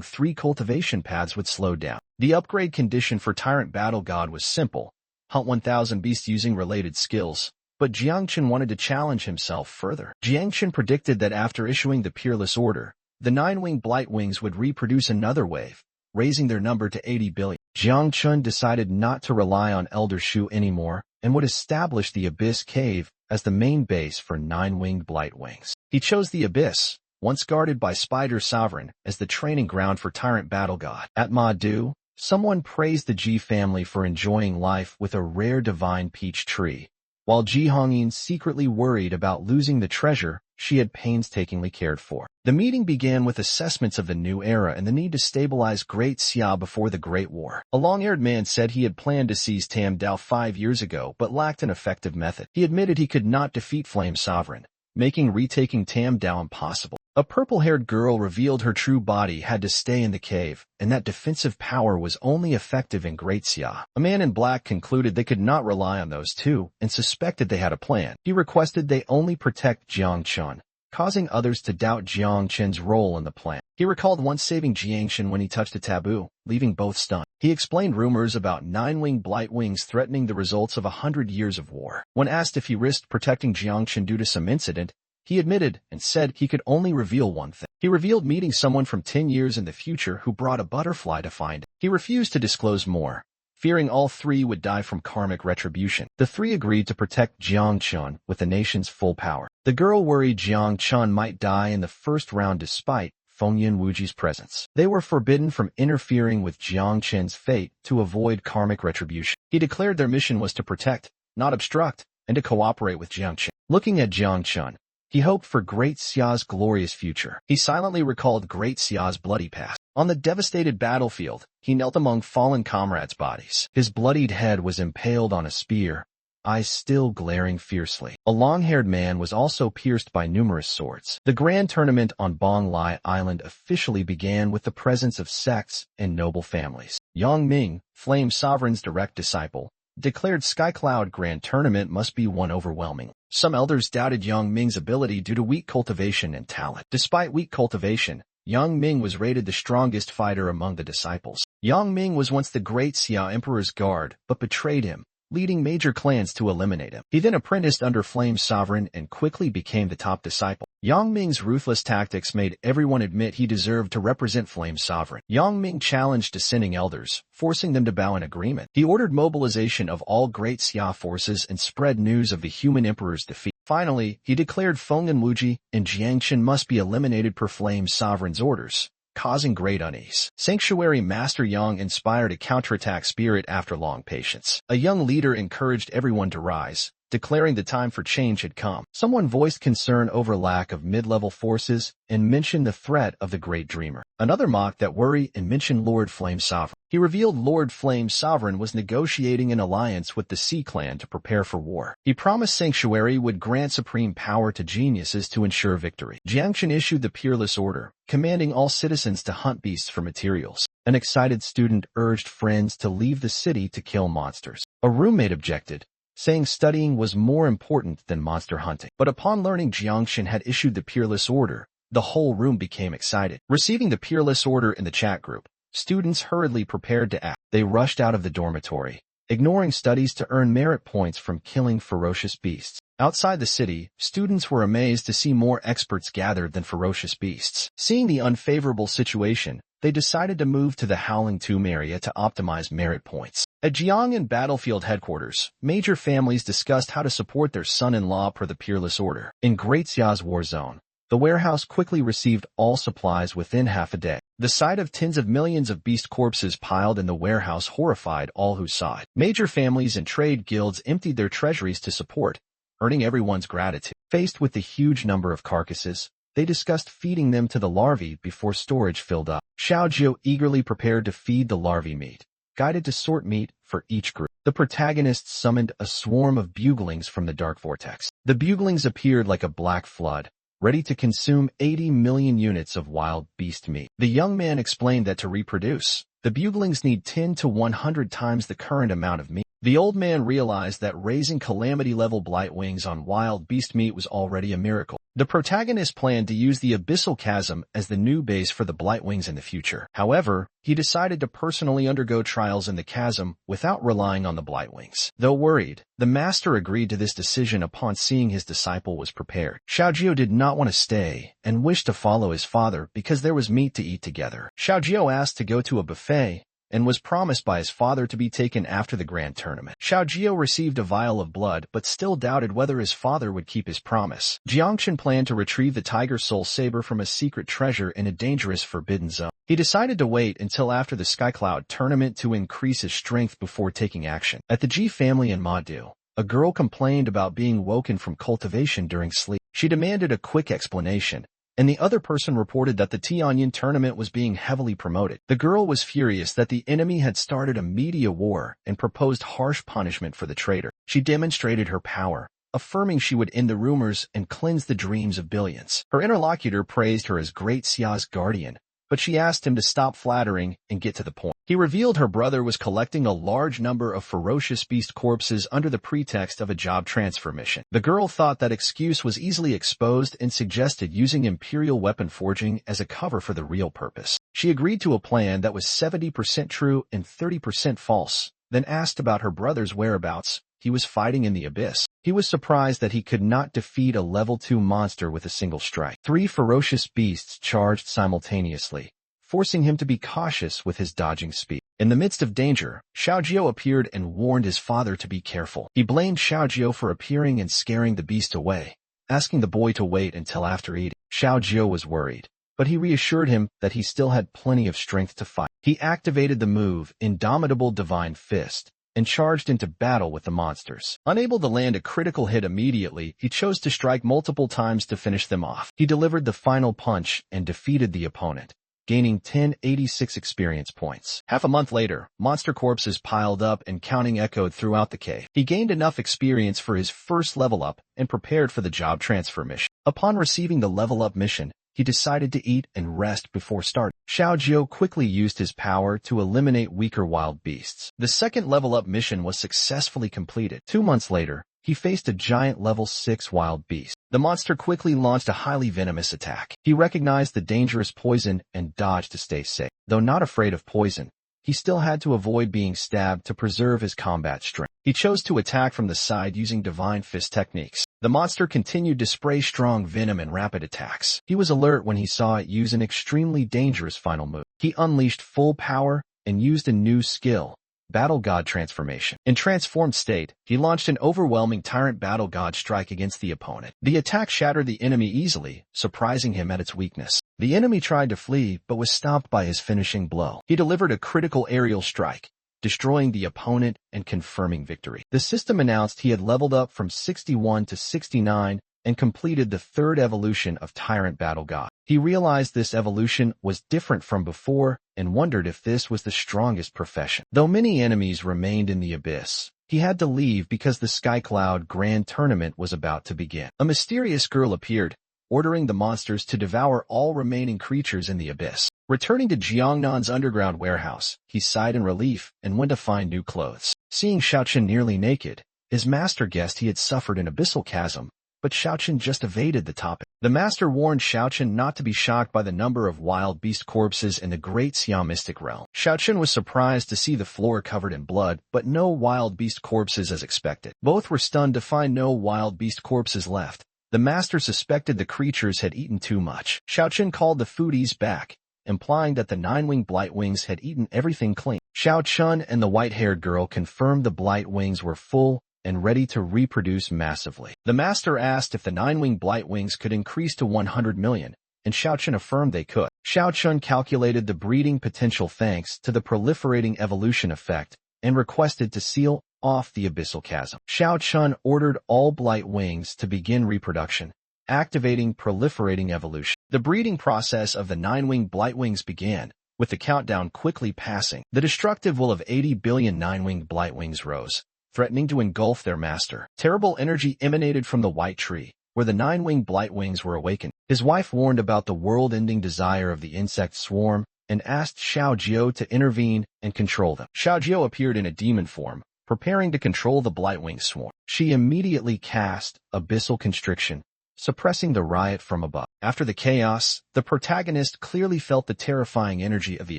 3 cultivation paths would slow down. The upgrade condition for Tyrant Battle God was simple: hunt 1,000 beasts using related skills. But Jiang Chen wanted to challenge himself further. Jiang Chen predicted that after issuing the Peerless Order, the 9-winged Blightwings would reproduce another wave, raising their number to 80 billion. Jiang Chen decided not to rely on Elder Shu anymore and would establish the Abyss Cave as the main base for 9-winged Blightwings. He chose the Abyss, once guarded by Spider Sovereign, as the training ground for Tyrant Battle God. At Madu, someone praised the Ji family for enjoying life with a rare divine peach tree, while Ji Hongyin secretly worried about losing the treasure she had painstakingly cared for. The meeting began with assessments of the new era and the need to stabilize Great Xia before the Great War. A long-haired man said he had planned to seize Tam Dao 5 years ago but lacked an effective method. He admitted he could not defeat Flame Sovereign, making retaking Tam Dao impossible. A purple-haired girl revealed her true body had to stay in the cave, and that defensive power was only effective in Great Xia. A man in black concluded they could not rely on those two, and suspected they had a plan. He requested they only protect Jiang Chen, causing others to doubt Jiang Chen's role in the plan. He recalled once saving Jiang Chen when he touched a taboo, leaving both stunned. He explained rumors about 9-winged Blightwings threatening the results of 100 years of war. When asked if he risked protecting Jiang Chen due to some incident, he admitted and said he could only reveal one thing. He revealed meeting someone from 10 years in the future who brought a butterfly to find him. He refused to disclose more, fearing all 3 would die from karmic retribution. The 3 agreed to protect Jiang Chen with the nation's full power. The girl worried Jiang Chen might die in the first round despite Fengyan Wuji's presence. They were forbidden from interfering with Jiang Chen's fate to avoid karmic retribution. He declared their mission was to protect, not obstruct, and to cooperate with Jiang Chen. Looking at Jiang Chen, he hoped for Great Xia's glorious future. He silently recalled Great Xia's bloody past. On the devastated battlefield, he knelt among fallen comrades' bodies. His bloodied head was impaled on a spear, eyes still glaring fiercely. A long-haired man was also pierced by numerous swords. The grand tournament on Bong Lai Island officially began with the presence of sects and noble families. Yang Ming, Flame Sovereign's direct disciple, declared Sky Cloud Grand Tournament must be won overwhelming. Some elders doubted Yang Ming's ability due to weak cultivation and talent. Despite weak cultivation, Yang Ming was rated the strongest fighter among the disciples. Yang Ming was once the Great Xia Emperor's guard, but betrayed him, leading major clans to eliminate him. He then apprenticed under Flame Sovereign and quickly became the top disciple. Yang Ming's ruthless tactics made everyone admit he deserved to represent Flame Sovereign. Yang Ming challenged dissenting elders, forcing them to bow in agreement. He ordered mobilization of all Great Xia forces and spread news of the human emperor's defeat. Finally, he declared Fengyan Wuji and Jiang Chen must be eliminated per Flame Sovereign's orders, causing great unease. Sanctuary Master Yang inspired a counterattack spirit after long patience. A young leader encouraged everyone to rise, declaring the time for change had come. Someone voiced concern over lack of mid-level forces and mentioned the threat of the Great Dreamer. Another mocked that worry and mentioned Lord Flame Sovereign. He revealed Lord Flame Sovereign was negotiating an alliance with the Sea Clan to prepare for war. He promised Sanctuary would grant supreme power to geniuses to ensure victory. Jiangchen issued the Peerless Order, commanding all citizens to hunt beasts for materials. An excited student urged friends to leave the city to kill monsters. A roommate objected, saying studying was more important than monster hunting. But upon learning Jiangchen had issued the Peerless Order, the whole room became excited. Receiving the Peerless Order in the chat group, students hurriedly prepared to act. They rushed out of the dormitory, ignoring studies to earn merit points from killing ferocious beasts. Outside the city, students were amazed to see more experts gathered than ferocious beasts. Seeing the unfavorable situation, they decided to move to the Howling Tomb area to optimize merit points. At Jiang'an Battlefield headquarters, major families discussed how to support their son-in-law per the Peerless Order. In Great Xia's war zone, the warehouse quickly received all supplies within half a day. The sight of tens of millions of beast corpses piled in the warehouse horrified all who saw it. Major families and trade guilds emptied their treasuries to support, earning everyone's gratitude. Faced with the huge number of carcasses, they discussed feeding them to the larvae before storage filled up. Xiaojiu eagerly prepared to feed the larvae meat, guided to sort meat for each group. The protagonists summoned a swarm of buglings from the dark vortex. The buglings appeared like a black flood, ready to consume 80 million units of wild beast meat. The young man explained that to reproduce, the buglings need 10 to 100 times the current amount of meat. The old man realized that raising calamity-level blight wings on wild beast meat was already a miracle. The protagonist planned to use the Abyssal Chasm as the new base for the Blightwings in the future. However, he decided to personally undergo trials in the chasm without relying on the Blightwings. Though worried, the master agreed to this decision upon seeing his disciple was prepared. Xiaojiu did not want to stay and wished to follow his father because there was meat to eat together. Xiaojiu asked to go to a buffet and was promised by his father to be taken after the grand tournament. Xiaojiu received a vial of blood but still doubted whether his father would keep his promise. Jiangchen planned to retrieve the Tiger Soul Saber from a secret treasure in a dangerous forbidden zone. He decided to wait until after the Skycloud tournament to increase his strength before taking action. At the Ji family in Madu, a girl complained about being woken from cultivation during sleep. She demanded a quick explanation, and the other person reported that the Tianyan tournament was being heavily promoted. The girl was furious that the enemy had started a media war and proposed harsh punishment for the traitor. She demonstrated her power, affirming she would end the rumors and cleanse the dreams of billions. Her interlocutor praised her as Great Xia's guardian, but she asked him to stop flattering and get to the point. He revealed her brother was collecting a large number of ferocious beast corpses under the pretext of a job transfer mission. The girl thought that excuse was easily exposed and suggested using imperial weapon forging as a cover for the real purpose. She agreed to a plan that was 70% true and 30% false, then asked about her brother's whereabouts. He was fighting in the abyss. He was surprised that he could not defeat a level 2 monster with a single strike. 3 ferocious beasts charged simultaneously, forcing him to be cautious with his dodging speed. In the midst of danger, Xiaojiu appeared and warned his father to be careful. He blamed Xiaojiu for appearing and scaring the beast away, asking the boy to wait until after eating. Xiaojiu was worried, but he reassured him that he still had plenty of strength to fight. He activated the move Indomitable Divine Fist and charged into battle with the monsters. Unable to land a critical hit immediately, he chose to strike multiple times to finish them off. He delivered the final punch and defeated the opponent, gaining 1086 experience points. Half a month later, monster corpses piled up and counting echoed throughout the cave. He gained enough experience for his first level up and prepared for the job transfer mission. Upon receiving the level up mission, he decided to eat and rest before starting. Xiaojiu quickly used his power to eliminate weaker wild beasts. The second level up mission was successfully completed. 2 months later, he faced a giant level 6 wild beast. The monster quickly launched a highly venomous attack. He recognized the dangerous poison and dodged to stay safe. Though not afraid of poison, he still had to avoid being stabbed to preserve his combat strength. He chose to attack from the side using Divine Fist techniques. The monster continued to spray strong venom and rapid attacks. He was alert when he saw it use an extremely dangerous final move. He unleashed full power and used a new skill, Battle God Transformation. In transformed state, he launched an overwhelming Tyrant Battle God strike against the opponent. The attack shattered the enemy easily, surprising him at its weakness. The enemy tried to flee, but was stopped by his finishing blow. He delivered a critical aerial strike, destroying the opponent and confirming victory. The system announced he had leveled up from 61 to 69 and completed the third evolution of Tyrant Battle God. He realized this evolution was different from before and wondered if this was the strongest profession. Though many enemies remained in the abyss, he had to leave because the Skycloud Grand Tournament was about to begin. A mysterious girl appeared, ordering the monsters to devour all remaining creatures in the abyss. Returning to Jiangnan's underground warehouse, he sighed in relief and went to find new clothes. Seeing Xiaochen nearly naked, his master guessed he had suffered an abyssal chasm, but Xiaochen just evaded the topic. The master warned Xiaochen not to be shocked by the number of wild beast corpses in the great Xiao mystic realm. Xiaochen was surprised to see the floor covered in blood, but no wild beast corpses as expected. Both were stunned to find no wild beast corpses left. The master suspected the creatures had eaten too much. Xiaochen called the foodies back, implying that the nine-winged blightwings had eaten everything clean. Xiaochen and the white-haired girl confirmed the blightwings were full and ready to reproduce massively. The master asked if the nine-winged blightwings could increase to 100 million, and Xiaochen affirmed they could. Xiaochen calculated the breeding potential thanks to the proliferating evolution effect and requested to seal off the abyssal chasm. Xiaochen ordered all blightwings to begin reproduction, activating proliferating evolution. The breeding process of the nine-winged blightwings began, with the countdown quickly passing. The destructive will of 80 billion nine-winged blightwings rose, threatening to engulf their master. Terrible energy emanated from the white tree, where the nine-winged blightwings were awakened. His wife warned about the world-ending desire of the insect swarm and asked Xiao Jiao to intervene and control them. Xiao Jiao appeared in a demon form, preparing to control the blightwing swarm. She immediately cast Abyssal Constriction, suppressing the riot from above. After the chaos, the protagonist clearly felt the terrifying energy of the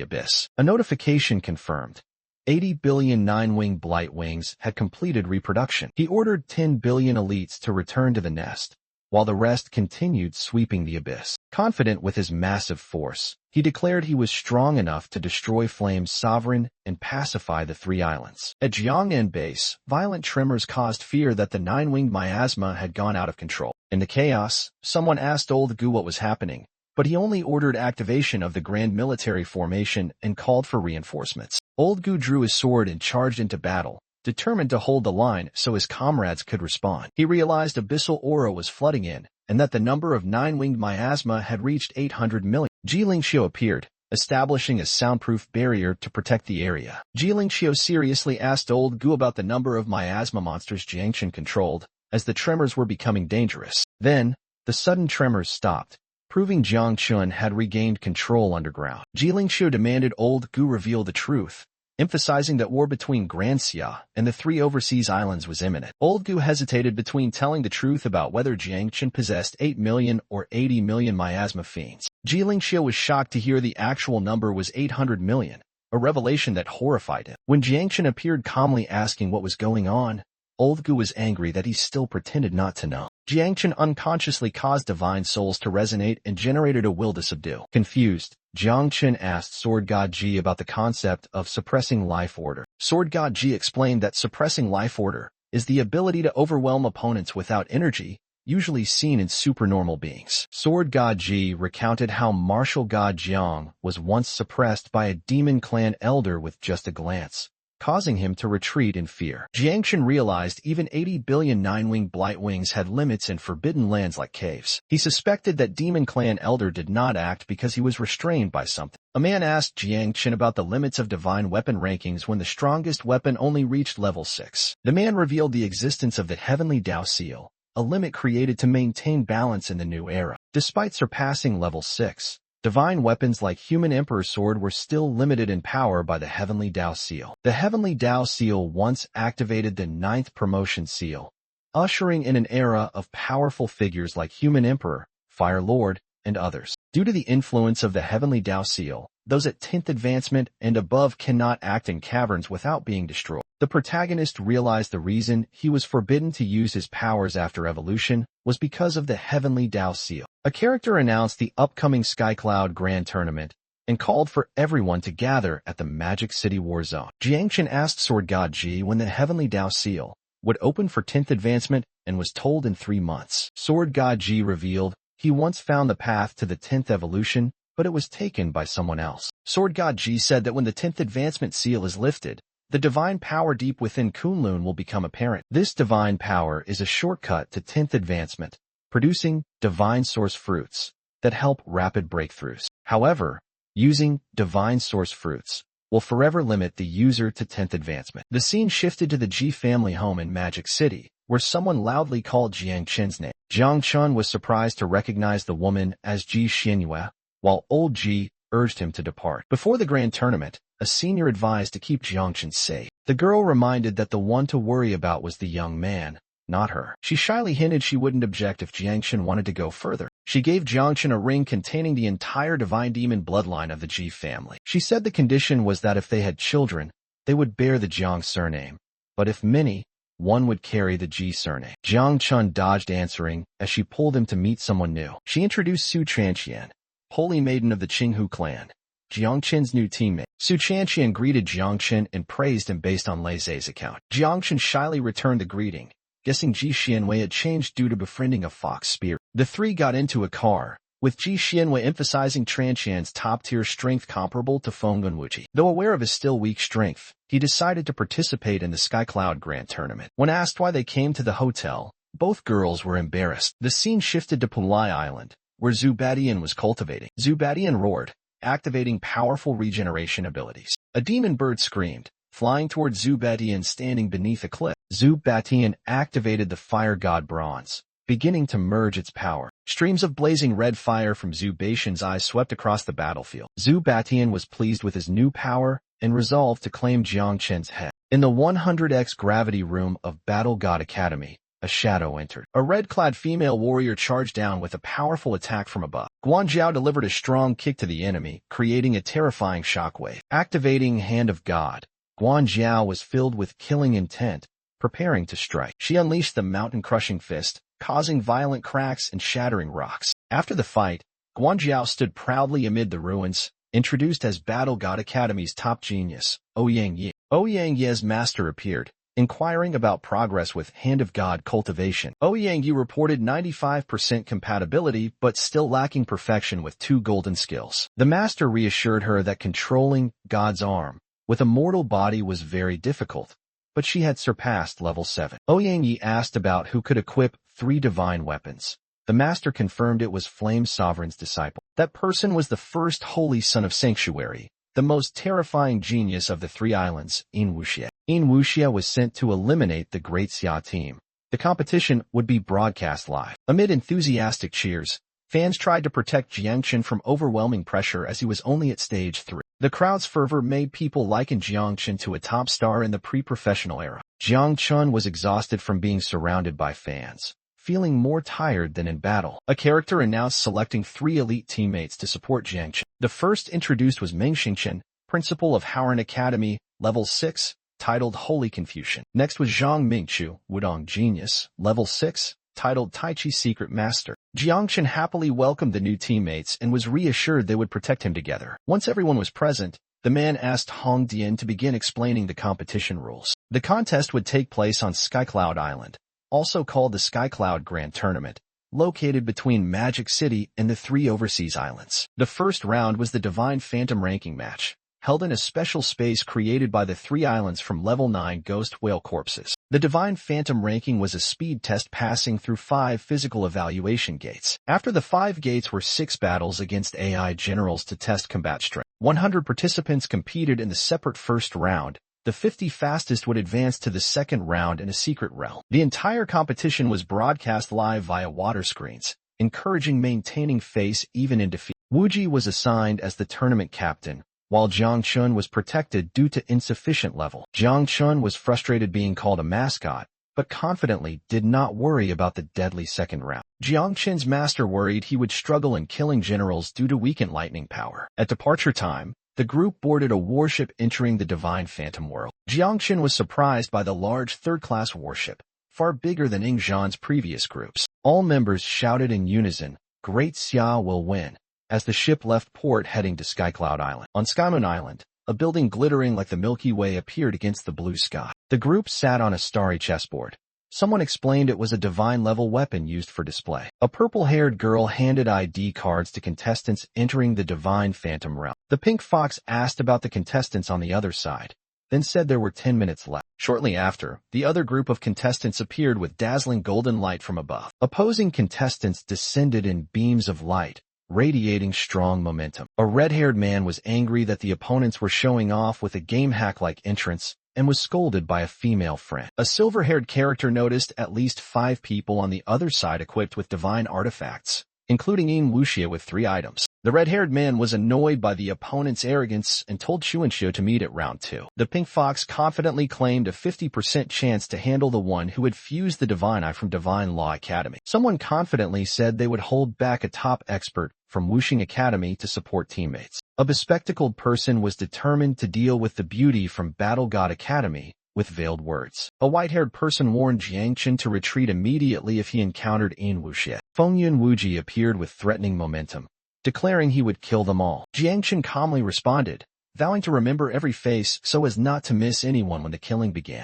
abyss. A notification confirmed 80 billion nine-winged blightwings had completed reproduction. He ordered 10 billion elites to return to the nest, while the rest continued sweeping the abyss. Confident with his massive force, he declared he was strong enough to destroy Flame's sovereign and pacify the three islands. At Jiangnan base, violent tremors caused fear that the nine-winged miasma had gone out of control. In the chaos, someone asked Old Gu what was happening, but he only ordered activation of the grand military formation and called for reinforcements. Old Gu drew his sword and charged into battle, determined to hold the line so his comrades could respond. He realized abyssal aura was flooding in, and that the number of nine-winged miasma had reached 800 million. Ji Lingxiu appeared, establishing a soundproof barrier to protect the area. Ji Lingxiu seriously asked Old Gu about the number of miasma monsters Jiangchen controlled, as the tremors were becoming dangerous. Then, the sudden tremors stopped, proving Jiangchun had regained control underground. Ji Lingxiu demanded Old Gu reveal the truth, emphasizing that war between Grand Xia and the three overseas islands was imminent. Old Gu hesitated between telling the truth about whether Jiangchen possessed 8 million or 80 million miasma fiends. Ji Lingxiu was shocked to hear the actual number was 800 million, a revelation that horrified him. When Jiangchen appeared calmly asking what was going on, Old Gu was angry that he still pretended not to know. Jiangchen unconsciously caused divine souls to resonate and generated a will to subdue. Confused, Jiangchen asked Sword God Ji about the concept of suppressing life order. Sword God Ji explained that suppressing life order is the ability to overwhelm opponents without energy, usually seen in supernormal beings. Sword God Ji recounted how martial god Jiang was once suppressed by a demon clan elder with just a glance, causing him to retreat in fear. Jiangchen realized even 80 billion nine-winged blightwings had limits in forbidden lands like caves. He suspected that Demon Clan Elder did not act because he was restrained by something. A man asked Jiangchen about the limits of divine weapon rankings when the strongest weapon only reached level 6. The man revealed the existence of the Heavenly Dao Seal, a limit created to maintain balance in the new era. Despite surpassing level 6, divine weapons like Human Emperor's Sword were still limited in power by the Heavenly Dao Seal. The Heavenly Dao Seal once activated the 9th Promotion Seal, ushering in an era of powerful figures like Human Emperor, Fire Lord, and others. Due to the influence of the Heavenly Dao Seal, those at 10th advancement and above cannot act in caverns without being destroyed. The protagonist realized the reason he was forbidden to use his powers after evolution was because of the Heavenly Dao Seal. A character announced the upcoming Skycloud Grand Tournament and called for everyone to gather at the Magic City War Zone. Jiangchen asked Sword God Ji when the Heavenly Dao Seal would open for 10th advancement and was told in 3 months. Sword God Ji revealed he once found the path to the 10th evolution, but it was taken by someone else. Sword God Ji said that when the 10th advancement seal is lifted, the divine power deep within Kunlun will become apparent. This divine power is a shortcut to 10th advancement, producing divine source fruits that help rapid breakthroughs. However, using divine source fruits will forever limit the user to 10th advancement. The scene shifted to the Ji family home in Magic City, where someone loudly called Jiang Chen's name. Jiang Chen was surprised to recognize the woman as Ji Xinyue, while old Ji urged him to depart. Before the grand tournament, a senior advised to keep Jiang Chen safe. The girl reminded that the one to worry about was the young man, not her. She shyly hinted she wouldn't object if Jiang Chen wanted to go further. She gave Jiang Chen a ring containing the entire divine demon bloodline of the Ji family. She said the condition was that if they had children, they would bear the Jiang surname, but if many, one would carry the Ji surname. Jiang Chen dodged answering as she pulled him to meet someone new. She introduced Su Chanqian, holy maiden of the Qinghu clan, Jiang Chen's new teammate. Su Chanqian greeted Jiang Chen and praised him based on Lei Zhe's account. Jiang Chen shyly returned the greeting, guessing Ji Xianwei had changed due to befriending a fox spirit. The three got into a car, with Ji Xianwei emphasizing Chanqian's top-tier strength comparable to Feng Gunwuji. Though aware of his still weak strength, he decided to participate in the isekai'd Grand Tournament. When asked why they came to the hotel, both girls were embarrassed. The scene shifted to Pulai Island, where Zubadian was cultivating. Zubadian roared, activating powerful regeneration abilities. A demon bird screamed, flying towards Zubadian standing beneath a cliff. Zubadian activated the fire god Bronze, beginning to merge its power. Streams of blazing red fire from Zubatian's eyes swept across the battlefield. Zubatian was pleased with his new power and resolved to claim Jiang Chen's head. In the 100x gravity room of Battle God Academy, a shadow entered. A red-clad female warrior charged down with a powerful attack from above. Guanzhao delivered a strong kick to the enemy, creating a terrifying shockwave. Activating Hand of God, Guanzhao was filled with killing intent, preparing to strike. She unleashed the mountain-crushing fist, causing violent cracks and shattering rocks. After the fight, Guanzhao stood proudly amid the ruins, introduced as Battle God Academy's top genius, Ouyang Yi. Ouyang Yi's master appeared, inquiring about progress with Hand of God cultivation. Ouyang Yi reported 95% compatibility but still lacking perfection with 2 golden skills. The master reassured her that controlling God's arm with a mortal body was very difficult, but she had surpassed level 7. Ouyang Yi asked about who could equip 3 divine weapons. The master confirmed it was Flame Sovereign's disciple. That person was the first holy son of Sanctuary, the most terrifying genius of the 3 islands, In Wuxia. In Wuxia was sent to eliminate the Great Xia team. The competition would be broadcast live. Amid enthusiastic cheers, fans tried to protect Jiang Chen from overwhelming pressure as he was only at stage 3. The crowd's fervor made people liken Jiang Chen to a top star in the pre-professional era. Jiang Chen was exhausted from being surrounded by fans, feeling more tired than in battle. A character announced selecting 3 elite teammates to support Jiang Chen. The first introduced was Meng Xingchen, principal of Haoran Academy, level 6, titled Holy Confucian. Next was Zhang Mingchu, Wudong Genius, level 6, titled Tai Chi Secret Master. Jiang Chen happily welcomed the new teammates and was reassured they would protect him together. Once everyone was present, the man asked Hong Dian to begin explaining the competition rules. The contest would take place on isekai'd Island, also called the isekai'd Grand Tournament, located between Magic City and the 3 overseas islands. The first round was the Divine Phantom ranking match, held in a special space created by the 3 islands from level 9 ghost whale corpses. The Divine Phantom ranking was a speed test passing through 5 physical evaluation gates. After the 5 gates were 6 battles against AI generals to test combat strength. 100 participants competed in the separate first round. The 50 fastest would advance to the second round in a secret realm. The entire competition was broadcast live via water screens, encouraging maintaining face even in defeat. Wu Ji was assigned as the tournament captain, while Jiang Chen was protected due to insufficient level. Jiang Chen was frustrated being called a mascot, but confidently did not worry about the deadly second round. Jiang Chen's master worried he would struggle in killing generals due to weakened lightning power. At departure time, the group boarded a warship entering the Divine Phantom world. Jiang Chen was surprised by the large third-class warship, far bigger than Ing Zhan's previous groups. All members shouted in unison, "Great Xia will win," as the ship left port heading to isekai'd Island. On Skymoon Island, a building glittering like the Milky Way appeared against the blue sky. The group sat on a starry chessboard. Someone explained it was a divine-level weapon used for display. A purple-haired girl handed ID cards to contestants entering the Divine Phantom realm. The pink fox asked about the contestants on the other side, then said there were 10 minutes left. Shortly after, the other group of contestants appeared with dazzling golden light from above. Opposing contestants descended in beams of light, radiating strong momentum. A red-haired man was angry that the opponents were showing off with a game hack-like entrance and was scolded by a female friend. A silver-haired character noticed at least 5 people on the other side equipped with divine artifacts, including Yin Wuxia with 3 items. The red-haired man was annoyed by the opponent's arrogance and told Chuanxiu to meet at round 2. The pink fox confidently claimed a 50% chance to handle the one who had fused the divine eye from Divine Law Academy. Someone confidently said they would hold back a top expert from Wuxing Academy to support teammates. A bespectacled person was determined to deal with the beauty from Battle God Academy with veiled words. A white-haired person warned Jiangchen to retreat immediately if he encountered Yin Wuxia. Fengyun Wuji appeared with threatening momentum, declaring he would kill them all. Jiangchen calmly responded, vowing to remember every face so as not to miss anyone when the killing began.